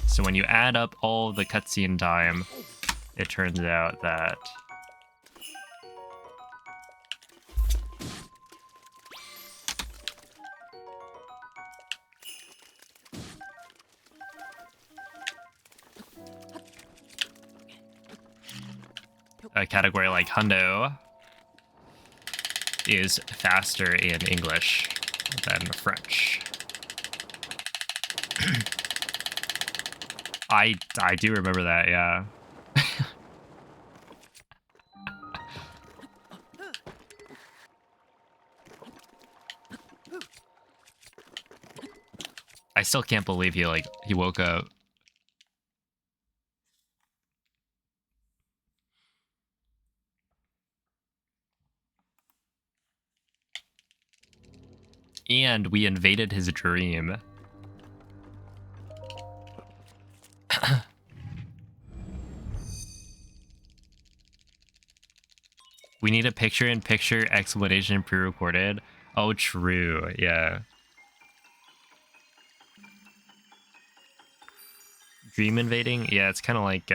S1: So when you add up all the cutscene time, it turns out that a category like Hundo is faster in English than French. I do remember that, yeah. I still can't believe he woke up. And we invaded his dream. We need a picture-in-picture explanation pre-recorded. Oh, true. Yeah. Dream invading? Yeah, it's kind of like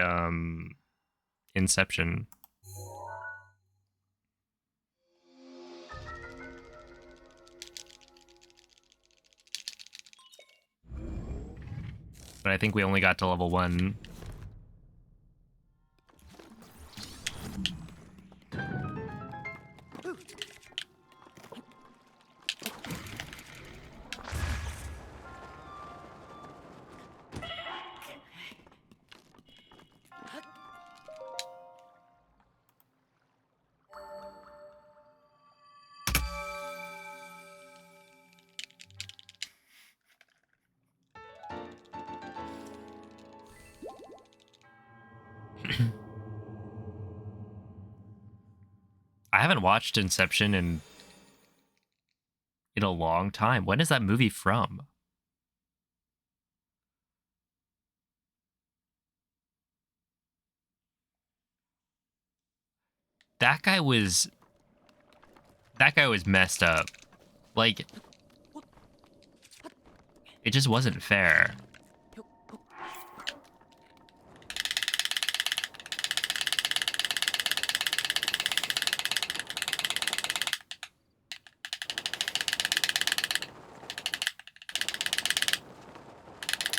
S1: Inception. But I think we only got to level 1. I haven't watched Inception in a long time. When is that movie from? That guy was messed up. Like, it just wasn't fair.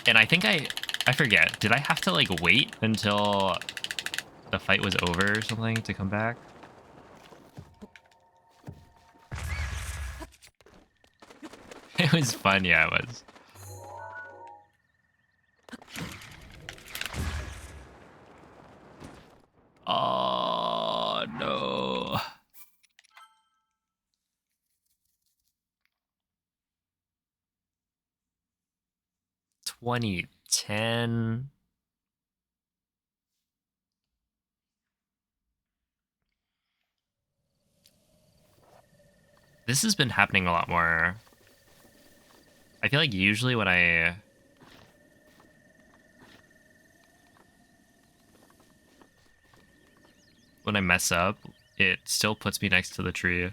S1: And I think I forget, did I have to like wait until the fight was over or something to come back? It was fun, yeah, it was. Oh, no. $20.10. This has been happening a lot more. I feel like usually when I mess up, it still puts me next to the tree.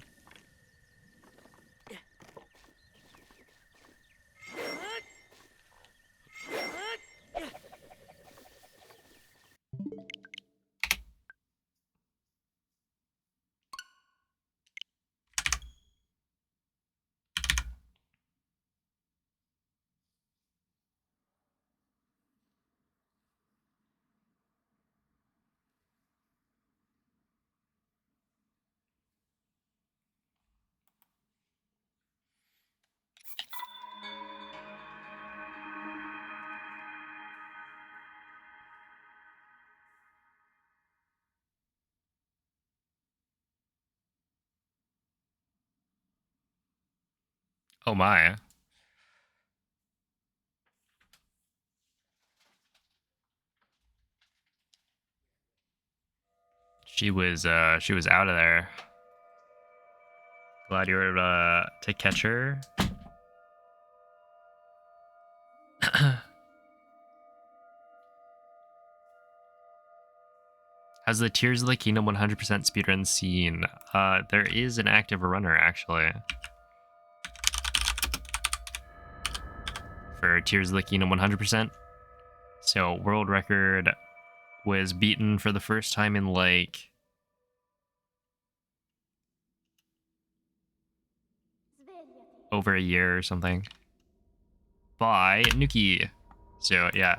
S1: Oh my. She was out of there. Glad you were able to catch her. Has the Tears of the Kingdom 100% speedrun scene? There is an active runner actually. For Tears of the Kingdom 100%. So world record was beaten for the first time in like
S2: Svegliati.
S1: over a year or something by Nuki. So yeah,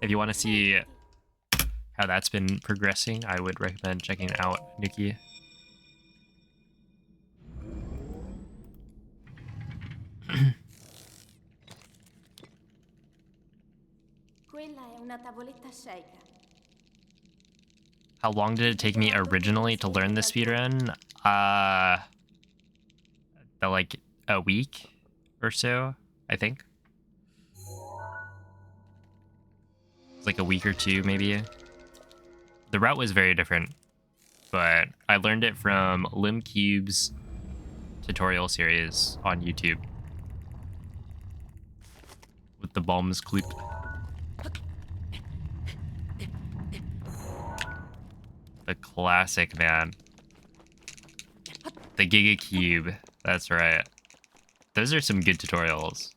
S1: if you want to see
S2: Svegliati.
S1: how that's been progressing, I would recommend checking out Nuki.
S2: Quella è una tavoletta shake.
S1: How long did it take me originally to learn the speedrun? Like a week or so, I think. It's like a week or two, maybe. The route was very different, but I learned it from Limcube's tutorial series on YouTube with the bombs clip. The classic, man. The Giga Cube. That's right. Those are some good tutorials.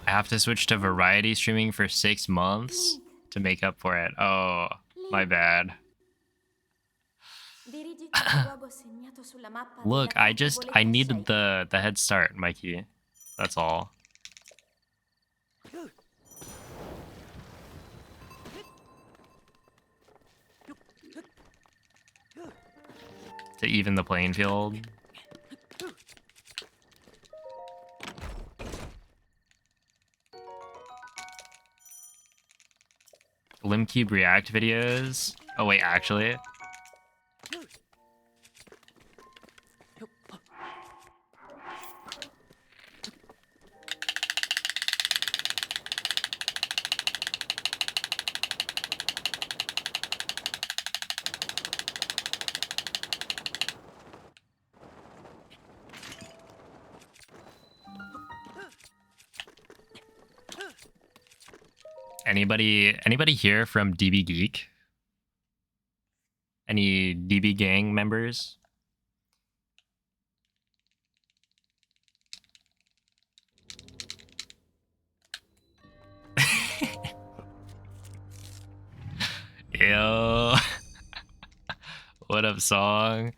S1: I have to switch to variety streaming for 6 months to make up for it. Oh, my bad.
S2: Dirigiti al luogo segnato sulla mappa
S1: Look,
S2: della
S1: I
S2: tavoletta
S1: needed
S2: shake.
S1: the head start, Mikey. That's all. To even the playing field. Limcube React videos. Oh wait, actually. Anybody here from DB Geek? Any DB gang members? Yo. What up, song?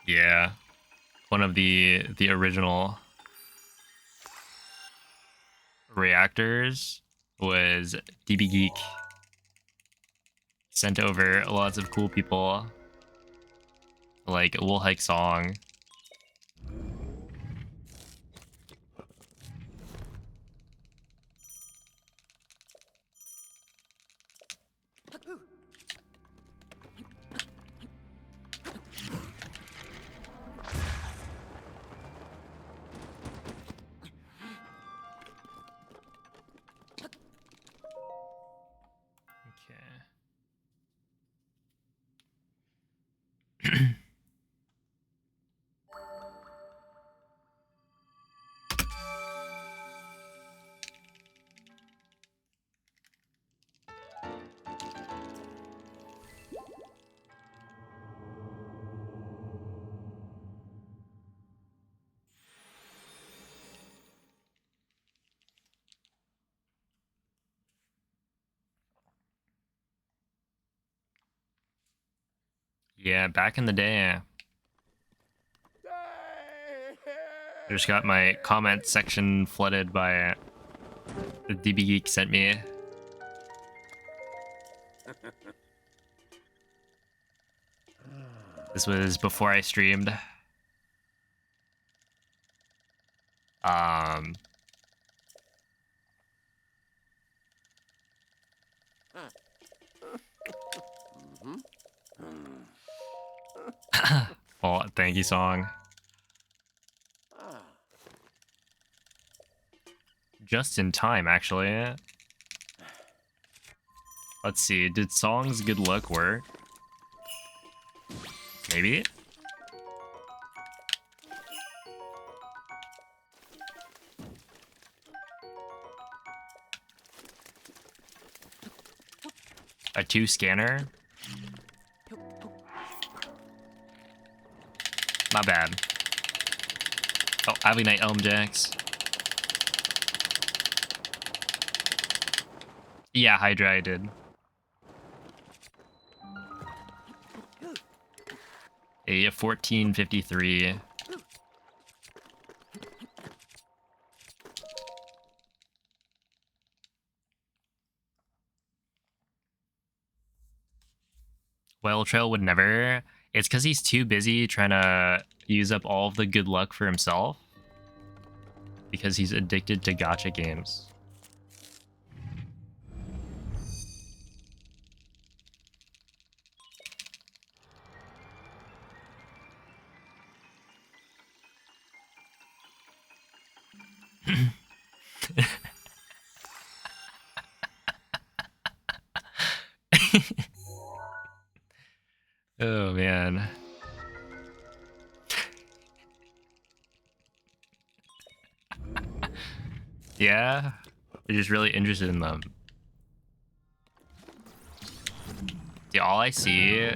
S1: Yeah. One of the original reactors was DB Geek. Sent over lots of cool people like Woolhike Song. Yeah, back in the day, I just got my comment section flooded by the DB Geek sent me. This was before I streamed. Well, thank you song. Just in time, actually. Let's see, did Song's good luck work? Maybe? A 2 scanner? Not bad. Oh, Ivy Knight Elm Jacks. Yeah, Hydra I did. A 1453. Well, Trail would never. It's because he's too busy trying to use up all of the good luck for himself. Because he's addicted to gacha games. Oh, man. Yeah? You're just really interested in them. See, all I see...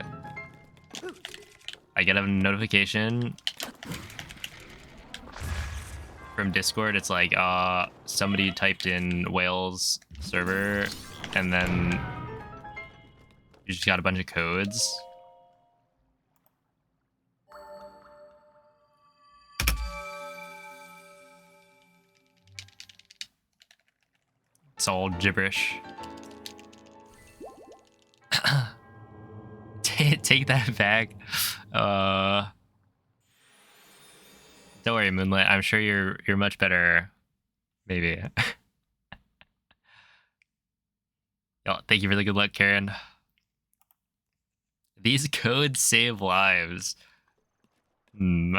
S1: I get a notification from Discord. It's like, somebody typed in Wales server, and then you just got a bunch of codes. It's all gibberish. Take that back. Don't worry, Moonlit. I'm sure you're much better. Maybe. Oh, thank you for the good luck, Karen. These codes save lives. Hmm.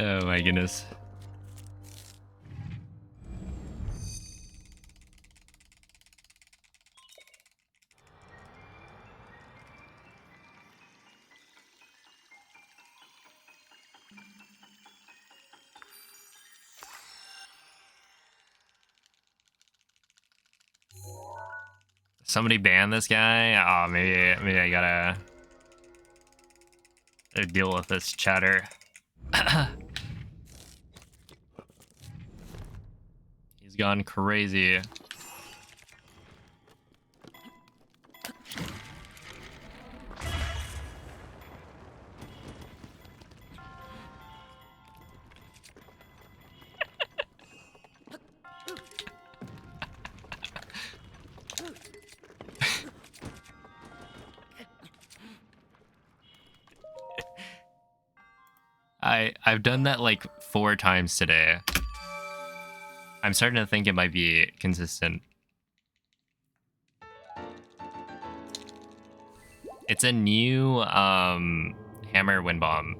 S1: Oh my goodness. Somebody ban this guy? Oh, maybe I gotta deal with this chatter. He's gone crazy. I've done that like 4 times today. I'm starting to think it might be consistent. It's a new hammer wind bomb.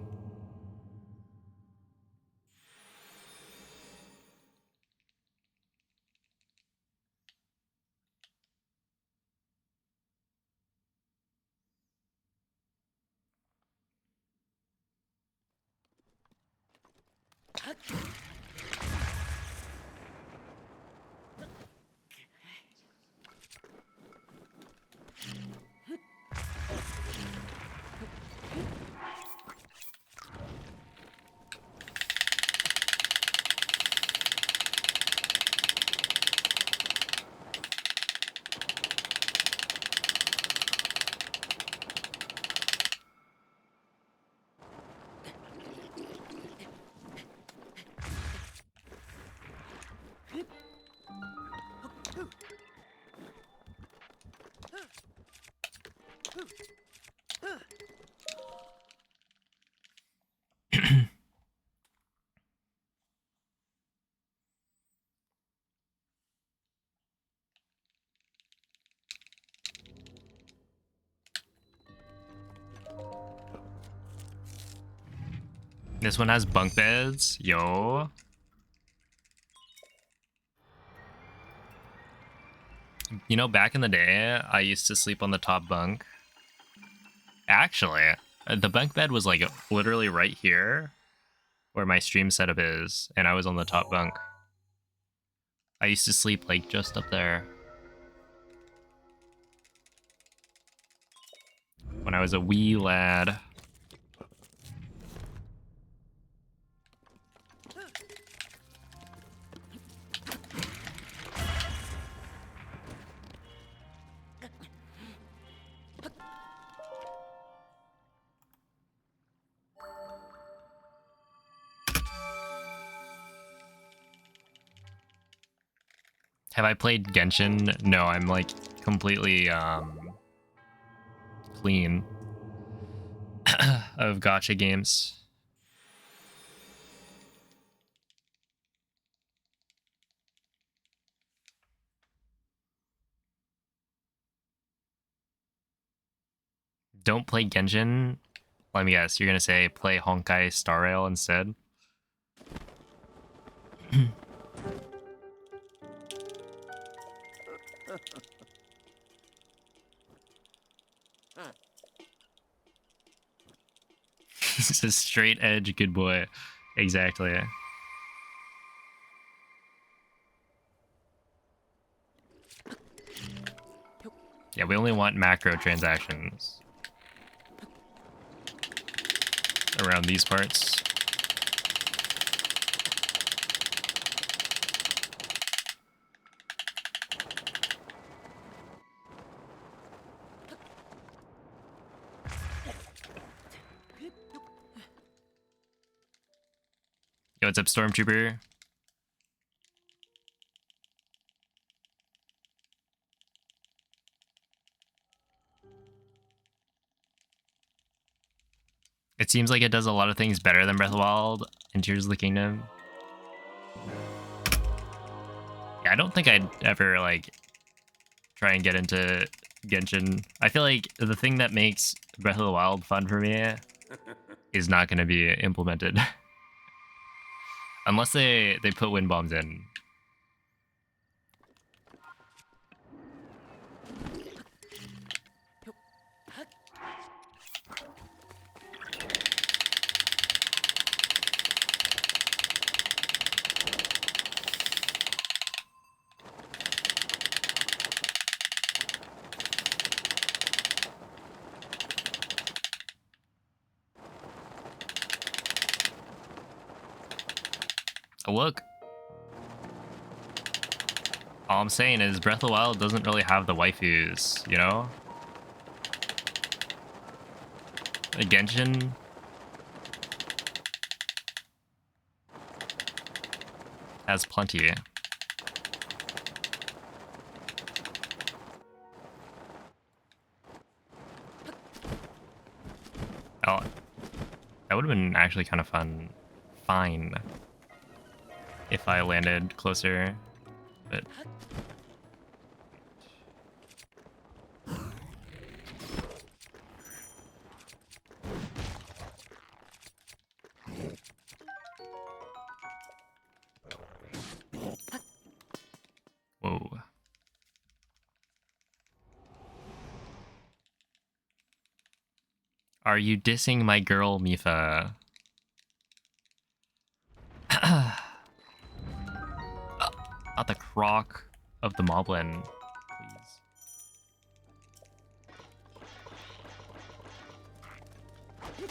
S1: This one has bunk beds. Yo. You know, back in the day, I used to sleep on the top bunk. Actually, the bunk bed was like literally right here where my stream setup is, and I was on the top bunk. I used to sleep like just up there when I was a wee lad. Have I played Genshin? No, I'm like completely clean of gacha games. Don't play Genshin? Let me guess, you're gonna say play Honkai Star Rail instead? This is a straight edge good boy. Exactly. Yeah, we only want macro transactions around these parts. Yo, what's up, Stormtrooper? It seems like it does a lot of things better than Breath of the Wild and Tears of the Kingdom. Yeah, I don't think I'd ever like try and get into Genshin. I feel like the thing that makes Breath of the Wild fun for me is not going to be implemented. Unless they put wind bombs in. Oh, look. All I'm saying is Breath of the Wild doesn't really have the waifus, you know? Like Genshin has plenty. Oh, that would have been actually kind of fine if I landed closer, but whoa. Are you dissing my girl, Mifa? Not the croc of the moblin, please.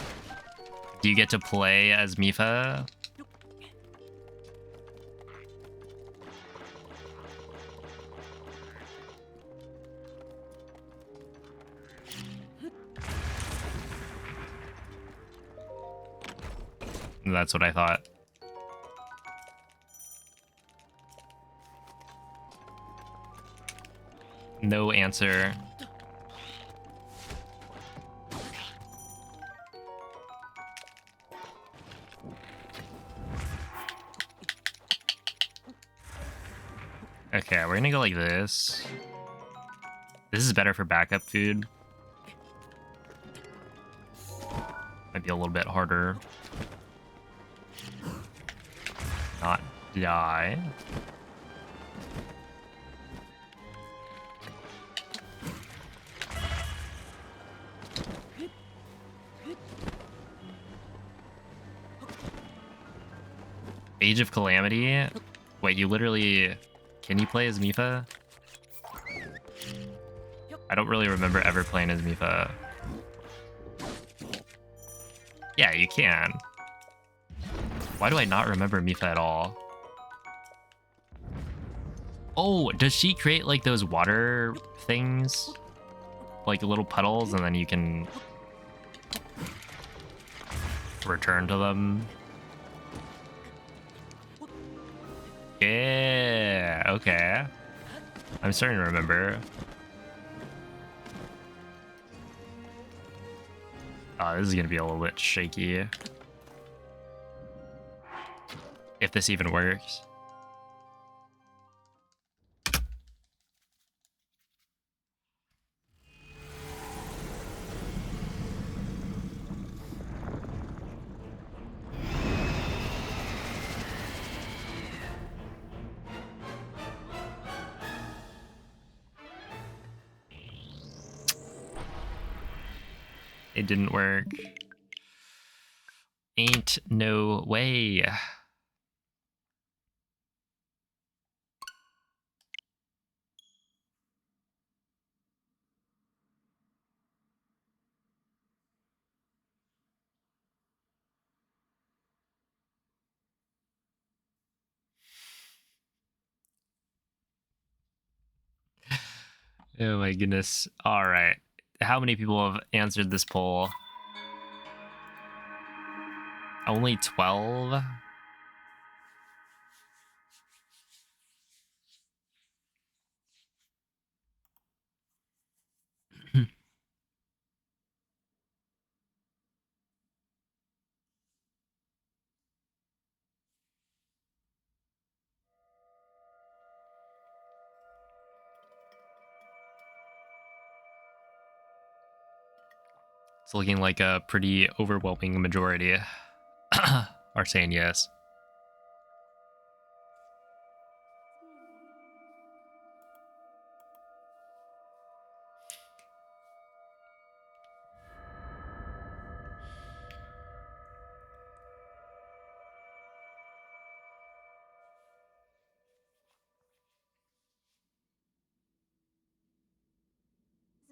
S1: Do you get to play as Mifa? That's what I thought. No answer. Okay, we're gonna go like this. This is better for backup food. Might be a little bit harder. Not die. Age of Calamity? Wait, you literally... Can you play as Mifa? I don't really remember ever playing as Mifa. Yeah, you can. Why do I not remember Mifa at all? Oh, does she create like those water things? Like little puddles and then you can return to them? Yeah, okay. I'm starting to remember. Oh, this is gonna be a little bit shaky. If this even works. It didn't work. Ain't no way. Oh my goodness. All right. How many people have answered this poll? Only 12? It's looking like a pretty overwhelming majority are saying yes.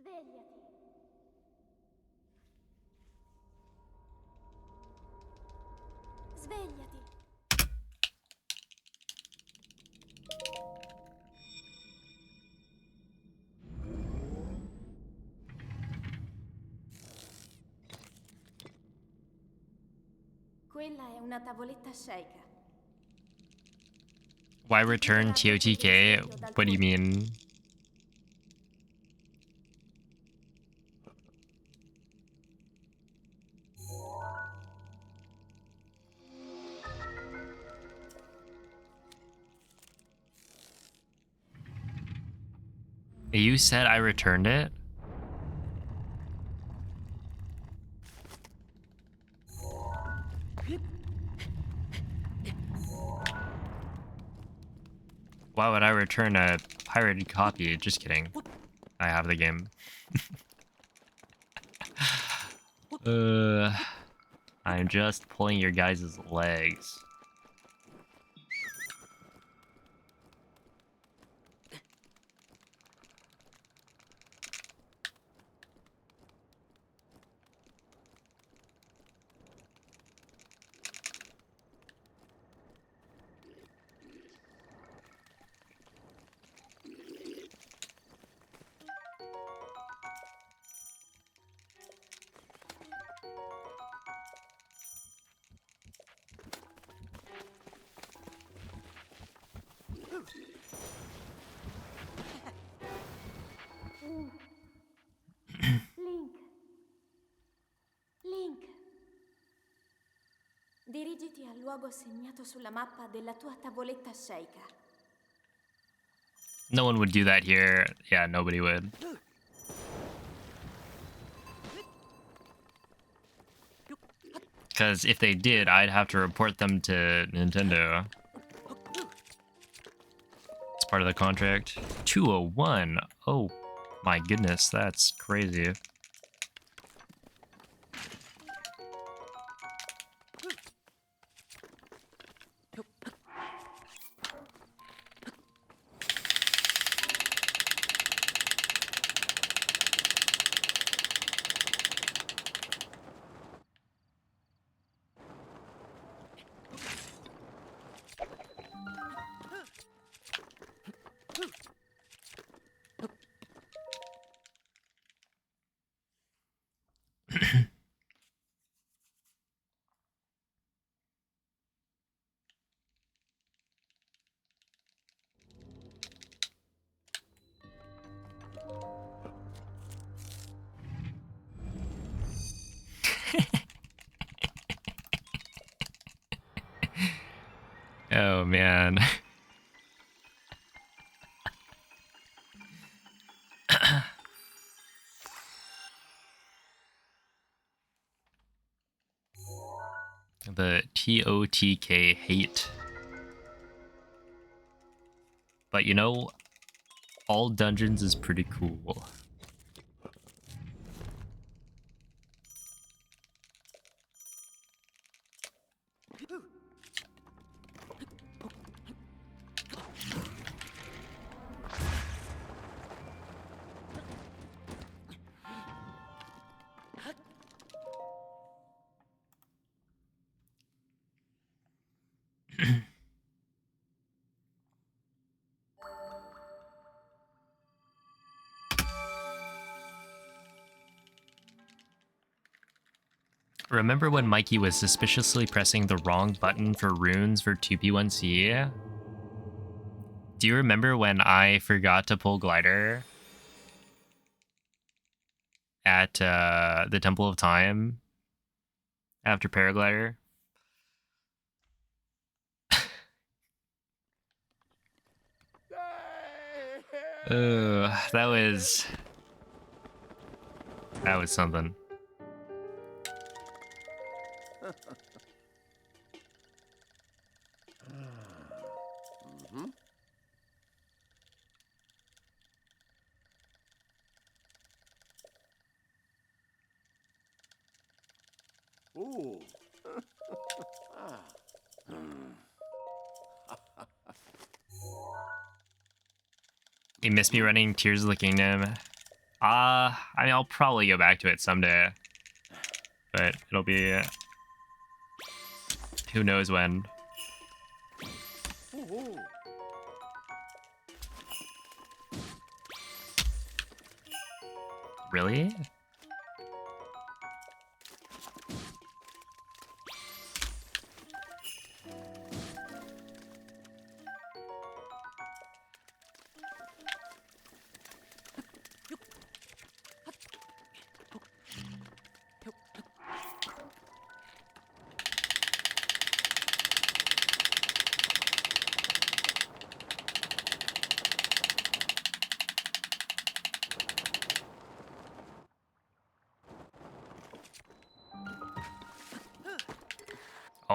S2: Svegliati. Svegliati. Quella è una tavoletta sceicca.
S1: Why return TOTK? What do you mean? You said I returned it? Why would I return a pirated copy? Just kidding. I have the game. I'm just pulling your guys' legs.
S2: Link. Link. Dirigiti al luogo segnato sulla mappa della tua tavoletta sceicca.
S1: No one would do that here. Yeah, nobody would. Because if they did, I'd have to report them to Nintendo. It's part of the contract. 201. Oh my goodness, that's crazy. Oh man. The TOTK hate. But you know, all dungeons is pretty cool. Remember when Mikey was suspiciously pressing the wrong button for runes for 2P1C? Do you remember when I forgot to pull Glider at the Temple of Time after Paraglider? That was something.
S3: Ooh.
S1: You miss me running Tears of the Kingdom? I mean, I'll probably go back to it someday, but it'll be who knows when.
S3: Ooh.
S1: Really?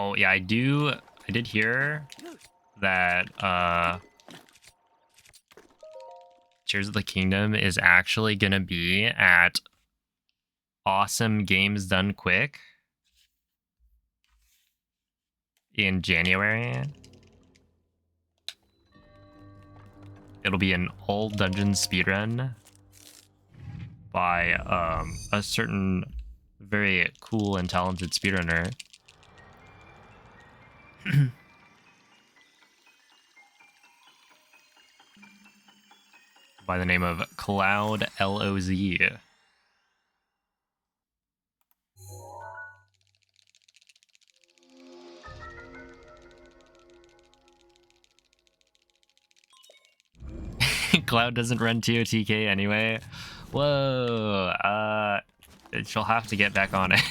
S1: Oh, yeah, I did hear that Tears of the Kingdom is actually gonna be at Awesome Games Done Quick in January. It'll be an all dungeon speedrun by a certain very cool and talented speedrunner. By the name of Cloud LOZ. Cloud doesn't run TOTK anyway. Whoa, she'll have to get back on it.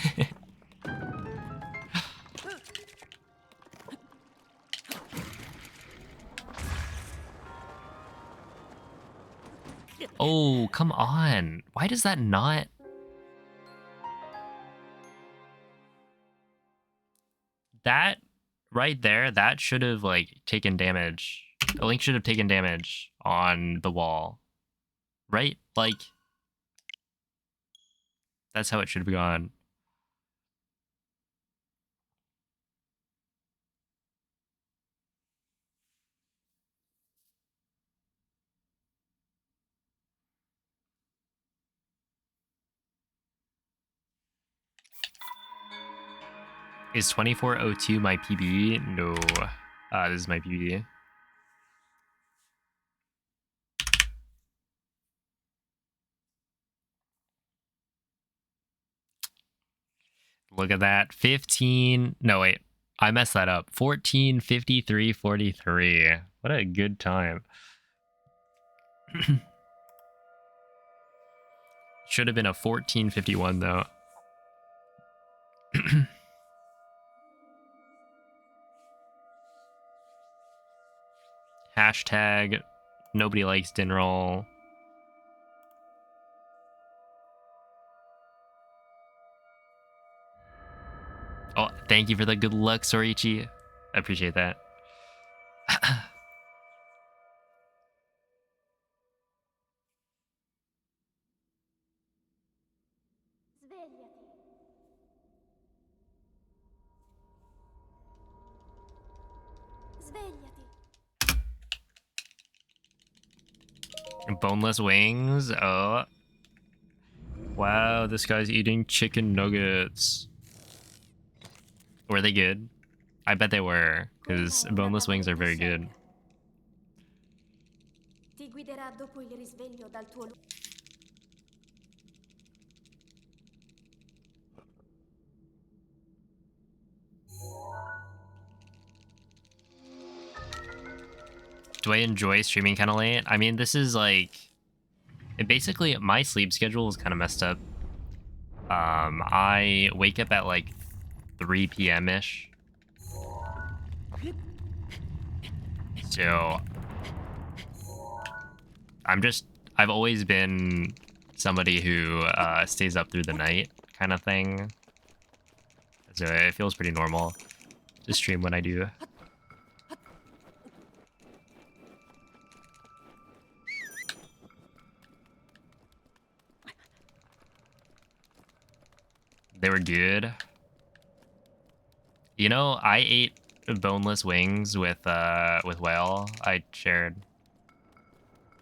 S1: Oh, come on. Why does that not? That right there, that should have like taken damage. The Link should have taken damage on the wall. Right? Like, that's how it should have gone. Is 2402 my PB? No. This is my PB. Look at that. 15. No, wait. I messed that up. 14:53:43. What a good time. Should have been a 14:51 though. Hashtag nobody likes Dinroll. Oh, thank you for the good luck, Sorichi. I appreciate that.
S2: Svegliati. Svegliati.
S1: Boneless wings. Oh. Wow, this guy's eating chicken nuggets. Were they good? I bet they were, because boneless wings are very good.
S2: Ti guiderà dopo il risveglio dal tuo
S1: Do I enjoy streaming kind of late? I mean, this is like... basically, my sleep schedule is kind of messed up. I wake up at like 3 p.m.-ish. So... I've always been somebody who stays up through the night kind of thing. So it feels pretty normal to stream when I do. They were good. You know, I ate boneless wings with Whale. I shared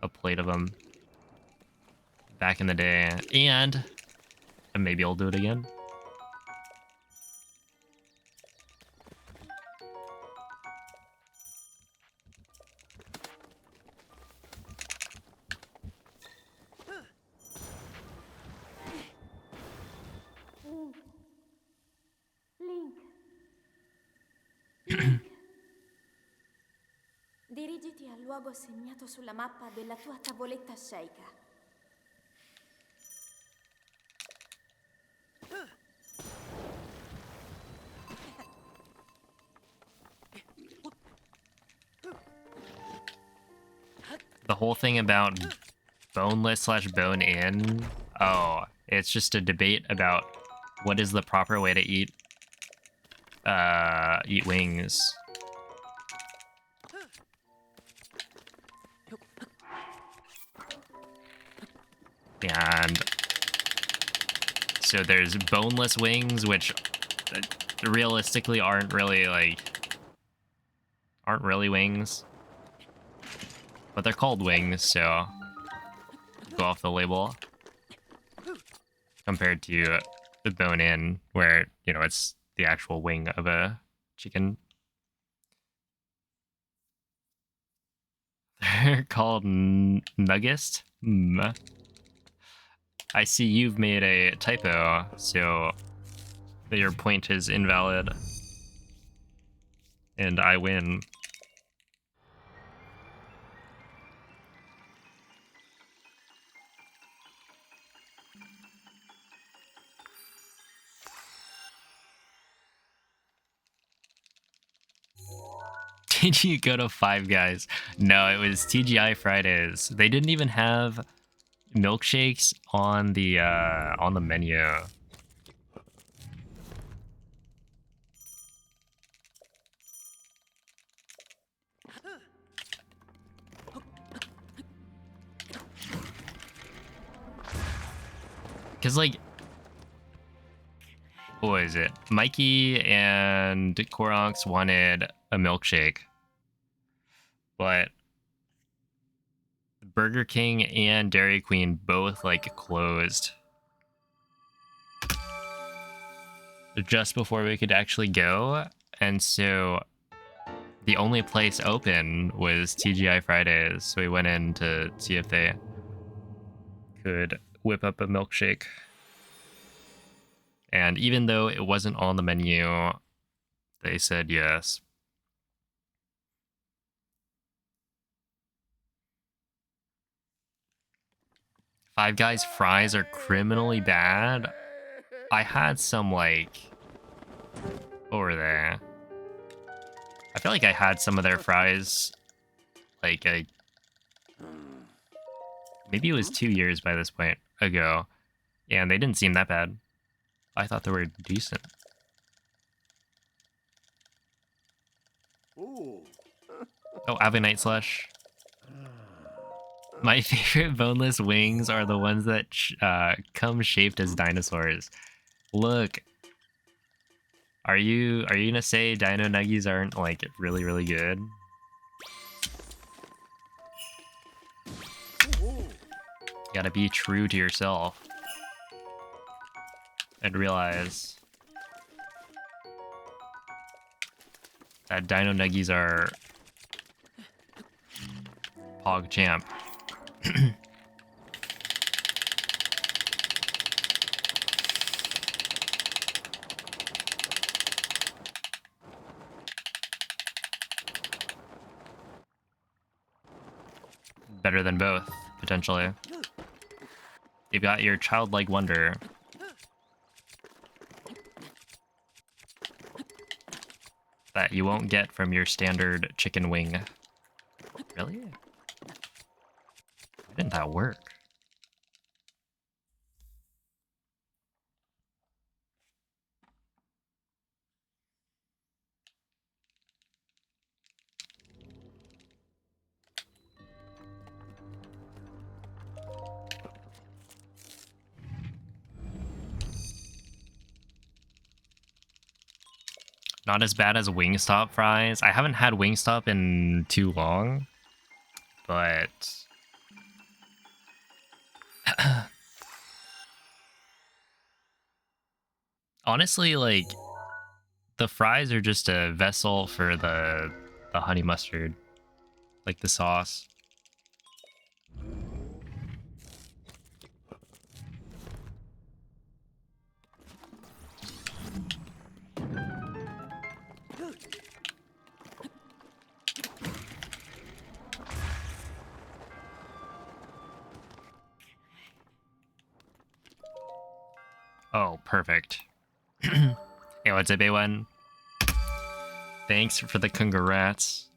S1: a plate of them back in the day, and maybe I'll do it again.
S2: Link. Link. Dirigiti al luogo segnato sulla mappa della tua tavoletta sceicca.
S1: The whole thing about boneless / bone in, oh, it's just a debate about what is the proper way to eat eat wings. And so there's boneless wings, which realistically aren't really wings, but they're called wings, so go off the label. Compared to the bone-in, where it's the actual wing of a chicken. They're called nuggets. I see you've made a typo, so your point is invalid. And I win. Did you go to Five Guys? No, it was TGI Fridays. They didn't even have milkshakes on the menu. Cause like, what is it? Mikey and Koronx wanted a milkshake, but Burger King and Dairy Queen both like closed just before we could actually go, and so the only place open was TGI Fridays. So we went in to see if they could whip up a milkshake. And even though it wasn't on the menu, they said yes. Five Guys fries are criminally bad. I had some like, what were they? I feel like I had some of their fries like maybe it was 2 years by this point ago, and they didn't seem that bad. I thought they were decent.
S3: Ooh.
S1: Oh, Avenite Slush. My favorite boneless wings are the ones that come shaped as dinosaurs. Look. Are you gonna say Dino Nuggies aren't like really, really good?
S3: Ooh.
S1: You gotta be true to yourself. And realize that Dino Nuggies are Pog Champ. Better than both, potentially. You've got your childlike wonder. That you won't get from your standard chicken wing. Really? Why didn't that work? Not as bad as Wingstop fries. I haven't had Wingstop in too long, but honestly, like the fries are just a vessel for the honey mustard, like the sauce. Oh, perfect. Hey, what's up, A1? Thanks for the congrats.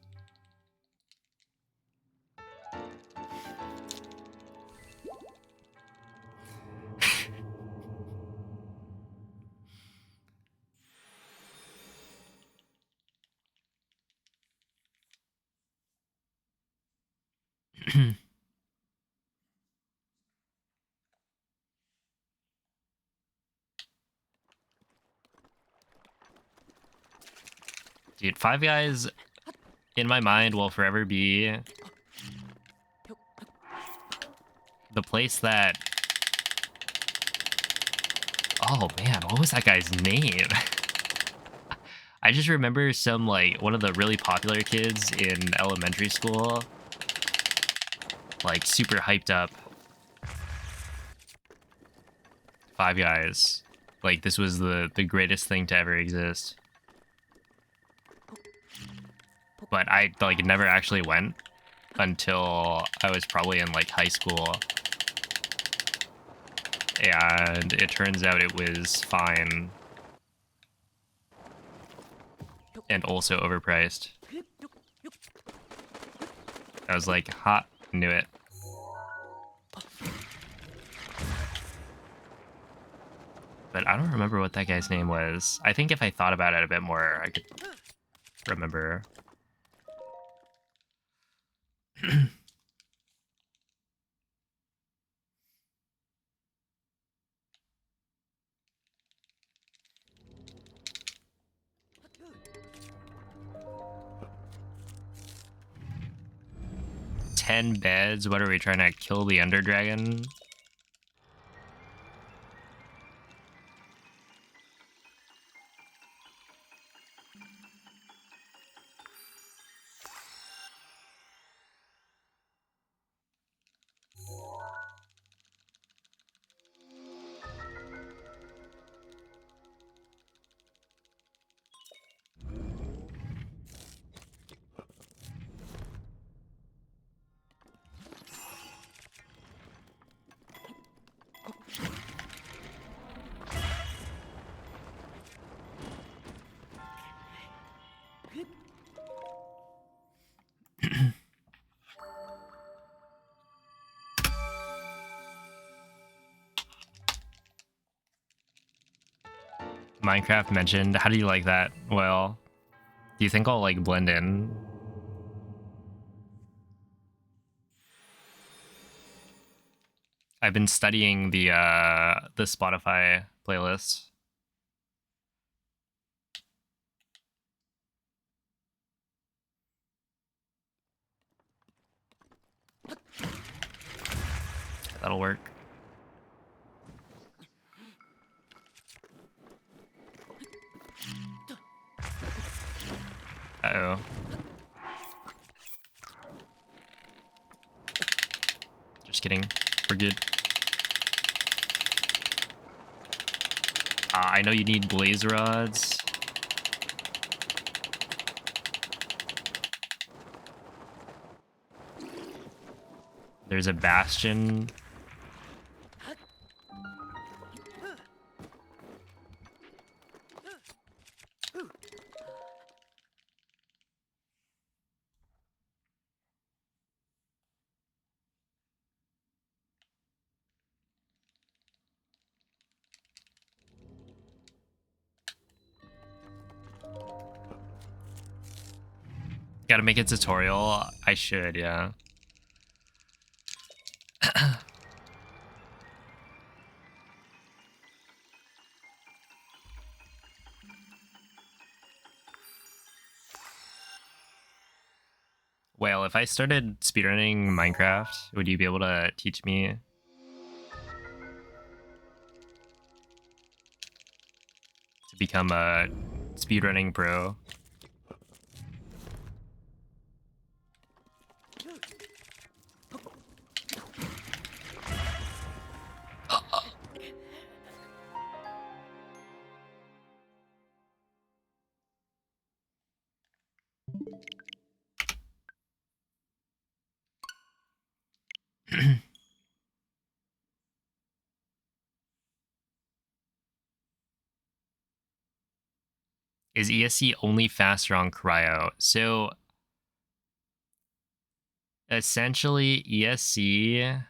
S1: Dude, Five Guys in my mind will forever be the place that... Oh man, what was that guy's name? I just remember some, like, one of the really popular kids in elementary school, like, super hyped up Five Guys. Like, this was the greatest thing to ever exist. But I, like, never actually went until I was probably in, like, high school. And it turns out it was fine. And also overpriced. I was like, ha, knew it. But I don't remember what that guy's name was. I think if I thought about it a bit more, I could remember. 10 beds? What are we trying to kill the Ender Dragon? Minecraft mentioned. How do you like that? Well, do you think I'll like blend in? I've been studying the Spotify playlist. That'll work. Uh-oh. Just kidding. We're good. I know you need blaze rods. There's a bastion. Gotta make a tutorial. I should, yeah. Well, if I started speedrunning Minecraft, would you be able to teach me? To become a speedrunning pro? Is ESC only faster on cryo? So essentially ESC,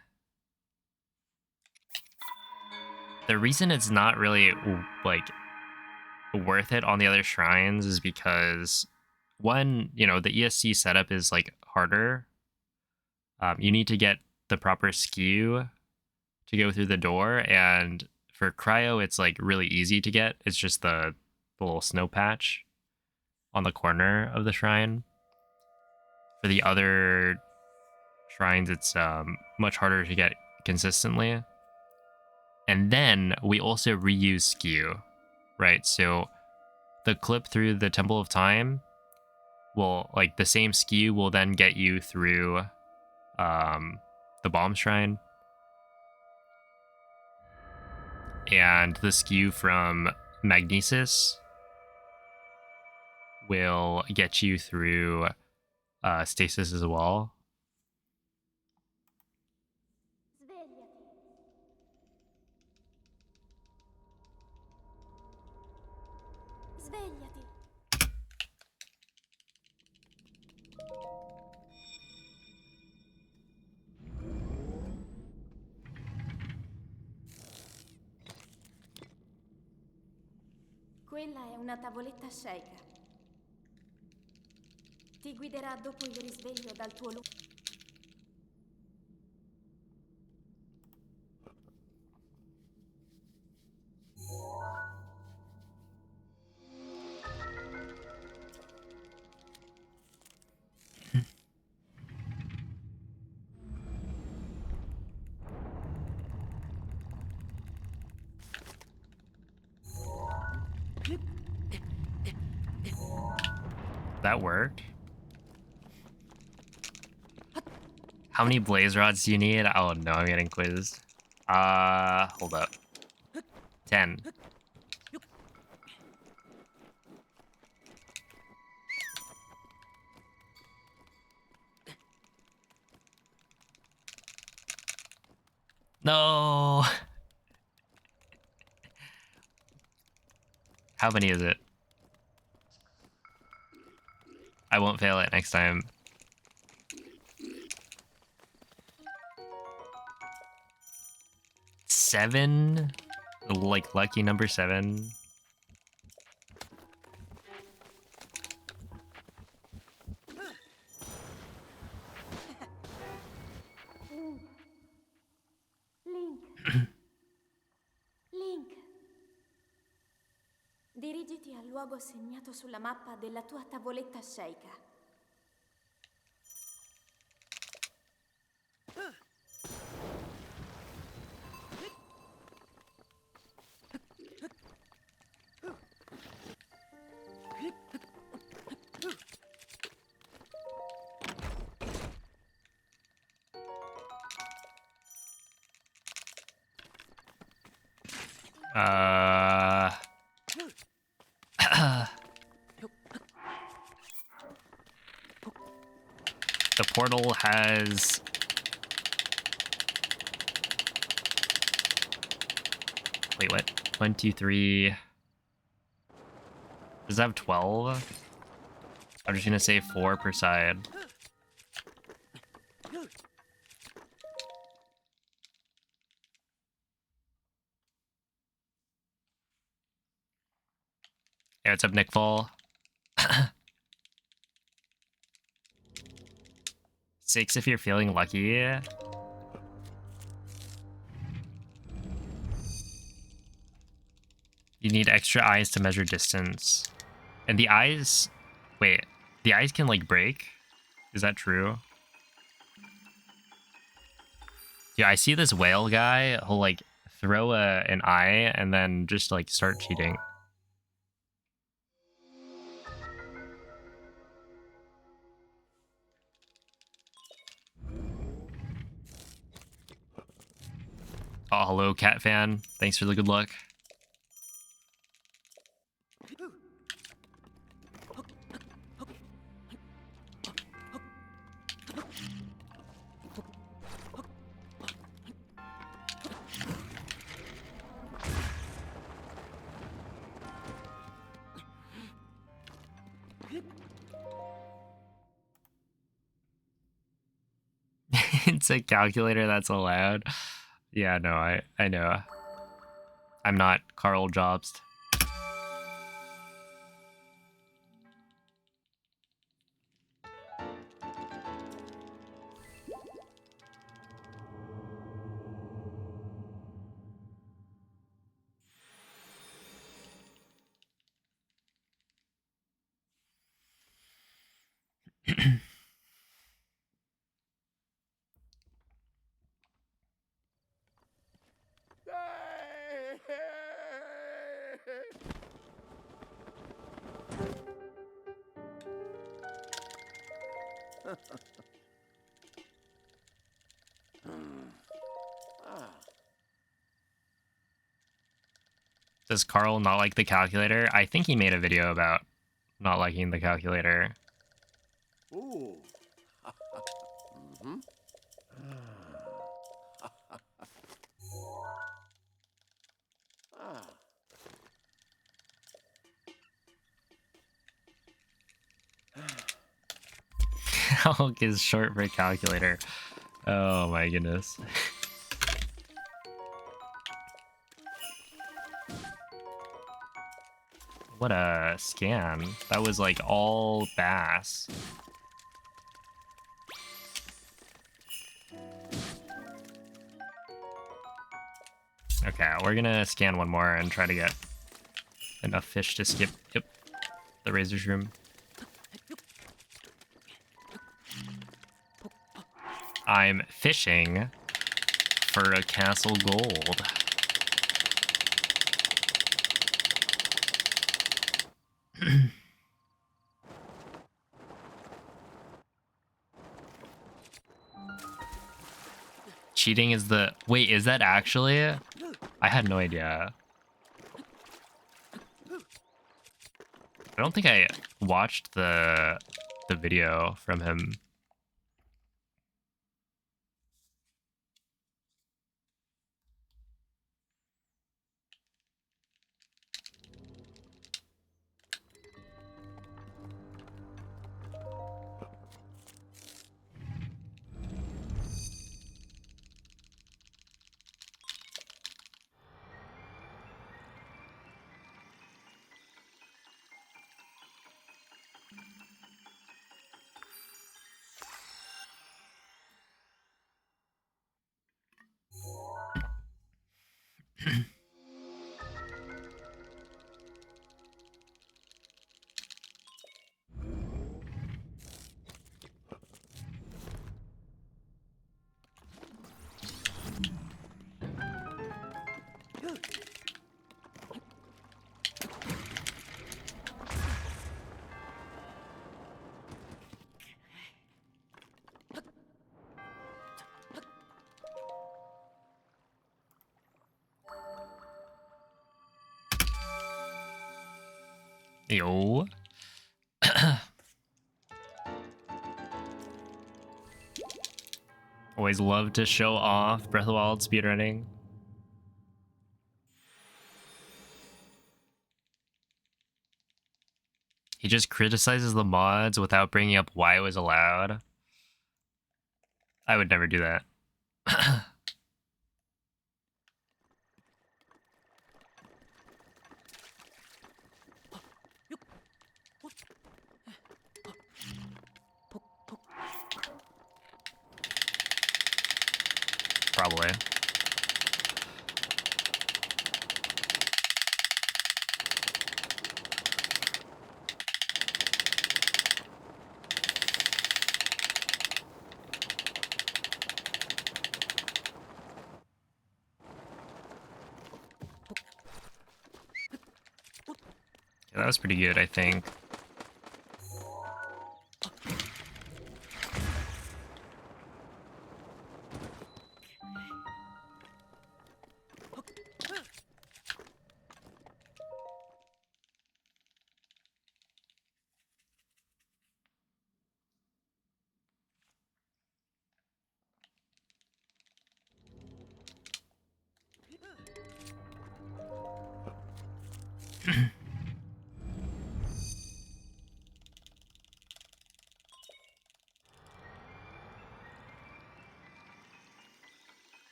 S1: the reason it's not really like worth it on the other shrines is because one, you know, the ESC setup is like harder. You need to get the proper skew to go through the door, and for cryo, it's like really easy to get. It's just the little snow patch on the corner of the shrine. For the other shrines, it's much harder to get consistently. And then we also reuse skew, right? So the clip through the Temple of Time will, like, the same skew will then get you through the bomb shrine. And the skew from Magnesis will get you through stasis as well.
S2: Svegliati. Svegliati. Quella è una tavoletta sceicca. Ti guiderà dopo il risveglio dal tuo lume.
S1: That worked. How many blaze rods do you need? Oh no, I'm getting quizzed. Hold up. 10. No. How many is it? I won't fail it next time. Seven? Like lucky number 7.
S2: Link. Link. Dirigiti al luogo segnato sulla mappa della tua tavoletta sceicca.
S1: The portal has... Wait, what? 1, 2, 3... Does it have 12? I'm just gonna say 4 per side. Yeah, what's up, Nick Fall? 6 if you're feeling lucky. You need extra eyes to measure distance. And the eyes... Wait, the eyes can, like, break? Is that true? Yeah, I see this whale guy who'll, like, throw an eye and then just, like, start cheating. Oh, hello, Cat Fan. Thanks for the good luck. It's a calculator that's allowed. Yeah, no, I know. I'm not Carl Jobst. Does Carl not like the calculator? I think he made a video about not liking the calculator.
S3: Ooh. Mhm. Ah.
S1: Calc is short for calculator. Oh my goodness. What a scan. That was like all bass. Okay, we're gonna scan one more and try to get enough fish to skip the Razor's room. I'm fishing for a castle gold. Cheating is the... Wait, is that actually... I had no idea. I don't think I watched the video from him. Yo. Always love to show off Breath of the Wild speedrunning. He just criticizes the mods without bringing up why it was allowed. I would never do that. Probably. Yeah, that was pretty good, I think.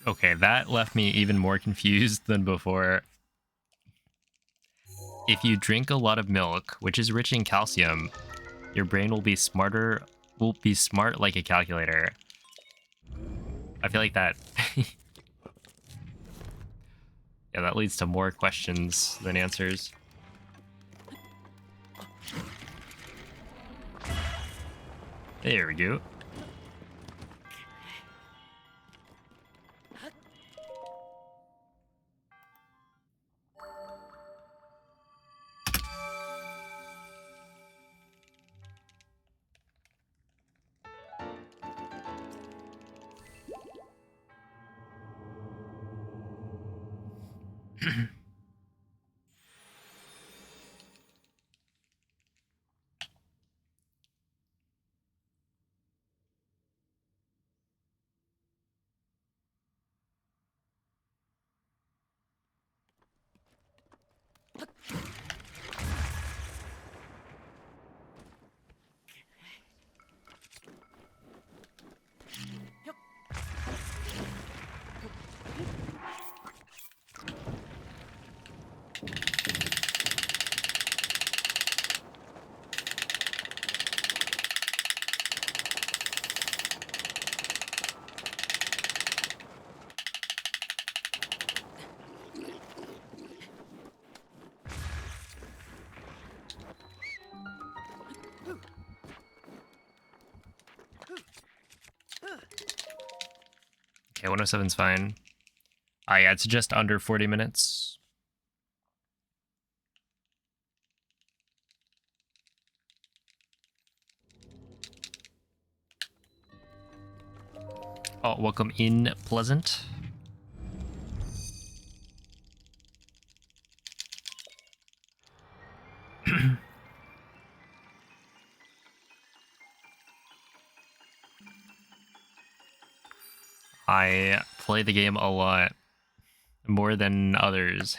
S1: Okay, that left me even more confused than before. If you drink a lot of milk, which is rich in calcium, your brain will be smart like a calculator. I feel like that... Yeah, that leads to more questions than answers. There we go. Okay, 107's fine. Yeah, it's just under 40 minutes. Oh, welcome in, Pleasant. I play the game a lot, more than others.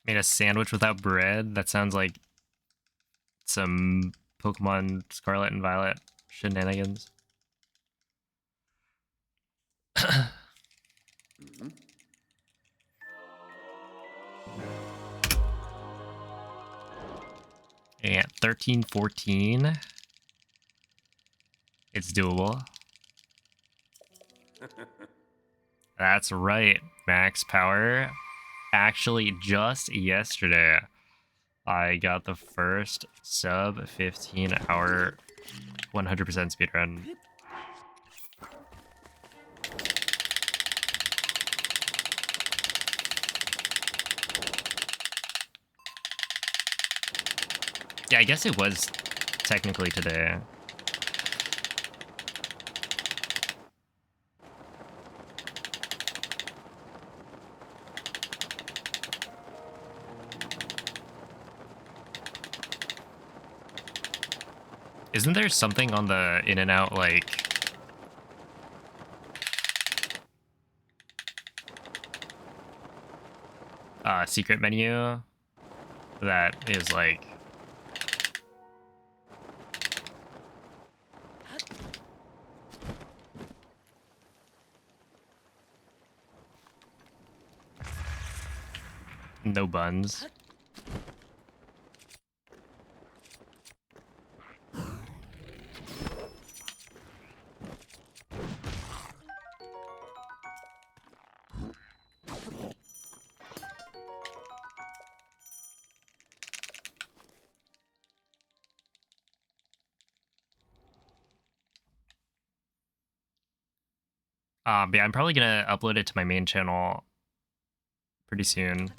S1: Made a sandwich without bread? That sounds like some Pokemon Scarlet and Violet shenanigans. And 1314. It's doable. That's right. Max power. Actually, just yesterday, I got the first sub 15 hour 100% speedrun. Yeah, I guess it was technically today. Isn't there something on the in and out like secret menu that is like No buns. But yeah, I'm probably gonna upload it to my main channel pretty soon.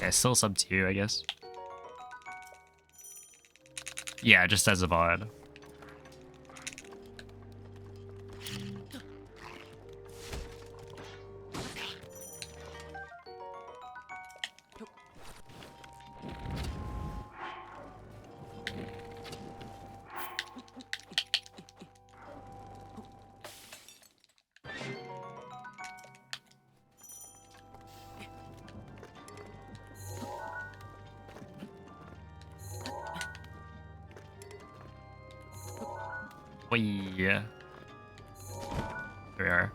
S1: Yeah, still sub 2, I guess. Yeah, just as a VOD. Oh yeah. There we are.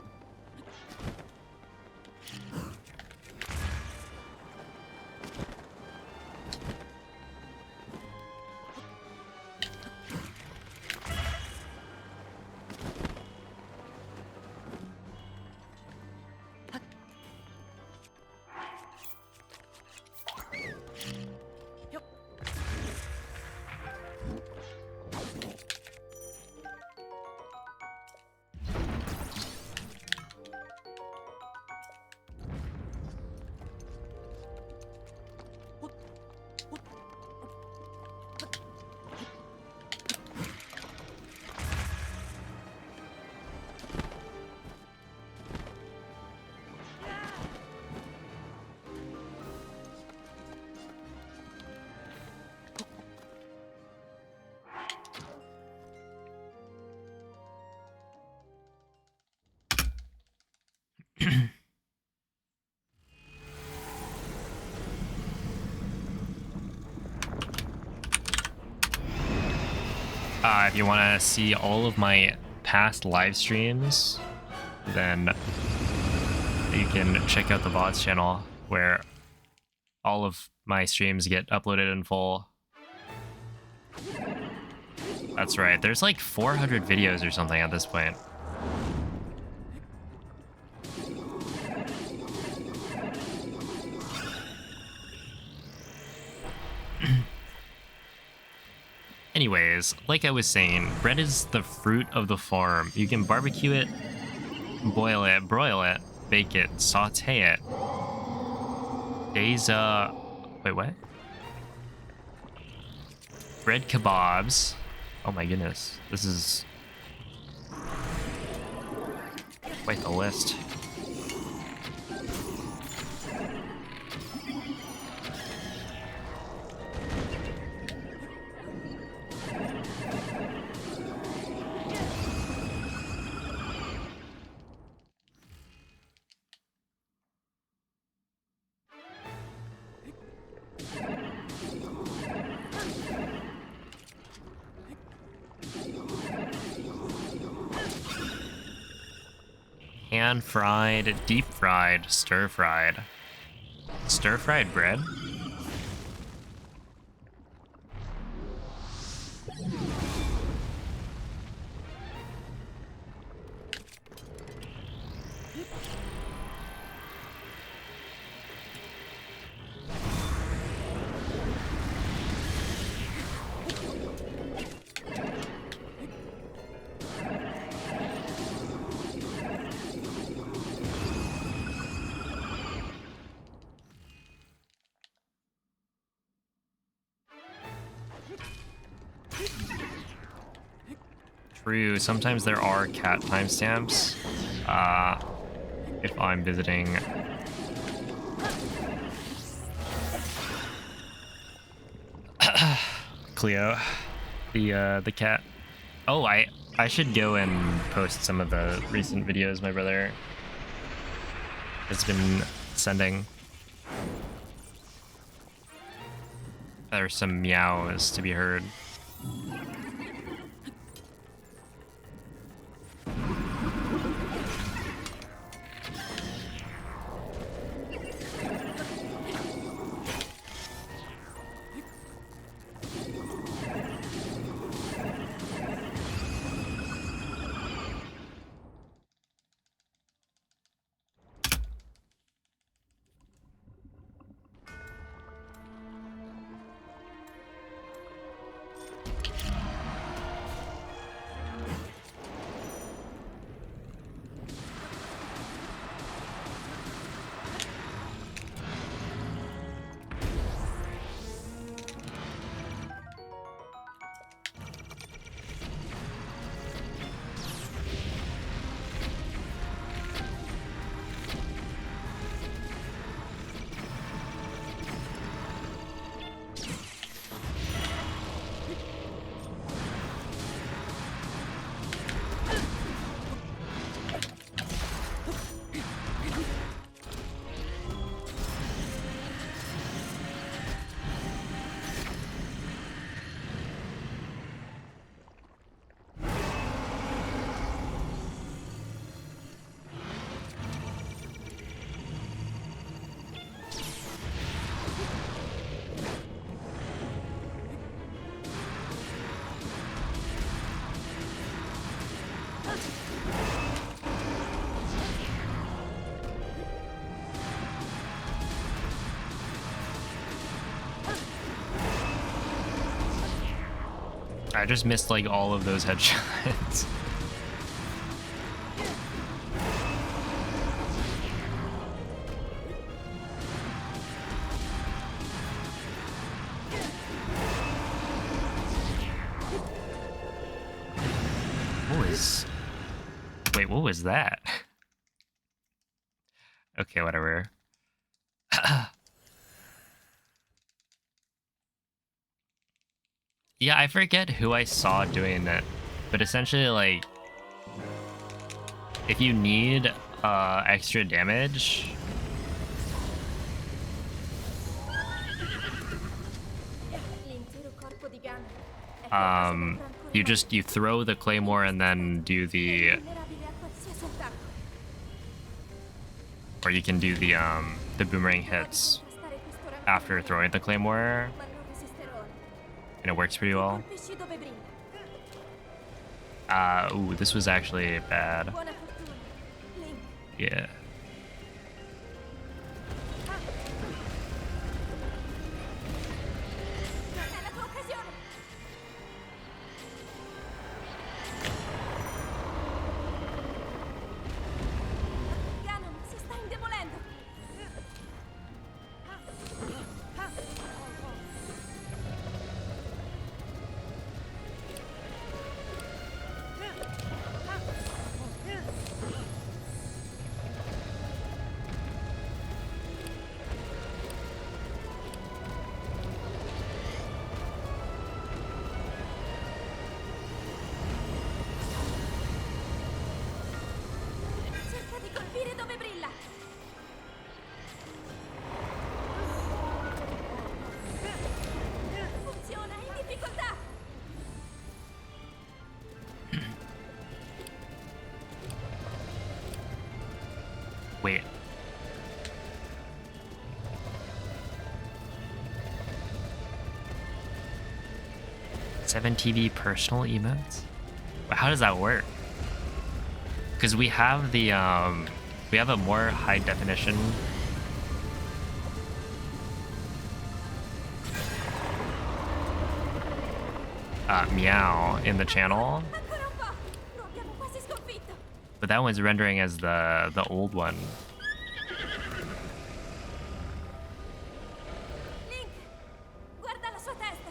S1: If you want to see all of my past live streams, then you can check out the VODs channel where all of my streams get uploaded in full. That's right, there's like 400 videos or something at this point. Anyways, like I was saying, bread is the fruit of the farm. You can barbecue it, boil it, broil it, bake it, saute it. Wait, what? Bread kebabs. Oh my goodness, this is quite the list. Pan-fried, deep-fried, stir-fried. Stir-fried bread? True, sometimes there are cat timestamps if I'm visiting. Cleo, the cat. Oh, I should go and post some of the recent videos my brother has been sending. There's some meows to be heard. I just missed like all of those headshots. Wait, what was that? Okay, whatever. Yeah, I forget who I saw doing it, but essentially, like, if you need extra damage,
S2: L'intero corpo di Ganon è pervaso da un rancore
S1: you throw the claymore and then do the,
S2: invulnerabile a qualsiasi attacco.
S1: or you can do the boomerang hits
S2: Contrastare questo rancore
S1: after throwing the claymore,
S2: ma non resisterò.
S1: and it works pretty well.
S2: Colpisci dove brilla.
S1: Ooh, this was actually bad.
S2: Buona fortuna. Link,
S1: Yeah.
S2: è la tua occasione. Ganon si sta indebolendo. Cerca di colpire dove brilla. Funziona, è in difficoltà.
S1: Wait. Seven TV personal emotes? How does that work? Because we have the we have a more high definition. Meow in the channel,
S2: Ancora un po'. Lo abbiamo quasi sconfitto.
S1: but that one's rendering as the old one.
S2: Link, guarda la sua testa.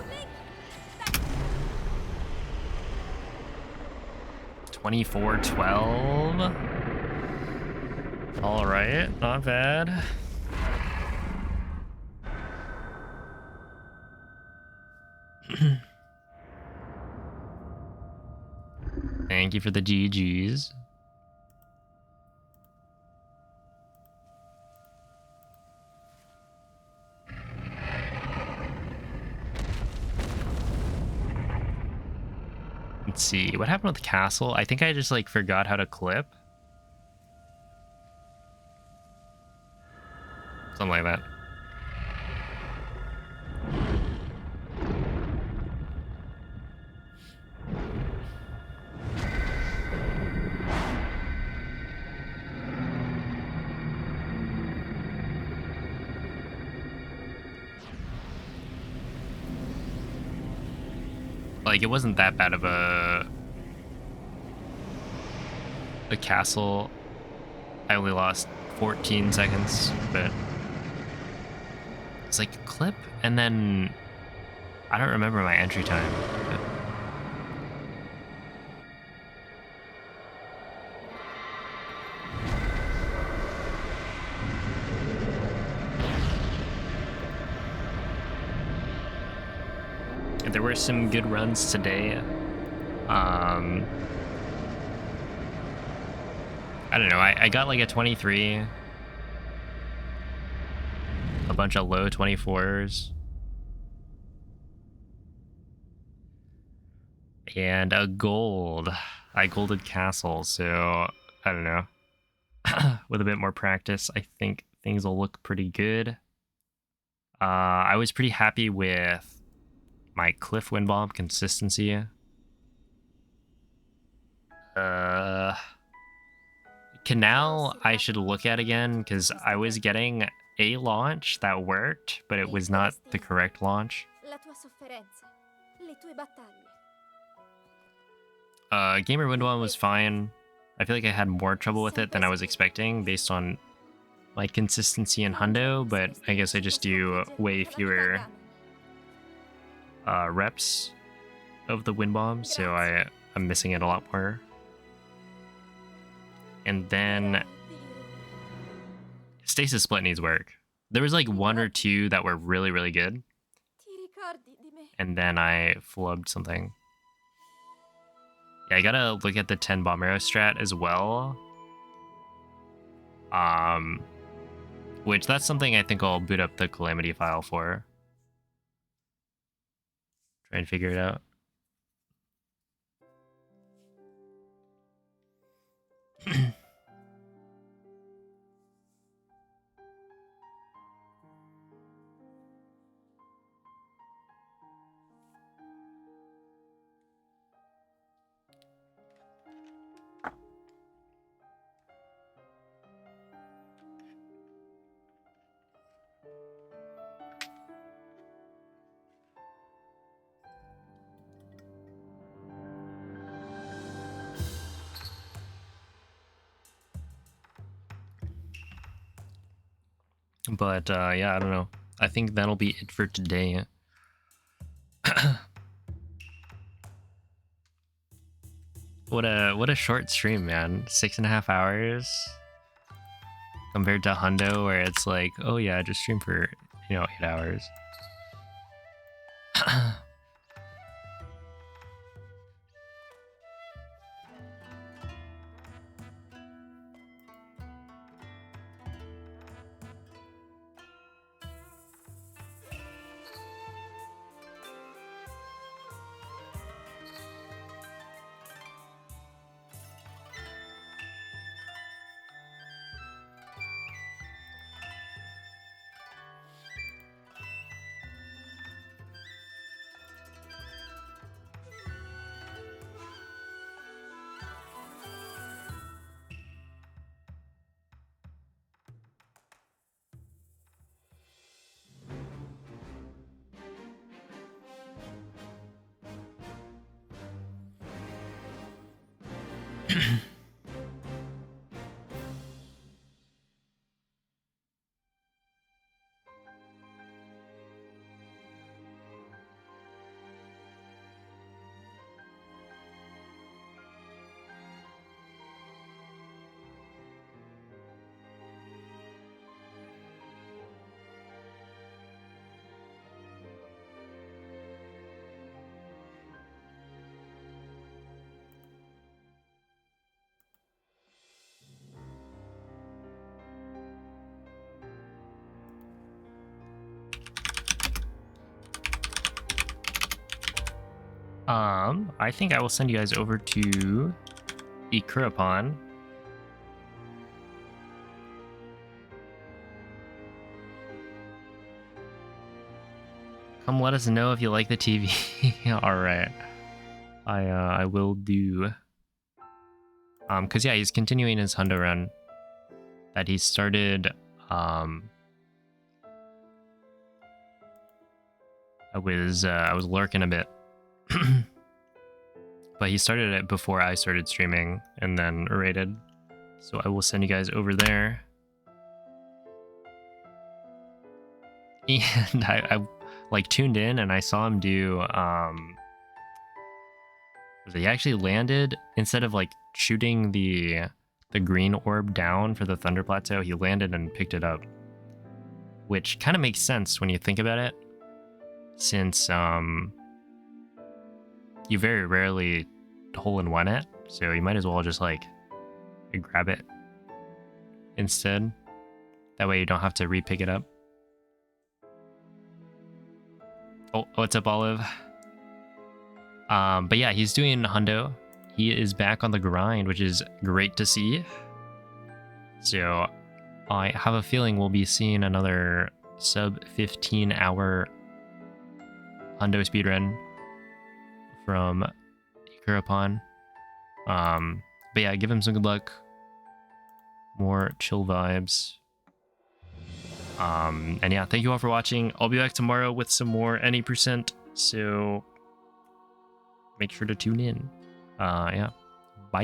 S2: Link, dai.
S1: 2412. All right, not bad. Thank Thank you for the GGs. Let's see, what happened with the castle? I think I just like forgot how to clip. Something like that. Like, it wasn't that bad of a castle. I only lost 14 seconds, but it's like a clip, and then I don't remember my entry time. But... there were some good runs today. I don't know, I got like a 23, a bunch of low 24s, and a gold. I golded castle, so I don't know. With a bit more practice, I think things will look pretty good. I was pretty happy with my Cliff Wind Bomb consistency. Canal I should look at again, because I was getting a launch that worked, but it was not the correct launch.
S2: La tua sofferenza, le tue battaglie.
S1: Gamer Wind Bomb was fine. I feel like I had more trouble with it than I was expecting based on my consistency in Hundo, but I guess I just do way fewer reps of the Wind Bomb, so I'm missing it a lot more. And then Stasis Split needs work. There was like one or two that were really, really good. And then I flubbed something. Yeah, I gotta look at the 10 bomb arrow strat as well. Which that's something I think I'll boot up the Calamity file for. Try and figure it out. But yeah, I don't know. I think that'll be it for today. What a short stream, man. 6.5 hours compared to Hundo, where it's like, oh yeah, just stream for 8 hours. I think I will send you guys over to Ikurapon. Come let us know if you like the TV. All right. I will do. Cause yeah, he's continuing his Hundo run that he started. I was lurking a bit, but he started it before I started streaming and then rated. So I will send you guys over there. And I like tuned in and I saw him do he actually landed, instead of like shooting the green orb down for the Thunder Plateau, he landed and picked it up, which kind of makes sense when you think about it, since you very rarely hole-in-one it, so you might as well just like grab it instead. That way you don't have to re-pick it up. Oh, what's up, Olive? But yeah, he's doing Hundo. He is back on the grind, which is great to see. So I have a feeling we'll be seeing another sub 15 hour Hundo speedrun from Ikurapon. But yeah, give him some good luck. More chill vibes. And yeah, thank you all for watching. I'll be back tomorrow with some more any%, so make sure to tune in. Yeah, bye.